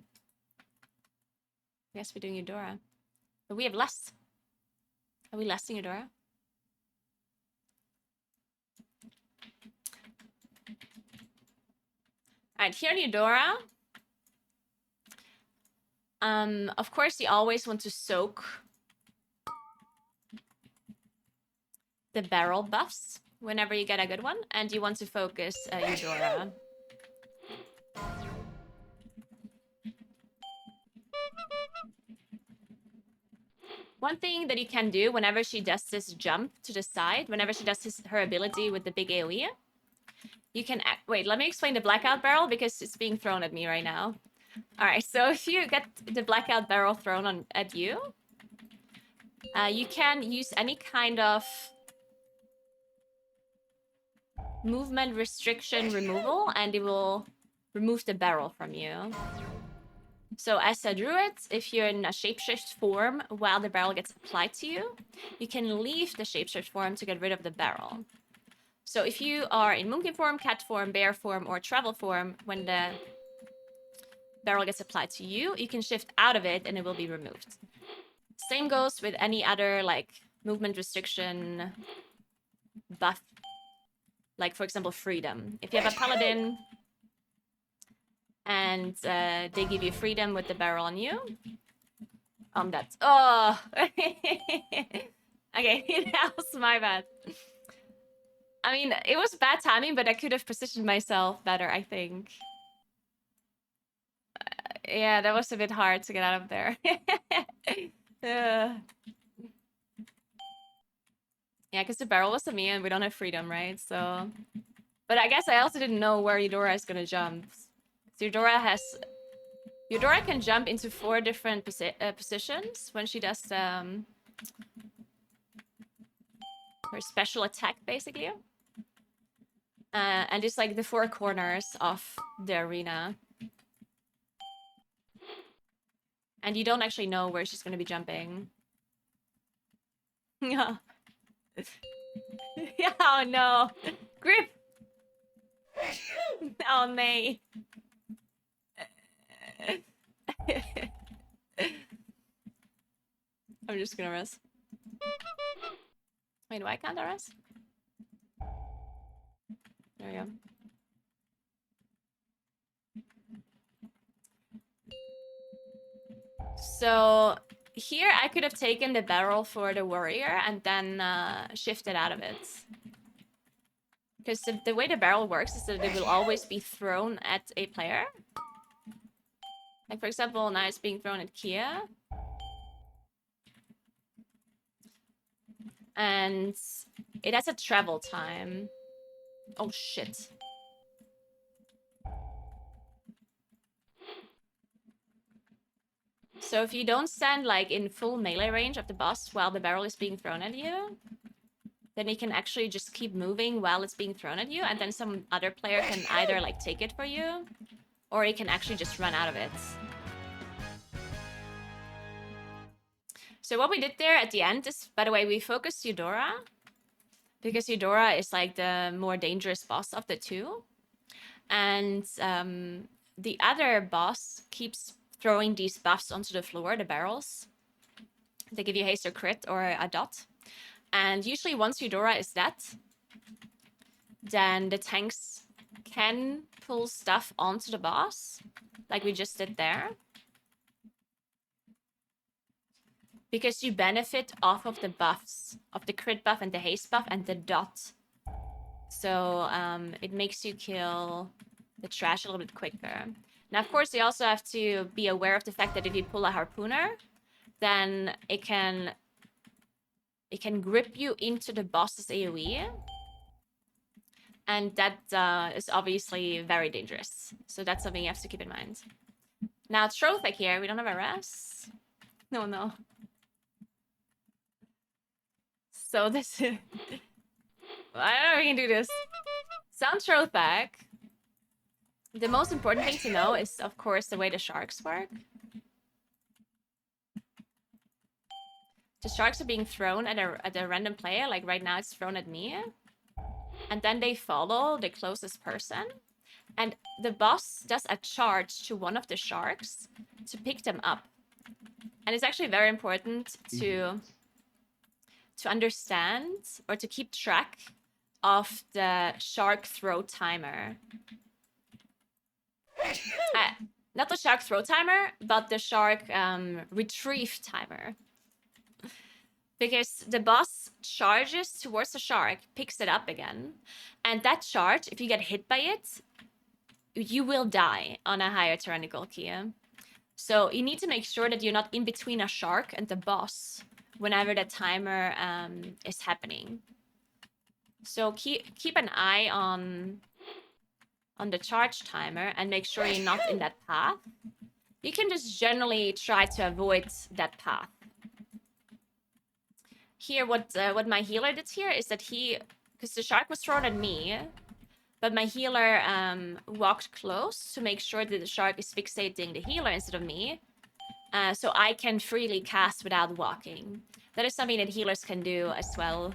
guess we're doing Eudora. But we have less. Are we lasting Eudora? Alright, here in Eudora. Of course, you always want to soak the barrel buffs whenever you get a good one. And you want to focus Eudora. One thing that you can do whenever she does this jump to the side, whenever she does her ability with the big AoE, you can... Wait, let me explain the blackout barrel because it's being thrown at me right now. All right, so if you get the blackout barrel thrown at you, you can use any kind of movement restriction removal, and it will remove the barrel from you. So as a druid, if you're in a shapeshift form while the barrel gets applied to you, you can leave the shapeshift form to get rid of the barrel. So if you are in monkey form, cat form, bear form, or travel form, when the barrel gets applied to you, you can shift out of it and it will be removed. Same goes with any other like movement restriction buff. Like for example, freedom. If you have a paladin and they give you freedom with the barrel on you, that's... Oh! Okay, that was my bad. I mean, it was bad timing, but I could have positioned myself better, I think. Yeah, that was a bit hard to get out of there. Yeah, because the barrel was on me and we don't have freedom, right? So... But I guess I also didn't know where Eudora is gonna jump. So Eudora can jump into 4 different positions when she does her special attack, basically. And it's like the 4 corners of the arena. And you don't actually know where she's gonna be jumping. Yeah. Yeah, oh no. Grip! Oh, nay. I'm just gonna rest. Wait, why can't I rest? There we go. So here I could have taken the barrel for the warrior and then shifted out of it. Because the way the barrel works is that it will always be thrown at a player. Like for example, now it's being thrown at Kia. And it has a travel time. Oh shit. So if you don't stand like in full melee range of the boss while the barrel is being thrown at you, then you can actually just keep moving while it's being thrown at you, and then some other player can either like take it for you, or you can actually just run out of it. So what we did there at the end is, by the way, we focused Eudora, because Eudora is like the more dangerous boss of the 2. And the other boss keeps throwing these buffs onto the floor, the barrels. They give you haste or crit or a dot. And usually once Eudora is dead, then the tanks can pull stuff onto the boss, like we just did there. Because you benefit off of the buffs, of the crit buff and the haste buff and the dot. So it makes you kill the trash a little bit quicker. Now, of course, you also have to be aware of the fact that if you pull a harpooner, then it can grip you into the boss's AoE. And that is obviously very dangerous. So that's something you have to keep in mind. Now, Trothek here, we don't have a rest. No. So this is... I don't know if we can do this. Sound Trothek. The most important thing to know is, of course, the way the sharks work. The sharks are being thrown at a random player. Like right now, it's thrown at me. And then they follow the closest person. And the boss does a charge to one of the sharks to pick them up. And it's actually very important to understand or to keep track of the shark throw timer. Not the shark throw timer, but the shark retrieve timer. Because the boss charges towards the shark, picks it up again. And that charge, if you get hit by it, you will die on a higher tyrannical key. So you need to make sure that you're not in between a shark and the boss whenever the timer is happening. So keep an eye on the charge timer and make sure you're not in that path. You can just generally try to avoid that path. Here, what my healer did here is that because the shark was thrown at me, but my healer walked close to make sure that the shark is fixating the healer instead of me, so I can freely cast without walking. That is something that healers can do as well.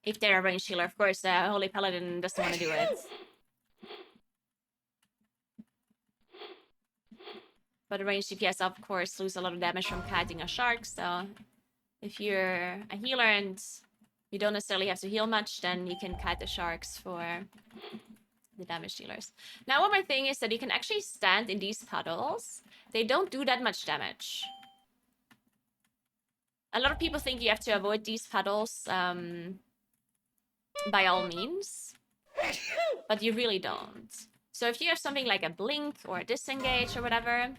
If they're a ranged healer, of course, the Holy Paladin doesn't want to do it. But a ranged DPS, of course, lose a lot of damage from kiting a shark, so if you're a healer and you don't necessarily have to heal much, then you can kite the sharks for the damage dealers. Now, one more thing is that you can actually stand in these puddles. They don't do that much damage. A lot of people think you have to avoid these puddles by all means, but you really don't. So if you have something like a blink or a disengage or whatever,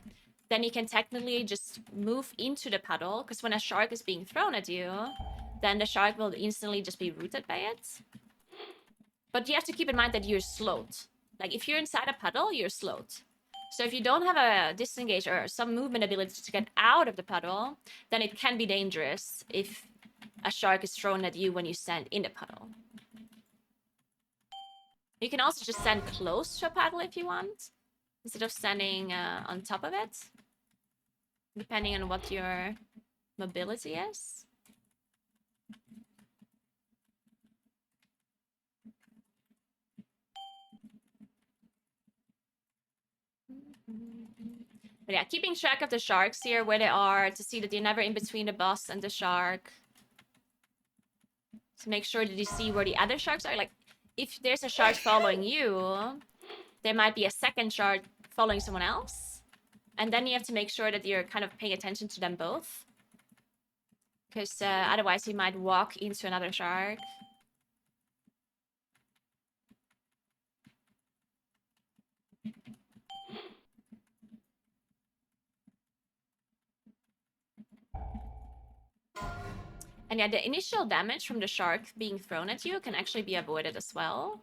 then you can technically just move into the puddle, because when a shark is being thrown at you, then the shark will instantly just be rooted by it. But you have to keep in mind that you're slowed. Like, if you're inside a puddle, you're slowed. So if you don't have a disengage or some movement ability to get out of the puddle, then it can be dangerous if a shark is thrown at you when you stand in the puddle. You can also just stand close to a puddle if you want, instead of standing on top of it, depending on what your mobility is. But yeah, keeping track of the sharks here, where they are, to see that you're never in between the boss and the shark. To make sure that you see where the other sharks are. Like, if there's a shark following you, there might be a second shark following someone else. And then you have to make sure that you're kind of paying attention to them both. Because otherwise you might walk into another shark. And yeah, the initial damage from the shark being thrown at you can actually be avoided as well,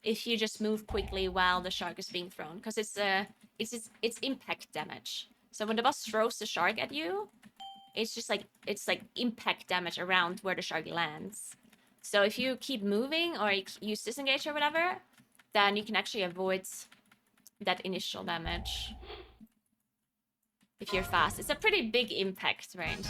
if you just move quickly while the shark is being thrown, because it's impact damage. So when the boss throws the shark at you, it's just like impact damage around where the shark lands. So if you keep moving or use disengage or whatever, then you can actually avoid that initial damage if you're fast. It's a pretty big impact range.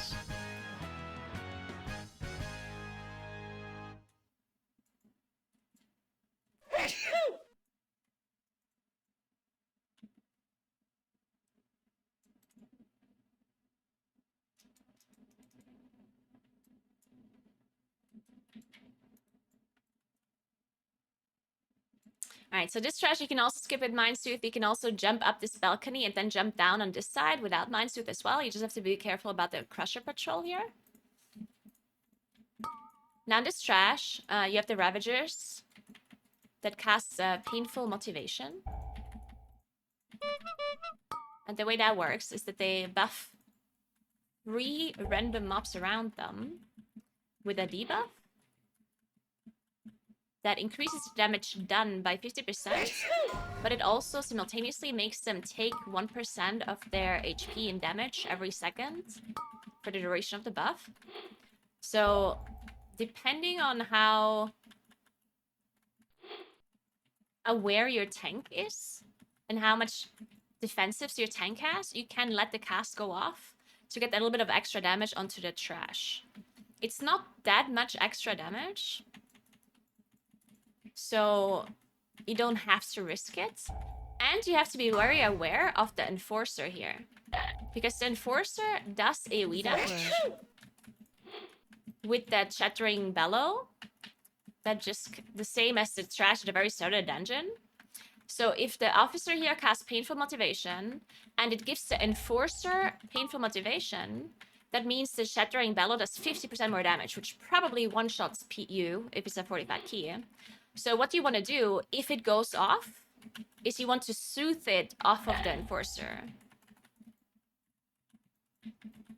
All right, so this trash you can also skip with Mindstooth. You can also jump up this balcony and then jump down on this side without Mindstooth as well. You just have to be careful about the Crusher Patrol here. Now in this trash, you have the Ravagers that casts Painful Motivation. And the way that works is that they buff 3 random mobs around them with a debuff that increases damage done by 50%, but it also simultaneously makes them take 1% of their HP in damage every second for the duration of the buff. So, depending on how aware your tank is and how much defensives your tank has, you can let the cast go off to get a little bit of extra damage onto the trash. It's not that much extra damage, so you don't have to risk it. And you have to be very aware of the Enforcer here, because the Enforcer does AoE damage with that Shattering Bellow. That just the same as the trash at the very start of the dungeon. So if the officer here casts Painful Motivation and it gives the Enforcer Painful Motivation, that means the Shattering Bellow does 50% more damage, which probably one-shots you if it's a 45 key. So what you want to do, if it goes off, is you want to soothe it off of the Enforcer.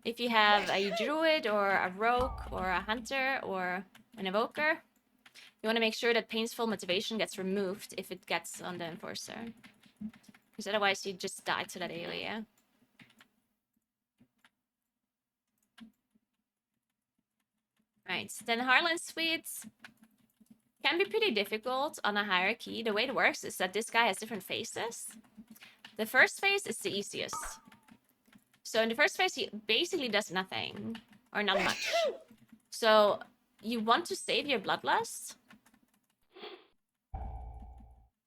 If you have a druid or a rogue or a hunter or an evoker, you want to make sure that painful motivation gets removed if it gets on the enforcer. Because otherwise you just die to that AoE, yeah? Right, then Harlan Suites can be pretty difficult on a hierarchy. The way it works is that this guy has different phases. The first phase is the easiest. So in the first phase, he basically does nothing, or not much. So you want to save your Bloodlust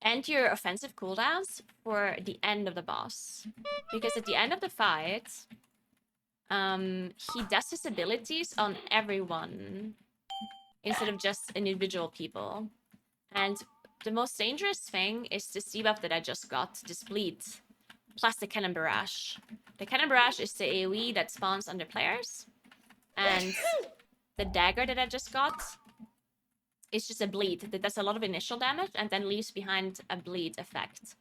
and your offensive cooldowns for the end of the boss. Because at the end of the fight, he does his abilities on everyone instead of just individual people. And the most dangerous thing is this debuff that I just got, this bleed, plus the Cannon Barrage. The Cannon Barrage is the AoE that spawns on the players. And the dagger that I just got is just a bleed that does a lot of initial damage and then leaves behind a bleed effect.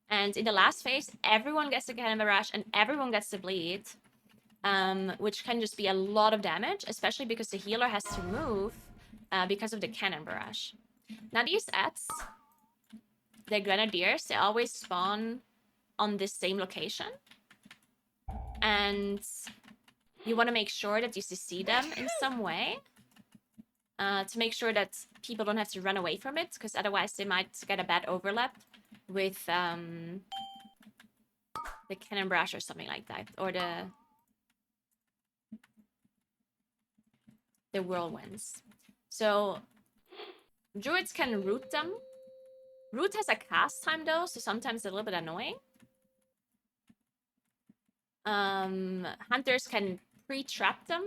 And in the last phase, everyone gets the Cannon Barrage and everyone gets the bleed, which can just be a lot of damage, especially because the healer has to move because of the Cannon Barrage. Now these ads, the Grenadiers, they always spawn on this same location. And you want to make sure that you see them in some way to make sure that people don't have to run away from it, because otherwise they might get a bad overlap with the Cannon Barrage or something like that, or the Whirlwinds. So Druids can root them. Root has a cast time though, so sometimes it's a little bit annoying. Hunters can pre-trap them.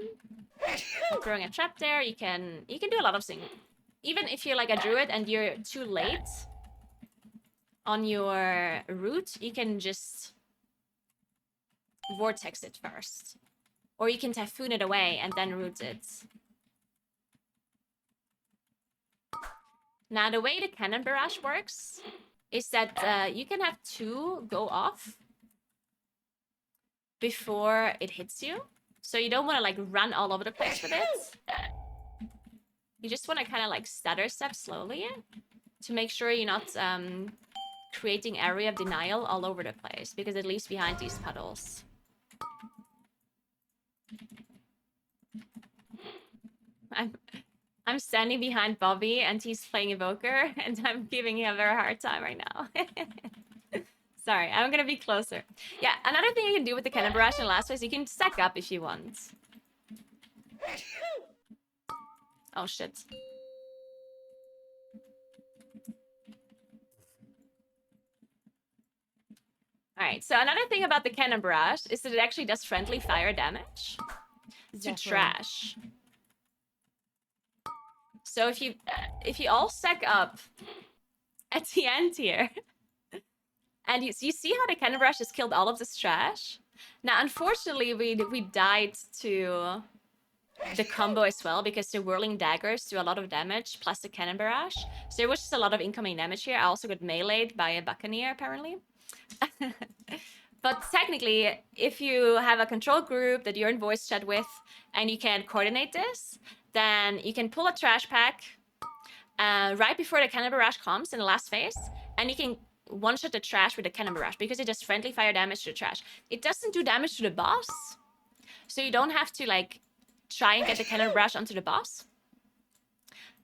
Throwing a trap there, you can do a lot of things. Even if you're like a druid and you're too late on your root, you can just vortex it first. Or you can typhoon it away and then root it. Now, the way the Cannon Barrage works is that you can have 2 go off before it hits you. So you don't want to like run all over the place with it. You just want to kind of like stutter step slowly to make sure you're not creating area of denial all over the place, because it leaves behind these puddles. I'm standing behind Bobby and he's playing Evoker and I'm giving him a very hard time right now. Sorry, I'm gonna be closer. Yeah, another thing you can do with the Cannon Barrage in the last phase, you can stack up if you want. Oh shit. Alright, so another thing about the Cannon Barrage is that it actually does friendly fire damage to trash. So if you all stack up at the end here, and you see how the Cannon Barrage has killed all of this trash? Now, unfortunately, we died to the combo as well, because the Whirling Daggers do a lot of damage, plus the Cannon Barrage. So there was just a lot of incoming damage here. I also got meleeed by a Buccaneer, apparently. But technically, if you have a control group that you're in voice chat with, and you can coordinate this, then you can pull a trash pack right before the Cannon Barrage comes in the last phase, and you can one-shot the trash with the Cannon Barrage, because it does friendly fire damage to the trash. It doesn't do damage to the boss, so you don't have to like try and get the Cannon Barrage onto the boss.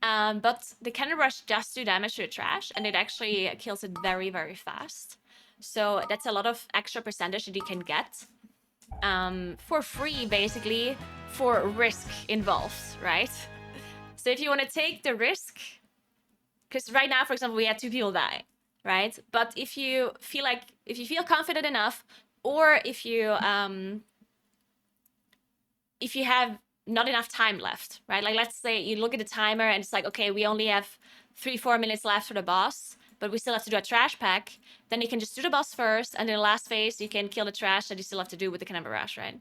But the Cannon Barrage does do damage to the trash, and it actually kills it very, very fast. So that's a lot of extra percentage that you can get for free, basically, for risk involved, right? So if you want to take the risk, because right now, for example, we had 2 people die, right? But if you feel confident enough, or if you have not enough time left, right? Like, let's say you look at the timer and it's like, okay, we only have 3-4 minutes left for the boss, but we still have to do a trash pack. Then you can just do the boss first, and in the last phase, you can kill the trash that you still have to do with the Cannon Barrage, right?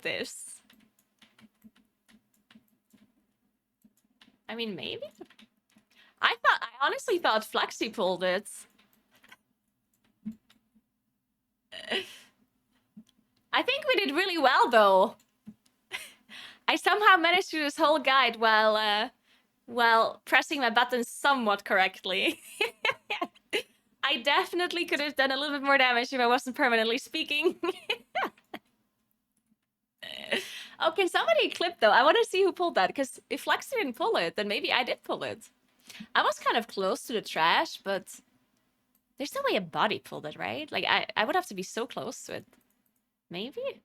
pulled this. I mean, maybe? I honestly thought Flexi pulled it. I think we did really well, though. I somehow managed to do this whole guide while pressing my buttons somewhat correctly. I definitely could have done a little bit more damage if I wasn't permanently speaking. Oh, can somebody clip, though? I want to see who pulled that, because if Flexi didn't pull it, then maybe I did pull it. I was kind of close to the trash, but there's no way a body pulled it, right? Like, I would have to be so close to it. Maybe?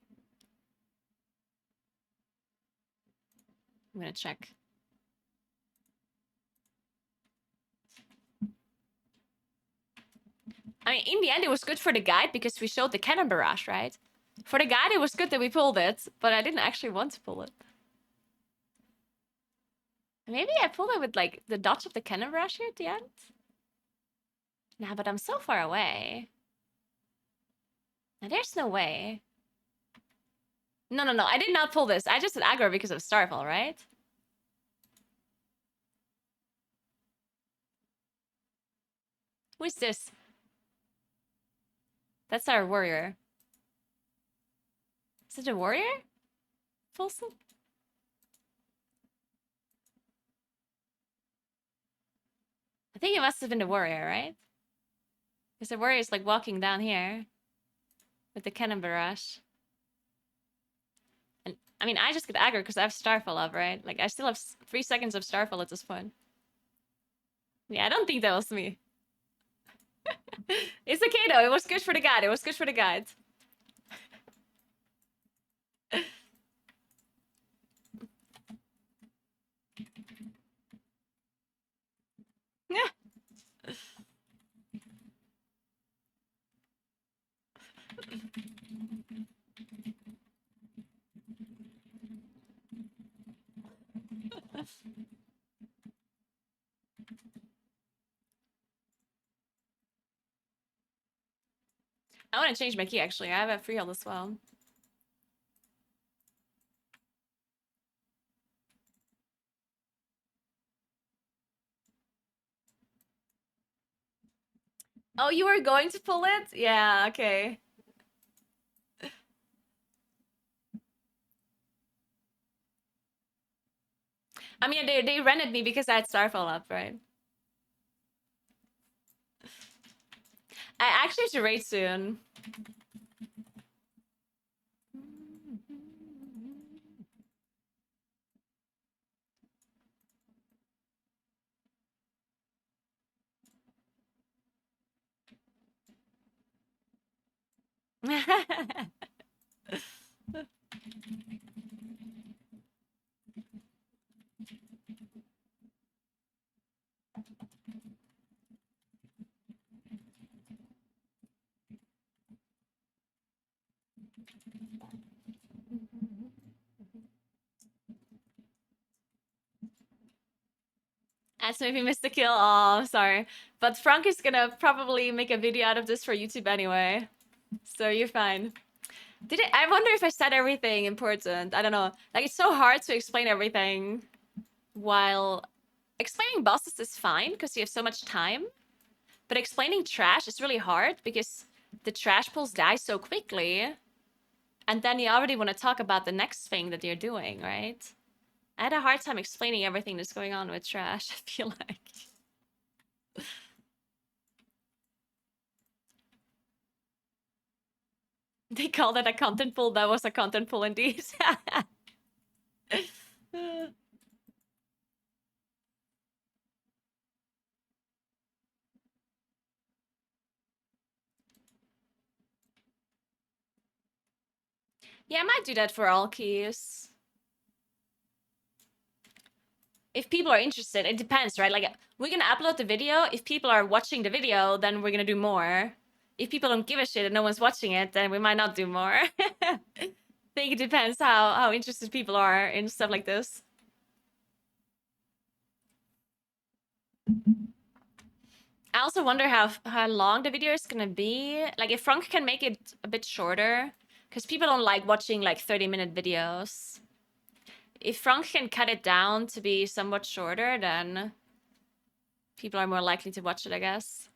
I'm gonna check. I mean, in the end, it was good for the guide because we showed the cannon barrage, right? For the guide, it was good that we pulled it, but I didn't actually want to pull it. Maybe I pulled it with, like, the dodge of the cannon barrage here at the end? Nah, but I'm so far away. Now, there's no way. No, I did not pull this. I just did aggro because of Starfall, right? Who is this? That's our warrior. Is it a warrior? Fulson? I think it must have been the warrior, right? Because the warrior is like walking down here with the cannon barrage. And I mean, I just get aggro because I have Starfall up, right? Like, I still have 3 seconds of Starfall at this point. Yeah, I don't think that was me. It's okay though. It was good for the guide. It was good for the guide. Yeah. I want to change my key actually. I have a freehold as well. Oh, you were going to pull it? Yeah, okay. I mean, they rented me because I had Starfall up, right? I actually have to raid soon. That's maybe missed the kill. Oh, I'm sorry. But Frank is gonna probably make a video out of this for YouTube anyway. So you're fine. I wonder if I said everything important. I don't know. Like, it's so hard to explain everything while explaining bosses is fine because you have so much time. But explaining trash is really hard because the trash pulls die so quickly. And then you already want to talk about the next thing that you're doing, right? I had a hard time explaining everything that's going on with trash, I feel like. They called it a content pull. That was a content pull indeed. Yeah, I might do that for all keys. If people are interested, it depends, right? Like, we're gonna upload the video. If people are watching the video, then we're gonna do more. If people don't give a shit and no one's watching it, then we might not do more. I think it depends how interested people are in stuff like this. I also wonder how long the video is gonna be. Like, if Frank can make it a bit shorter, Because people don't like watching like 30-minute videos. If Frank can cut it down to be somewhat shorter, then people are more likely to watch it, I guess.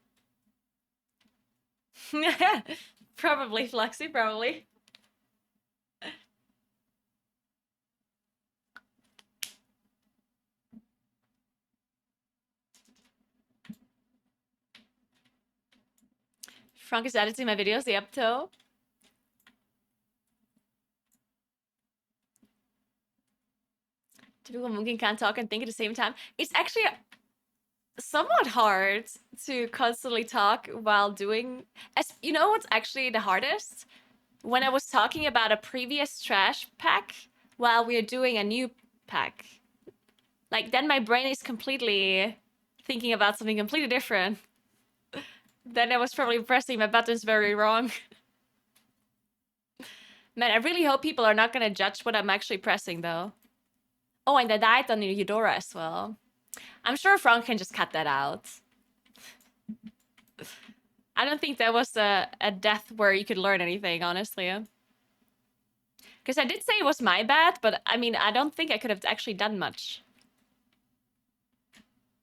Probably, Fluxy, probably. Frank is editing my videos, the uptoe. Typical Moonkin can't talk and think at the same time. It's actually somewhat hard to constantly talk while doing... You know what's actually the hardest? When I was talking about a previous trash pack while we're doing a new pack. Like, then my brain is completely thinking about something completely different. Then I was probably pressing my buttons very wrong. Man, I really hope people are not gonna judge what I'm actually pressing, though. Oh, and I died on Eudora as well. I'm sure Frank can just cut that out. I don't think that was a death where you could learn anything, honestly. Because I did say it was my bad, but I mean, I don't think I could have actually done much.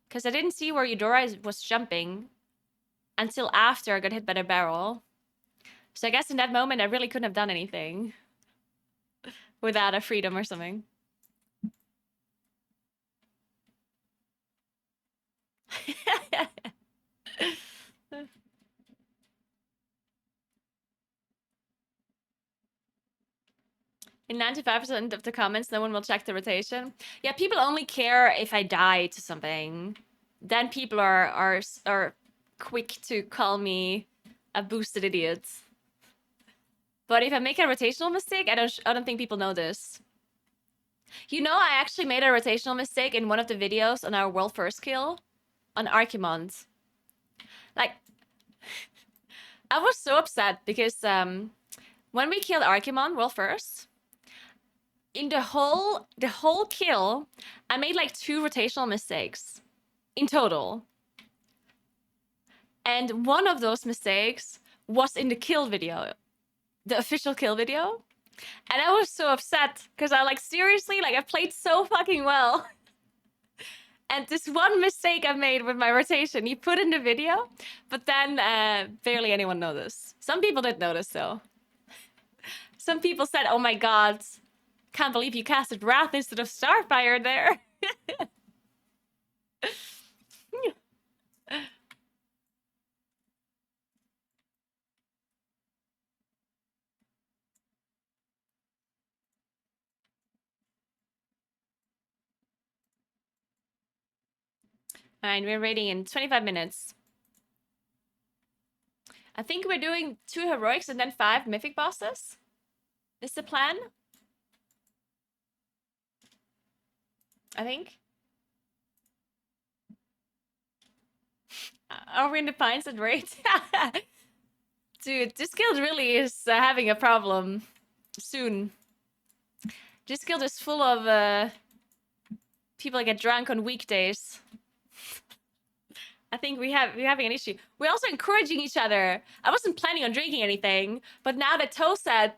Because I didn't see where Eudora was jumping until after I got hit by the barrel. So I guess in that moment, I really couldn't have done anything without a freedom or something. In 95% of the comments, no one will check the rotation. Yeah, people only care if I die to something. Then people are quick to call me a boosted idiot. But if I make a rotational mistake, I don't think people know this. You know, I actually made a rotational mistake in one of the videos on our world first kill on Archimond. Like, I was so upset because when we killed Archimond world first, in the whole kill, I made like 2 rotational mistakes in total. And one of those mistakes was in the kill video, the official kill video. And I was so upset because I like, seriously, like I played so fucking well. And this one mistake I made with my rotation, you put in the video, but then barely anyone noticed. Some people did notice though. Some people said, oh my god, can't believe you casted Wrath instead of Starfire there. Alright, we're raiding in 25 minutes. I think we're doing 2 heroics and then 5 mythic bosses. Is the plan? I think. Are we in the Pines at raid? Dude, this guild really is having a problem soon. This guild is full of people that get drunk on weekdays. I think we're having an issue. We're also encouraging each other. I wasn't planning on drinking anything, but now that Toe said,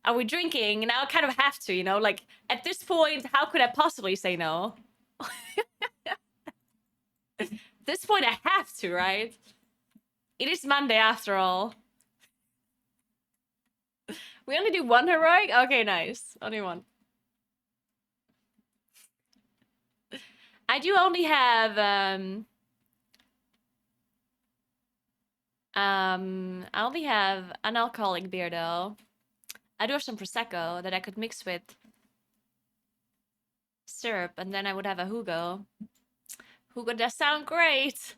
are we drinking? Now I kind of have to, you know? Like, at this point, how could I possibly say no? At this point, I have to, right? It is Monday after all. We only do 1 heroic? Okay, nice. Only 1. I do only have I only have an alcoholic beer though. I do have some Prosecco that I could mix with syrup and then I would have a Hugo. Hugo does sound great.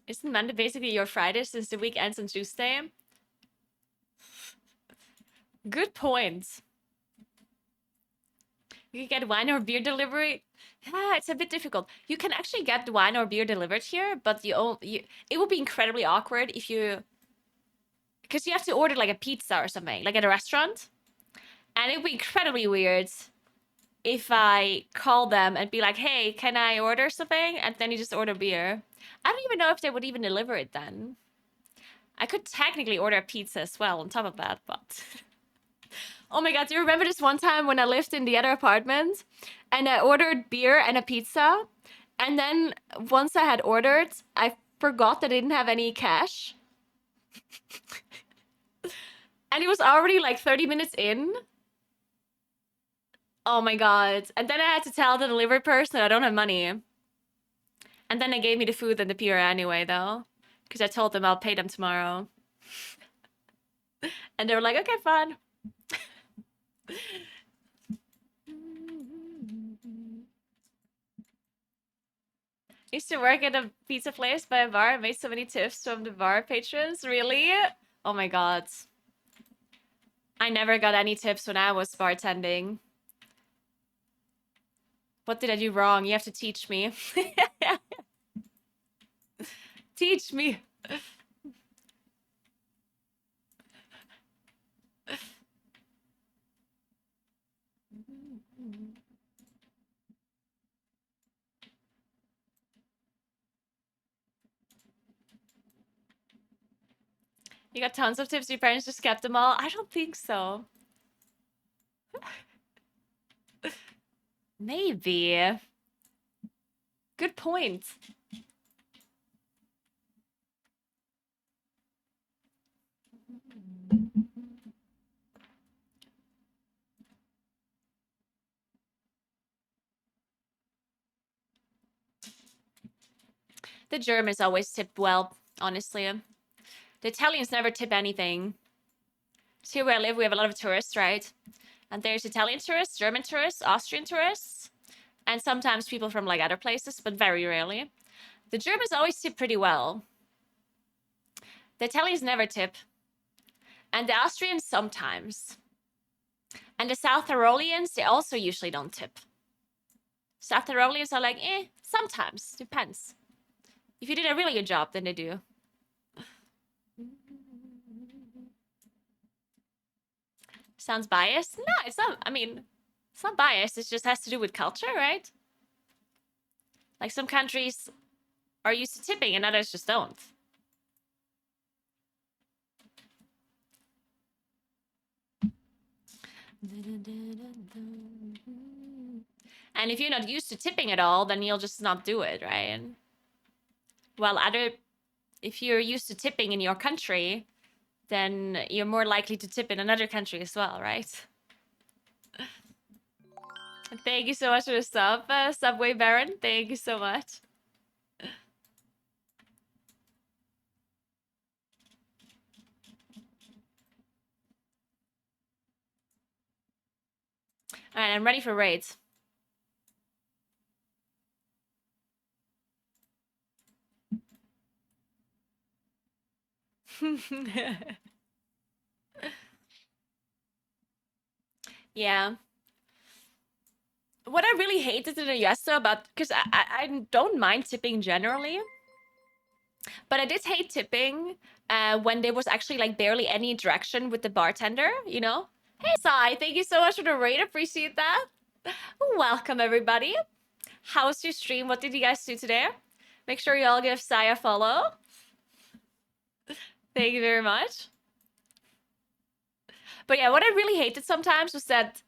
Isn't Monday basically your Friday since the week ends on Tuesday? Good point. You can get wine or beer delivery. Yeah, it's a bit difficult. You can actually get wine or beer delivered here, but it would be incredibly awkward if you, because you have to order like a pizza or something, like at a restaurant, and it would be incredibly weird if I call them and be like, "Hey, can I order something?" And then you just order beer. I don't even know if they would even deliver it then. I could technically order a pizza as well on top of that, but oh my god, do you remember this one time when I lived in the other apartment and I ordered beer and a pizza? And then once I had ordered, I forgot that I didn't have any cash. And it was already like 30 minutes in. Oh my god. And then I had to tell the delivery person I don't have money. And then they gave me the food and the beer anyway, though. Because I told them I'll pay them tomorrow. And they were like, okay, fine. Used to work at a pizza place by a bar and made so many tips from the bar patrons. Really? Oh my god. I never got any tips when I was bartending. What did I do wrong? You have to teach me. Teach me. You got tons of tips. Your parents just kept them all. I don't think so. Maybe. Good point. The Germans always tip well, honestly. The Italians never tip anything. So here where I live, we have a lot of tourists, right? And there's Italian tourists, German tourists, Austrian tourists, and sometimes people from like other places, but very rarely. The Germans always tip pretty well. The Italians never tip. And the Austrians sometimes. And the South Tyroleans, they also usually don't tip. South Tyroleans are like, sometimes. Depends. If you did a really good job, then they do. Sounds biased? No, it's not. I mean, it's not biased. It just has to do with culture, right? Like some countries are used to tipping and others just don't. And if you're not used to tipping at all, then you'll just not do it, right? Well, if you're used to tipping in your country, then you're more likely to tip in another country as well, right? Thank you so much for the sub, Subway Baron. Thank you so much. All right, I'm ready for raids. Yeah. What I really hated in the US though about, because I don't mind tipping generally, but I did hate tipping when there was actually like barely any interaction with the bartender, you know? Hey, Sai, thank you so much for the raid. Appreciate that. Welcome, everybody. How's your stream? What did you guys do today? Make sure you all give Sai a follow. Thank you very much. But yeah, what I really hated sometimes was that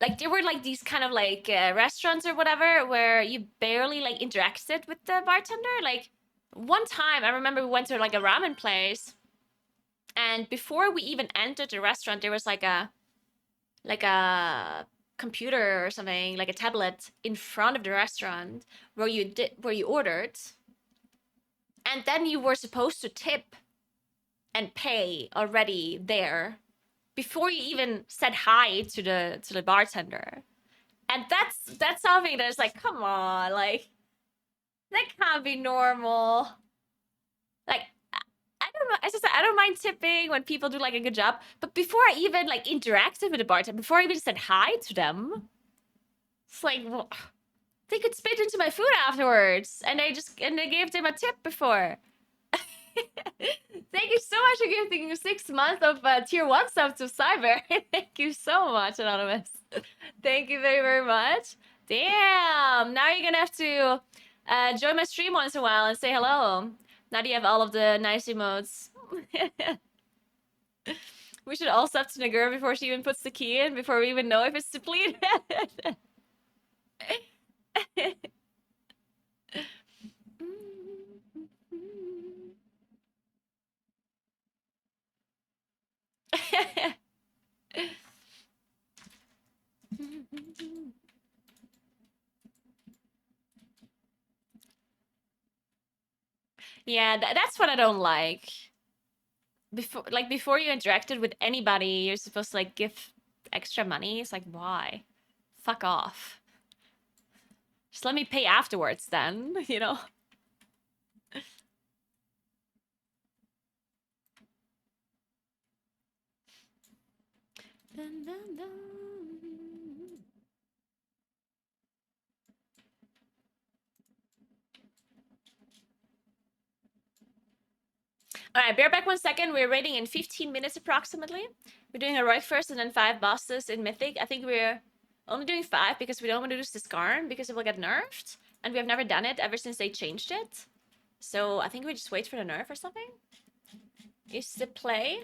like there were like these kind of like restaurants or whatever where you barely like interacted with the bartender. Like one time I remember we went to like a ramen place, and before we even entered the restaurant there was like a computer or something, like a tablet in front of the restaurant where you ordered, and then you were supposed to tip and pay already there before you even said hi to the bartender. And that's something that's like, come on, like that can't be normal. Like I don't know. As I said, I don't mind tipping when people do like a good job, but before I even like interacted with the bartender, before I even said hi to them, It's like, well, they could spit into my food afterwards, and I gave them a tip before. Thank you so much for giving 6 months of tier 1 stuff to Cyber. Thank you so much, Anonymous. Thank you very, very much. Damn, now you're gonna have to join my stream once in a while and say hello. Now that you have all of the nice emotes. We should all step to Naguura before she even puts the key in, before we even know if it's depleted. Yeah, that's what I don't like. Before you interacted with anybody, you're supposed to like give extra money. It's like, why? Fuck off. Just let me pay afterwards then, you know? Dun, dun, dun. All right, bear back 1 second. We're raiding in 15 minutes approximately. We're doing a right first and then 5 bosses in Mythic. I think we're only doing 5 because we don't want to lose the Skarn because it will get nerfed. And we have never done it ever since they changed it. So I think we just wait for the nerf or something. Is the play.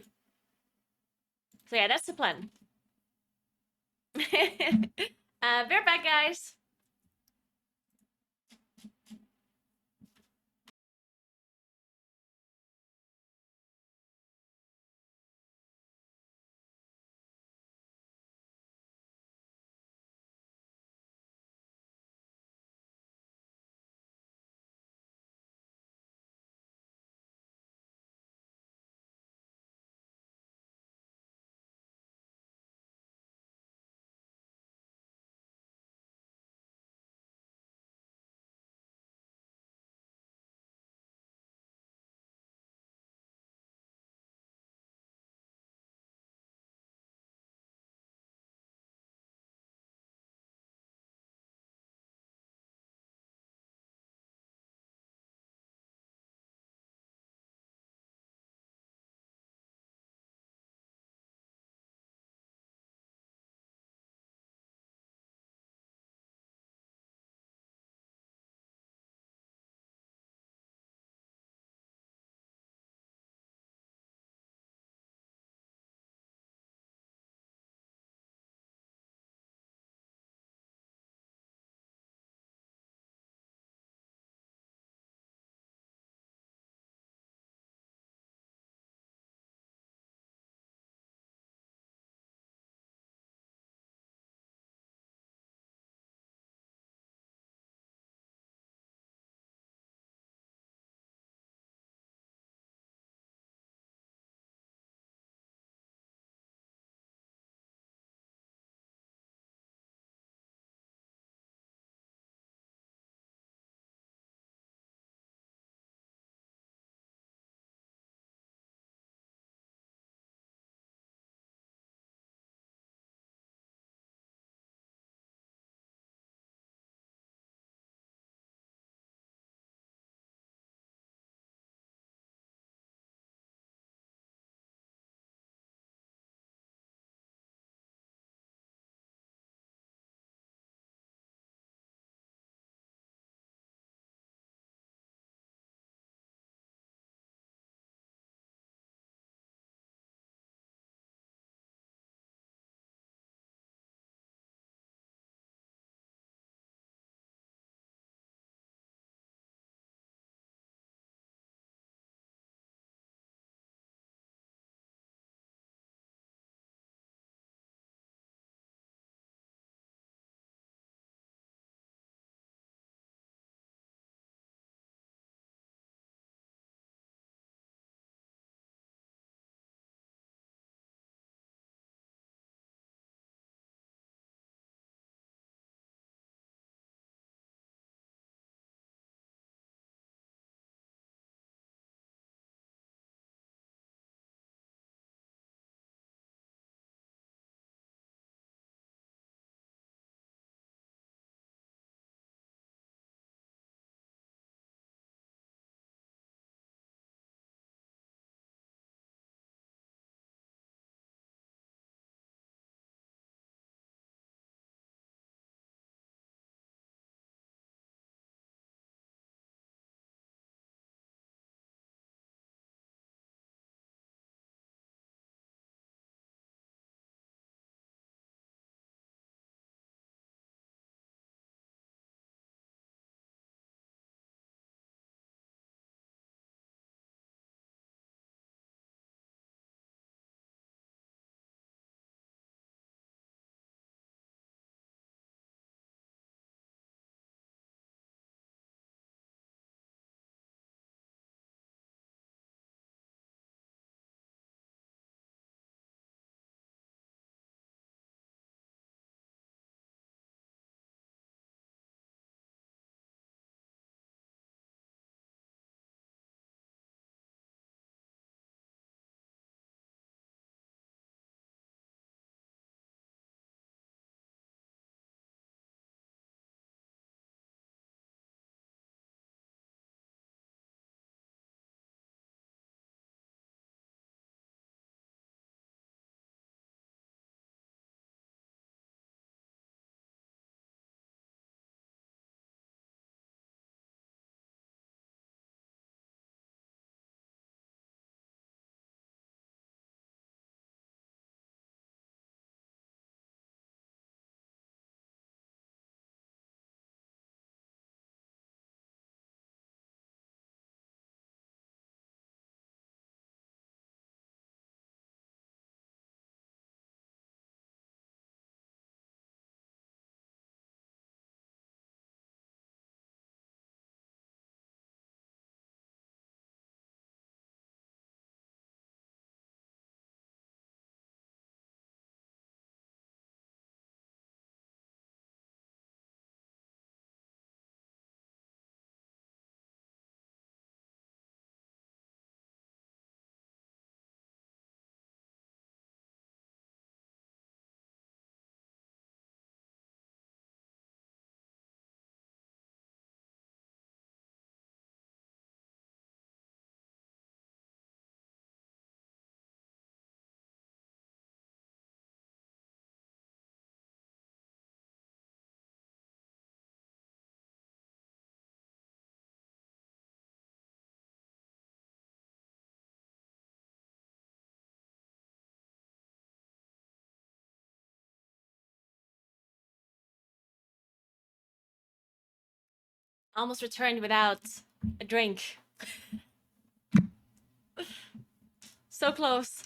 So yeah, that's the plan. Bear back, guys. Almost returned without a drink. So close.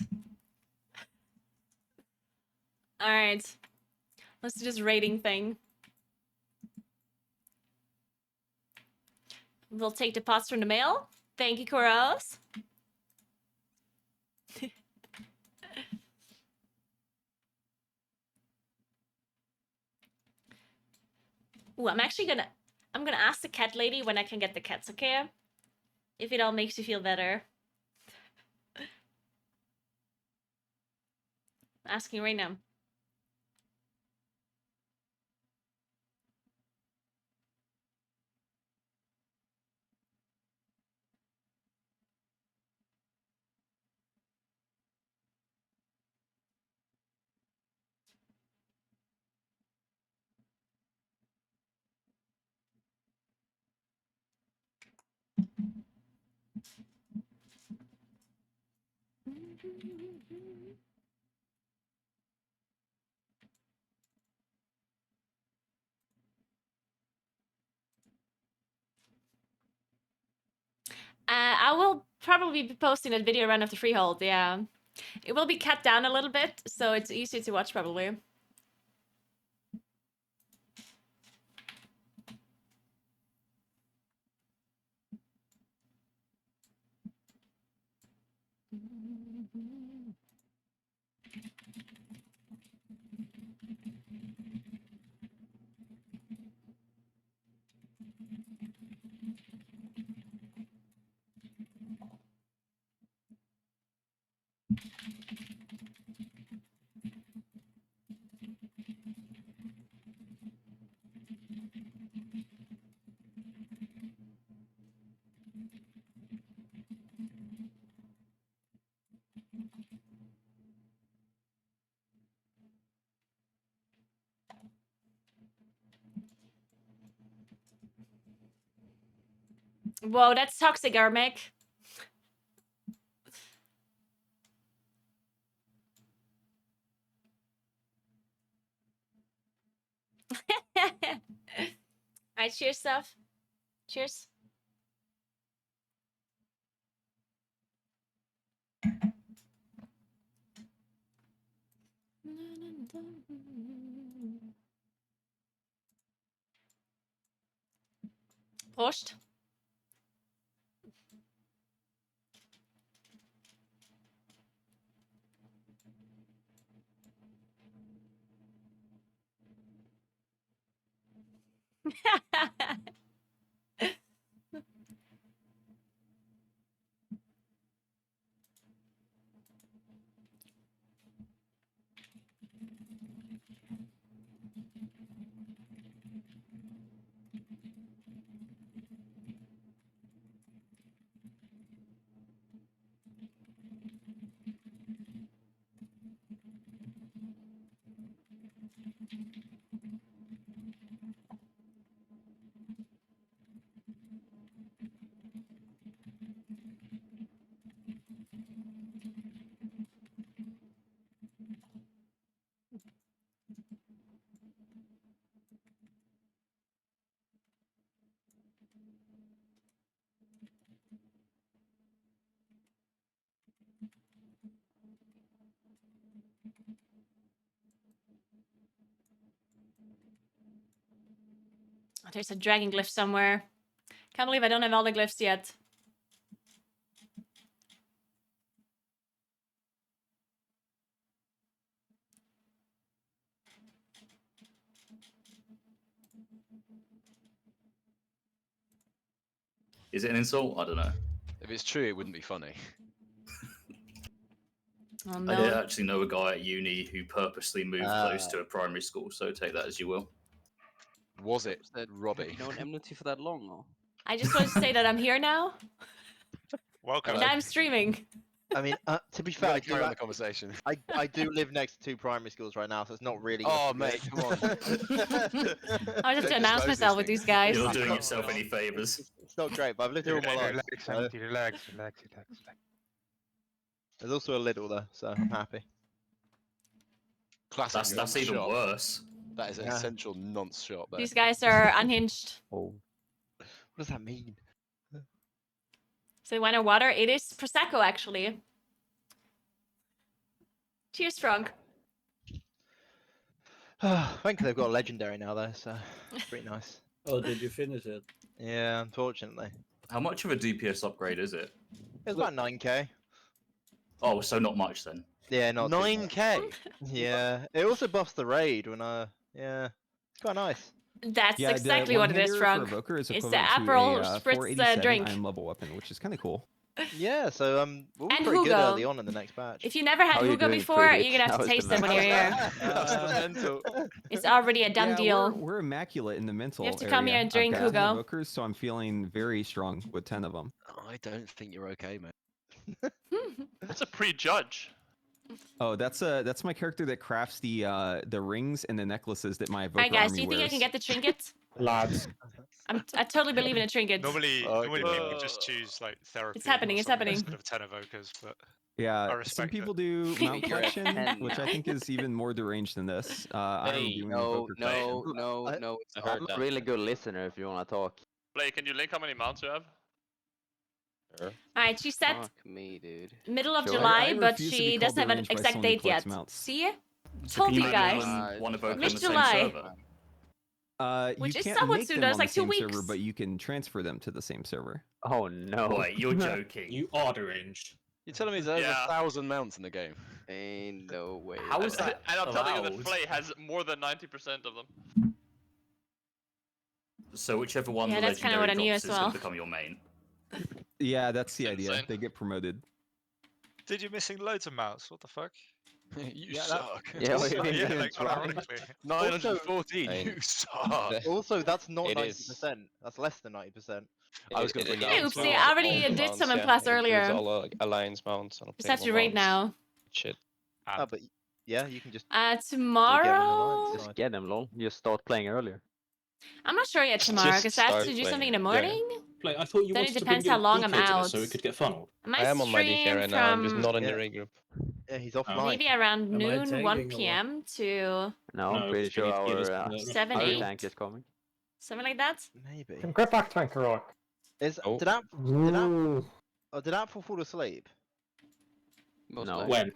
Alright. Let's do this rating thing. We'll take the pots from the mail. Thank you, Koros. Ooh, I'm gonna ask the cat lady when I can get the cats, okay? If it all makes you feel better. Asking right now. I will probably be posting that video around of the freehold, yeah. It will be cut down a little bit, so it's easier to watch probably. Whoa, that's toxic, Armic. Alright, cheers, stuff. Cheers. Prost. There's a dragon glyph somewhere. Can't believe I don't have all the glyphs yet. Is it an insult? I don't know. If it's true, it wouldn't be funny. Oh I did no. actually know a guy at uni who purposely moved close to a primary school, so take that as you will. Was it Said, Robbie? have you known Enmity for that long? Or? I just want to say that I'm here now. Welcome. And I'm streaming. I mean, to be Fair, fair, carry on the conversation. I do live next to two primary schools right now, so it's not really. Oh, mate, come on. I just have to announce myself with these guys. You're not doing yourself any favors. It's not great, but I've lived here all my life. Relax, so- Andy, relax. There's also a Lidl there, so I'm happy. Classic. That's even worse. That is an Yeah. essential nonce shot. There. These guys are unhinged. Oh. does that mean? So wine or water? It is Prosecco, actually. Cheers, Frank. Thankfully, they've got a legendary now, though, so it's pretty nice. Oh, did you finish it? Yeah, unfortunately. How much of a DPS upgrade is it? It's about 9k. Oh, so not much then. Yeah, not too much. 9k. Yeah, it also buffs the raid when yeah, it's quite nice. That's Yeah, exactly what it is, Frank. Is It's the equivalent to Aperol a, Spritz 487 drink. iron level weapon, which is kind of cool. Yeah, so we'll be And pretty good Hugo. early on in the next batch. If you never had How are you Hugo doing, before, Friedrich? you're gonna have How to is the taste it when you're here. Mental. It's already a done Yeah, deal. We're immaculate in the mental. You have to come area. here and drink, I've got 10 Hugo. Evokers, so I'm feeling very strong with 10 of them. I don't think you're okay, mate. That's a prejudge. Oh, that's my character that crafts the rings and the necklaces that my evoker Alright, guys, army do you think I wears. can get the trinket? Lads. I totally believe in a trinket. Normally people just choose like therapy. It's happening, or it's something happening. Instead of 10 evokers, but I Yeah, some respect people it. do mount You're a collection, 10 which I now. think is even more deranged than this. I'm Hey, doing No, evoker collection. no. I heard I'm a that. really good listener if you wanna talk. Blake, can you link how many mounts you have? Alright, she said Fuck me, dude. middle of Sure. July, I but refuse to be she called doesn't have an deranged by exact someone who date yet. collects mounts. See? So Told can you have guys. more than one evoker on the same Mid-July. server? Which You is can't somewhat make soon, them it's on like the 2 same weeks. server, but you can transfer them to the same server. Oh no. Boy, you're joking. You are deranged. You're telling me there's Yeah. 1,000 mounts in the game? Ain't no way. How is that And I'm telling you that allowed? Flay has more than 90% of them. So whichever one Yeah, the that's kinda what I legendary knew drops as is going well. to become your main. Yeah, that's the It's idea. insane. They get promoted. Dude, you're missing loads of mounts. What the fuck? You Yeah, suck. Yeah, Also- we Yeah, didn't like try. unironically. 914. I mean, You suck. Also, that's not It is. 90%. That's less than 90%. I was gonna bring it Hey, up. oopsie, I already did some in Plus earlier. All alliance mounts and Just have to playable rate mounts. now. Shit. Oh, but yeah, you can just Tomorrow? Just get them, lol. Just start playing earlier. I'm not sure yet tomorrow, Just because I have start to do playing something in the it. Yeah. morning. Like, I thought you Then it wanted to depends bring how your long I'm DK to out. this so it could get funneled. I might I am on my DK stream right now. I'm just from not in the Yeah. rig group. Yeah, he's offline. maybe around Am I noon, taking 1 or what? p.m. to No, No, I'm pretty we sure need to give us our the- 7, our 8, tank is coming. something like that. Maybe. Get back, Tank Rock. Is Oh. did Apple fall asleep? Most No. likely. When?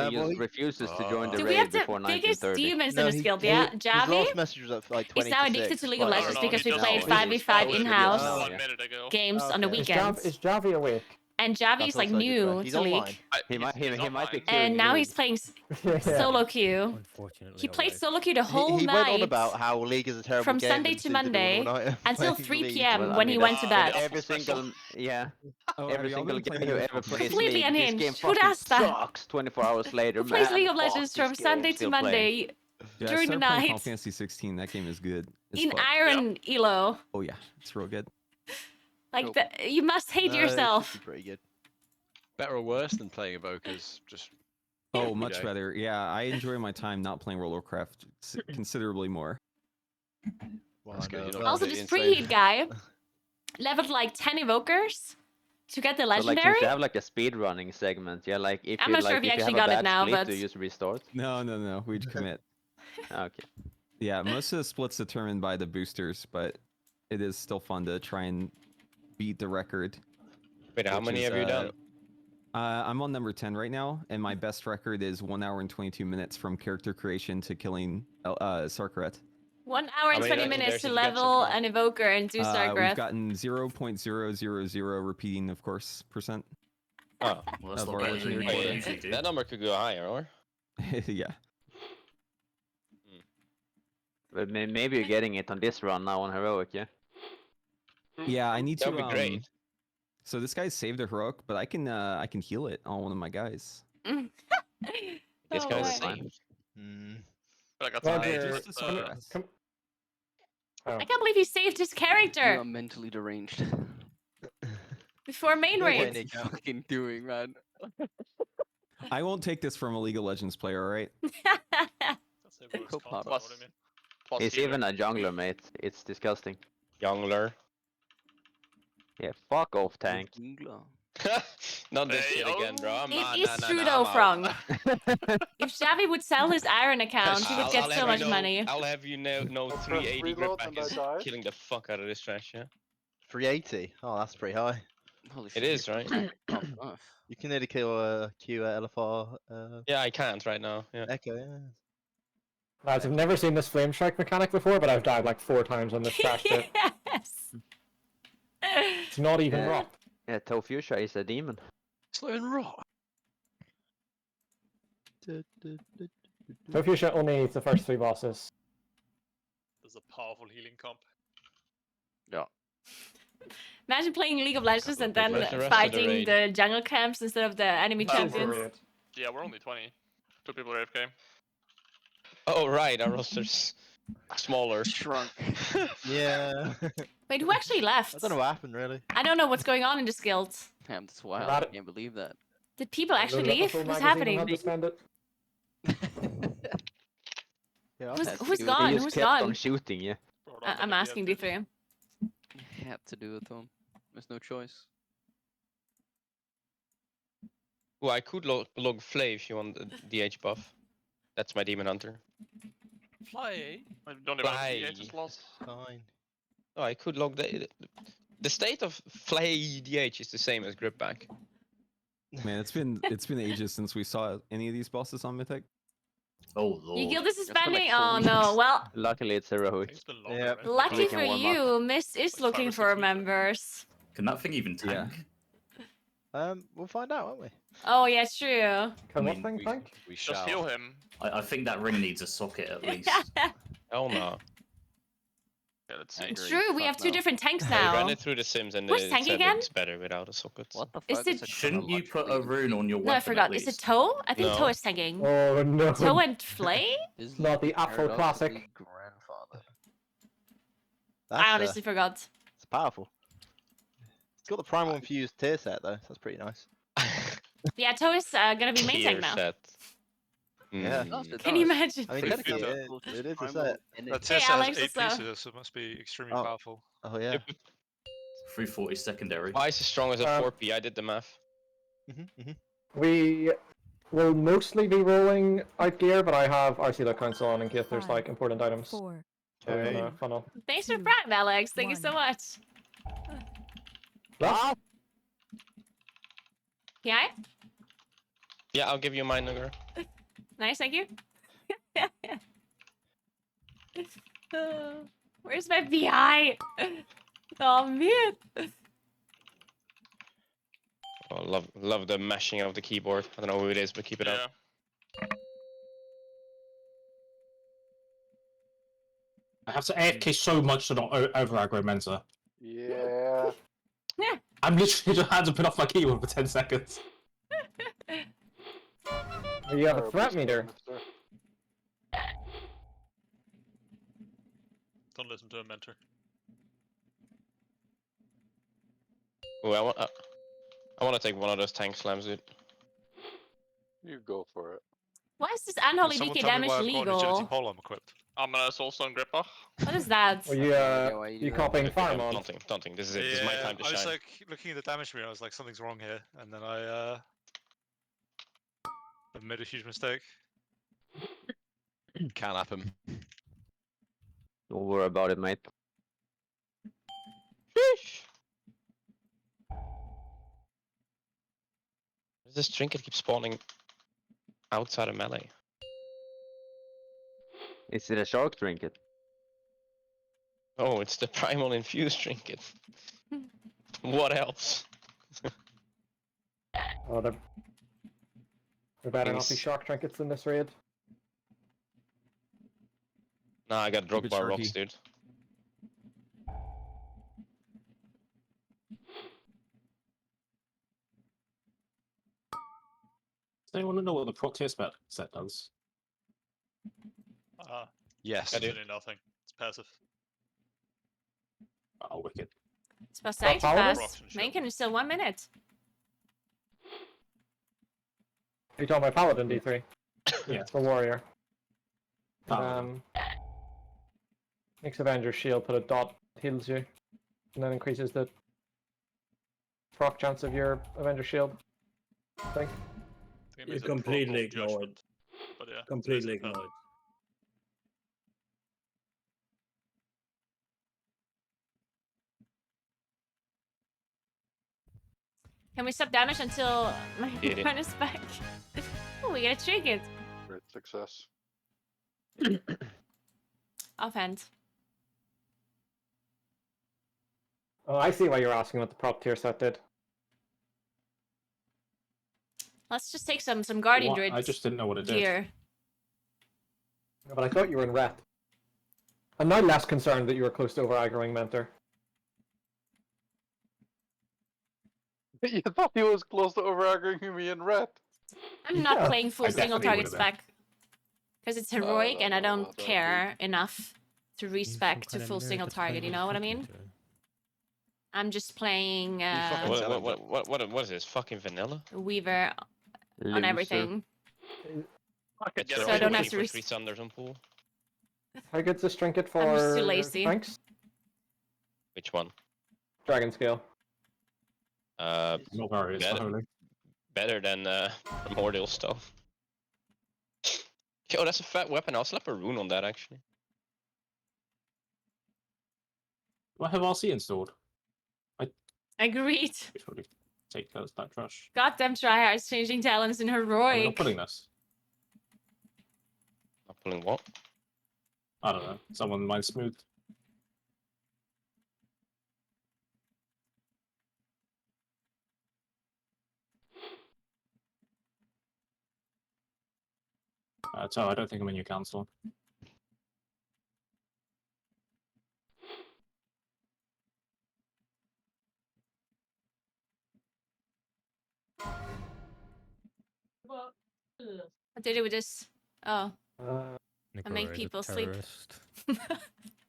He Well, just refuses to join the Do we raid have the before biggest 1930. demons in the his- guild? Yeah, his Javi last message was at like 20 is now addicted to League of quite Legends early. because we he played just- 5v5 he just in-house posted Oh, it yeah. 1 minute ago. games on the Okay. weekends. Is Javi awake? And Javi's That's like also a good new point. He's to League. online. He might be online. killing And now the he's league. playing solo queue. Unfortunately. He played solo queue the whole He night went on about how League is a terrible from game Sunday and to did it all Monday night until playing 3 League. p.m. Well, I when mean, he went to that's- bed. Every single, yeah. Oh, Every have y'all single been guy playing who League ever of plays Legends? Completely League, this game unhinged. Who fucking does that? sucks 24 hours later, Who plays man. League of Fuck Legends this from game, Sunday to still playing. Monday Yeah, I during the started playing night Final Fantasy 16. That game is good. as in fuck. Iron Elo? Oh yeah, it's real good. Like, Nope. you must hate No, it should yourself. be pretty good. Better or worse than playing evokers? Just Oh, every much day. better. Yeah, I enjoy my time not playing World of Warcraft considerably more. Well, That's I good, know you're as not well. Also, Pretty this insane. preheat guy leveled like 10 evokers to get the So, like, legendary. since you have like a speed running segment, yeah, like if I'm you not like sure if he if you actually have a got it bad now, split, but- do you just restart? No, we'd commit. Okay. Yeah, most of the splits determined by the boosters, but it is still fun to try and beat the record. Wait, how which many is, have you done? I'm on number 10 right now, and my best record is 1 hour and 22 minutes from character creation to killing Sarkaret. 1 hour and How 20 many minutes legendaries to did you get so level far? an evoker and do We've Stargraph. gotten 0.000 repeating, of course, percent. Oh, Well, that's Of not our better than legendary what you quota. usually do. that number could go higher, or? Yeah. But maybe you're getting it on this run now on heroic, yeah. Yeah, I need That to. would be great. So this guy saved a heroic, but I can heal it on one of my guys. This Oh, guy's my. saved. Mm. But I got Well, some Roger, pages. just Sarkaret. Come. I can't believe he saved his You are character mentally deranged. before main No way, raid. Nick. Fucking doing, man. I won't take this from a League of Legends player, all right? Cool pop. What do you mean? Plus He's healer. even a jungler, mate. It's disgusting. Youngler. Yeah, fuck off, tank. Not this Hey, shit again, bro. I'm It not, is nah, true nah, though, I'm out. Frong. If Xavi would sell his Iron account, he would get so have much you know, money. I'll have you know 380 grip back is killing the fuck out of this trash, yeah? 380. Oh, that's pretty high. Holy It is, right? Oh. You can nearly kill a Q LFR Yeah, I can't right now. Yeah. Echo. Yeah. Lads, I've never seen this flame strike mechanic before, but I've died like 4 times on this trash bit. Yes. It's not even Yeah. rock. Yeah, Tofuchsia is a demon. It's not even raw. Tofuchsia only eats the first 3 bosses. There's a powerful healing comp. Yeah. Imagine playing League of Legends and then Where's the rest of the fighting raid? the jungle camps instead of the enemy This is champions. great. Yeah, we're only 20. 2 people are AFK. Oh right, our roster's smaller. Shrunk. Yeah. Wait, who actually left? I don't know what happened really. I don't know what's going on in this guild. Damn, that's wild. Got I it. can't believe that. Did people actually Loaded up the leave? full What's magazine and happening? had to spend it. Yeah. Who's He gone? just Who's kept on gone? shooting, yeah. Brought on I'm them at the asking end. D3. Had to do it, Tom. There's no choice. Well, I could log Flay if you want the DH buff. That's my demon hunter. Fly. I don't even Fly. have the slots. Fine. Oh, I could log the state of Flay DH is the same as grip back. Man, it's been ages since we saw any of these bosses on Mythic. Oh lord. Your guild is It's been like suspending? 4 Oh weeks. no. Well, Luckily, it's I think heroic. it's been longer, Yep. right? lucky We can for warm up. you, Mist is Like 5 looking or 6 for weeks, right? members. Can that thing even Yeah. tank? We'll find out, won't we? Oh yeah, it's true. Can I what mean, thing tank? We Just shall. heal him. I think that ring needs a socket at least. Oh no. Yeah, let's I see. It's agree. true, we Fuck have 2 no. different tanks I now. ran it through the sims and Who's it tanking said again? it's better without a socket. What the Is fuck it- is a Shouldn't you put a chronologically- rune on your weapon? No, I forgot. At Is it least? Toe? I think No. Toe is tanking. Oh no. Toe and Flay? Is not the he Afro classic. paradoxically grandfather? That's, I honestly forgot. it's powerful. It's got the primal infused tier set though, so that's pretty nice. Yeah, Toe is gonna be main Tier tank now. set. Yeah. Mm. Can you imagine? I mean, Pretty technically, fit, it is a set. That Hey, TS Alex, has 8 what's up? pieces, so it must be extremely Oh. powerful. Oh yeah. 340 secondary. Twice as strong as a 4P. I did the math. We will mostly be rolling out gear, but I have RC Council on in case there's like important items. 4, So we're Okay. gonna funnel. Thanks for Prime, Alex. Thank you so much. Last? Yeah? Yeah, I'll give you mine, Naguura. Nice, thank you. Where's my VI? Oh man. Oh, love the mashing of the keyboard. I don't know who it is, but keep it Yeah. up. I have to AFK so much to not over aggro Mensa. Yeah. I'm literally just had to put off my keyboard for 10 seconds. You have a threat meter. Don't listen to a mentor. Ooh, I want to take one of those tank slams, dude. You go for it. Why is this Can unholy someone DK tell me damage why I've got an agility legal? pole I'm equipped? I'm a Soulstone Gripper. What is that? Well, you copying Fireman? Taunting. This is it. This is my time to I was shine. like looking at the damage meter, I was like, something's wrong here, and then I made a huge mistake. Can't happen. Don't worry about it, mate. Does this trinket keep spawning outside of melee? Is it a shark trinket? Oh, it's the primal infused trinket. What else? Oh, there better not be Things- shock trinkets in this raid. Nah, I got drug it bar rocks, sharky. dude. Does anyone know what the proc tier set does? Yes. I do. Absolutely nothing. It's passive. Oh, wicked. It's about Paladin? Sanctifast. Main is still 1 minute. Are you talking about Paladin D3? Yeah. The warrior. Paladin. Makes Avenger shield, put a dot, heals you, and then increases the proc chance of your Avenger shield. I think. I think it means a completely ignored. But yeah, completely ignored. Can we stop damage until my Did it. run is back? Oh, we get a trinket. Great success. Offhand. Oh, I see why you're asking what the prop tier set did. Let's just take some Guardian What? Druid I just didn't know what it did. gear. No, but I thought you were in ret. I'm now less concerned that you were close to over-aggroing Mentor. You thought he was close to over-aggroing me in red. I'm not Yeah. playing full I single definitely targets would've back. Because it's heroic and I don't no, care enough to respec to full single target, you know what I mean? I'm just playing fucking tell him What is this? Fucking vanilla? Weaver on Loser. everything. They're So I also don't have waiting to for res- 3 Thunders on pool. How good's this trinket for I'm just too lazy. Thanks? Which one? Dragon Scale. Not very, it's Better. for holy. Better than Primordial stuff. Yo, that's a fat weapon. I'll slap a rune on that actually. Do I have RC installed? Agreed. We should probably take that trash. Goddamn tryhards changing talents in Are we heroic. not pulling this? I'm pulling what? I don't know. Someone might smooth. So I don't think I'm in your council. What do I do with this? Oh, Uh, I make people sleep.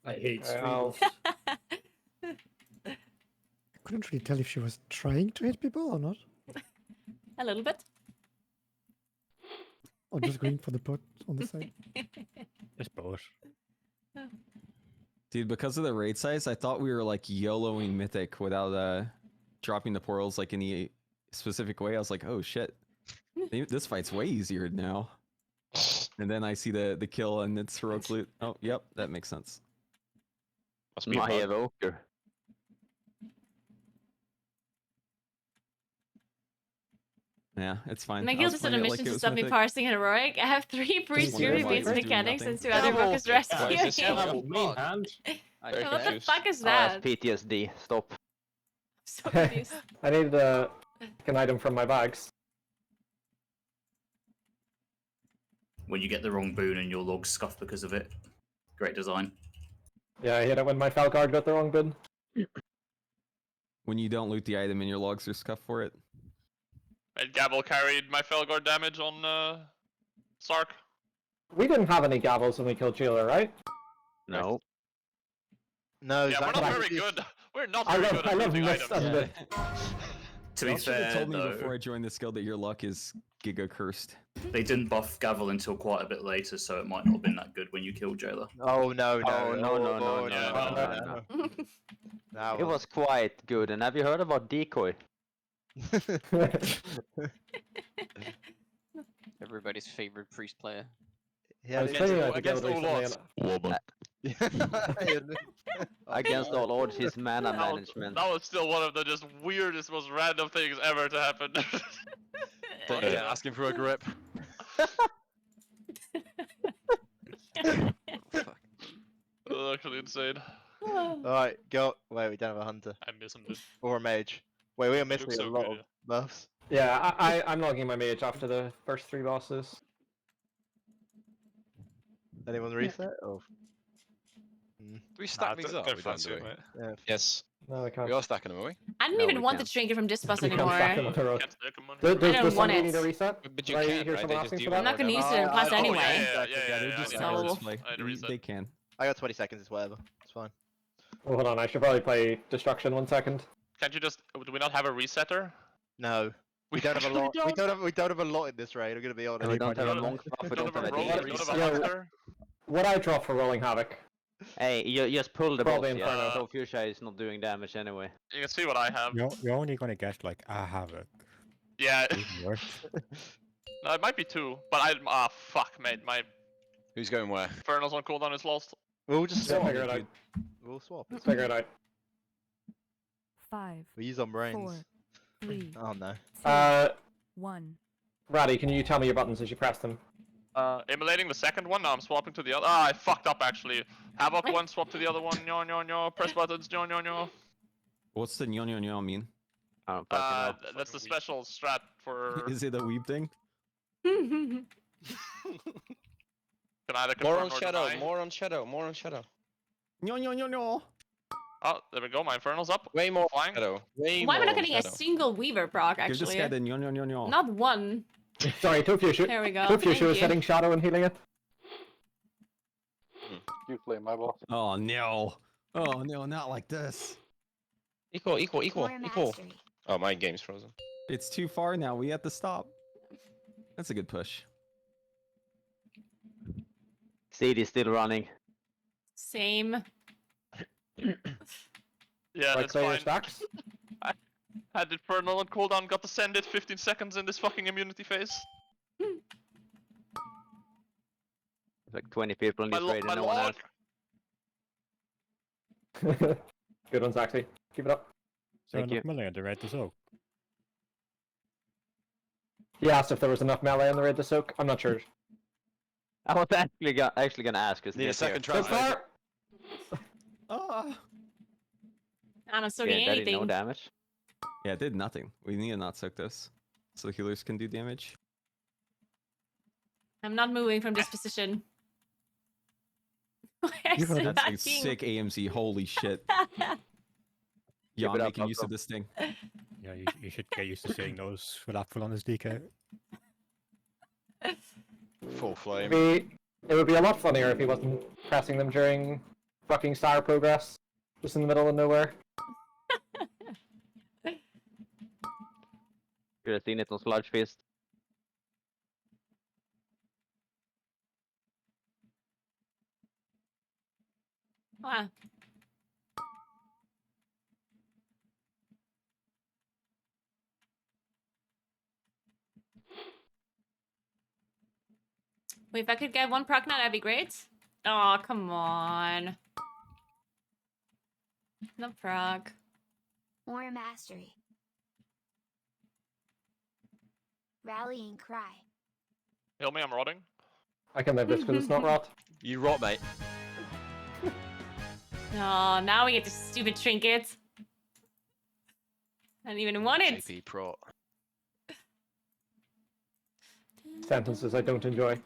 I hate I'll- streamers. I couldn't really tell if she was trying to hit people or not. A little bit. Or just going for the pot on the side. It's both. Dude, because of the raid size, I thought we were like YOLOing Mythic without dropping the portals like any specific way. I was like, oh shit, this fight's way easier now. And then I see the kill and it's heroic loot. Oh, yep, that makes sense. Must be a My bug. evoker. Yeah, it's fine. My I guild was is on a playing it mission like it to was stop me Mythic. parsing heroic. I have 3 priests, wondering 2 why beats it's doing mechanics, nothing. and 2 other workers Why is this rescuing. so Level main hand. Very What the confused. fuck is Oh, that's that? PTSD. Stop. So confused. I need an item from my bags. When you get the wrong boon and your logs scuff because of it. Great design. Yeah, I hit it when my Falcard got the wrong bid. When you don't loot the item and your logs are scuffed for it. And Gabble carried my Felguard damage on Sark. We didn't have any gavels when we killed Jailer, right? No. No, Yeah, we're Zach, not very good. We're not very good I at love looting Mist items. and the... To be Y'all should have fair, told me though, before I joined this guild that your luck is giga cursed. they didn't buff Gavel until quite a bit later, so it might not have been that good when you killed Jailer. Oh no, no, Oh, no, no, no, yeah, no, no, no. That It was quite good. And have you heard about decoy? Everybody's favorite priest player. Yeah, I was they- playing at the against guild all recently odds. and- Against all odds, his mana management. That was still one of the just weirdest, most random things ever to happen. Yeah, asking for a grip. Actually insane. Alright, go. Wait, we don't have a hunter. I miss him, dude. Or a mage. Wait, we are missing looks a so lot good, of buffs. Yeah, I'm logging my mage after the first 3 bosses. Anyone reset? Oh. Do we stack these up? Good We fun don't, do too, we? mate. Yeah. Yes. No, I can't. We are stacking them, are we? I didn't No, even we want can't. the trinket from this boss We can't stack anymore. them on the road. Can't stick him on Does, I don't does want somebody it. need a reset? But you Did I can, hear right? someone They asking just for do that? I'm not gonna use it in Oh, class yeah, anyway. yeah, They yeah, just yeah, have So- a display. I had to reset. They can. I got 20 seconds, it's whatever. It's fine. Oh, hold on, I should probably play Destruction 1 second. Can't you just? Do we not have a resetter? No. We don't have a actually lot. don't. We don't have a lot in this raid, I'm gonna be honest. And we don't have a don't- monk buff, we Don't don't have a have a roll, DH. we don't have a Yeah. hunter. What I drop for Rolling Havoc? Hey, you just pull the boss, Probably yeah? Inferno. So Fuchsia is not doing damage anyway. You can see what I have. You're only gonna get like a havoc. Yeah. Even worse. No, it might be 2, but fuck, mate. My Who's going where? Infernal's on cooldown is lost. We'll just Yeah, swap. figure it out. We'll swap. Figure it out. 5, We use on brains. 4, Oh no. One. Ratty, can you tell me your buttons as you press them? Emulating the second one. Now I'm swapping to the other. Ah, I fucked up actually. Havoc one, swap to the other one. Nyo nyo nyo. Press buttons. Nyo nyo nyo. What's the nyo nyo nyo mean? That's the special strat for. Is it a weeb thing? Can either More confirm on or shadow. deny. More on shadow. More on shadow. Nyo nyo nyo nyo. Oh, there we go. My infernal's up. Way more flying. shadow. Way Why am I more not on getting a shadow. single Weaver proc, Give this actually? guy the nyo nyo nyo nyo. Not one. Sorry, Tokyo There we go. Tokyo Thank was you. setting shadow and healing it. You play my boss. Oh no. Oh no, not like this. Equal, equal, equal, More equal. mastery. Oh, my game's frozen. It's too far now. We have to stop. That's a good push. Seed is still running. Same. Yeah, that's fine. Stacks? I had infernal on cooldown. Got to send it 15 seconds in this fucking immunity phase. Like 20 people in this raid and no one else. Good one, Zaxi. Keep it up. Thank you. Melee on the raid to soak. He asked if there was enough melee on the raid to soak. I'm not sure. I was actually gonna ask. Need a second try. Good start! Ah. I'm not soaking Yeah, that did no anything. damage. Yeah, it did nothing. We need to not soak this. So healers can do damage. I'm not moving from this position. That's a sick AMC. Holy shit. Yeah, I'm it up, making use of this thing. Yeah, you should get used to seeing those without full on his DK. Full flame. It would be a lot funnier if he wasn't pressing them during fucking star progress. Just in the middle of nowhere. Should have seen it on Sludge Fist. Wow. Wait, if I could get one proc now, that'd be great. Oh, come on. No proc. More mastery. Rallying cry. Heal me, I'm rotting. I can live this because it's not rot. You rot, mate. Oh, now we get the stupid trinket. I didn't even want it. CP prot. Sentences I don't enjoy.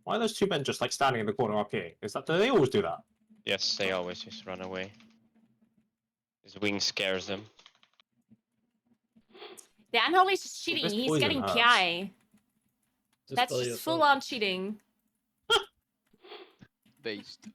Why are those two men just like standing in the corner RPing? Do they always do that? Yes, they always just run away. His wing scares them. The unholy is just cheating. This He's poison getting hurts. PI. That's kill just yourself. full on cheating. Based.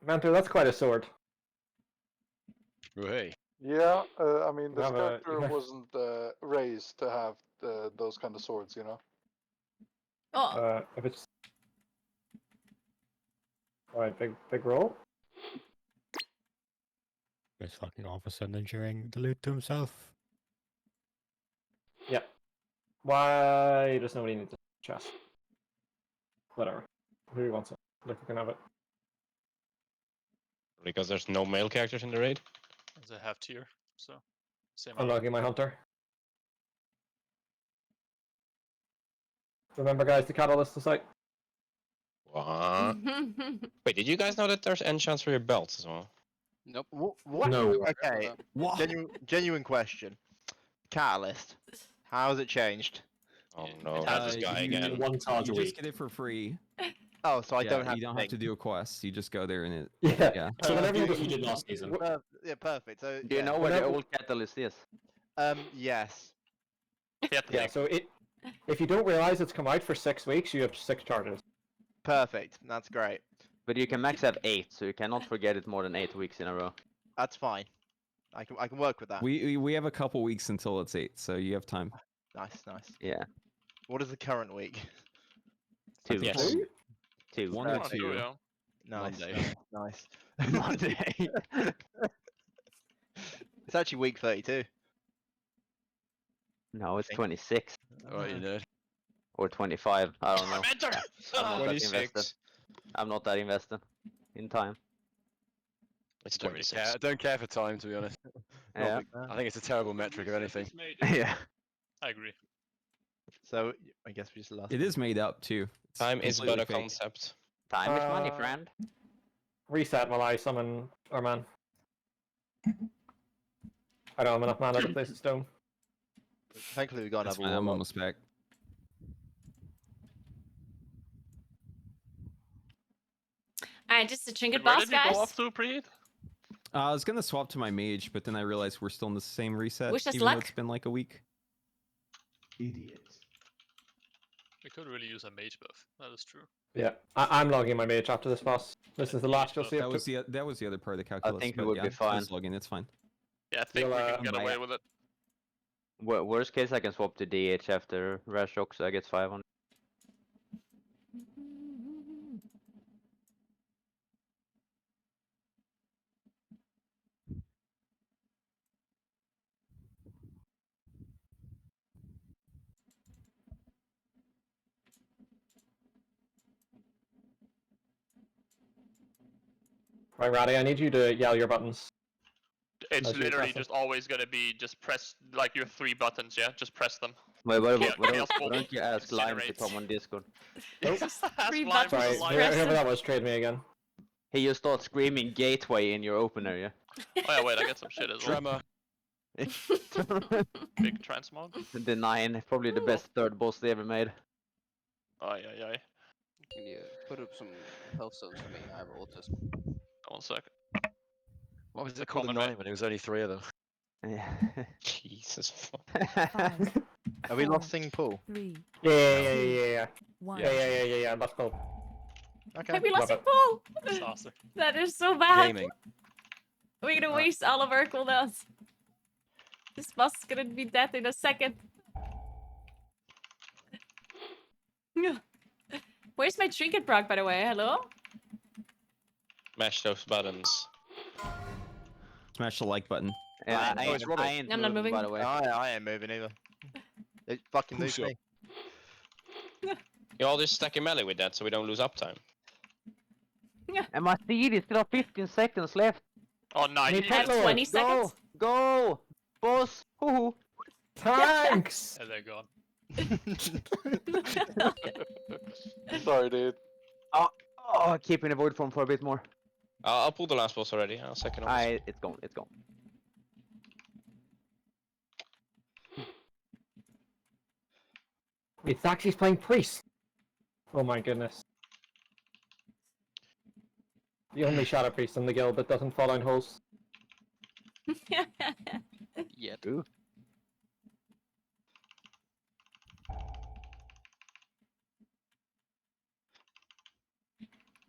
Mentor, that's quite a sword. Oh, hey. Yeah, I mean, this have a- character wasn't raised to have those kind of swords, you know? Oh, If it's... Alright, big roll. This fucking officer ninjaing the loot to himself. Yeah. Why does nobody need the chest? Whatever. Who wants it? Look, you can have it. Because there's no male characters in the raid. It's a half tier, so same. Unlocking my hunter. Remember, guys, the catalyst to site. What? Wait, did you guys know that there's enchants for your belts as well? Nope. What? No. Okay. What? Genuine question. Catalyst. How has it changed? Oh no, It not has this guy you again. One charge a You just week. get it for free. Oh, so I Yeah, don't have you don't have to do a quest. You just go there and it. Yeah. Yeah. So whenever you you did last season. Yeah, perfect. So Do you yeah. know where the Whenever- old catalyst is? Yes. Yeah, so if you don't realize it's come out for 6 weeks, you have 6 charges. Perfect. That's great. But you can max have 8, so you cannot forget it more than 8 weeks in a row. That's fine. I can work with that. We have a couple weeks until it's 8, so you have time. Nice. Yeah. What is the current week? 2. Yes. 2. 1 or Oh, 2. true, yeah. Nice. Monday. Nice. Monday. It's actually week 32. No, it's think. 26 Oh, you nerd. or 25. I don't know. Enter! I'm not that 26. invested. I'm not that invested in time. It's Don't really 26. care. I don't care for time, to be honest. Not a Yeah. big fan. I think it's a terrible metric of anything. Yeah. I agree. So I guess we just lost. It is made up too. It's Time is but completely a fake. concept. Time is money, friend. Reset while I summon our man. I don't have enough mana to place a stone. Thankfully we got That's another fine, I'm warlock. almost back. Alright, just a trinket Where boss, did you go guys. off to, Preheat? I was gonna swap to my mage, but then I realized we're still in the same reset, Wish us even though luck. it's been like a week. Idiot. We could really use a mage buff. That is true. Yeah, I'm logging my mage after this boss. This is the last you'll see That of was the other part of the calculus. think it but would yeah, be fine. just log in, it's fine. Yeah, I think You'll, we can get buy away it. with it. Worst case, I can swap to DH after Rash Shock, so I get 500. Right, Ratty, I need you to yell your buttons. It's As you literally press them. just always gonna be just press like your 3 buttons, yeah? Just press them. Wait, why Chaos don't you ask Lime to incinerate. come on Discord? Ask Three Lime for buttons. the Sorry, live. whoever that was, trade me again. Hey, you start screaming gateway in your opener, yeah? Oh yeah, wait, I get some shit as well. Tremor. Big transmog. The 9, probably the best third boss they ever made. Oh yeah. Can you put up some health zones for me? I have autism. 1 second. What was it called? The Common 9 when there was only 3 of them. Yeah. Jesus fuck. 5, Are we 4, lost Sing Pool? 3, Yeah. 1. Yeah, that's cool. Okay. Have we lost Love a it. pull? Disaster. That is so bad. Gaming. We're gonna waste all of our cooldowns. This boss is gonna be dead in a second. Where's my trinket proc, by the way? Hello? Mash those buttons. Smash the like button. Yeah, Oh, it's Robert. I ain't I'm not moving, moving. by the way. I ain't moving either. It fucking moves Push me. You all just stack your melee with that so we don't lose uptime. And my seed is still have 15 seconds left. Oh nice. Need I have Lord, 20 seconds. Go! Boss! Hoo-hoo! Thanks! And they're gone. Sorry, dude. Oh, keeping the void form for a bit more. I'll pull the last boss already. I'll second on this. It's gone, it's gone. It's actually playing priest. Oh my goodness. The only shadow priest in the guild that doesn't fall down holes. Yet. Ooh.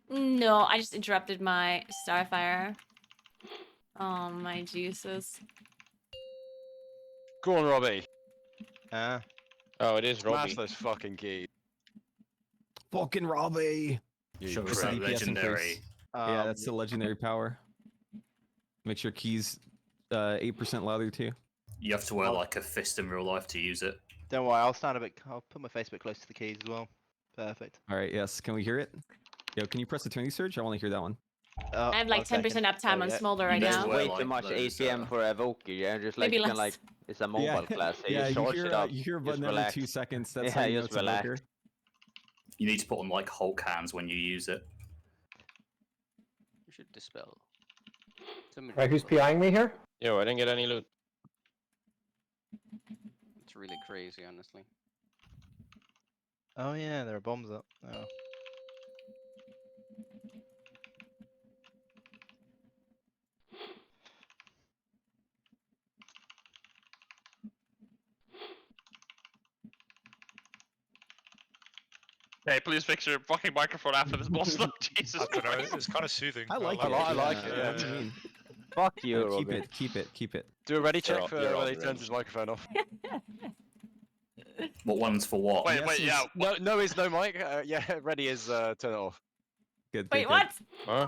No, I just interrupted my Starfire. Oh my Jesus. Go on, Robbie. Oh, it is Smash Robbie. those fucking keys. Fucking Robbie! You Show us prick. that DPS in face. legendary. Yeah, that's the legendary power. Make sure keys 8% louder too. You have to wear like a fist in real life to use it. Don't worry, I'll stand a bit. I'll put my face a bit close to the keys as well. Perfect. All right, yes. Can we hear it? Yo, can you press the Eternity Surge? I want to hear that one. I have like 10% uptime on Smolder right now. Way too much ATM for Evoker, yeah? Just like, Maybe you can, less. like, it's a mobile class. So yeah, you charge it up. You hear a just button every relax. 2 seconds. That's Yeah, how you know just it's relax. Evoker. You need to put on like Hulk hands when you use it. You should dispel. Right, who's PIing me here? Yo, I didn't get any loot. It's really crazy, honestly. Oh yeah, there are bombs up. Oh. Hey, please fix your fucking microphone after this boss though. Jesus I don't know, Christ. it's kind of soothing. I like it. I like it, What do yeah. you mean? Fuck you, Keep Robbie. it. Keep it. Keep it. Do a ready You're check all- for you're all when he the turns his microphone off. What one's for what? Wait, wait, yeah. No is no, Mike. Yeah, ready is turn it off. Good. Wait, what? Huh?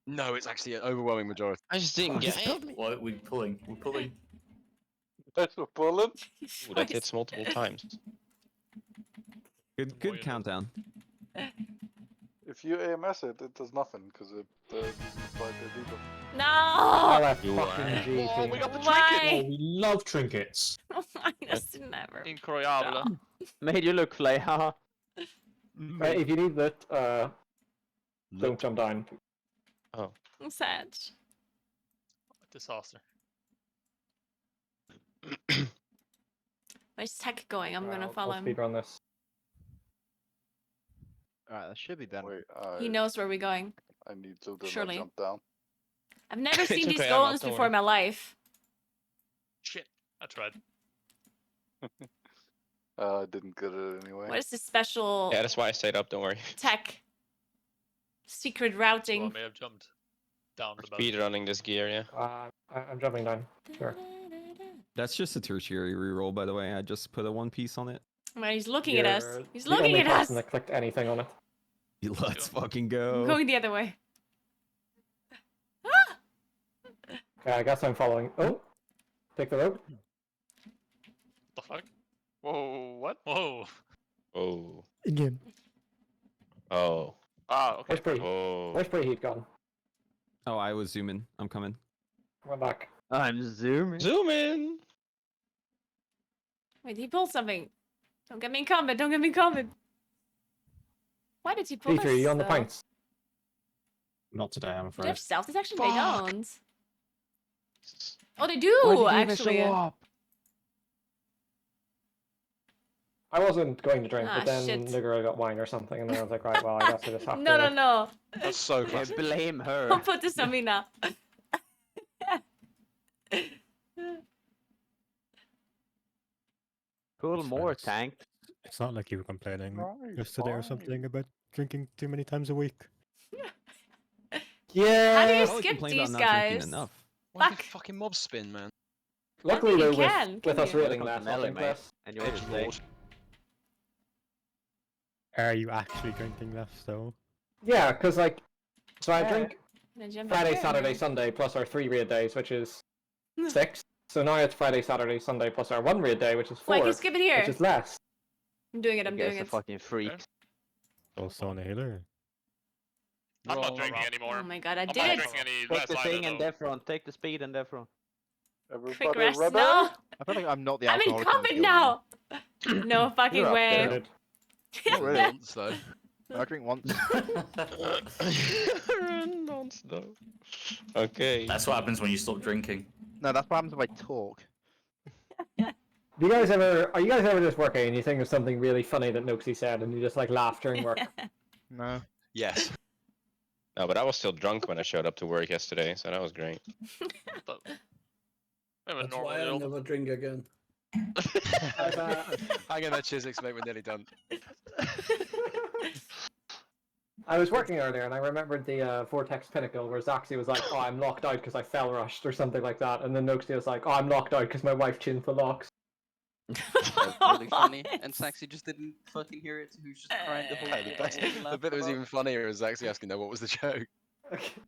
No, it's actually an overwhelming majority. I just didn't get it. Why are we pulling? We're pulling. That's for pulling. Ooh, that hits multiple times. Good countdown. If you AMS it, it does nothing because it doesn't apply the debuff. No! Oh, that You fucking are. GT. Oh, we got the Why? trinket. Oh, we love trinkets. Minus never. Incroyable. Made you look fly, haha. Right, if you need that, don't jump down. Oh. I'm sad. Disaster. Where's Tech going? I'm gonna I'll follow him. speedrun this. Alright, that should be done. Wait, He knows where we're going. I need to Surely. jump down. I've never It's seen these okay, I'm not, golems don't before in worry. my life. Shit. I tried. I didn't get it anyway. What is this special Yeah, that's why I stayed up. Don't worry. tech? Secret So routing. I may have jumped down the Speed running this gear, yeah. I'm jumping down. Sure. That's just a tertiary reroll, by the way. I just put a 1 piece on it. Well, he's looking at us. You're He's the looking only at us. person that clicked anything on it. Let's fucking I'm go. going the other way. Okay, I guess I'm following. Oh, take the rope. The fuck? Whoa, what? Whoa. Oh. In game. Oh. Ah, okay. Where's Bree? Oh. Where's Bree Heat gone? Oh, I was zooming. I'm coming. Went back. I'm zooming. Zoom in. Wait, he pulled something. Don't get me in combat. Don't get me in combat. Why did he pull Peter, are you on the though? pints? Not today, I'm Do they afraid. have stealth detection? They Fuck. don't. Oh, they do, actually. I wasn't going to drink, Ah, but then shit. Naguura got wine or something, and then I was like, right, well, I guess I just have No, to. no, no. That's so classic. Blame her. Don't put this on me now. Pull more, tank. It's not like you were complaining Right, yesterday or something about drinking too many times a week. Yeah. How do you Probably skip complained these about not drinking guys? enough. Why Fuck. the fucking mob spin, man? Luckily, you though, can with us you? raiding Welcome less, to I think Nelly, mate. less. And you're just like, Edgelord. Are you actually drinking less though? Yeah, because, like, so I Yeah. drink Can I jump Friday, in there? Saturday, No. Sunday, plus our 3 raid days, which is 6. So now it's Friday, Saturday, Sunday, plus our 1 raid day, which is 4. Wait, can you skip it here? Which is less. I'm doing it. you I'm guys doing are it. fucking freaks. Also on a healer. I'm not Roll drinking up. anymore. Oh my god, I I'm did not it. drinking any Take less the either, thing and though. Defron. Take the speed and Defron. Everybody Quick rest. ready? No. I feel like I'm not the I'm in alcoholic. combat now. No fucking You're up way. there. Not really. Once, though. I drink once. Nonce though. Okay. That's what happens when you stop drinking. No, that's what happens if I talk. Do you guys ever, are you guys ever just working and you think of something really funny that Noxie said and you just like laugh during work? No. Yes. No, but I was still drunk when I showed up to work yesterday, so that was great. But we have a That's normal why I yield. never drink again. Hang on that Chiswick, mate, we're nearly done. I was working earlier and I remembered the Vortex Pinnacle where Zaxi was like, oh, I'm locked out because I fell rushed or something like that. And then Noxie was like, oh, I'm locked out because my wife changed the locks. That's really funny. And Saxy just didn't fucking hear it. Who's just crying the whole Hey, the, best, time. the bit that was even funnier was actually asking, no, what was the joke?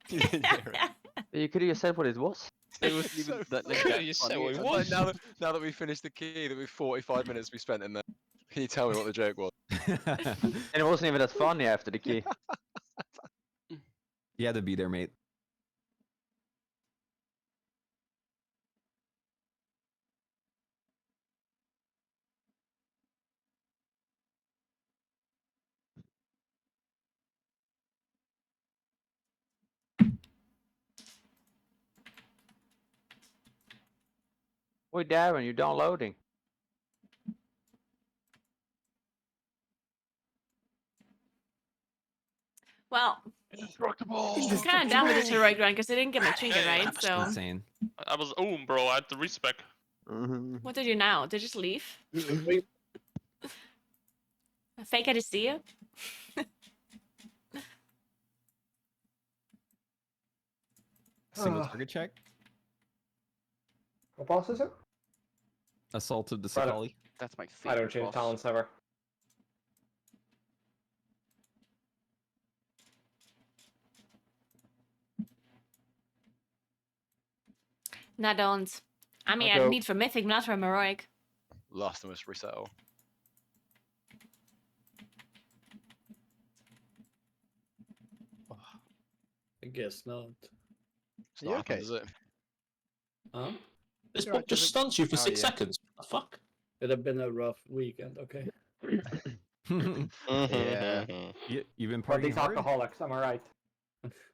You didn't hear it. You could have said what it was. It wasn't even that like, Could that you say funny. what it It's was? like, now that we finished the key, that we've 45 minutes we spent in there, can you tell me what the joke was? And it wasn't even that funny after the key. You had to be there, mate. Wait, Darren, you're downloading. Well, it's kind of down with this heroic run because I didn't get my trinket right. So Insane. I was bro. I had to respec. what did you now? Did you just leave? Fake I to see you. Single target check. What boss is it? Assault of the But, Sakali. That's my favorite I don't change boss. talents ever. No, don't. I mean, I I go- need for Mythic, not for Heroic. Last time was resettle. I guess not. It's not happened, is it? Huh? This You're book right, 'cause just it- stuns you for oh, 6 yeah. seconds. What the fuck? It had been a rough weekend, okay? Yeah. You've been But partying these hard? alcoholics, am I right?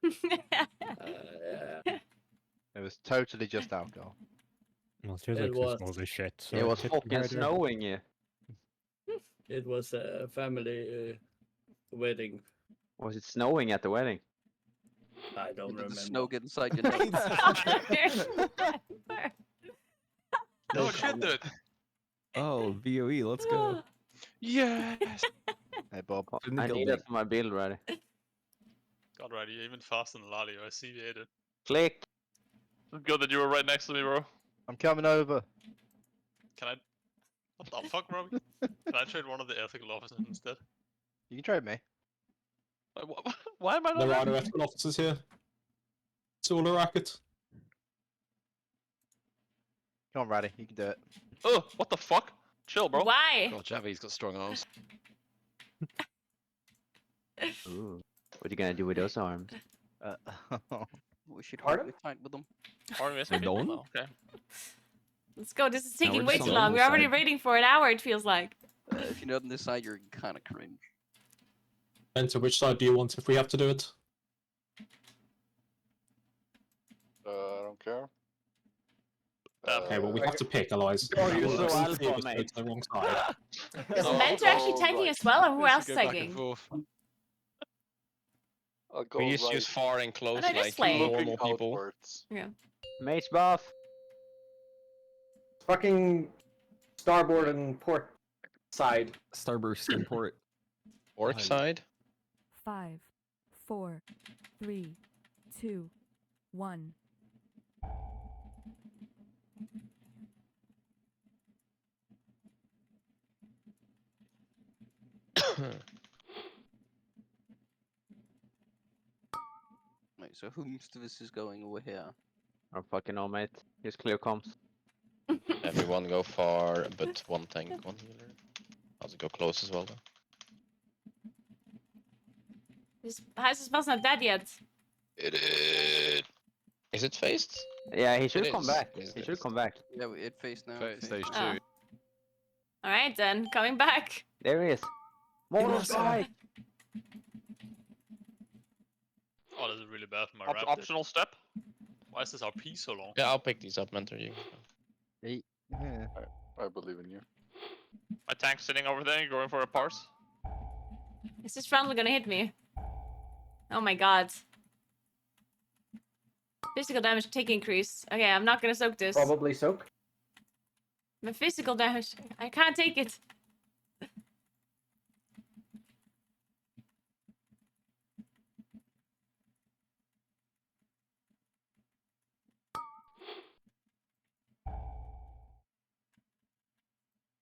Yeah. It was totally just alcohol. Well, seriously, It was. smells like shit. So It was tip fucking compared to- snowing, yeah. It was a family wedding. Was it snowing at the wedding? I don't Did remember. the snow get inside your nose? No shit, dude. Oh, VOE, let's go. Yes. Hey, Bob. In the I need building. that for my build ready. God, right, you're even faster than Lali. I see you, dude. Click. It's good that you were right next to me, bro. I'm coming over. Can I? What the fuck, bro? Can I trade one of the ethical officers instead? You can trade me. Why am I not? There are ready? no ethical officers here. It's all a racket. Come on, Raddy. You can do it. Oh, what the fuck? Chill, bro. Why? God, Javi's got strong arms. Ooh. What are you gonna do with those arms? We should Pardon? hardly fight with them. Pardon me, I don't? Okay. Let's go. This is Now taking we're way just too on the long. We're already side. waiting for an hour, it feels like. If you're not on this side, you're kind of cringe. Enter, which side do you want if we have to do it? I don't care. Okay, well we have to pick, Elias. Oh, you're Otherwise, so the three of alpha, us go mate. to the wrong side. Is No, Mentor I'll actually go tanking right. as well, or who We else should is go back and tanking? forth. I'll go We just right. use far and close no, just like play. normal Looking people. outwards. Yeah. Mage buff. Fucking starboard and port side. Starburst and port. Orc side. 5, 4, 3, 2, 1. Wait, so whomst this is going over here? Or fucking all, mate. Here's clear comms. Everyone go far, but one tank, one healer. I'll go close as well though. How's this boss not dead yet? Is it faced? Yeah, he should It come is. back. It is He should faced. come back. Yeah, it faced now. it Stage faced. 2. Oh. Alright then, coming back. There he is. Mortal strike. Oh, this is really bad for my Op- rap. optional step? Why is this RP so long? Yeah, I'll pick these up, Mentor. You. Yeah. I believe in you. My tank's sitting over there, going for a parse. Is this frontally gonna hit me? Oh my god. Physical damage take increase. Okay, I'm not gonna soak this. Probably soak. My physical damage. I can't take it.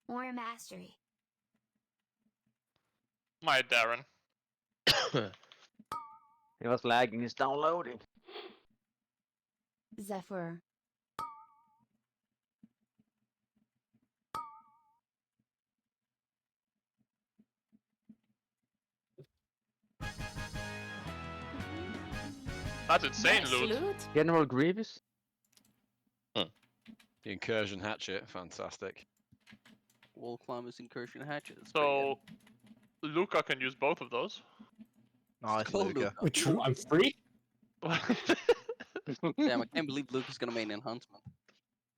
More mastery. My Darren. He was lagging. He's downloading. Zephyr. That's insane, Nice loot. loot. General Grievous. The incursion hatchet, fantastic. Wall climbers, incursion hatches. So, Luca can use both of those. Nice, Cool, Luca. Wait, true? I'm free? Damn, I can't believe Luke is gonna main enhancement.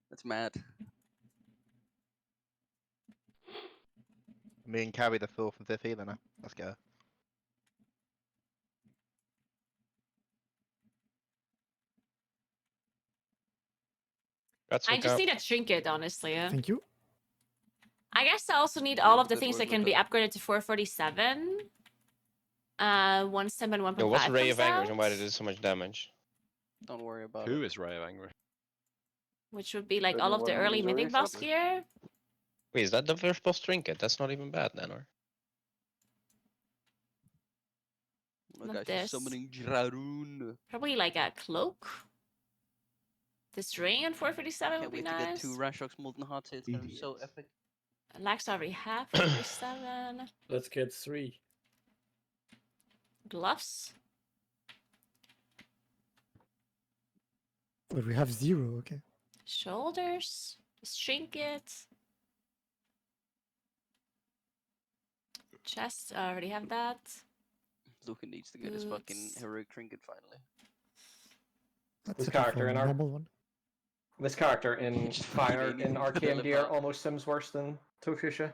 That's mad. Me and carry the 4th and 5th healer now. Let's go. That's I just need a trinket, honestly. Thank you. I guess I also need all of the Good things work that can with be that. upgraded to 447. 1 stem and 1.5 Yo, what's Ray of comes Anger out, and why did it do so much damage? Don't worry about Who it. is Ray of Angry? which would be like Don't all know of the what early means or mythic is boss something. gear. Wait, is that the first boss trinket? That's not even bad then, or? My Not guy's this. summoning Jiraroon. Probably like a cloak. This ring on 447 Can't would be wait to get 2 nice. Rashox Molten Hearts. It's gonna be so epic. Lax already have 447. Let's get 3. Gloves. But we have 0, okay. Shoulders. This trinket. Chest. I already have that. Luca needs to get his fucking Boots. heroic trinket finally. That's This such a character in our normal one. This character in Just fucking fire anything in to arcane fill him gear up. almost sims worse than Tofusha.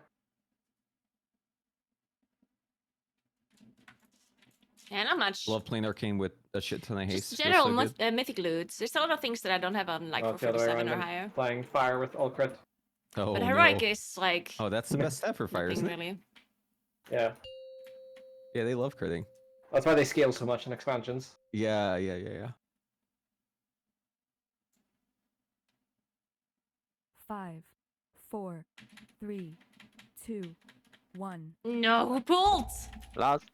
And I'm not. Love playing arcane with a shit ton of haste. Just Feels general so good. mythic loots. There's a lot of things that I don't have on like Oh, it's the other way 447 around. or I'm higher. playing fire with Ulcrit. Oh But heroic no. is like Oh, that's the best stat for fire, nothing isn't it? really. Yeah, Yeah, they love critting. that's why they scale so much in expansions. Yeah. 5, 4, 3, 2, 1. No, who pulled? Last.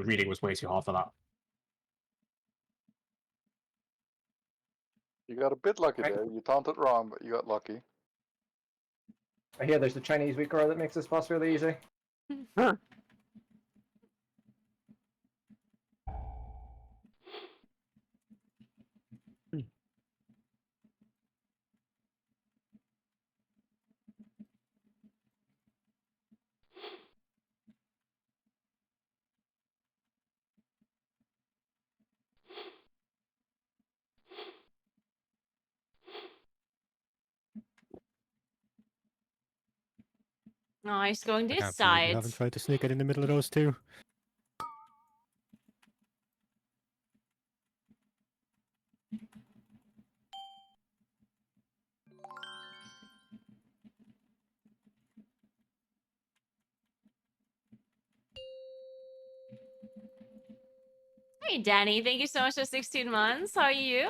Reading was way too hard for that. You got a bit lucky there. You taunted wrong, but you got lucky. I hear there's the Chinese weaker that makes this boss really easy. Oh, he's going I this can't believe you side. haven't tried to sneak it in the middle of those two. Hey, Danny. Thank you so much for 16 months. How are you?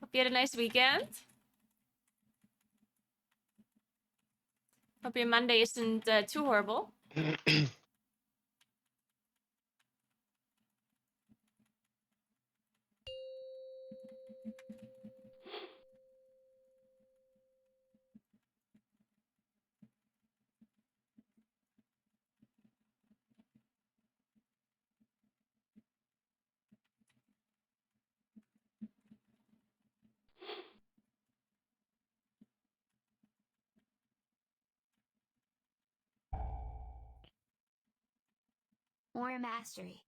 Hope you had a nice weekend. Hope your Monday isn't too horrible. Or mastery.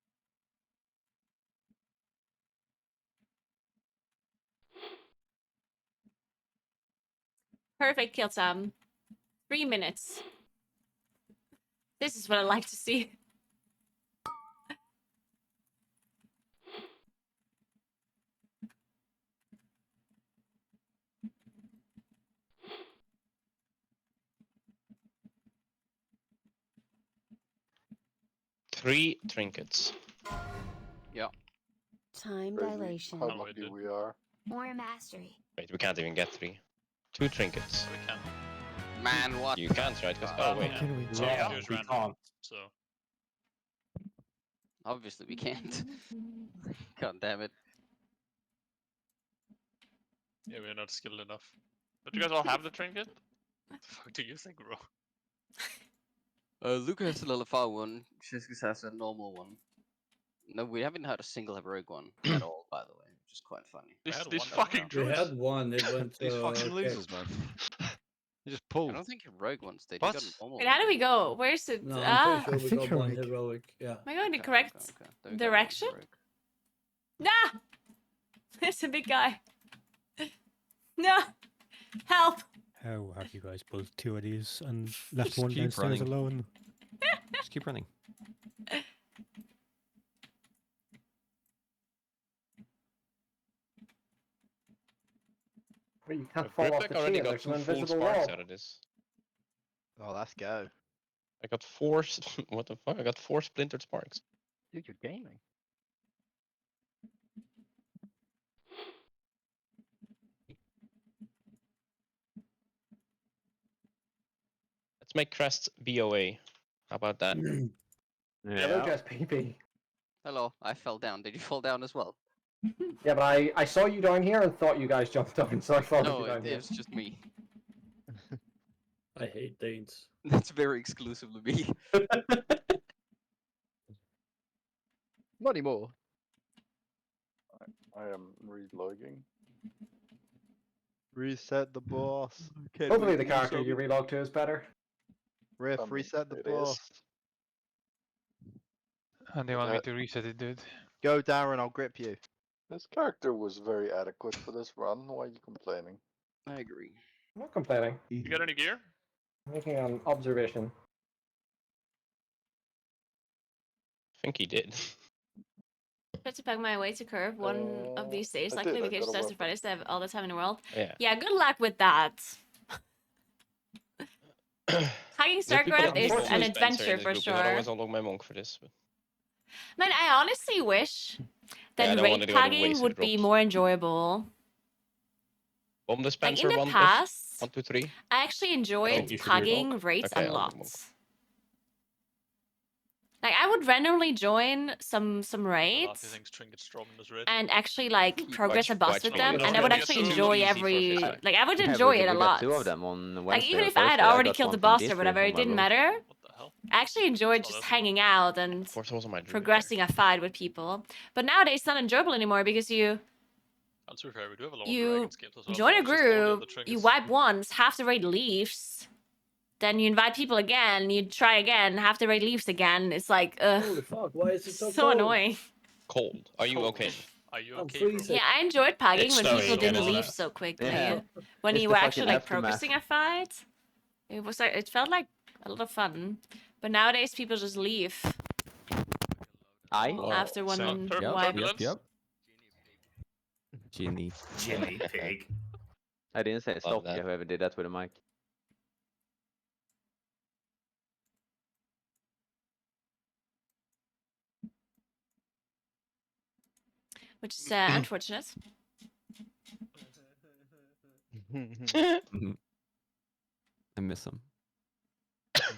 Perfect kill time. 3 minutes. This is what I like to see. Three trinkets. Yeah. Time Crazy dilation. how lucky we are. Or mastery. Wait, we can't even get 3. 2 trinkets. We can. Man, what? You can't, right? 'Cause- oh wait. Can we? Yeah, we it's random, can't. So Obviously we can't. God damn it. yeah, we're not skilled enough. But you guys all have the trinket? What the fuck do you think, bro? Luca has a level 5 one. Shiskis has a normal one. No, we haven't had a single heroic one at all, by the way. which is quite funny. These fucking We druids. had one. It went. These fucking okay. losers, man. You just I pull. don't think Rogue once did. What? He got normal. Wait, how do we go? Where's it? No, I'm Ah, pretty I sure we think got one heroic. heroic. Yeah. am I going the Okay, correct okay. There we go, direction? Rogue. Nah! It's a big guy. No! Help! How have you guys built 2 of these and left Just one keep downstairs running. alone? Just keep running. Well, you can't fall off Riptech the already tree. got There's 2 an full invisible sparks wall. out of this. Oh, let's go. I got 4. What the fuck? I got 4 splintered sparks. Dude, you're gaming. Let's make Crest BOA. How about that? Hello, just PP. Hello, I fell down. Did you fall down as well? Yeah, but I saw you down here and thought you guys jumped down, so I followed No, you down it here. was just me. I hate Danes. That's very exclusively me. Not anymore. I am relogging. Reset the boss. Hopefully the character you relog to is better. Riff, I mean, reset the it boss. is. And they want me to reset it, dude. Go, Darren, I'll grip you. This character was very adequate for this run. Why are you complaining? I agree. I'm not complaining. You got any gear? I'm making an observation. I think he did. Try to pack my way to curve one of these days, I likely did, I because got a Thursday Fridays they have all the time in the world. Yeah. Yeah, good luck with that. Hacking StarCraft is an adventure for sure. Otherwise, I'll log my monk for this. But... Man, I honestly wish Yeah, I that don't wanna raid do other tagging wasted would be drops. more enjoyable. Bomb dispenser, Like in the 1, past, 1, 2, 3. I actually think enjoyed you should tagging revoke. raids Okay, a I'll lot. revoke. Like I would randomly join some raids Things trinket strong in this raid. and actually like progress a boss with them, watch and I would me. actually It's too enjoy easy for every Fizzle. like I would Yeah, enjoy we it a got lot. 2 of them on Wednesday. Like even or if I had Thursday. already got killed one the from boss or Discord whatever, from it my didn't bro. matter. What the hell? I actually enjoyed just hanging out and Of course, also my druid progressing a fight with people. But nowadays it's not enjoyable anymore because you And to be fair, we do have a lot of you dragon skills as well. join so a it's just all the other group, you trinkets. wipe once, half the raid leaves. Then you invite people again, you try again, half the raid leaves again. It's like, Holy fuck! Why is it so so cold? annoying. Cold. Are you okay? Are you I'm okay, bro? freezing. Yeah, I enjoyed pagging It's when snowing people again, didn't isn't leave it? so quickly. Yeah. When It's you the were fucking actually like aftermath. progressing a fight. It was like it felt like a lot of fun. But nowadays people just leave after one Same. wipe. Yep. Ginny. Jimmy Pig. I didn't say stop, that. whoever did that with a mic. Which is unfortunate. Mhm. I miss him.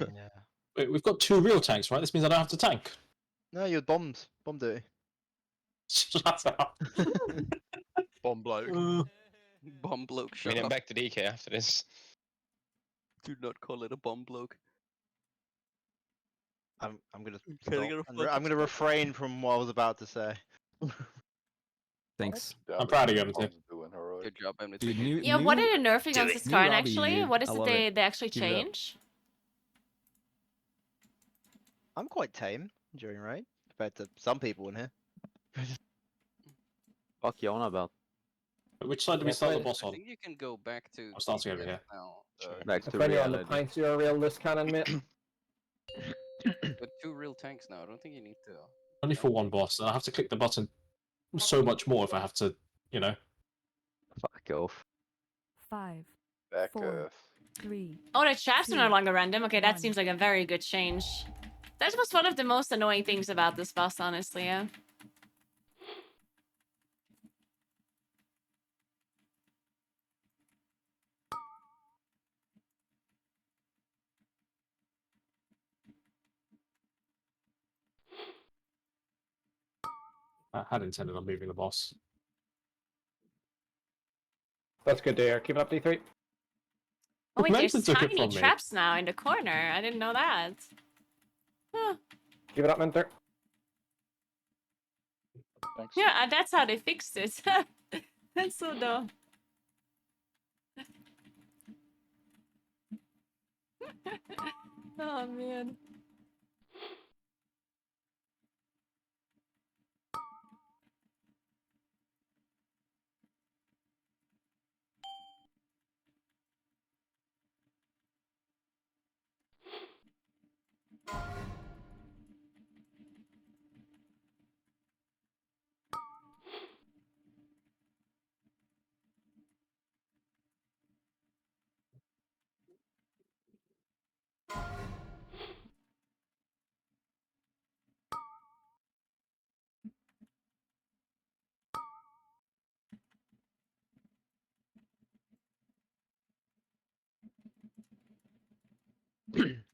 Yeah. Wait, we've got 2 real tanks, right? This means I don't have to tank. No, you're bombs. Bomb duty. Shut up. Bomb bloke. Bomb bloke, I shut mean, I'm up. back to DK after this. Do not call it a bomb bloke. I'm gonna Can I stop. get a I'm fucking gonna refrain from what I was about to say. Thanks. I'm proud of you, Emily. Doing heroic. Good job, Emily. Dude, new, Yeah, what new- are the nerfing on Do this it. card New lobby, actually? dude. What is I it love they actually Keep it up. change? I'm quite tame during raid compared to some people in here. Fuck you on about. Which side do we Yeah, start the please. boss I on? think you can go back to. I'm starting over DPS here. now. Back If to when you're on the reality. pints, you're a real list cannon, mate. With 2 real tanks now. I don't think you need to. Only for one boss, and I have to click the button so much more if I have to, you know. Fuck off. 5, Back 4, off. 3. Oh, the traps are no 2, longer random. Okay, that 1. seems like a very good change. That was one of the most annoying things about this boss, honestly, yeah. I had intended on moving the boss. That's good to hear. Keep it up, D3. Oh wait, there's Mentor took it tiny from me. traps now in the corner. I didn't know that. Huh. Keep it up, Mentor. Thanks. Yeah, that's how they fixed it. That's so dumb. Oh man.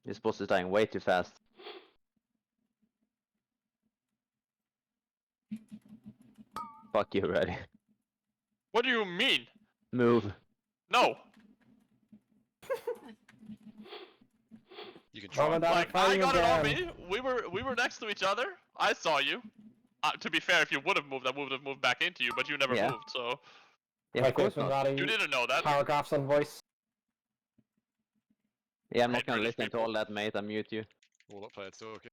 This boss is dying way too fast. Fuck you already. What do you mean? Move. No. You can try. Like, I got it on me. We were next to each other. I saw you. To be fair, if you would have moved, I would have moved back into you, but you never Yeah. moved, so... Yeah, of course not. You didn't know that. Paragraphs on voice. Yeah, I'm not gonna listen to all that, mate. I mute you. All up players talking.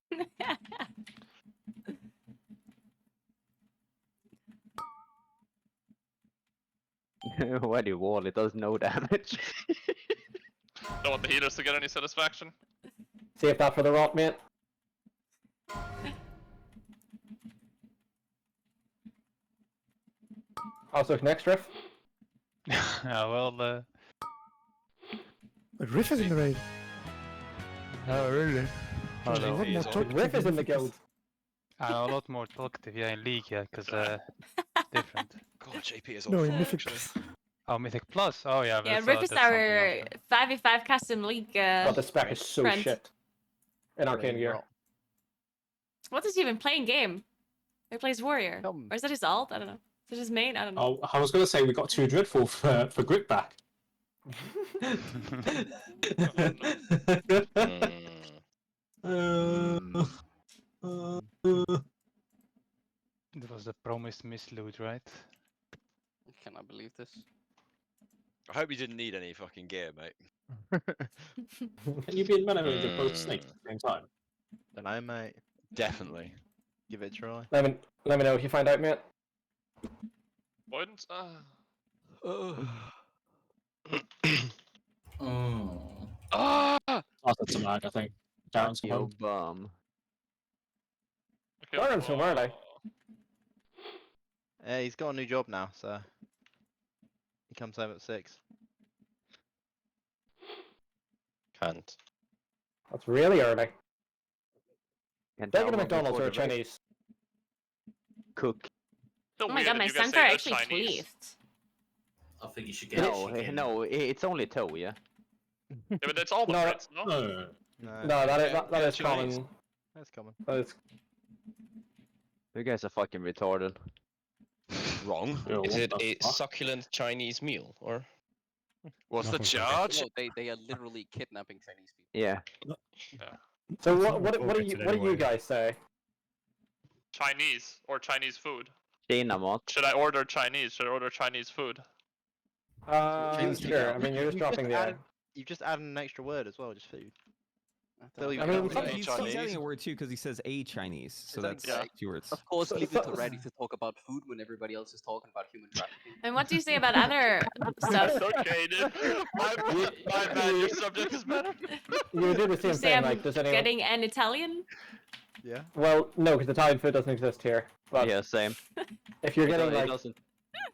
Why do you wall? It does no damage. Don't want the healers to get any satisfaction. Save that for the rot, mate. Also, next riff. Well, But Riff is in the raid. oh really? So there's a lot more talkative Riff is in the Mythic guild. I know a lot more talkative, yeah, in League, yeah, because different. God, JP is on No, fire, in Mythic actually. Plus. Oh, Mythic Plus. Oh yeah. Yeah, that's, Riff is that's something our else. 5v5 custom league. But the spec is so friend. shit. In Arcane Gear. What does he even play in game? He plays Warrior. Or is that his alt? I don't know. Is it his main? I don't know. Oh, I was going to say we got 2 Dreadful for Grip back. It was the promised misloot, right? Can I believe this? I hope you didn't need any fucking gear, mate. Can you be in melee range of both snakes at the same time? Don't know, mate. Definitely. Give it a try. Let me know if you find out, mate. Avoidance? Oh, that's a mag, I think. Darren's Yo, home. bum. Darren's from early. Yeah, he's got a new job now, so he comes home at 6. Can't. That's really early. Can Take it to download McDonald's before or the raid. Chinese. Cook. Oh my god, my sons are actually cleaved. I think you should get No, chicken. no, it's only toe, yeah. Yeah, but that's all the No, friends, no? No, that is common. That's common. That is. You guys are fucking retarded. Wrong. Is it a succulent Chinese meal, or? What's the charge? No, they are literally kidnapping Chinese people. Yeah. So It's what not do you targeted what do you anyway. guys say? Chinese or Chinese food. Kina mat. Should I order Chinese? Should I order Chinese food? Sure. I mean, you're just dropping the. You just add an extra word as well, just food. I mean, he's adding a word too because he says a Chinese, so that's Yeah. 2 words. Of course, leave it to Reddy to talk about food when everybody else is talking about human trafficking. And what do you say about other stuff? Okay, dude. My bad, your subject is better. You do the You same say thing. I'm Like, does anyone? getting an Italian? Yeah. Well, no, because Italian food doesn't exist here. But Yeah, same. if you're It getting do- it like doesn't.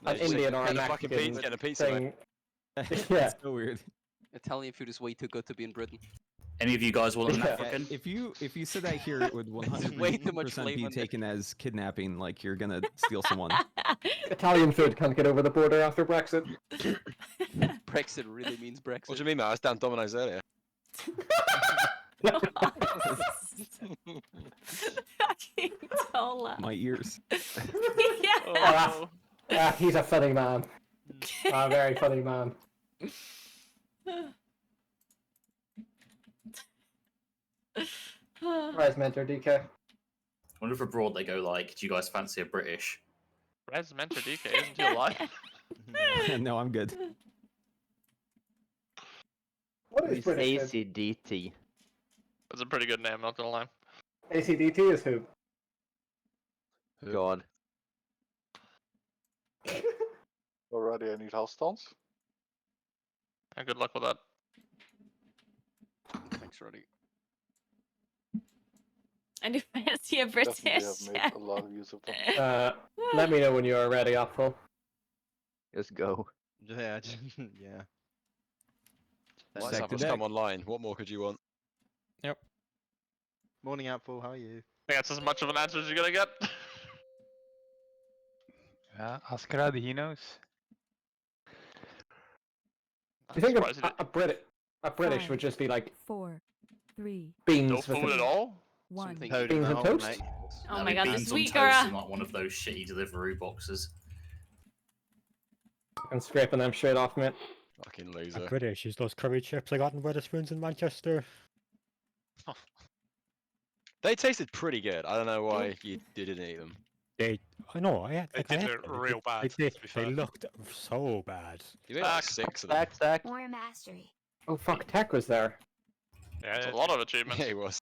an Indian or a Get a fucking Mexican pizza, get a pizza, thing, mate. yeah. That's so weird. Italian food is way too good to be in Britain. Any of you guys want an Yeah. African? If you said that here, it would way too much 100% flame be on it. taken as kidnapping, like you're gonna steal someone. Italian food can't get over the border after Brexit. Brexit really means Brexit. What do you mean, mate? I was down Domino's earlier. Fucking Tola. My ears. Yeah. He's a funny man. A very funny man. Rise Mentor DK. wonder if abroad they go like, do you guys fancy a British? Res Mentor DK, isn't he alive? No, I'm good. What is Who's British? ACDT? That's a pretty good name, not gonna lie. ACDT is who? God. Already, I need house stones. And good luck with that. Thanks, Roddy. And you fancy a British? Definitely have made a lot of use of them. Let me know when you are ready, Apple. Just go. Yeah, yeah. Let's Sack have the us deck. come online. What more could you want? Yep. Morning, Apple. How are you? I think that's as much of an answer as you're gonna get. Ask Roddy, he knows. Do you think surprised he a British Five, would just be like 4, 3, beans No with food at all? 1. Beans and toast? Oh my god, beans this on week, toast Gora. in like one of those shitty delivery boxes. And scraping them straight off, mate. Fucking I'm loser. British. Use those curry chips I got in Wetherspoons in Manchester. They tasted pretty good. I don't know why you didn't eat them. I know. I had. They Like, I did had look them. real bad, They to be fair. looked so bad. You ate like 6 of them. Stack. More mastery. Oh fuck, Tech was there. Yeah, It's a lot of achievements. Yeah, he was.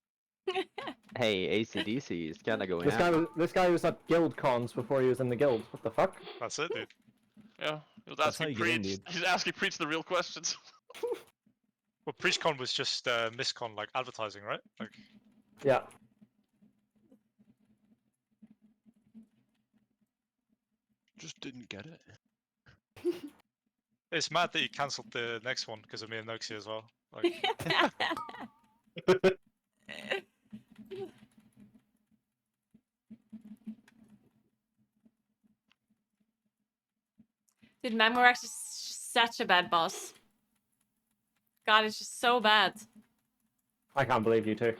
Hey, ACDC is kinda going This guy was at guild cons before he was in the guild. What the fuck? That's it, dude. Yeah, he was That's how asking you get in, Preach. dude. He's asking Preach the real questions. Well, PreachCon was just MissCon, like advertising, right? Like, Yeah. Just didn't get it. it's mad that you cancelled the next one because of me and Noxie as well. Like, Dude, Memorex is just such a bad boss. God, it's just so bad. I can't believe you two.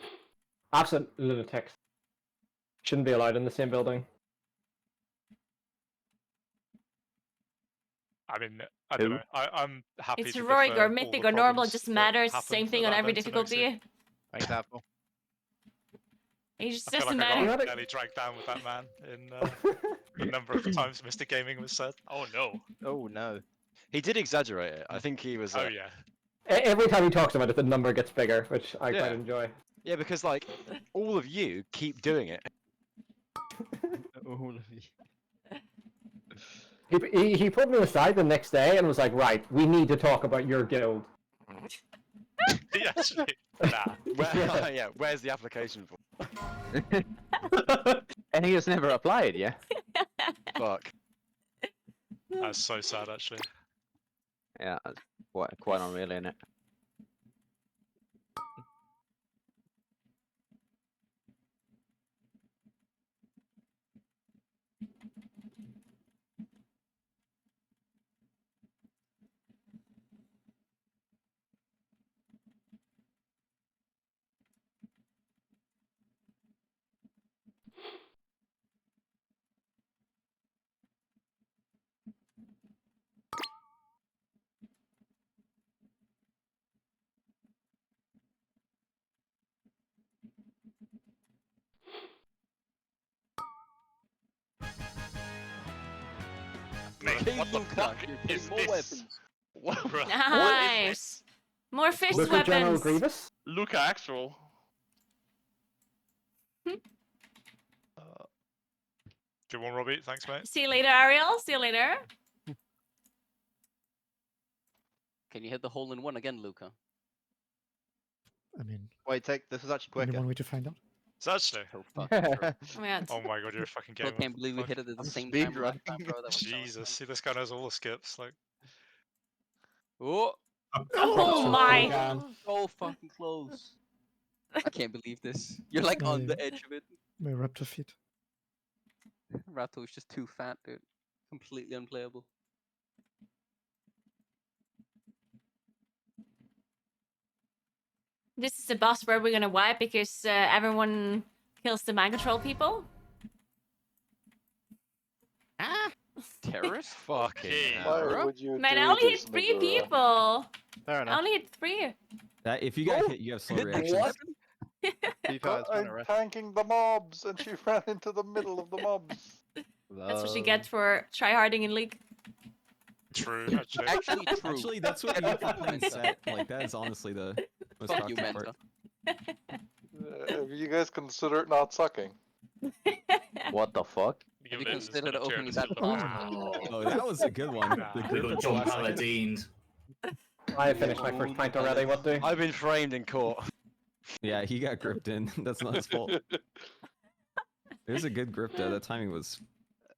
Absolute lunatics. Shouldn't be allowed in the same building. I mean, I don't know. I'm happy It's to heroic defer or all mythic the or normal, it problems just that matters. happened Same thing to on that every event to Noxie. difficulty. Thanks, Apple. It just I feel doesn't like I matter. got nearly dragged down with that man in the number of times Mystic Gaming was said. Oh no. Oh no. He did exaggerate it. I think he was. Oh yeah. Every time he talks about it, the number gets bigger, which I Yeah. quite enjoy. Yeah, because like all of you keep doing it. All of you. He put me aside the next day and was like, right, we need to talk about your guild. He actually. Nah. Yeah, where's the application for? And he has never applied, yeah? Fuck. That's so sad, actually. Yeah, that's quite unreal, isn't it? Mate, what the fuck is more this? weapons. What? Nice. More fist Look at General weapons. Grievous. Luca actual. Do you want Robbie? Thanks, mate. See you later, Ariel. See you later. Can you hit the hole in one again, Luca? I mean, Wait, this is actually only quicker. one way to find out. It's actually. Oh, fucking true. Oh my god. Oh my god, you're a fucking I gamer. can't believe we Fuck. hit it at the I'm same speed time. running. Last time, bro. That was so Jesus, insane. see, this guy knows all the skips. Like, Oh, Oh my. so fucking close. I can't believe this. You're like on the edge of it. My raptor feet. Rato is just too fat, dude. Completely unplayable. This is a boss where we're gonna wipe because everyone kills the mind control people. Terrorist? Fucking Why hell. would you Man, do I only hit this, 3 Naguura? people. Fair I enough. only hit 3. That if you got hit, you have slow reactions. I'm tanking the mobs, and she ran into the middle of the mobs. That's what you get for tryharding in League. True. Actually, true. Actually, that's what you get for playing set. Like that is honestly the most Fuck you, toxic part. You guys consider it not sucking? What the fuck? Have you considered opening that basketball? Oh, that was a good one. The We grip got at the John last second. Paladined. I have finished my first pint already. What do? I've been framed in court. Yeah, he got gripped in. That's not his fault. It was a good grip though. That timing was.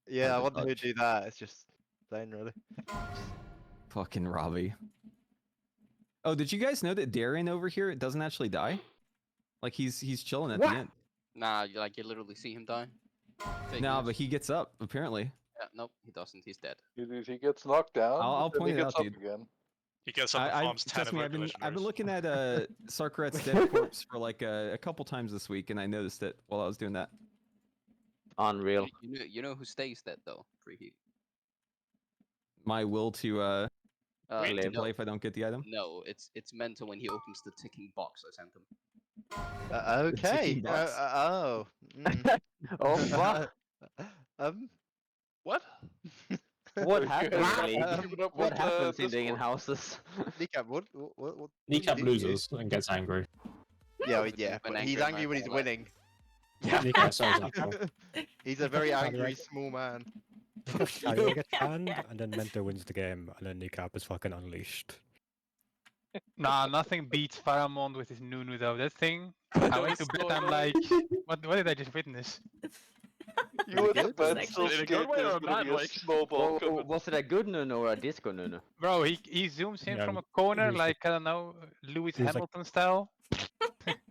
Yeah, I hard to wonder who'd touch. do that. It's just plain, really. Fucking Robbie. Oh, did you guys know that Darren over here doesn't actually die? Like he's chilling at the end. Nah, you literally see him die. Fake No, news. but he gets up apparently. Yeah, nope, he doesn't. He's dead. He gets knocked down. I'll but then point he it gets out, up dude. again. He gets up and farms 10 Trust me, evoke I've been legendaries. looking at Sarkaret's dead corpse for like a couple times this week, and I noticed it while I was doing that. Unreal. You know who stays dead though? Preheat. My will to no. play if I don't get the item. No, it's mental when he opens the ticking box I sent him. Okay. ticking box. Oh. Oh fuck. What? What happens, Keeping up What with, happens in the Discord. in-houses? Kneecap, what Kneecap did you do? loses and gets angry. Yeah, With yeah, an but he's angry angry man when he's all that. winning. Kneecap sounds natural. He's a very angry small man. I get banned, and then Mento wins the game, and then Kneecap is fucking unleashed. Nah, nothing beats Pharamond with his Nunu though. That thing, I went to bed. I'm like, what did I just witness? You went to bed Like- so In a scared good way there's or a gonna bad be a way? snowball coming. Was it a good Nunu or a disco Nunu? Bro, he zooms in Yeah, from a corner he's like I don't know, Lewis he was like- Hamilton style.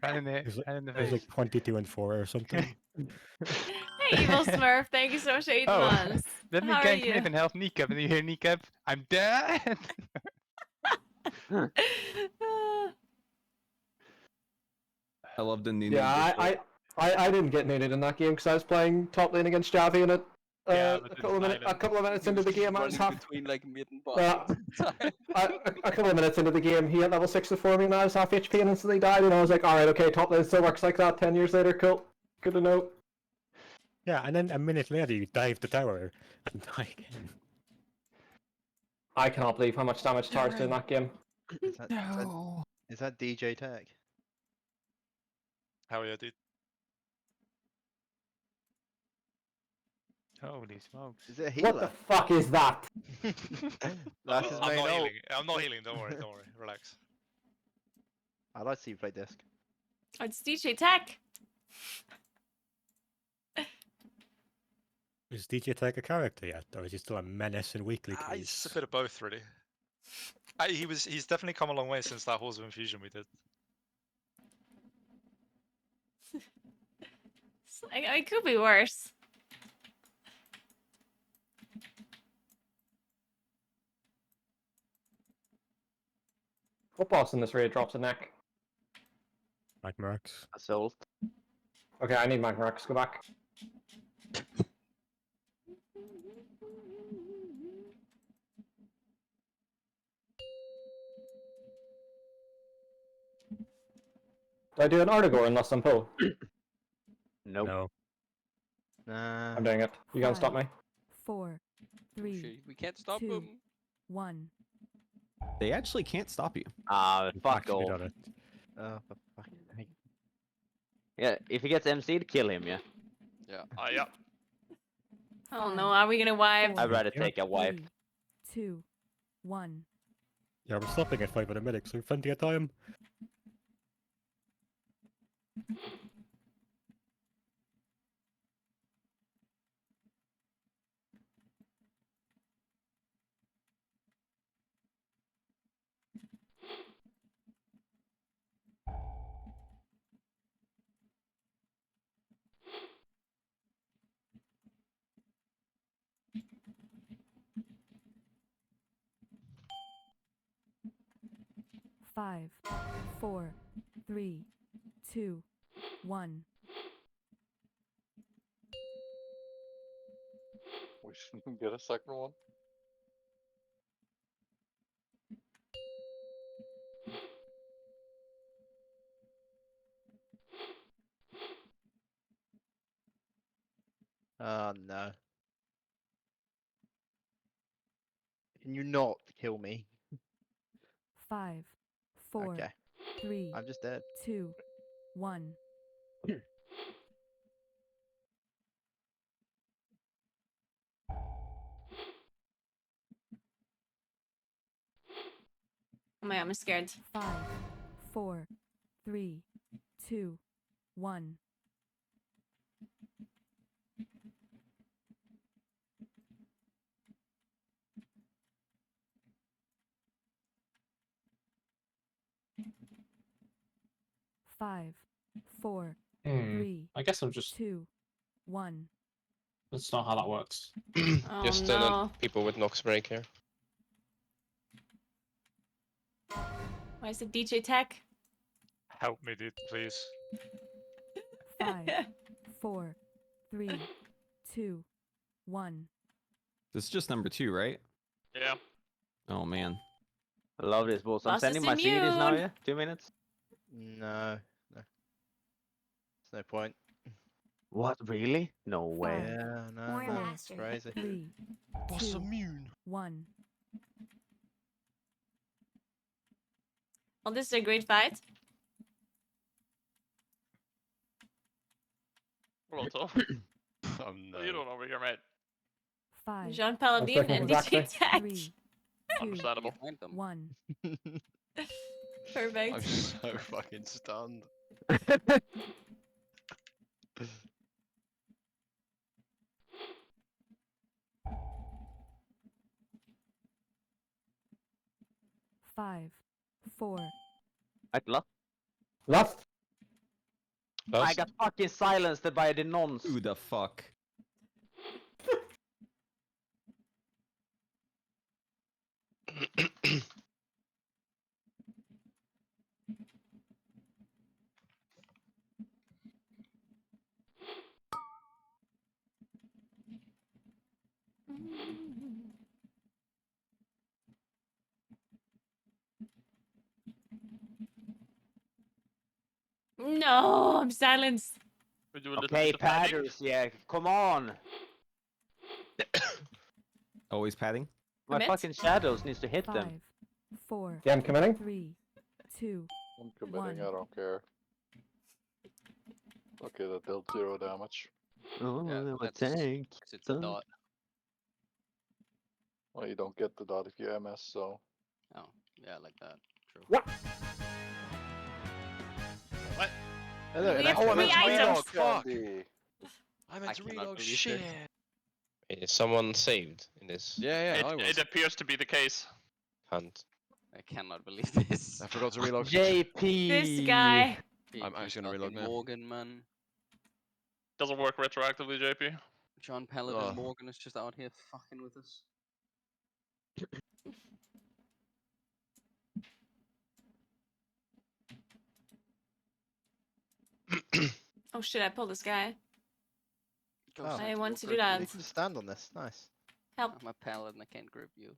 right in It was the, right in the It was face. like 22-4 or something. Hey, Evil Smurf, thank you so much for 8 Oh, months. let me How are gank you? mid and help Kneecap, and you hear Kneecap, I'm dead. I love the new. Yeah, I didn't get needed in that game because I was playing top lane against Javi, and Yeah, a but couple of minutes into the game, I was half. between like mid and Uh, bottom. a couple of minutes into the game, he had level 6 before me, and I was half HP and instantly died. And I was like, all right, okay, top lane still works like that. 10 years later, cool. Good to know. Yeah, and then a minute later you dive the tower and die again. I cannot believe how much damage Tars did in that game. Is that DJ Tech? Hell yeah, dude. Holy smokes. Is it a What healer? the fuck is that? That's his I'm main not ult. healing. I'm not healing. Don't worry. Don't worry. Relax. I'd like to see you play disc. It's DJ Tech. Is DJ Tech a character yet, or is he still a menace in weekly It's a plays? bit of both, really. He's definitely come a long way since that Horse of Infusion we did. It could be worse. What boss in this raid drops a neck? Like Mercs. Assault. Okay, I need my Mercs. Go back. Do I do an Artigor in less than pull? Nope. No. Nah. I'm doing it. You gonna stop me? 4, 3, We can't stop 2, him. 1. They actually can't stop you. Fuck Actually off. done it. Oh, for fucking sake. Yeah, if he gets MC'd, kill him, yeah. Yeah. Yeah. Oh no, are we gonna wipe? I'd rather take a wipe. 3, 2, 1. Yeah, we're stopping at 5 minutes, so we've plenty of time. Five, 4, 3, 2, 1. We shouldn't get a second one. Oh no. Can you not kill me? 5, 4, Okay. 3, I'm just dead. 2, 1. Oh my god, I'm scared. 5, 4, 3, 2, 1. Five, four, three, I guess I'm just. 2, 1. That's not how that works. Oh Just no. people with Nox break here. Why is it DJ Tech? Help me, dude, please. 5, 4, 3, 2, 1. This is just number 2, right? Yeah. Oh man. I love this boss. I'm Boss sending is my CDs now, immune. yeah? 2 minutes. No. There's no point. What, really? No way. Yeah, no, More no. mastery. Crazy. 3, Boss 2, immune. 1. Well, this is a great fight. Hold on, Tom. Oh What no. are you doing over here, mate? 5, Jean I'm Paladin clicking and exactly. DJ Tech. 3, 2, Understandable. 1. Perfect. I'm so fucking stunned. 5, 4. Atla? Last. I got fucking silenced by the nons. Who the fuck? No, I'm silenced. We do a little Okay, bit of padding. padders, yeah. Come on. Always padding? My Commit? fucking shadows needs to hit 5, them. 4, Yeah, I'm committing. 3, 2, I'm committing, 1. I don't care. Okay, that dealt 0 damage. Oh, Yeah, my that's tank. 'cause it's a dot. Well, you don't get the dot if you MS, so. Oh, yeah, like that. True. What? What? Hello, We have and I- three items. Fuck! Candy. I meant to cannot reload. believe Shit. this. Is someone saved in this Yeah, I was. It appears to be the case. hunt? I cannot believe this. I forgot to reload. JP. This guy. I'm actually gonna reload Fucking now. Morgan, man. Doesn't work retroactively, JP. John Paladin Ugh. Morgan is just out here fucking with us. Oh shit, I pulled this guy. Go Oh. I want to do You that. can just stand on this. Nice. Help. I'm a paladin, I can't grip you.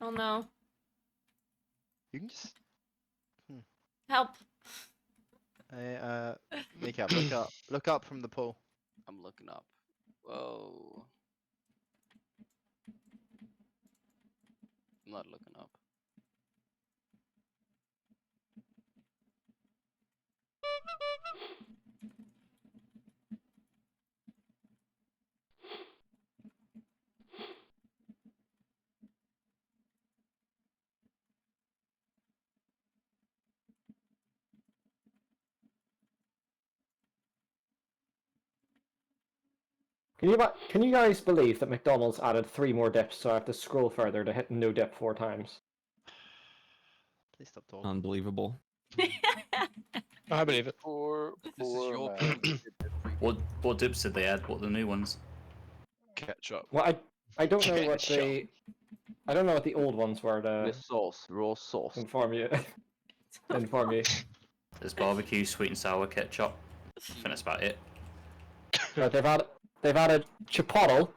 Oh no. You can just. Help. Hey, Kneecap, look up. Look up from the pool. I'm looking up. Whoa. I'm not looking up. Can you guys believe that McDonald's added 3 more dips, so I have to scroll further to hit no dip 4 times? Please stop talking. Unbelievable. I believe it. Poor This is your man. What dips did they add? What are the new ones? Ketchup. Well, I don't know what Ketchup. the I don't know what the old ones were The to sauce, raw sauce. inform you. Inform you. There's barbecue, sweet and sour, ketchup. I think that's about it. Right, they've added chipotle.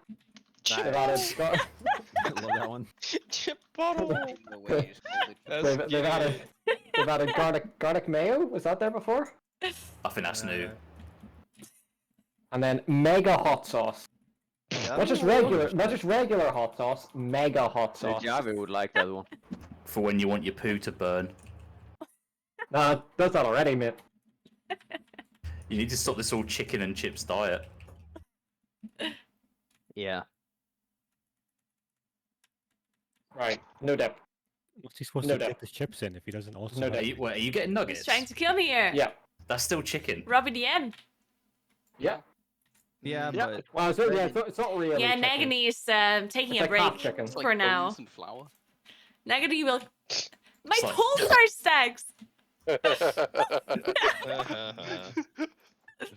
They've added I love that one. Chipotle. No way you just called it. they've added garlic mayo. Was that there before? I think that's new. And then mega hot sauce. Not just regular hot sauce, mega hot sauce. Javi would like that one. For when you want your poo to burn. Nah, that's that already, mate. You need to stop this all chicken and chips diet. Yeah. Right, no doubt. What's he supposed No to doubt. dip his chips in if he doesn't also? No have doubt. Are you getting nuggets? He's trying to kill me here. Yeah. That's still chicken. Robbie the M. Yeah. Yeah, Yeah. but Well, it's not really. Yeah, chicken. Nagany is taking It's a like break half chicken. It's like for now. bones and flour. Nagany will. My like- pulse are stacks.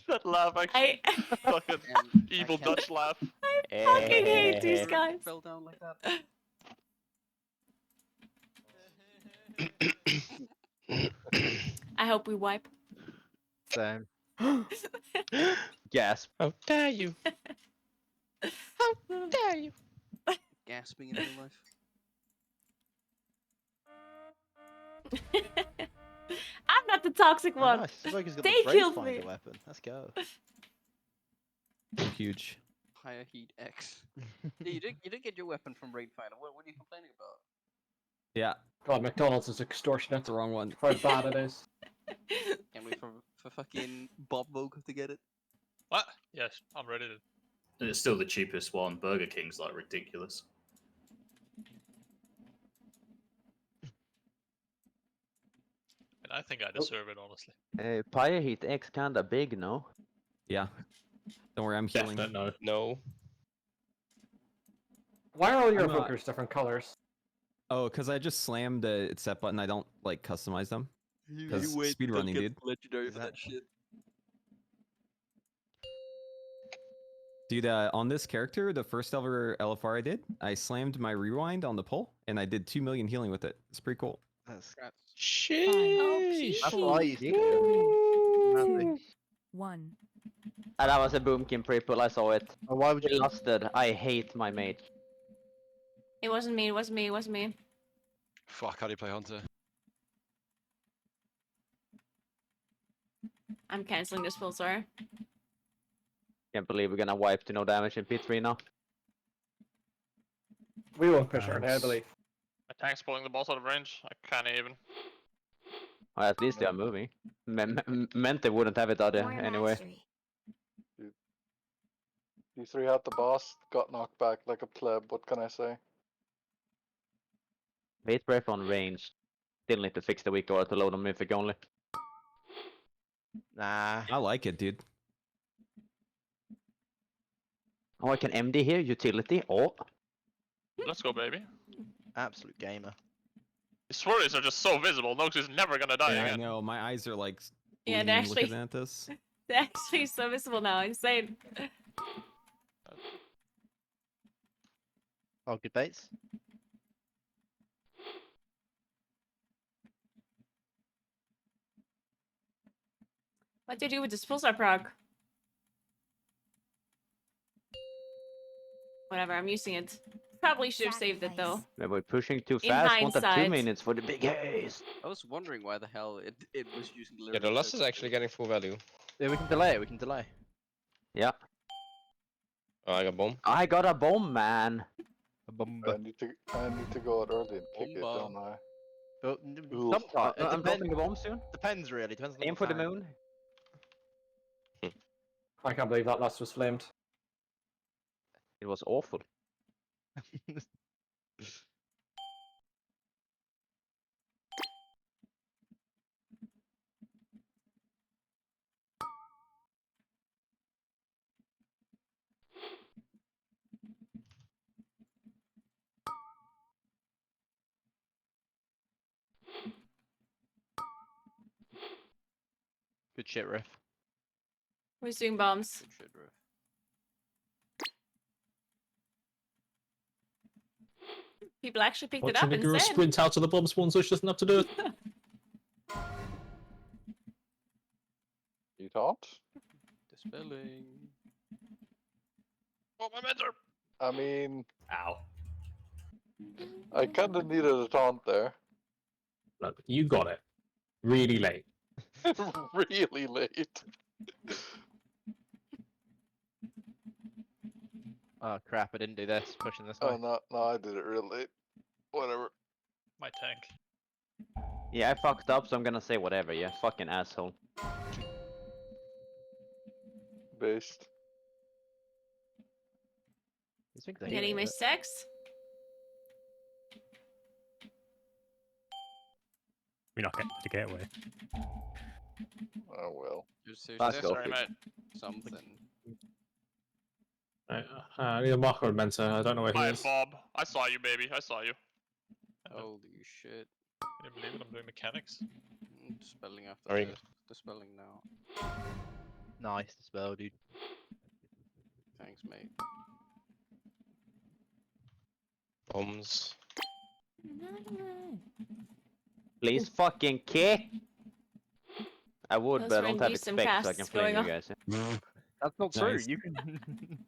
That laugh actually. Fucking And evil I can't- Dutch laugh. I fucking hate these guys. Fell down like that. I hope we wipe. Same. Gasp. How dare you? How dare you? Gasping in real life. I'm not the toxic Oh, one. nice. Smoker's got They the killed Bracefinder me. weapon. Let's go. huge. Higher heat X. Yeah, you did get your weapon from Raidfinder. What are you complaining about? Yeah, God, McDonald's is extortionate. that's the wrong one. For how bad it is. Can't wait for fucking Bob Vogue to get it. What? Yes, I'm ready to. And it's still the cheapest one. Burger King's like ridiculous. And I think I deserve it, honestly. Pyre Heat X kinda big, no? Yeah. Don't worry, I'm healing. Definite no. No. Why are all your I'm not- hookers different colors? Oh, because I just slammed the set button. I don't like customize them. Because speedrunning, dude. Legendary for that shit. Dude, on this character, the first ever LFR I did, I slammed my rewind on the pole, and I did 2 million healing with it. It's pretty cool. That's, Sheesh. that's what I used to do. Two, one. Ah, that was a boomkin triple, I saw it. Oh, why would It you? lasted. I hate my mate. It wasn't me. It wasn't me. It wasn't me. Fuck, how do you play Hunter? I'm canceling this full, sorry. Can't believe we're gonna wipe to no damage in P3 now. We won't push her Nice. heavily. My tank's pulling the boss out of range. I can't even. Well, at least they are moving. Mente wouldn't have it other Warrior anyway. Mastery. You three had the boss, got knocked back like a pleb. What can I say? Bait breath on range. Still need to fix the weak aura to load on Mythic only. Nah. I like it, dude. Oh, I can MD here, utility. Oh, Let's go, baby. Absolute gamer. His swirlies are just so visible. Nox is never gonna die Yeah, I again. know. My eyes are like Yeah, bleeding they're actually looking at this. they're actually so visible now. Insane. Oh, good baits. What do you do with this pulsar proc? Whatever, I'm using it. Probably should have saved it though. maybe we're pushing too In fast. Want have 2 hindsight. minutes for the big haze. I was wondering why the hell it was using Yeah, the loss is actually getting full value. Yeah, we can delay it. We can delay. Yeah. Oh, I got bomb. I got a bomb, man. A bomb. I need to go out early and kick it, don't I? But Ooh. sometimes it I'm dropping a bomb soon. depends really. Depends on Aim what for the time. moon. I can't believe that last was flamed. It was awful. Good shit, Riff. Who's doing bombs? Good shit, bro. People actually picked it Watching up. Naguura Insane. sprint out to the bomb spawn so she doesn't have to do it. You thought? Dispelling. Oh, my mentor! I mean, Ow. I kind of needed a taunt there. Look, you got it. Really late. Really late. Oh crap! I didn't do this. Pushing this way. Oh no, I did it real late. Whatever. My tank. Yeah, I fucked up, so I'm gonna say whatever. Yeah, fucking asshole. Based. These things are I'm getting my here. sex. We're not getting the gateway. Oh well. Just Let's go. Sorry, mate. something. Right, I need a marker and mentor. I don't know where he Hi, is. Bob. I saw you, baby. I saw you. Holy shit. Can you believe it? I'm doing mechanics. Spelling after Sorry. the spelling now. Nice to spell, dude. Thanks, mate. Bombs. Please fucking kick. I would, Those but I were don't have it indecent spec, so I can casts flame going you on. guys. Yeah. That's not true. Nice. You can.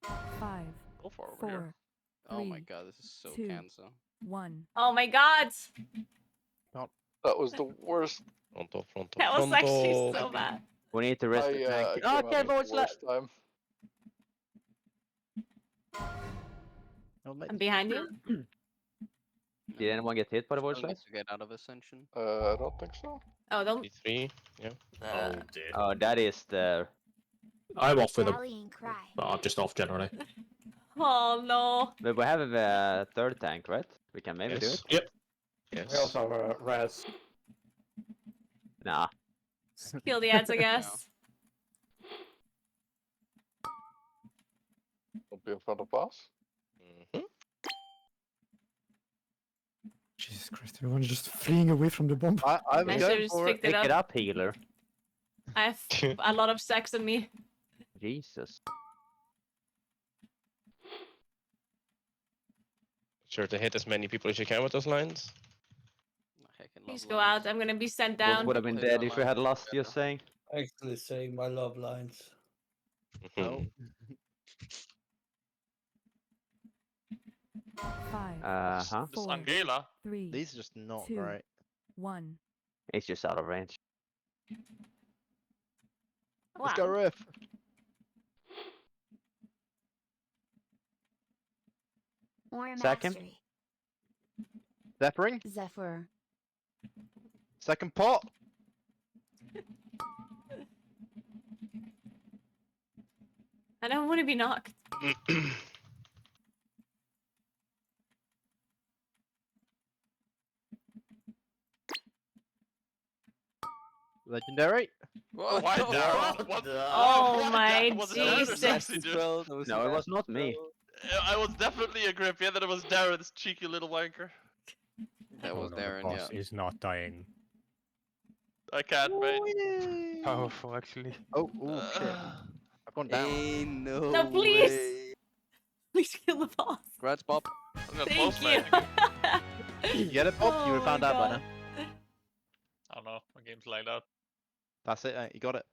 5, Go for it over here. 4, Oh my 3, god, this is so 2, cancer. 1. Oh my god! That was the worst. Fronto, fronto, That was actually fronto. so bad. We need to rest the tank. I Oh, came okay, out voice with the worst time. I'm behind you. Did anyone get hit by the voice Still need slice? to get out of Ascension. I don't think so. Oh, don't. D3. Yeah. Oh dear. Oh, that is the. I'm off with him. Rallying cry. But I'm just off generally. Oh no. But we have a third tank, right? We can maybe do Yes. it. Yep. We Yes. also have a res. Nah. Kill the ads, I guess. Don't be in front of us. Jesus Christ, everyone's just fleeing away from the bomb. I'm I going should've just for it. picked it Pick it up. up, healer. I have a lot of sex on me. Jesus. Sure to hit as many people as you can with those lines. Please go out. I'm gonna be sent What down. would have been dead if we had lost, you're saying? Actually saying my love lines. Oh. 5, Uh-huh. This 4, Angela. 3, These are just not 2, right. 1. It's just out of range. Let's go, Riff. More Second. mastery. Zephyrine. Zephyr. Second pot. I don't want to be knocked. Legendary. What? Why Darren? What? Oh my Was it Darren or Jesus. Sexy, dude? No, it was not me. I was definitely a grip. Yeah, that it was Darren, this cheeky little wanker. That was Hold on, the Darren, boss yeah. is not dying. I can't, mate. Powerful, actually. Oh, oh shit. I've gone down. Hey, no, No, please. way. Please kill the boss. Congrats, Bob. I'm gonna Thank post, you. mate. You get it, Bob? You would have Oh found my out by God. now. I don't know. My game's lagged out. That's it, you got it.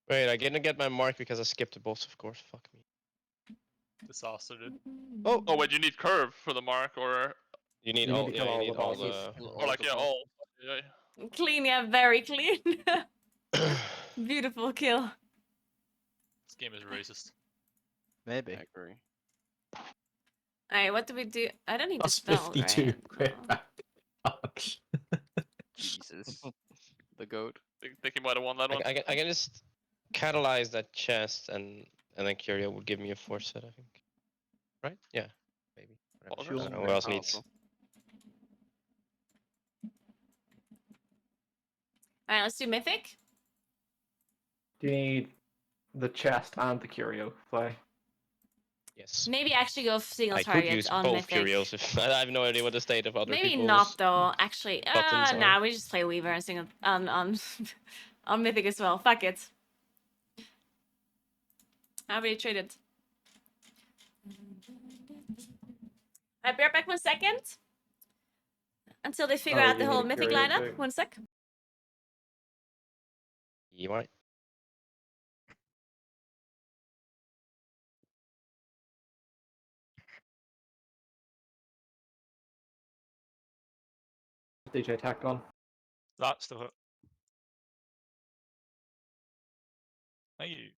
Wait, I didn't get my mark because I skipped the boss, of course. Fuck me. Disaster, dude. Oh, wait, you need curve for the mark, or You need You need all. to Yeah, kill you all need the all bosses. the. or like yeah, all. Yeah. Clean, yeah, very clean. Beautiful kill. This game is racist. Maybe. I agree. Alright, what do we do? I don't need to That's spell, 52. right? Jesus. The goat. Think he might have won that one. I can just catalyze that chest and then Curio would give me a force set, I think. Right? Yeah. Maybe. Whatever. I don't know what else needs. Alright, let's do Mythic. Do you need the chest and the curio play? Yes. Maybe actually go single I could target use on both Mythic. Curios if I have no idea what the state of other Maybe people's not though, actually. buttons are. Nah, we just play Weaver and single on on Mythic as well. Fuck it. I already traded. I'll be right back 1 second. Until they figure Oh, out the you whole need a Mythic curio lineup. too. 1 sec. You might. DJ tacked on. That's the. Thank you.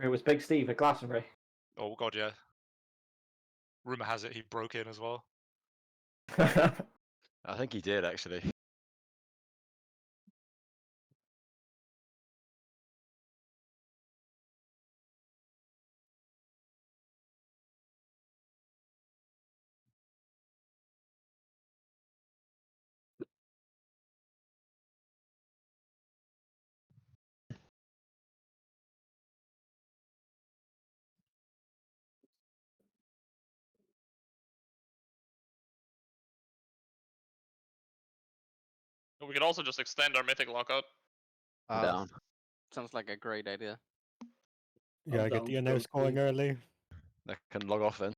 It was Big Steve at Glastonbury. Oh god, yeah. Rumor has it he broke in as well. I think he did actually. We could also just extend our Mythic lockout. Down. Sounds like a great idea. Yeah, I'm I get down the to NO go scoring too. early. I can log off then.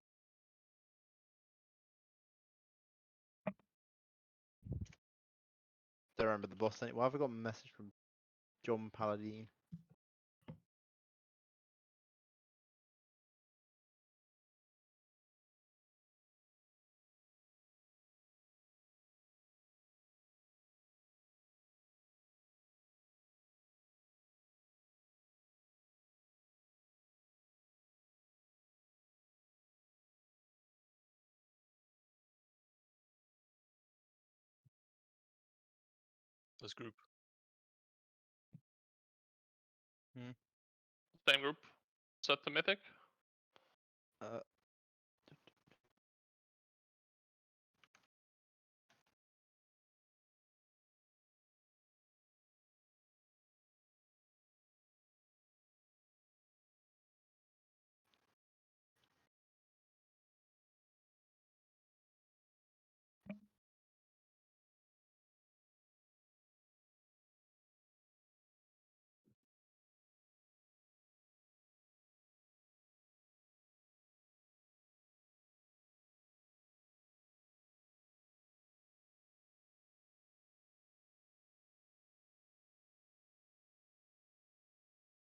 Don't remember the boss name. Why have I got a message from John Paladine? This group. Same group. Set to Mythic.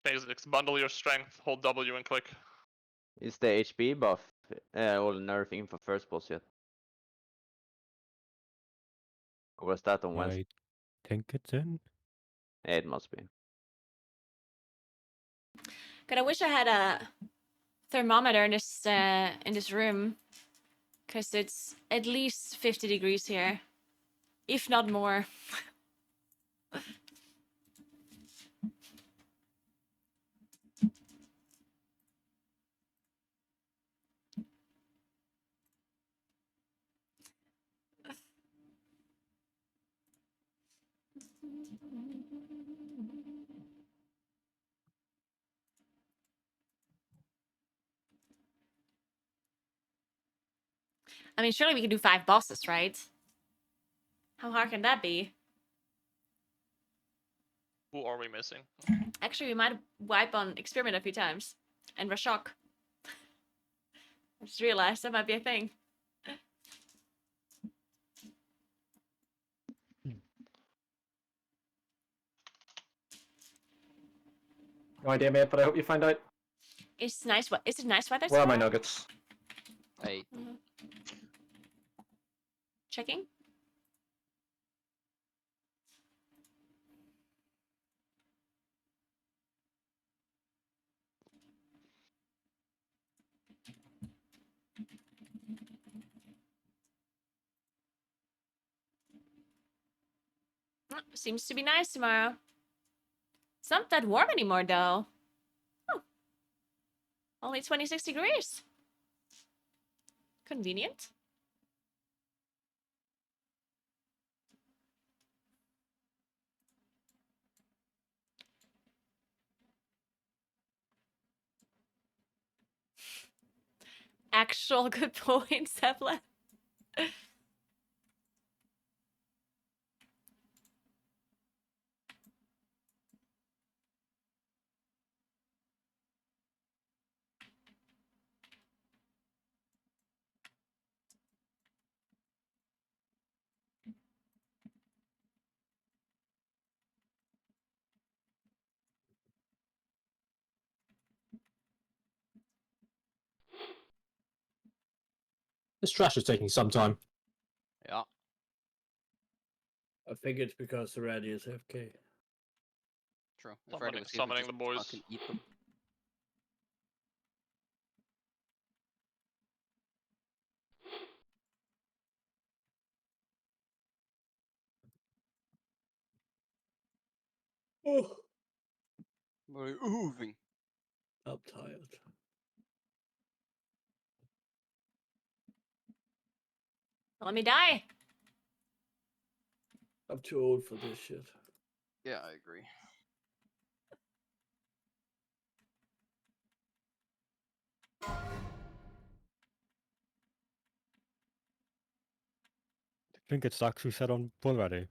Basics. Bundle your strength, hold W and click. Is the HP buff or nerf in for first boss yet? Or was that on Wednesday? I think it's in. Yeah, it must be. God, I wish I had a thermometer in this room, because it's at least 50 degrees here, if not more. I mean, surely we can do 5 bosses, right? How hard can that be? Who are we missing? Actually, we might wipe on Experiment a few times. And Rashok. I just realized that might be a thing. No idea, mate, but I hope you find out. It's nice. What is it? Nice weather. Where are my tomorrow? nuggets? Hey. Checking. Seems to be nice tomorrow. It's not that warm anymore, though. Oh. Only 26 degrees. Convenient. Actual good points, Zepla. This trash is taking some time. Yeah. I think it's because Reddy is FK. True. If Reddy was here, we'd Summoning just the boys. fucking eat them. Oh, Very moving. I'm tired. Let me die. I'm too old for this shit. Yeah, I agree. Trinket stacks reset on bull ready.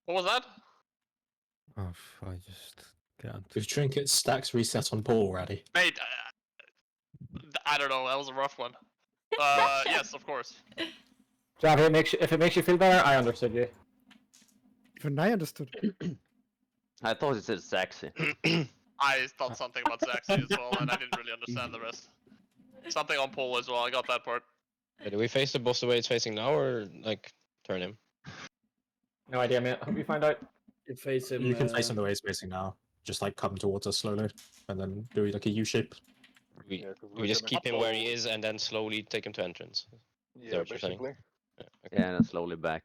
What was that? Oh, I just can't. If trinket stacks reset on ball already. Mate, I don't know. That was a rough one. Yes, of course. Javi, if it makes you feel better, I understood you. Even I understood. I thought it said sexy. I thought something about sexy as well, and I didn't really understand the rest. Something on pole as well. I got that part. Do we face the boss the way it's facing now, or like turn him? No idea, mate. Hope you find out. You face him. You can face him the way it's facing now. Just like come towards us slowly, and then do like a U shape. We just keep him where he is, and then slowly take him to entrance. Is that what you're saying? basically. Yeah, Yeah, and then slowly back.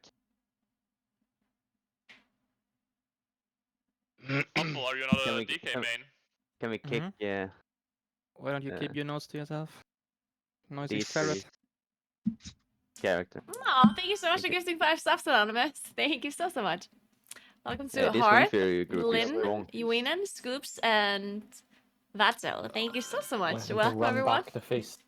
Humble, are you not Can a we- DK can- main? Can we kick? Yeah. Why don't you keep your notes to yourself? Noisy These ferret. character. Oh, thank you so much for Thank you. gifting 5 subs, Anonymous. Thank you so much. Welcome to Yeah, this Hearth, Windfury group is Lynn, strong. Yuinan, Scoops, and Vato. Thank you so much. Welcome to Welcome, run everyone. back the feast.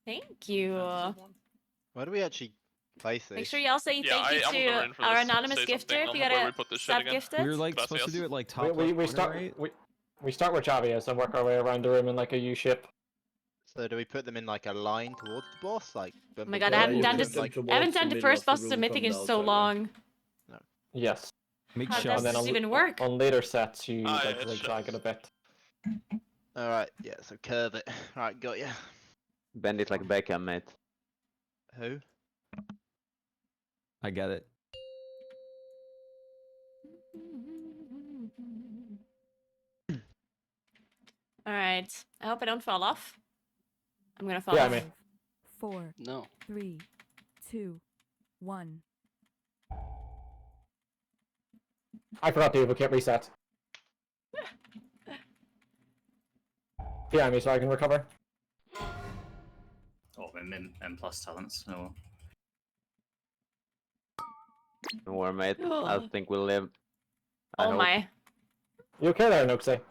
Thank you. Why do we actually place this? Make sure you all say Yeah, thank you I was never to in for our this. anonymous Say gifter something if you on got where we a put this shit sub again. gifted. We were like supposed to do it like top We left corner, start right? we start where Javi is and work our way around the room in like a U shape. So do we put them in like a line towards the boss? Like, Oh my god, I haven't you done put this. them like, I haven't towards done the the middle first of the boss to room Mythic from in the so outside, long. Yes. Make How sure. does this even work? On later sets, you Ah, like yeah, zigzag it a bit. Alright, yeah, so curve it. Alright, got ya. Bend it like Beckham, mate. Who? I get it. Alright. I hope I don't fall off. I'm gonna fall Yeah, off. me. 4, No. 3, 2, 1. I forgot to duplicate reset. Behind me so I can recover. Oh, M plus talents. Oh. Don't worry, mate. I Oh. think we'll live. I Oh hope. my. You okay there, Noxie?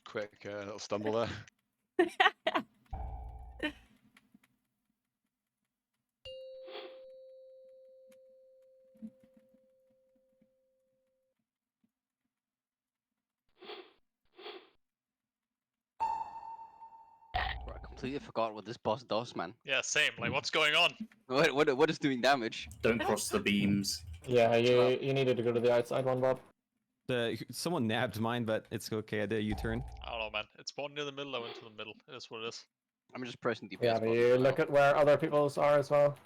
Quick little stumble there. Bro, I completely forgot what this boss does, man. Yeah, same. Like, what's going on? What is doing damage? Don't cross the beams. Yeah, you needed to go to the outside one, Bob. Someone nabbed mine, but it's okay. I did a U-turn. I don't know, man. It spawned near the middle. I went to the middle. It is what it is. I'm just pressing DPS Yeah, but button you for look now. at where other people's are as well.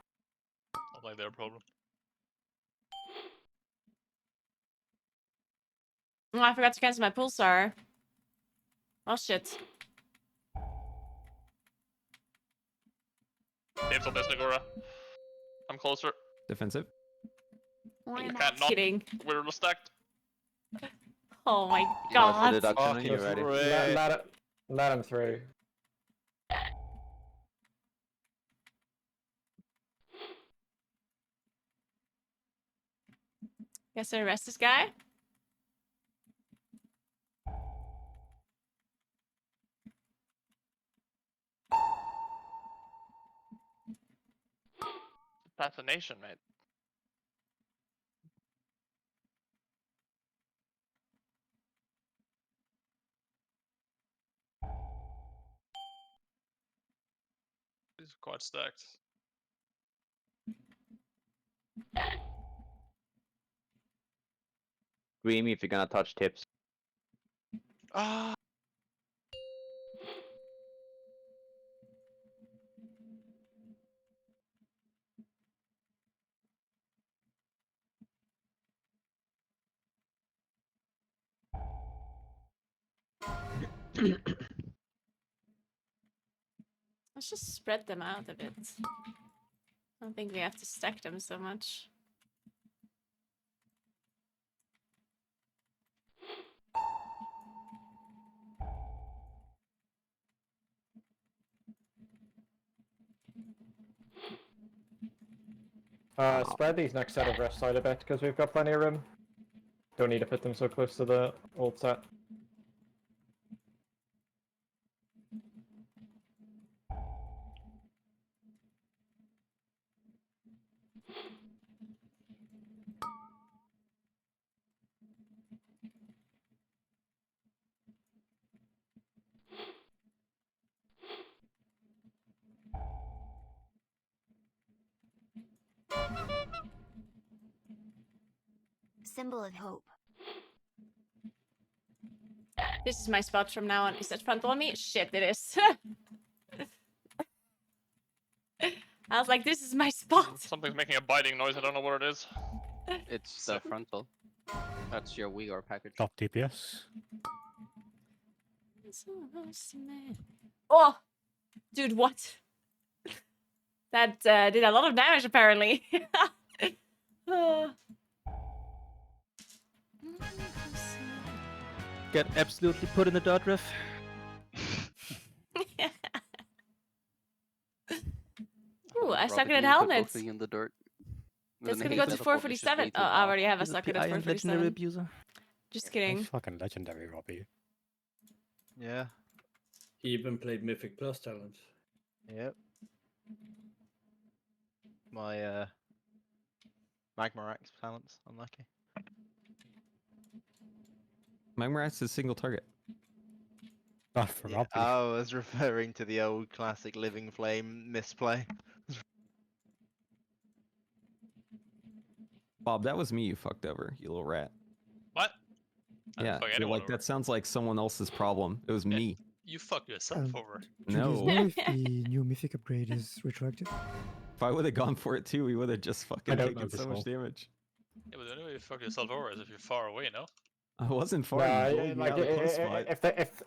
Not like their problem. Oh, I forgot to cancel my pulsar. Oh shit. Dave's on this, Naguura. I'm closer. Defensive. You can't not. Kidding. We're stacked. Oh my Nice for god. deduction when you're ready. Let him through. Guess I arrest this guy. Fascination, mate. These are quite stacked. Scream if you're gonna touch tips. Ah. Let's just spread them out a bit. I don't think we have to stack them so much. Spread these next set of refs out a bit because we've got plenty of room. Don't need to put them so close to the old set. Symbol of hope. This is my spot from now on. Is that front on me? Shit, it is. I was like, this is my spot. Something's making a biting noise. I don't know what it is. It's the frontal. That's your Uyghur package. Top DPS. Oh, dude, what? That did a lot of damage apparently. Get absolutely put in the dot ref. Ooh, I suck at helmets. In the dirt. That's gonna go to 447. Oh, I already have a suck at 447. Abuser. Just kidding. He's fucking legendary, Robbie. Yeah. He even played Mythic Plus talent. Yep. My Magmarax talents, unlucky. Magmarax is single target. Not for Yeah, Robbie. I was referring to the old classic Living Flame misplay. Bob, that was me you fucked over, you little rat. What? I didn't Yeah, fuck you're anyone like, over. that sounds like someone else's problem. It was me. You fucked yourself over. Do you guys No. know if the new Mythic upgrade is retroactive? If I would have gone for it too, we would have just fucking don't know taken this so much whole- damage. Yeah, but the only way you fuck yourself over is if you're far away, no? I wasn't far. Nah, You rolled me like out of the close spot.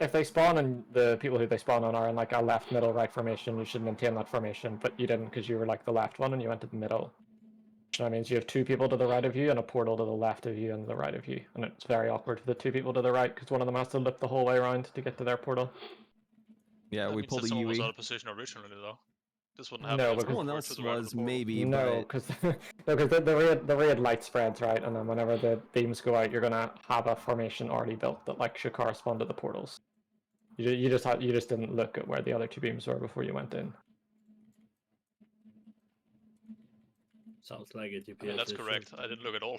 if they spawn and the people who they spawn on are in like a left, middle, right formation, you should maintain that formation. But you didn't because you were like the left one and you went to the middle. So that means you have two people to the right of you and a portal to the left of you and the right of you, and it's very awkward for the two people to the right because one of them has to look the whole way around to get to their portal. Yeah, That we means pulled that a someone was UE. out of position originally, though. This wouldn't happen. No, if because Someone were else to the right of was the portal. maybe, No, but because the red light spreads right, and then whenever the beams go out, you're gonna have a formation already built that like should correspond to the portals. You just didn't look at where the other two beams were before you went in. Sounds like a GPS. I mean, that's issue. correct. I didn't look at all.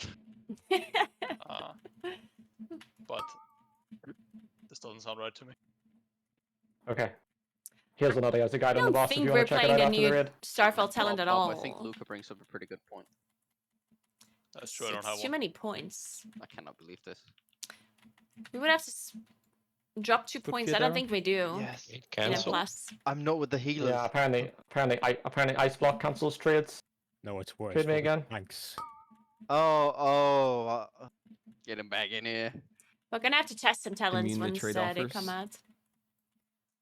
But this doesn't sound right to me. Okay. Here's another as a guide I on the don't boss if think you we're want to check it playing out the after the new raid. Starfall talent at all. I think Luca brings up a pretty good point. That's true, I don't It's have too one. many points. I cannot believe this. We would have to drop 2 points. I don't think we do. Yes. In a Cancel. plus. I'm not with the healers. Yeah, apparently Ice Block cancels trades. No, it's worse. Trade me Robbie. again. Thanks. Get him back in here. We're gonna have to test some talents Immune to once trade they offers. come out.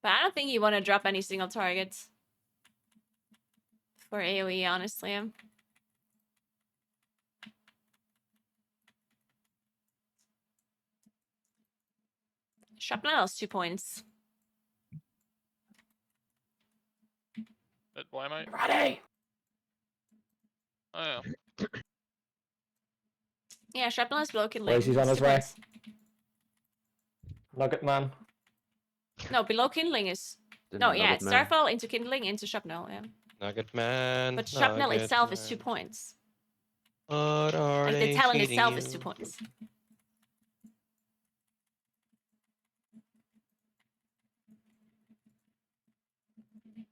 But I don't think you want to drop any single targets for AoE, honestly. Shrapnel is 2 points. But why am I? Ready? Oh, yeah. Yeah, Shrapnel is below kindling. Lazy's on It's his 2 way. points. Nugget man. No, below kindling is. The No, yeah, Nugget it's Man. Starfall into kindling into Shrapnel, yeah. Nugget Man. But Shrapnel Nugget itself is 2 Man. points. What are Like they the talent feeding itself you? is 2 points.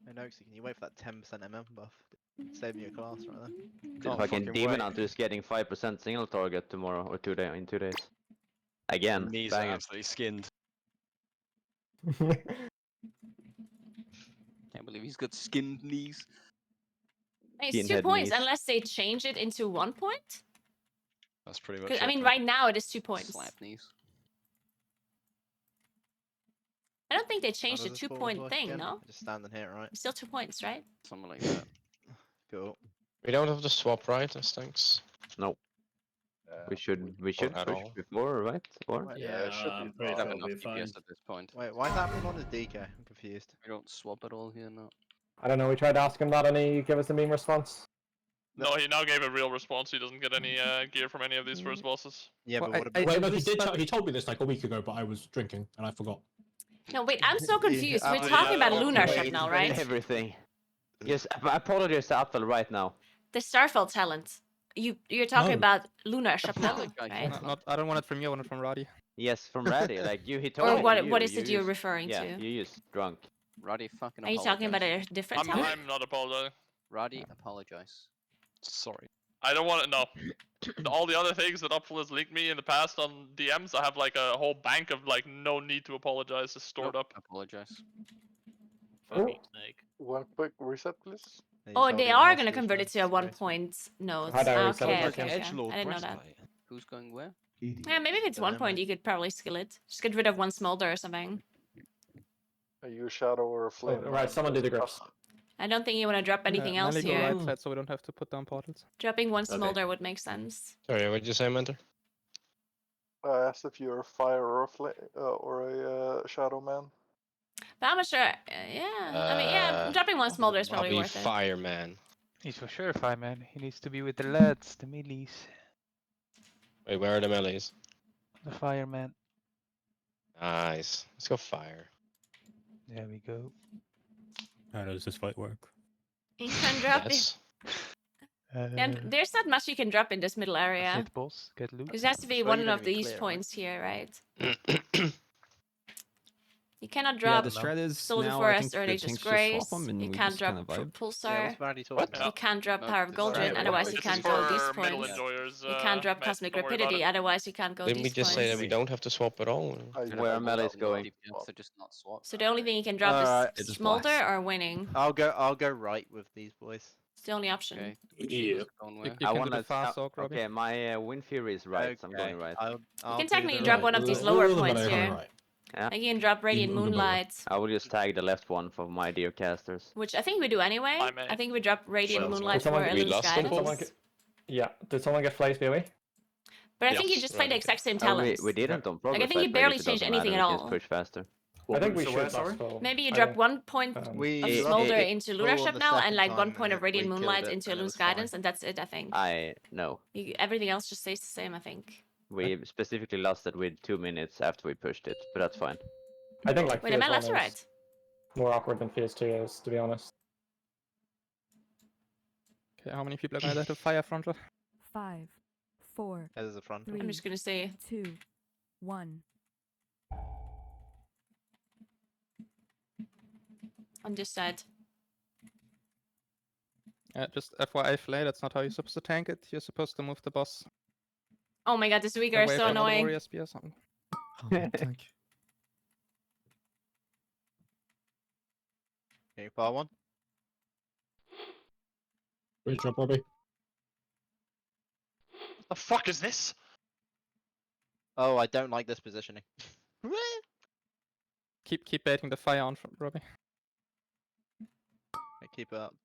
I know, so can you wait for that 10% MM buff? Save me a class right there. The Can't fucking fucking Demon wait. Hunter is getting 5% single target tomorrow or in 2 days. Again, Knees are banger. absolutely skinned. Can't believe he's got skinned knees. It's 2 Skinhead points knees. unless they change it into 1 point. That's pretty much 'Cause, it. I mean, then. right now it is 2 points. Slap knees. I don't think they How changed does the this 2 forward point work thing, again? no? Just standing here, right? It's still 2 points, right? Something like that. Cool. We don't have to swap, right? As thanks. No. We should at push all. before, right? Or Yeah, it should be I'm pretty We have sure enough we'll be fine. DPS at this point. Wait, why is that one on his DK? I'm confused. We don't swap at all here, no. I don't know, we tried to ask him that and he gave us a meme response. No, he now gave a real response. He doesn't get any gear from any of these first bosses. Yeah, Well, but what Wait, about no, he told me this like a week ago, but I was drinking and I forgot. No, wait, I'm so confused. We're yeah, talking about yeah, Lunar yeah. Ship now, right? Everything. Yes, I apologize to Apple right now. The Starfall talent. You're talking No. about Lunar Ship now, Apologize, right? not- I don't want it from you. I want it from Roddy. Yes, from Raddy. Like he told Or me. what is it you're used- referring Yeah, to? you used drunk. Roddy, fucking Are you talking about a different talent? I'm not apologizing. Roddy, apologize. Sorry. I don't want to know. All the other things that Upful has linked me in the past on DMs, I have like a whole bank of like no need to apologize just stored up. Apologize. One quick reset, please. Oh, they are gonna convert it to a 1 point node. Hi, Darius, Okay, I'm okay, working. okay. I didn't know that. Who's going where? Yeah, maybe if it's 1 point, you could probably skill it. Just get rid of 1 smolder or something. Are you a shadow or a flame? right, someone do the grips. I don't think you want to drop anything else Melee go here. right side, so we don't have to put down portals. Dropping 1 Okay. smolder would make sense. Sorry, what did you say, Mentor? I asked if you're a fire or a shadow man. But I'm not sure. Yeah, I mean, yeah, dropping 1 smolder is I'll probably be worth it. fireman. He's for sure fireman. He needs to be with the lads, the melees. Wait, where are the melees? The fireman. Nice. Let's go fire. There we go. How does this fight work? You can drop Yes. And there's not much you can drop in this middle area. Hit boss, get loot. It has to be It's one only gonna of be these clear, right? points here, right? You cannot Yeah, drop the strat is Soul of the now, I Forest think or the Nature's tanks just Grace. swap 'em and You we can't just drop kinda vibe. Yeah, Pulsar. what's Vardy talking What? about? You can't drop No, Power of this is Goldrin, right. otherwise you This is can't for go these middle points. enjoyers. You can't drop mate, Cosmic don't worry about Rapidity, it. otherwise you can't go Didn't we these just say that points. we don't have to swap at all? Where are melees going? DPS are just not swapped. So the only thing you can drop Alright. is It just Smolder blasts. or Winning. I'll go right with these boys. It's the only option. Okay. Yeah. Going You where? can do the wanna- fast soak, Robbie. Okay, my Wind Fury is right, so I'm going right. I'll You do can technically the drop right. one of these lower points here. Yeah. Like you can drop Radiant Even on the lower. Moonlight, I will just tag the left one for my dear casters. which I think we do anyway. I may. I think we drop Radiant Sounds Moonlight good. Someone- for We Illumin's lost them Guidance. both? Yeah, did someone get Flays BOE? But I think you Yes, just play the right, exact same We talents. didn't on Like, progress. I think you side, barely it changed doesn't anything matter, at we can all. just push faster. I think we So should where, last sorry? though. Maybe you I drop think. 1 point We of it- Smolder it- into pull Lunar on Ship the now, and second like 1 time point of we Radiant killed Moonlight it, into and it Illumin's was fine. Guidance, and that's it, I think. No. Everything else just stays the same, I think. We specifically lost it with 2 minutes after we pushed it, but that's fine. I think like Wait, am I Phase left or 1 right? is more awkward than Phase 2 is, to be honest. Okay, how many people are gonna die to fire frontal? 5, 4, There's the front. 3, I'm just gonna say 2, 1. on this side. Just FYI, Flay, that's not how you're supposed to tank it. You're supposed to move the boss Oh my god, this weaker are away so from the annoying. warrior spear or something. Oh, thank you. Can you fire one? Great job, Robbie. The fuck is this? Oh, I don't like this positioning. Keep baiting the fire on from Robbie. I keep it up.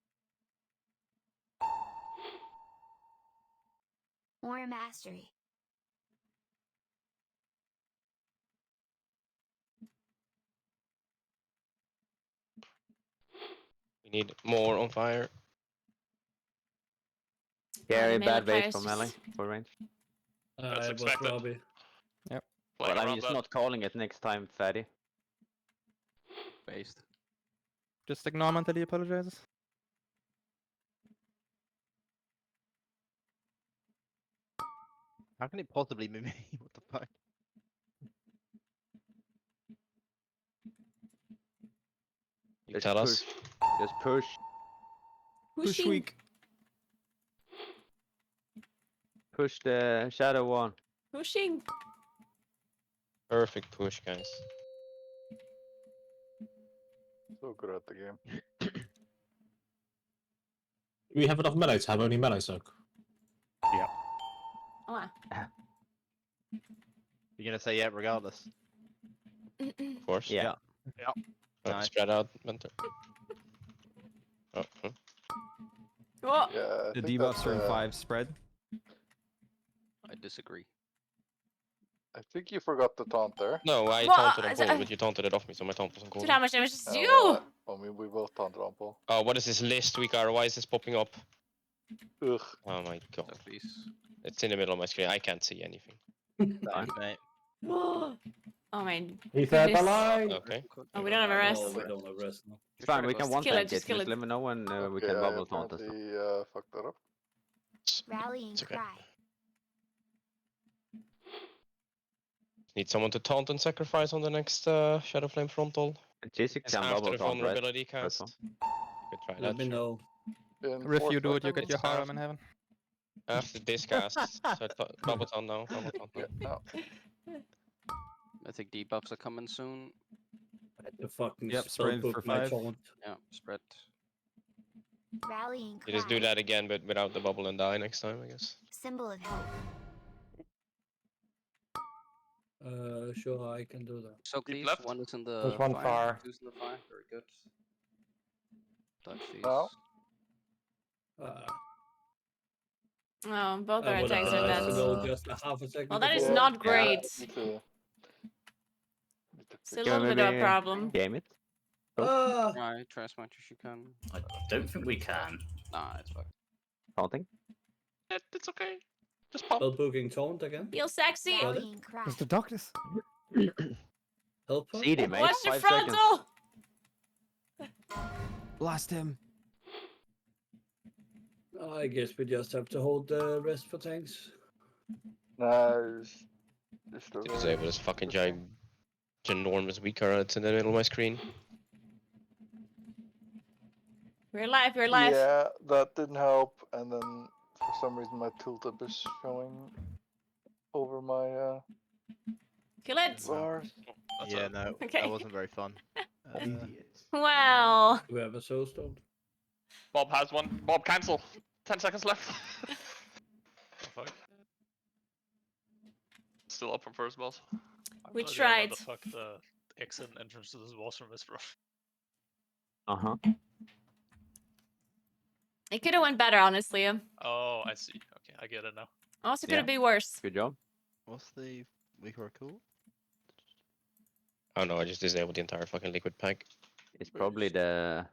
More mastery. We need more on fire. Very melee bad bait fire's for just- melee, for range. That's It was expected. Robbie. Yep. Playing Well, I'm around just that. not calling it next time, fatty. Based. Just ignore him until he apologizes. How can it possibly be me? What the fuck? You tell us. Just push. Push weak. Push the shadow one. Pushing. Perfect push, guys. So good at the game. Do we have enough melee to have only melee soak? Yeah. Oh, You're gonna say yeah regardless. Of course. Yeah. Yeah. Nice. Spread out, Mentor. Oh, Oh. Yeah. The debuffs are in 5 spread. I disagree. I think you forgot the taunt there. No, I Well, taunted on I- Paul, but you taunted it off me, so my taunt wasn't cool. Dude, how much damage does it do? Well, I mean, we both taunted on Paul. Oh, what is this list, weak R? Why is this popping up? Ugh. Oh my god. Please. It's in the middle of my screen. I can't see anything. Thanks, mate. Oh my He said goodness. bye. Okay. Oh, we don't have a rest. No, we don't have rest now. It's fine, we can Just one kill tank it, just it. kill Just it. let me know when we Okay, can I bubble taunt us. apparently fucked that up. Rallying It's okay. cry. Need someone to taunt and sacrifice on the next Shadow Flame frontal. Jessica It's can after bubble the taunt, right? vulnerability First cast. one. Could try Let that. me Sure. know. In If 4 you do it, you get seconds. your harem in heaven. After this cast, so bubble taunt now. Bubble taunt now. Yeah, no. Mythic debuffs are coming soon. I had to fucking Yep, spell spread book for my 5. taunt. Yeah, spread. Rallying You just do cry. that again, but without the bubble and die next time, I guess. Symbol of hope. Sure, I can do that. Soak Keep these. left. One is in the There's one fire. far. Two's in the fire. Very good. Dodge these. No. Oh, both our I would have attacks been are nice to dead. know just a half a second. Well, that is before. not great. Me too. It's a little bit of a problem. Game it. Right, try as much as you can. I don't think we can. Nah, it's fucked. Taunting? It's okay. Just pop. Spell booking taunt again. Feel sexy. Got it. Rallying cry. Where's the darkness? Help her. CD, mate. Watch the 5 seconds. frontal. Blast him. I guess we just have to hold the rest for tanks. Nice. Disable this fucking ginormous weak carrot in the middle of my screen. We're alive. We're alive. Yeah, that didn't help, and then for some reason my tooltip is showing over my Kill it. bars. Yeah, no, Okay. that wasn't very fun. Well. Whoever so stoned. Bob has one. Bob, cancel. 10 seconds left. Oh, fuck. Still up from first boss. We No idea tried. What the fuck the exit and entrance to this washroom is, bro. Uh-huh. It could have went better, honestly. Oh, I see. Okay, I get it now. Also, could have been worse. Good job. What's the weaker cool? Oh no, I just disabled the entire fucking liquid pack. It's probably the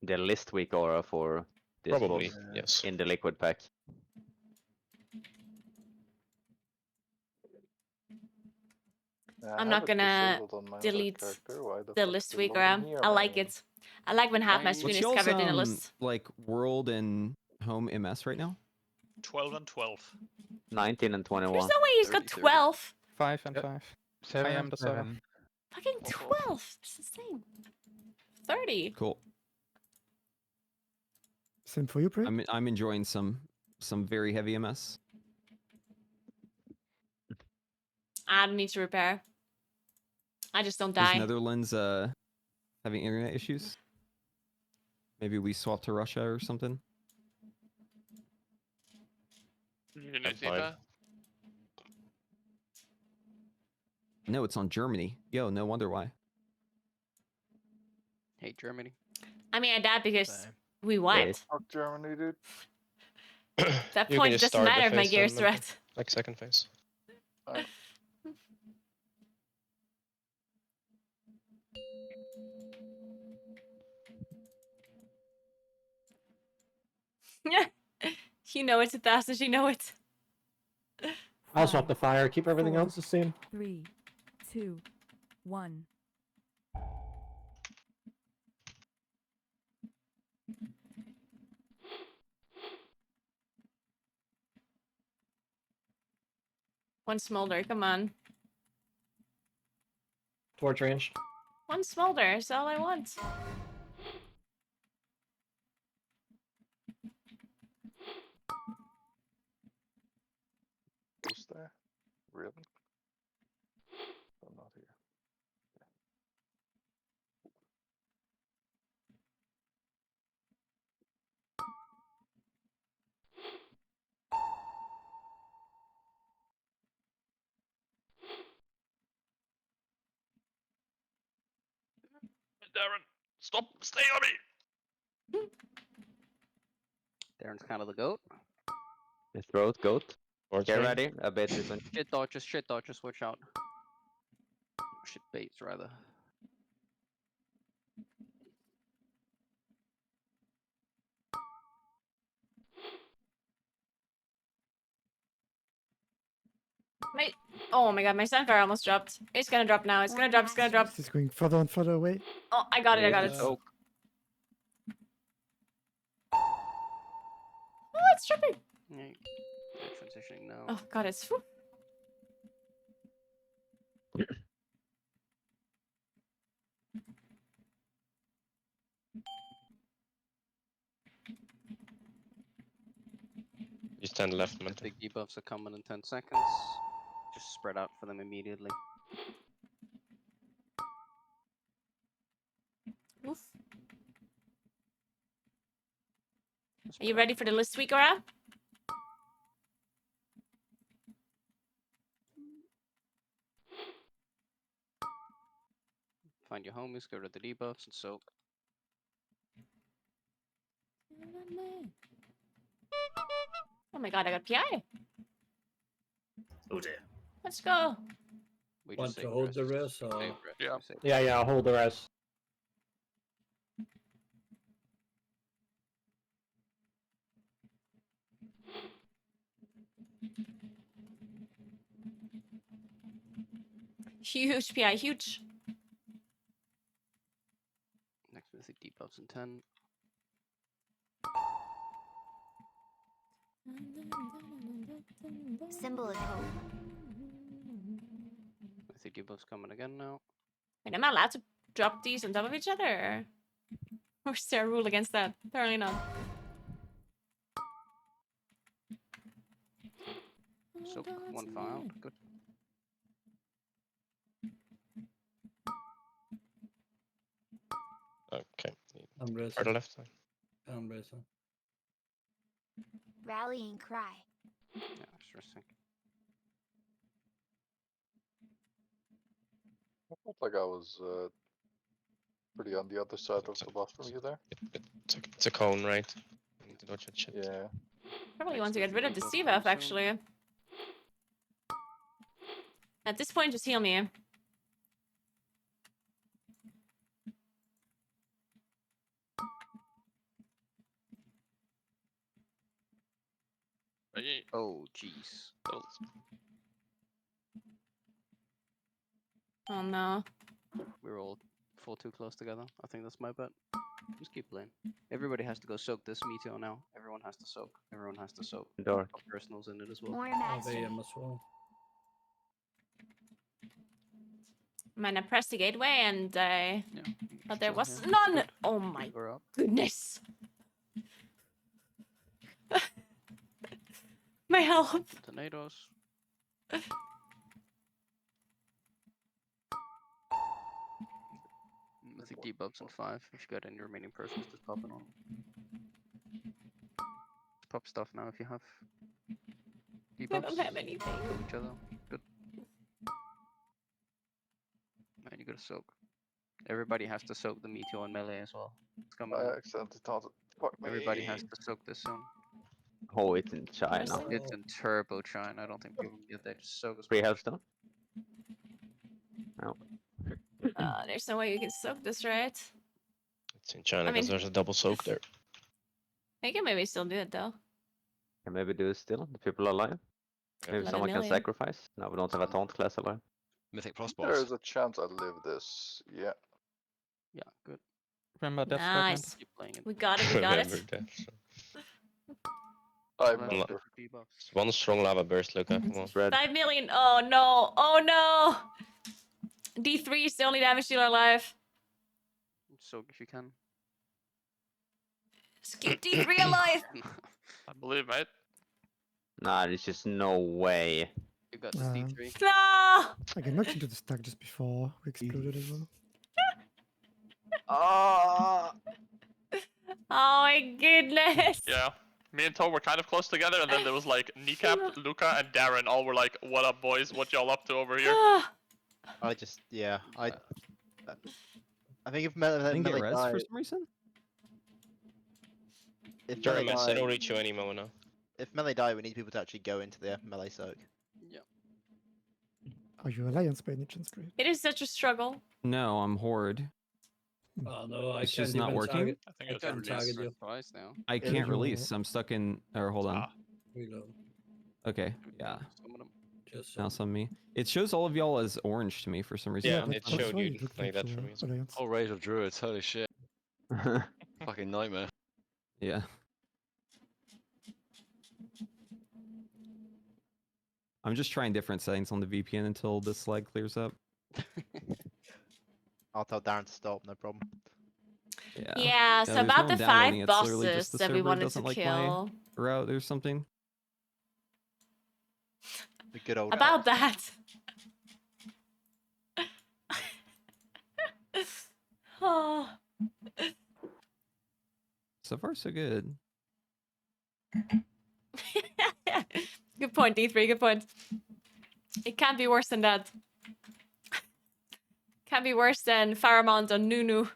list weak aura for this Probably, boss yes. in the liquid pack. Yeah, I'm I not have it gonna disabled on my other delete character. Why the fuck list is it weaker. loading here, I like man? it. I like when half my screen What's is y'all's covered in a list. like world and home MS right now? 12 and 12. 19 and 21. There's no way he's got 12. 5 and 5. 7 I am and the 7. 7. Fucking 12. That's insane. 30. Cool. Same for you, Pray. I'm enjoying some very heavy MS. I don't need to repair. I just don't Is die. Netherlands having internet issues? Maybe we swap to Russia or something. You need I'm fine. that? No, it's on Germany. Yo, no wonder why. Hate Germany. I mean, I died because we wiped. Fuck Germany, dude. At that You can point, it just doesn't start the matter if my phase gear is then, Mentor. red. Like second phase. You know it, 1000. You know it. I'll swap the fire. Keep everything else the same. 3, 2, 1. One smolder. Come on. Torch ranged. One smolder is all I want. Who's there? Really? I'm not here. Darren, stop. Stay on me. Darren's kind of the goat. The throat goat. Or Get ready. A bit is on. Shit dodges, watch out. Shit baits, rather. Oh my god, my Sunfire almost dropped. It's gonna drop now. It's gonna drop. It's gonna drop. This is going further and further away. Oh, I got it. I got it. Soak. Oh, it's dropping. Yeah, transitioning now. Oh god, it's. Whew. You stand left, man. Big debuffs are coming in 10 seconds. Just spread out for them immediately. Oof. Are you ready for the list, Suigora? Find your homies, go to the debuffs, and soak. Oh my god, I got PI. Oh dear. Let's go. We Want just to hold the rest or? Yeah, I'll hold the res. Huge PI, huge. Next Mythic debuffs in 10. Symbol of hope. Mythic debuffs coming again now. Wait, am I allowed to drop these on top of each other? Or is there a rule against that? Apparently not. Soak, one file. Good. Okay. I'm Further racing. left. I'm racing. Rallying cry. Yeah, interesting. I felt like I was pretty on the other side of the buff from you there. It's a cone, right? You need to dodge that shit. Yeah. Probably want to get rid of the debuff, actually. At this point, just heal me. Oh, jeez. Oh no. We're all far too close together. I think that's my bet. Just keep playing. Everybody has to go soak this meteor now. Everyone has to soak. Everyone has to soak. Dark. Personals in it as well. More Oh, mastery. they as well. Man, I pressed the gateway and I thought there still was here. none. Good. Oh my We're up. goodness. My help. Tornadoes. Mythic debuffs in 5. If you got any remaining persons, just pop it on. Just pop stuff now if you have debuffs. I don't have anything. Kill each other. Good. Man, you gotta soak. Everybody has to soak the meteor and melee as well. It's coming. I accidentally taunted. Fuck me. Everybody has to soak this soon. Oh, it's in China. It's in turbo China. I don't think people can get that. Just soak as Free much. healthstone? No. There's no way you can soak this, right? It's in China I because mean- there's a double soak there. I can maybe still do it though. Can maybe do it still. The people are alive. Maybe Not a someone can million. sacrifice. No, we don't have a taunt class alive. Mythic Plus There boss. is a chance I live this. Yeah. Yeah, good. Remember Death Nice. Keep playing it. We got it. We got Remember it. that. I Remember remember. for debuffs. One strong lava burst, Luca. Come on. Red. 5 million. Oh no. Oh no. D3 is the only damage dealer alive. Soak if you can. Just keep D3 alive. I believe, mate. Nah, there's just no way. You got this D3. No. I got knocked into the stack just before we exploded as well. Oh! Oh my goodness. Yeah. Me and Toe were kind of close together, and then there was like Kneecap, Luca, and Darren all were like, "What up, boys? What y'all up to over here?" I just, yeah, I think if Melee Didn't get res died, for some reason? if Sorry, Melee man, I don't died, reach you anymore now. if Melee die, we need people to actually go into the melee soak. Yeah. Are you Alliance by any chance, Great? It is such a struggle. No, I'm Horde. Oh no, I It's can't just not even working? target. I think I it's can't released target you. Twice now. I Yeah, can't you're- release. I'm stuck in. Or hold on. Ah. Reload. Okay. Yeah. Some of them. Just Mouse on me. It shows all of y'all as orange to me for some reason. Yeah, that- it that's showed why you it looked like like that you for were me as well. alliance. Oh, Rage of Druids, holy shit. Fucking nightmare. Yeah. I'm just trying different settings on the VPN until this lag clears up. I'll tell Darren to stop, no problem. Yeah. Yeah, so there's about no the one downloading, 5 it's literally bosses just the that we server wanted to doesn't like my kill. route or something. The good old About that. Oh. So far, so good. Good point, D3, good point. It can't be worse than that. Can't be worse than Faramond on Nunu.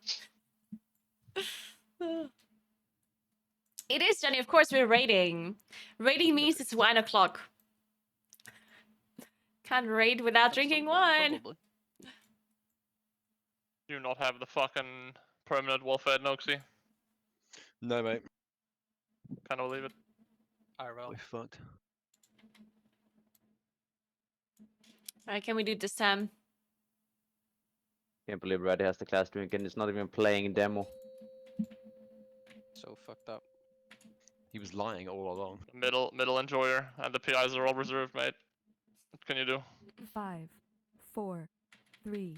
It is, Jenny, of course we're raiding. Raiding means it's 1 o'clock. Can't raid without drinking wine. Probably. Do you not have the fucking permanent wolf-fed Noxie? No, mate. Can't believe it. We're fucked. Alright, can we do this time? Can't believe Reddy has the class drink and it's not even playing demo. So fucked up. He was lying all along. Middle enjoyer, and the PIs are all reserved, mate. What can you do? 5, 4, 3,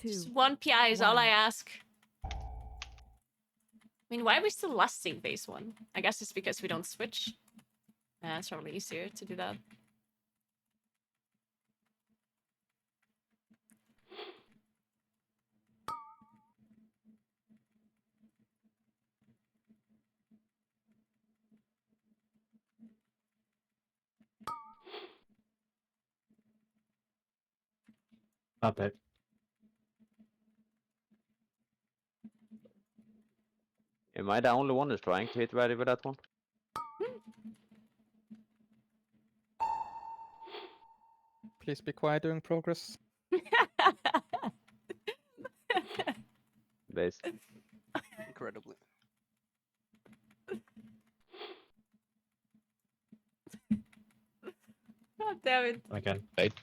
2. Just 1 PI is all I 1. ask. I mean, why are we still lusting base 1? I guess it's because we don't switch. Yeah, it's probably easier to do that. Okay. Am I the only one who's trying to hit Reddy with that one? Please be quiet during progress. Base. Incredibly. God damn it. Again. Right.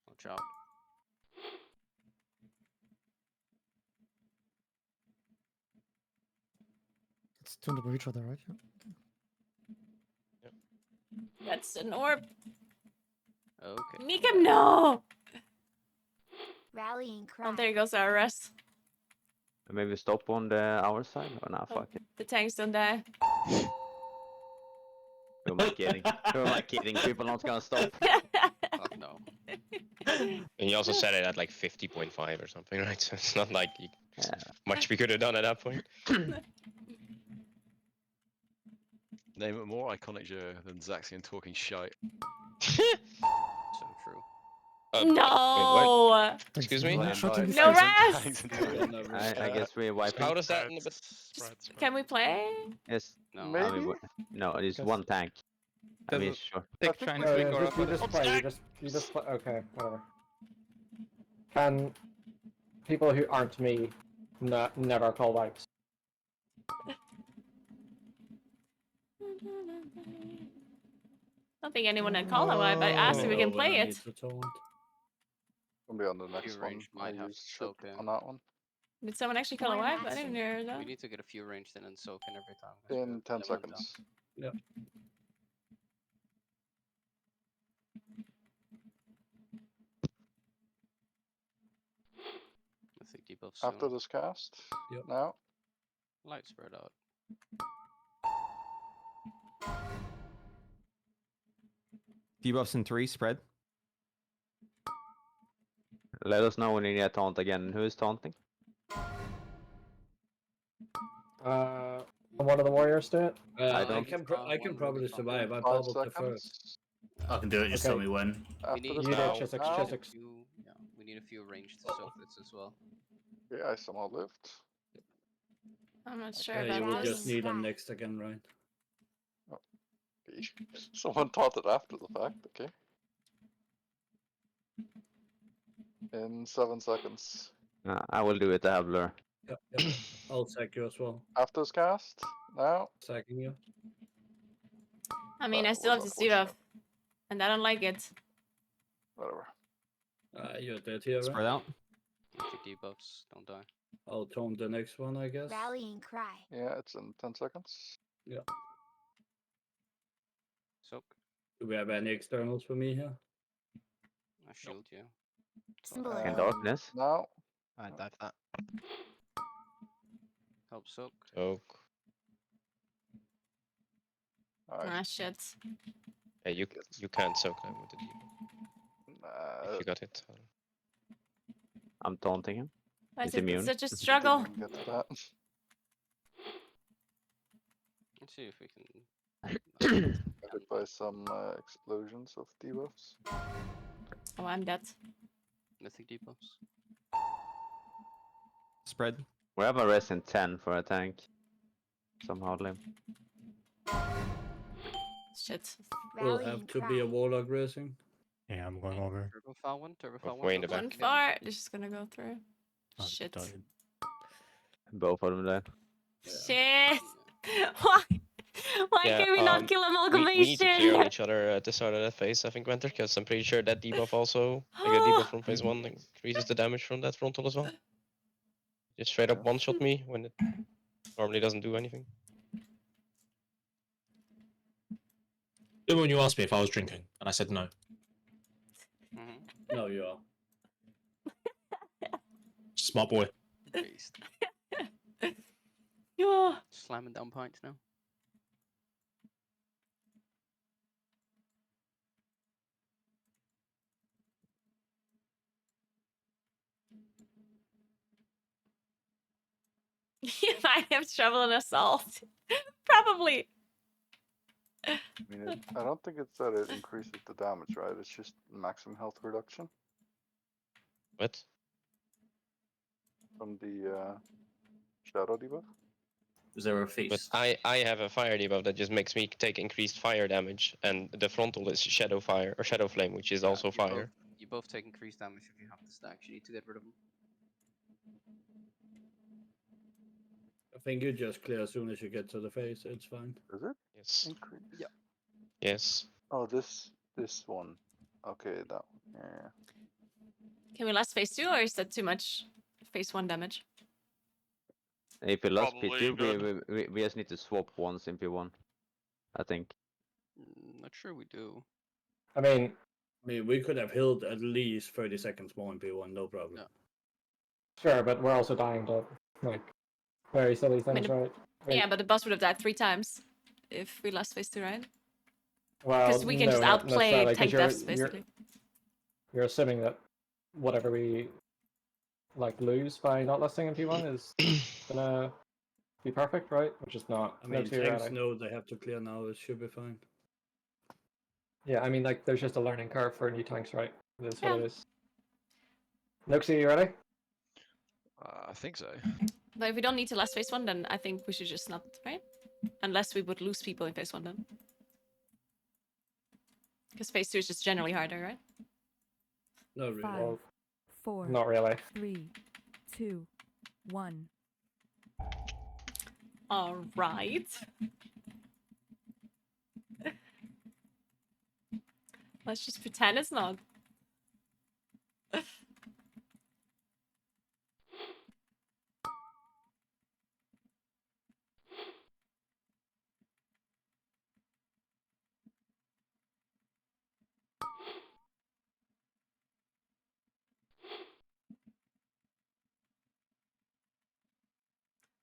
Watch out. It's tuned above each other, right? Yeah. That's an orb. Okay. Make him no! Rallying cry. Oh, there goes our rest. Maybe stop on the our side? Or nah, fuck it. The tanks don't die. Who am I kidding? Who am I kidding? People not gonna stop. Fuck no. And you also set it at like 50.5 or something, right? So it's not like much we could have done at that point. Name it more iconic joke than Zaxian talking shite. So true. No! Excuse me? No rest! I guess we're wiping. How does that? Can we play? Yes. No. I mean, no, it's one tank. I mean, sure. Trying No, you just play. You just play. Okay, whatever. And people who aren't me, never call wipes. I don't think anyone had called a wipe. I asked if we can play it. I'll be on the next Few one. range I might have used ship soak in. on that one. Did someone actually call a wipe? I didn't hear that. We need to get a few ranged in and soak in every time. 'cause In we're 10 leveling seconds. Yeah. down. I think debuff soon. After this cast. Yep. Now. Light spread out. Debuffs in 3, spread. Let us know when you need a taunt again. Who is taunting? One of the warriors do it. I don't- can probably survive. I 5 bubbled the seconds. first. I can do it, just tell me when. After need this You did now. Chisix, Now. Chisix. Yeah, we need a few ranged to soak this as well. Yeah, I somehow lived. I'm not sure Okay, you about will this. just need them next again, right? Someone taught it after the fact, okay. In 7 seconds. I will do it. I have lure. Yep. I'll sack you as well. After this cast. Now. Sacking you. I mean, I That still have was to see that. And I don't like it. Whatever. You're dead here, Spread right? out. Keep debuffs, don't die. I'll tome the next one, I guess. Rallying cry. Yeah, it's in 10 seconds. Yeah. Soak. Do we have any externals for me here? I shield you. Symbol And of hope. darkness. Now. I dive that. Help soak. Soak. Ah, shit. Hey, you can't soak them with the debuff. If you got hit. I'm taunting him. Why He's is it immune. such a struggle? Didn't get to that. Let's see if we can. Hit by some explosions of debuffs. Oh, I'm dead. Mythic debuffs. Spread. We have a res in 10 for a tank. Some hardly. Shit. Will have to be a warlock racing. Yeah, I'm going over. Turbo foul one. Turbo foul way in the one. One far. This is gonna go through. Shit. Both of them there. Shit. Why? Why Yeah, can we not kill we need to clear on amalgamation? each other at the start of that phase, I think, Winter, because I'm pretty sure that debuff also, like a debuff from phase 1, increases the damage from that frontal as well. Just straight up one-shot me when it normally doesn't do anything. Even when you asked me if I was drinking, and I said no. No, you are. Smart boy. Beast. Yeah. Slamming down pints now. You might have trouble in assault. Probably. I mean, I don't think it's that it increases the damage, right? It's just maximum health reduction What? from the shadow debuff. Is there a feast? But I have a fire debuff that just makes me take increased fire damage, and the frontal is shadow fire or shadow flame, which is also fire. You both take increased damage if you have the stacks. You need to get rid of them. I think you just clear as soon as you get to the face. It's fine. Is it? Yes. Increase. Yeah. Yes. Oh, this one. Okay, that one. Yeah. Can we last phase 2 or is that too much phase 1 damage? If we lost Probably P2, we just need to swap once in P1. I think. Not sure we do. I mean, we could have healed at least 30 seconds more in P1, no problem. sure, but we're also dying to like very silly things, right? Yeah, but the boss would have died 3 times if we lost phase 2, right? Well, Because we can no, just not outplay necessarily, 'cause tank deaths, basically. You're assuming that whatever we like lose by not listing in P1 is gonna be perfect, right? Which is not. I mean, no tanks right? know they have to clear now. It should be fine. Yeah, I mean, like, there's just a learning curve for new tanks, right? That's what it is. Noxie, you ready? I think so. But if we don't need to last phase 1, then I think we should just not, right? Unless we would lose people in phase 1 then. Because phase 2 is just generally harder, right? Not really. 5, 4, Not really. 3, 2, 1. All right. Let's just pretend it's not.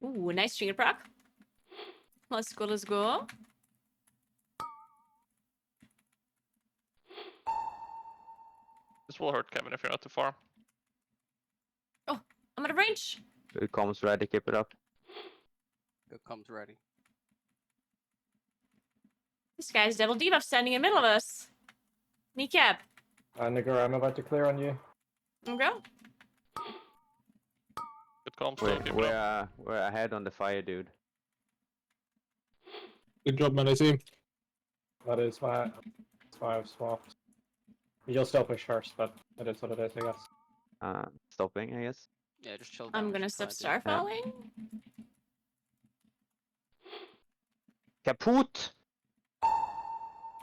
Ooh, nice stringer proc. Let's go, let's go. This will hurt Kevin if you're not too far. Oh, I'm out of range. It comes ready, keep it up. It comes ready. This guy's devil debuff standing in the middle of us. Kneecap. Naguura, I'm about to clear on you. Okay. Good comms, We're ahead on the fire, dude. Good job, man, I see. That is why I've swapped. You'll still push first, but it is what it is, I guess. Stopping, I guess. Yeah, just chill down. I'm gonna stop starfalling. Kaput!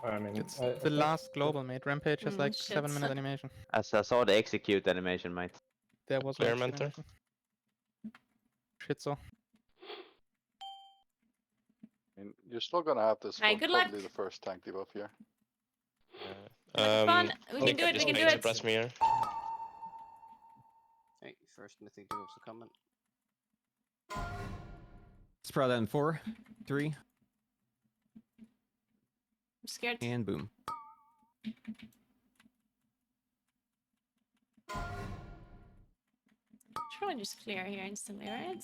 I mean, It's I the think- last global, mate. Rampage has like shit. 7-minute animation. As I saw the execute animation, mate. There was Clear no exit mentor. animation. Shitzo. I mean, you're still gonna have this for Alright, good probably luck. the first tank debuff here. Have fun. We can Nick, do I it. We just can do paid to it. press me here. Hey, first Mythic debuffs are coming. Sprout that in 4, 3, I'm scared. and boom. Should probably just clear here instantly, right?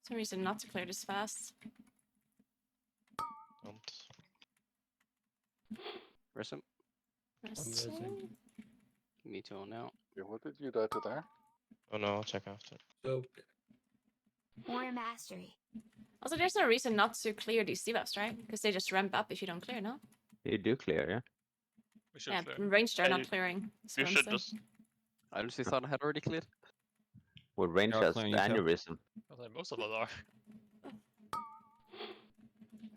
Some reason not to clear this fast. Don't. Rissum. Pressing. Me too now. Yeah, what did you die to there? Oh no, I'll check after. Soak. More mastery. Also, there's no reason not to clear these debuffs, right? Because they just ramp up if you don't clear, no? You do clear, yeah? We should Yeah, clear. ranged are Yeah, not you- clearing. That's You what I'm should saying. just. I honestly thought I had already cleared. With range They're all has clearing you, Kel. aneurysm. I think most of us are.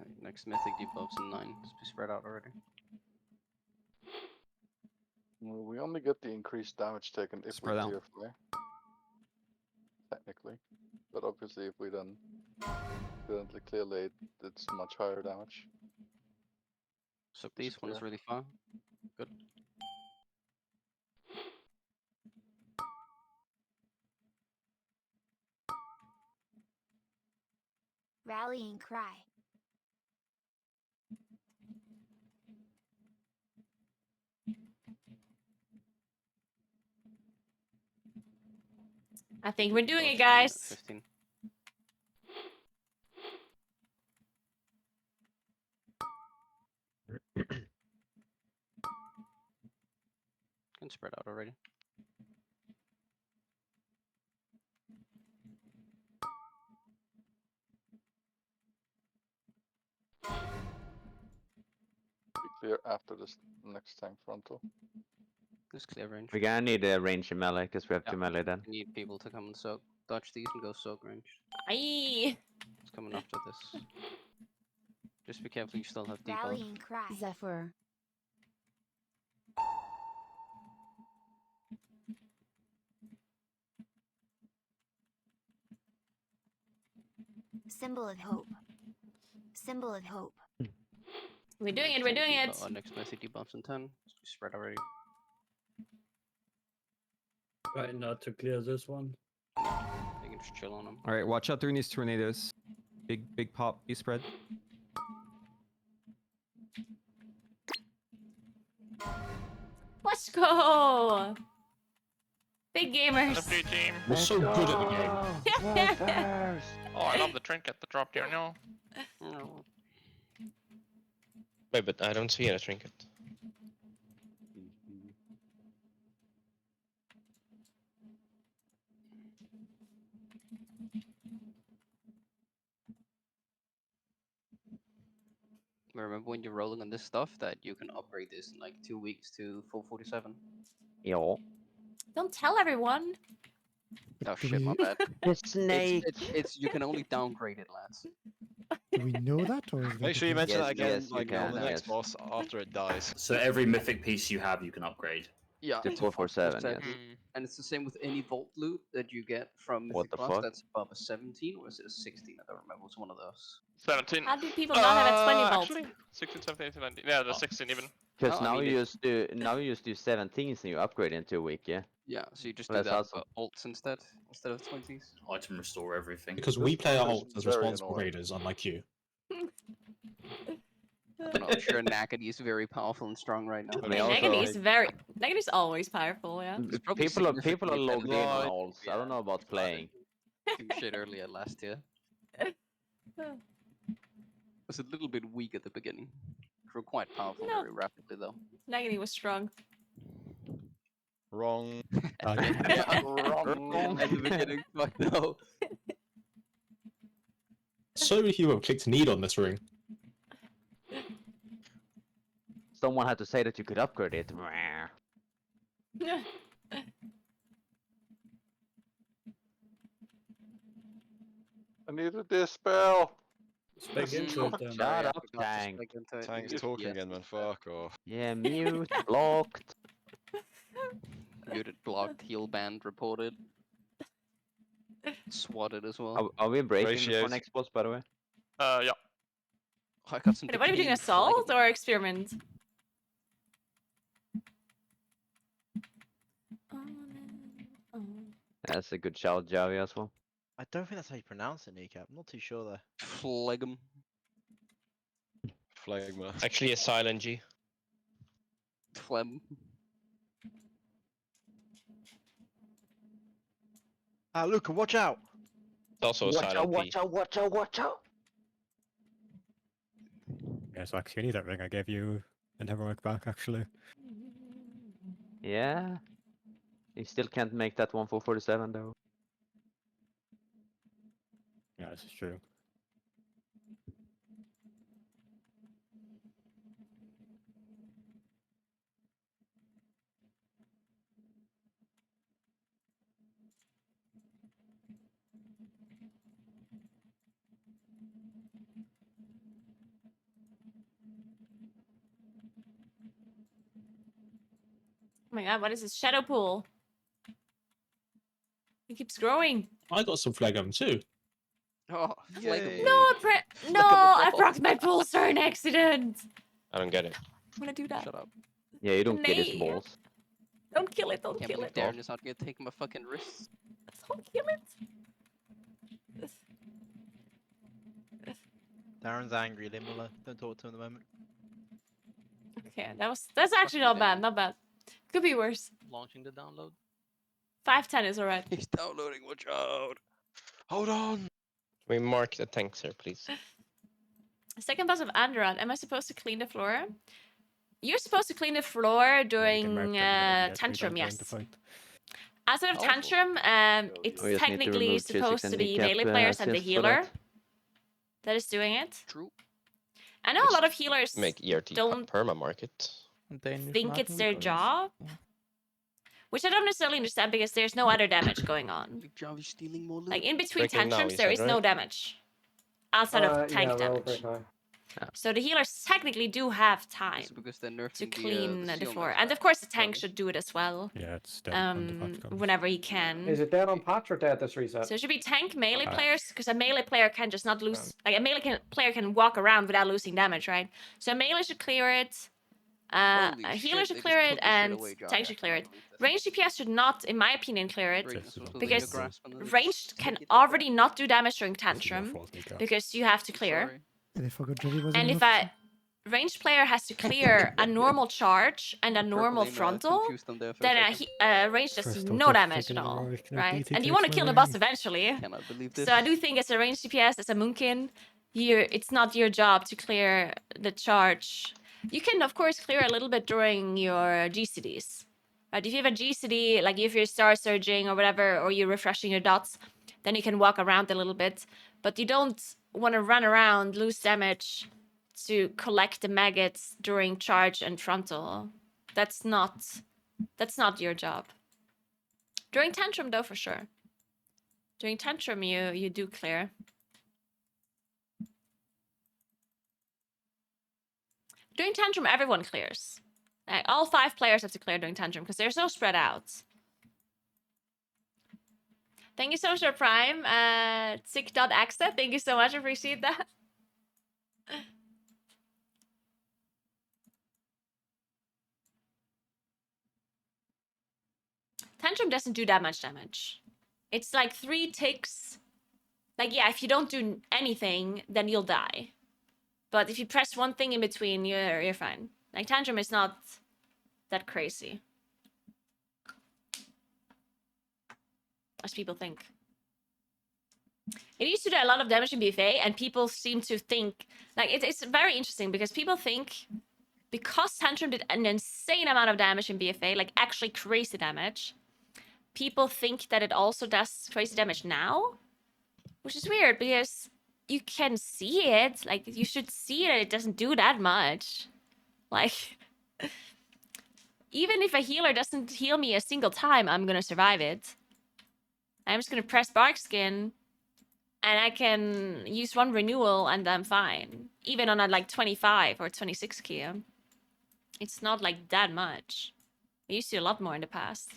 Okay, next Mythic debuffs in 9. Just be spread out already. Well, we only get the increased damage taken if Spread we out. clear flare. Technically. But obviously if we then accidentally clear late, it's much higher damage. So this one is clear. really far. Good. Rallying cry. I think we're doing it, Debuffs coming at guys. 15. Can spread out already. We clear after this next tank frontal. Just clear range. We're gonna need a range in melee, because we have Yeah. 2 melee then. We need people to come and soak. Dodge these and go soak range. Aye. It's coming after this. Just be careful, you still have debuff. Rallying cry. Zephyr. Symbol of hope. Symbol of hope. We're doing it. We're doing it. Our next Mythic debuffs in 10. Just be spread already. Try not to clear this one. You can just chill on them. All right, watch out during these tornadoes. Big pop. You spread. Let's go. Big gamers. FG team. We're so good at the game. Oh, I love the trinket that dropped here now. Wait, but I don't see a trinket. Remember when you're rolling on this stuff that you can upgrade this in like 2 weeks to full 47? Yeah. Don't tell everyone. Oh Do shit, my we- bad. The snake! It's you can only downgrade it, lads. Do we know that, or is that Make sure you just- mention that again, Yes, you like on the can, next yes. boss after it dies. So every mythic piece you have, you can upgrade. Yeah, To 447, yes. And it's the same with any vault loot that you get from What Mythic the Plus fuck? that's above a 17, or is it a 16? I don't remember. It's one of those. 17. How do people not have a 20 volt? Actually, 16, 17, 18, 19. Yeah, the 16 even. Because No, I now mean, you just do 17s and you upgrade in 2 weeks, yeah? Yeah, so you just Well, do that's that awesome. for alts instead of 20s. Item restore everything. Because we play our This ults is as very responsible annoying. raiders, unlike you. I don't know, I'm sure Nagany is very powerful and strong right now. I mean, Yeah, also, Nagany is very. Nagany is always powerful. Yeah. It's probably people are significantly logged in better on than ults. I don't know about playing. doing shit earlier last year. Was a little bit weak at the beginning. Grew quite powerful No. very rapidly though. Nagany was strong. Wrong. Wrong. At the beginning, fuck no. So many people have clicked need on this ring. Someone had to say that you could upgrade it. I need a dispel. Spec into it then. Shut up, Tank. Tank's talking again, man. Fuck off. Yeah, mute, blocked. Muted, blocked, heal banned, reported. Swatted as well. Are we breaking Ratios. before next boss, by the way? Yeah. I got some Wait, what are we doing? decaying Assault phlegm. or experiment? That's a good shout, Javi, as well. I don't think that's how you pronounce it, Kneecap. I'm not too sure there. Phlegm. Phlegma. Actually, a silent G. Phlegm. Ah, Luca, watch out! It's also a Watch silent out, P. watch out, watch out, watch out! Yeah, so actually, you need that ring I gave you and heroic back, actually. Yeah. You still can't make that one for 47, though. Yeah, this is true. Oh my god, what is this? Shadow pool. It keeps growing. I got some phlegm too. Oh, phlegm. No, I broke my pulse for an accident. I don't get it. I'm gonna do that. Shut up. Yeah, you don't get his Nay. balls. Don't kill it, don't Can't kill believe it. Darren is not gonna take my fucking wrists. Don't kill it. Darren's angry, Limula. Don't talk to him at the moment. Okay, that's actually not bad, not bad. Could be worse. Launching the download. 510 is alright. He's downloading, watch out. Hold on. Can we mark the tanks here, please? Second boss of Andorad. Am I supposed to clean the floor? You're supposed to clean the floor during Tantrum, yes. Outside of Tantrum, it's We just need to technically remove Chiswick supposed and to be Kneecap, melee players and the assists for healer that. that is doing it. True. I know a lot of healers Make ERT don't perma market. think it's their job. Which I don't necessarily understand because there's no other damage going on. Javi stealing more loot. Like in between Breaking now, tantrums, you there said, is no right? damage outside of tank yeah, damage. very high. So the healers technically do have time It's because they're nerfing to clean the the seal floor, nerf and of course the tank should do it as well. Yeah, it's dead when the patch comes. Whenever he can. Is it dead on patch or dead this reset? So it should be tank melee players because a melee player can just not lose. Like a melee player can walk around without losing damage, right? So a melee should clear it. A Holy healer shit, should they clear just it, took the shit and away, Johnny. tank should clear it. Ranged DPS should not, in my opinion, clear it because ranged can already not do damage during tantrum because you have to clear. And I forgot Johnny was And if a ranged player has to clear a normal charge and a normal frontal, then a ranged does First no off, damage at freaking all, heroic, no right? DT And you want to takes kill my the boss ring. eventually. Cannot believe this. So I do think as a ranged DPS, as a Moonkin, it's not your job to clear the charge. You can, of course, clear a little bit during your GCDs. Right? If you have a GCD, like if you're star surging or whatever, or you're refreshing your dots, then you can walk around a little bit. But you don't want to run around, lose damage to collect the maggots during charge and frontal. That's not your job. During tantrum, though, for sure. During tantrum, you do clear. During tantrum, everyone clears. Like, all 5 players have to clear during tantrum because they're so spread out. Thank you so much for Prime. Sick.axa, thank you so much. Appreciate that. Tantrum doesn't do that much damage. It's like 3 ticks. Like, yeah, if you don't do anything, then you'll die. But if you press one thing in between, you're fine. Like, Tantrum is not that crazy. As people think. It used to do a lot of damage in BFA, and people seem to think... Like, it's very interesting, because people think... Because Tantrum did an insane amount of damage in BFA, like, actually crazy damage, people think that it also does crazy damage now? Which is weird, because... You can see it. Like, you should see that it doesn't do that much. Like, even if a healer doesn't heal me a single time, I'm gonna survive it. I'm just gonna press Bark Skin And I can use 1 renewal and I'm fine. Even on a like 25 or 26 key. It's not like that much. I used to a lot more in the past.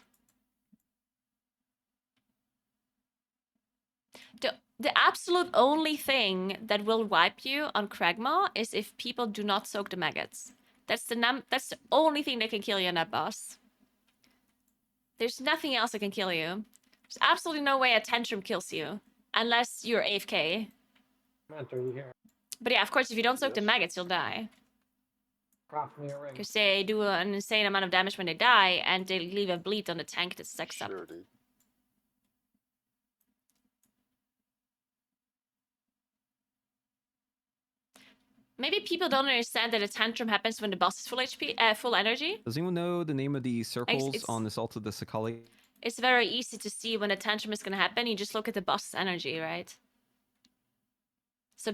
The absolute only thing that will wipe you on Kragmaw is if people do not soak the maggots. That's the only thing that can kill you on that boss. There's nothing else that can kill you. There's absolutely no way a tantrum kills you. Unless you're AFK. Matt, are you here? But yeah, of course, if you don't soak the maggots, you'll die. Craft me a ring. Because they do an insane amount of damage when they die, and they leave a bleed on the tank that stacks up. Sure, dude. Maybe people don't understand that a tantrum happens when the boss is full HP, full energy. Does anyone know the name of the circles it's- on the Salt of the Sakali? It's very easy to see when a tantrum is going to happen. You just look at the boss's energy, right? So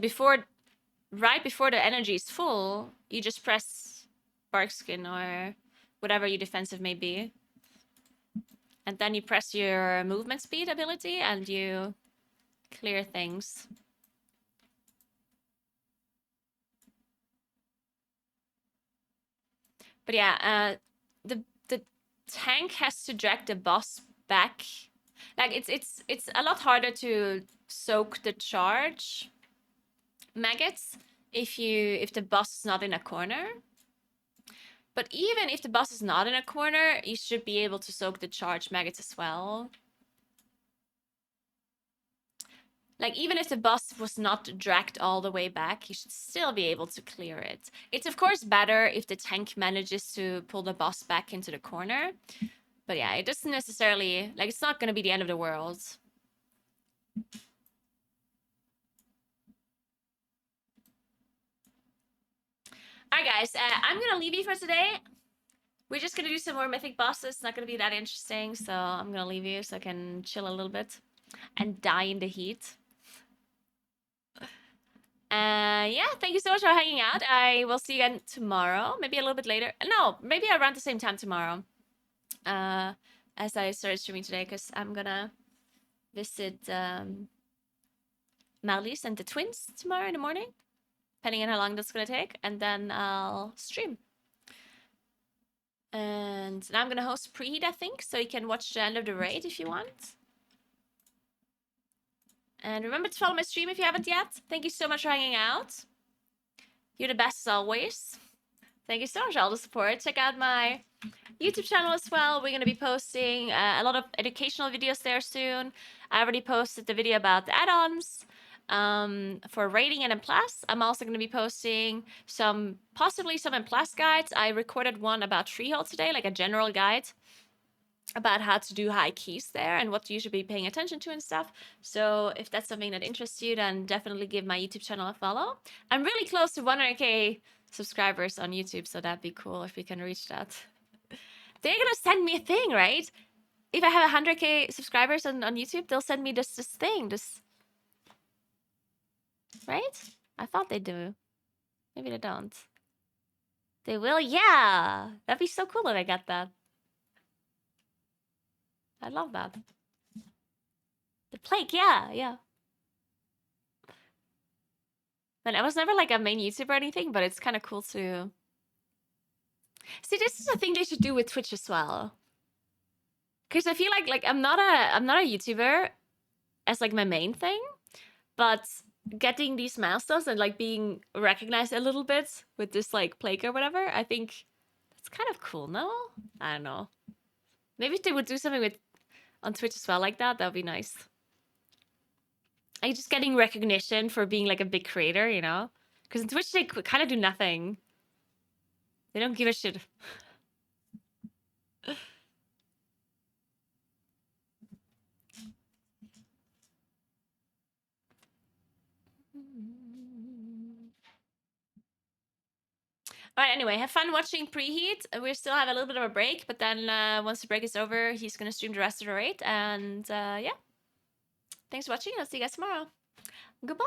right before the energy is full, you just press Barkskin or whatever your defensive may be. And then you press your movement speed ability and you clear things. But yeah, the tank has to drag the boss back. Like it's a lot harder to soak the charge maggots if the boss is not in a corner. But even if the boss is not in a corner, you should be able to soak the charge maggots as well. Like, even if the boss was not dragged all the way back, you should still be able to clear it. It's, of course, better if the tank manages to pull the boss back into the corner. But yeah, it doesn't necessarily... Like, it's not going to be the end of the world. Alright, guys. I'm going to leave you for today. We're just going to do some more mythic bosses. It's not going to be that interesting, so I'm going to leave you so I can chill a little bit. And die in the heat. Yeah, thank you so much for hanging out. I will see you again tomorrow, maybe a little bit later. No, maybe around the same time tomorrow. As I started streaming today, because I'm gonna visit Marlies and the twins tomorrow in the morning, depending on how long that's gonna take, and then I'll stream. And now I'm gonna host preheat, I think, so you can watch the end of the raid if you want. And remember to follow my stream if you haven't yet. Thank you so much for hanging out. You're the best as always. Thank you so much for all the support. Check out my YouTube channel as well. We're going to be posting a lot of educational videos there soon. I already posted the video about the add-ons for raiding and M+. I'm also going to be posting possibly some M+ guides. I recorded one about Treehold today, like a general guide about how to do high keys there and what you should be paying attention to and stuff. So if that's something that interests you, then definitely give my YouTube channel a follow. I'm really close to 100k subscribers on YouTube, so that'd be cool if we can reach that. They're gonna send me a thing, right? If I have 100k subscribers on YouTube, they'll send me this thing, right? I thought they do. Maybe they don't. They will? Yeah! That'd be so cool if I got that. I love that. The plague, yeah. But I was never like a main YouTuber or anything, but it's kind of cool to... See, this is a thing they should do with Twitch as well. Because I feel like I'm not a YouTuber as like my main thing, but getting these milestones and like being recognized a little bit with this like plague or whatever, I think that's kind of cool, no? I don't know. Maybe if they would do something on Twitch as well like that, that would be nice. Like just getting recognition for being like a big creator, you know? Because in Twitch they kind of do nothing. They don't give a shit. Alright, anyway, have fun watching Preheat. We still have a little bit of a break, but then once the break is over, he's gonna stream the rest of the raid. And yeah. Thanks for watching. I'll see you guys tomorrow. Goodbye!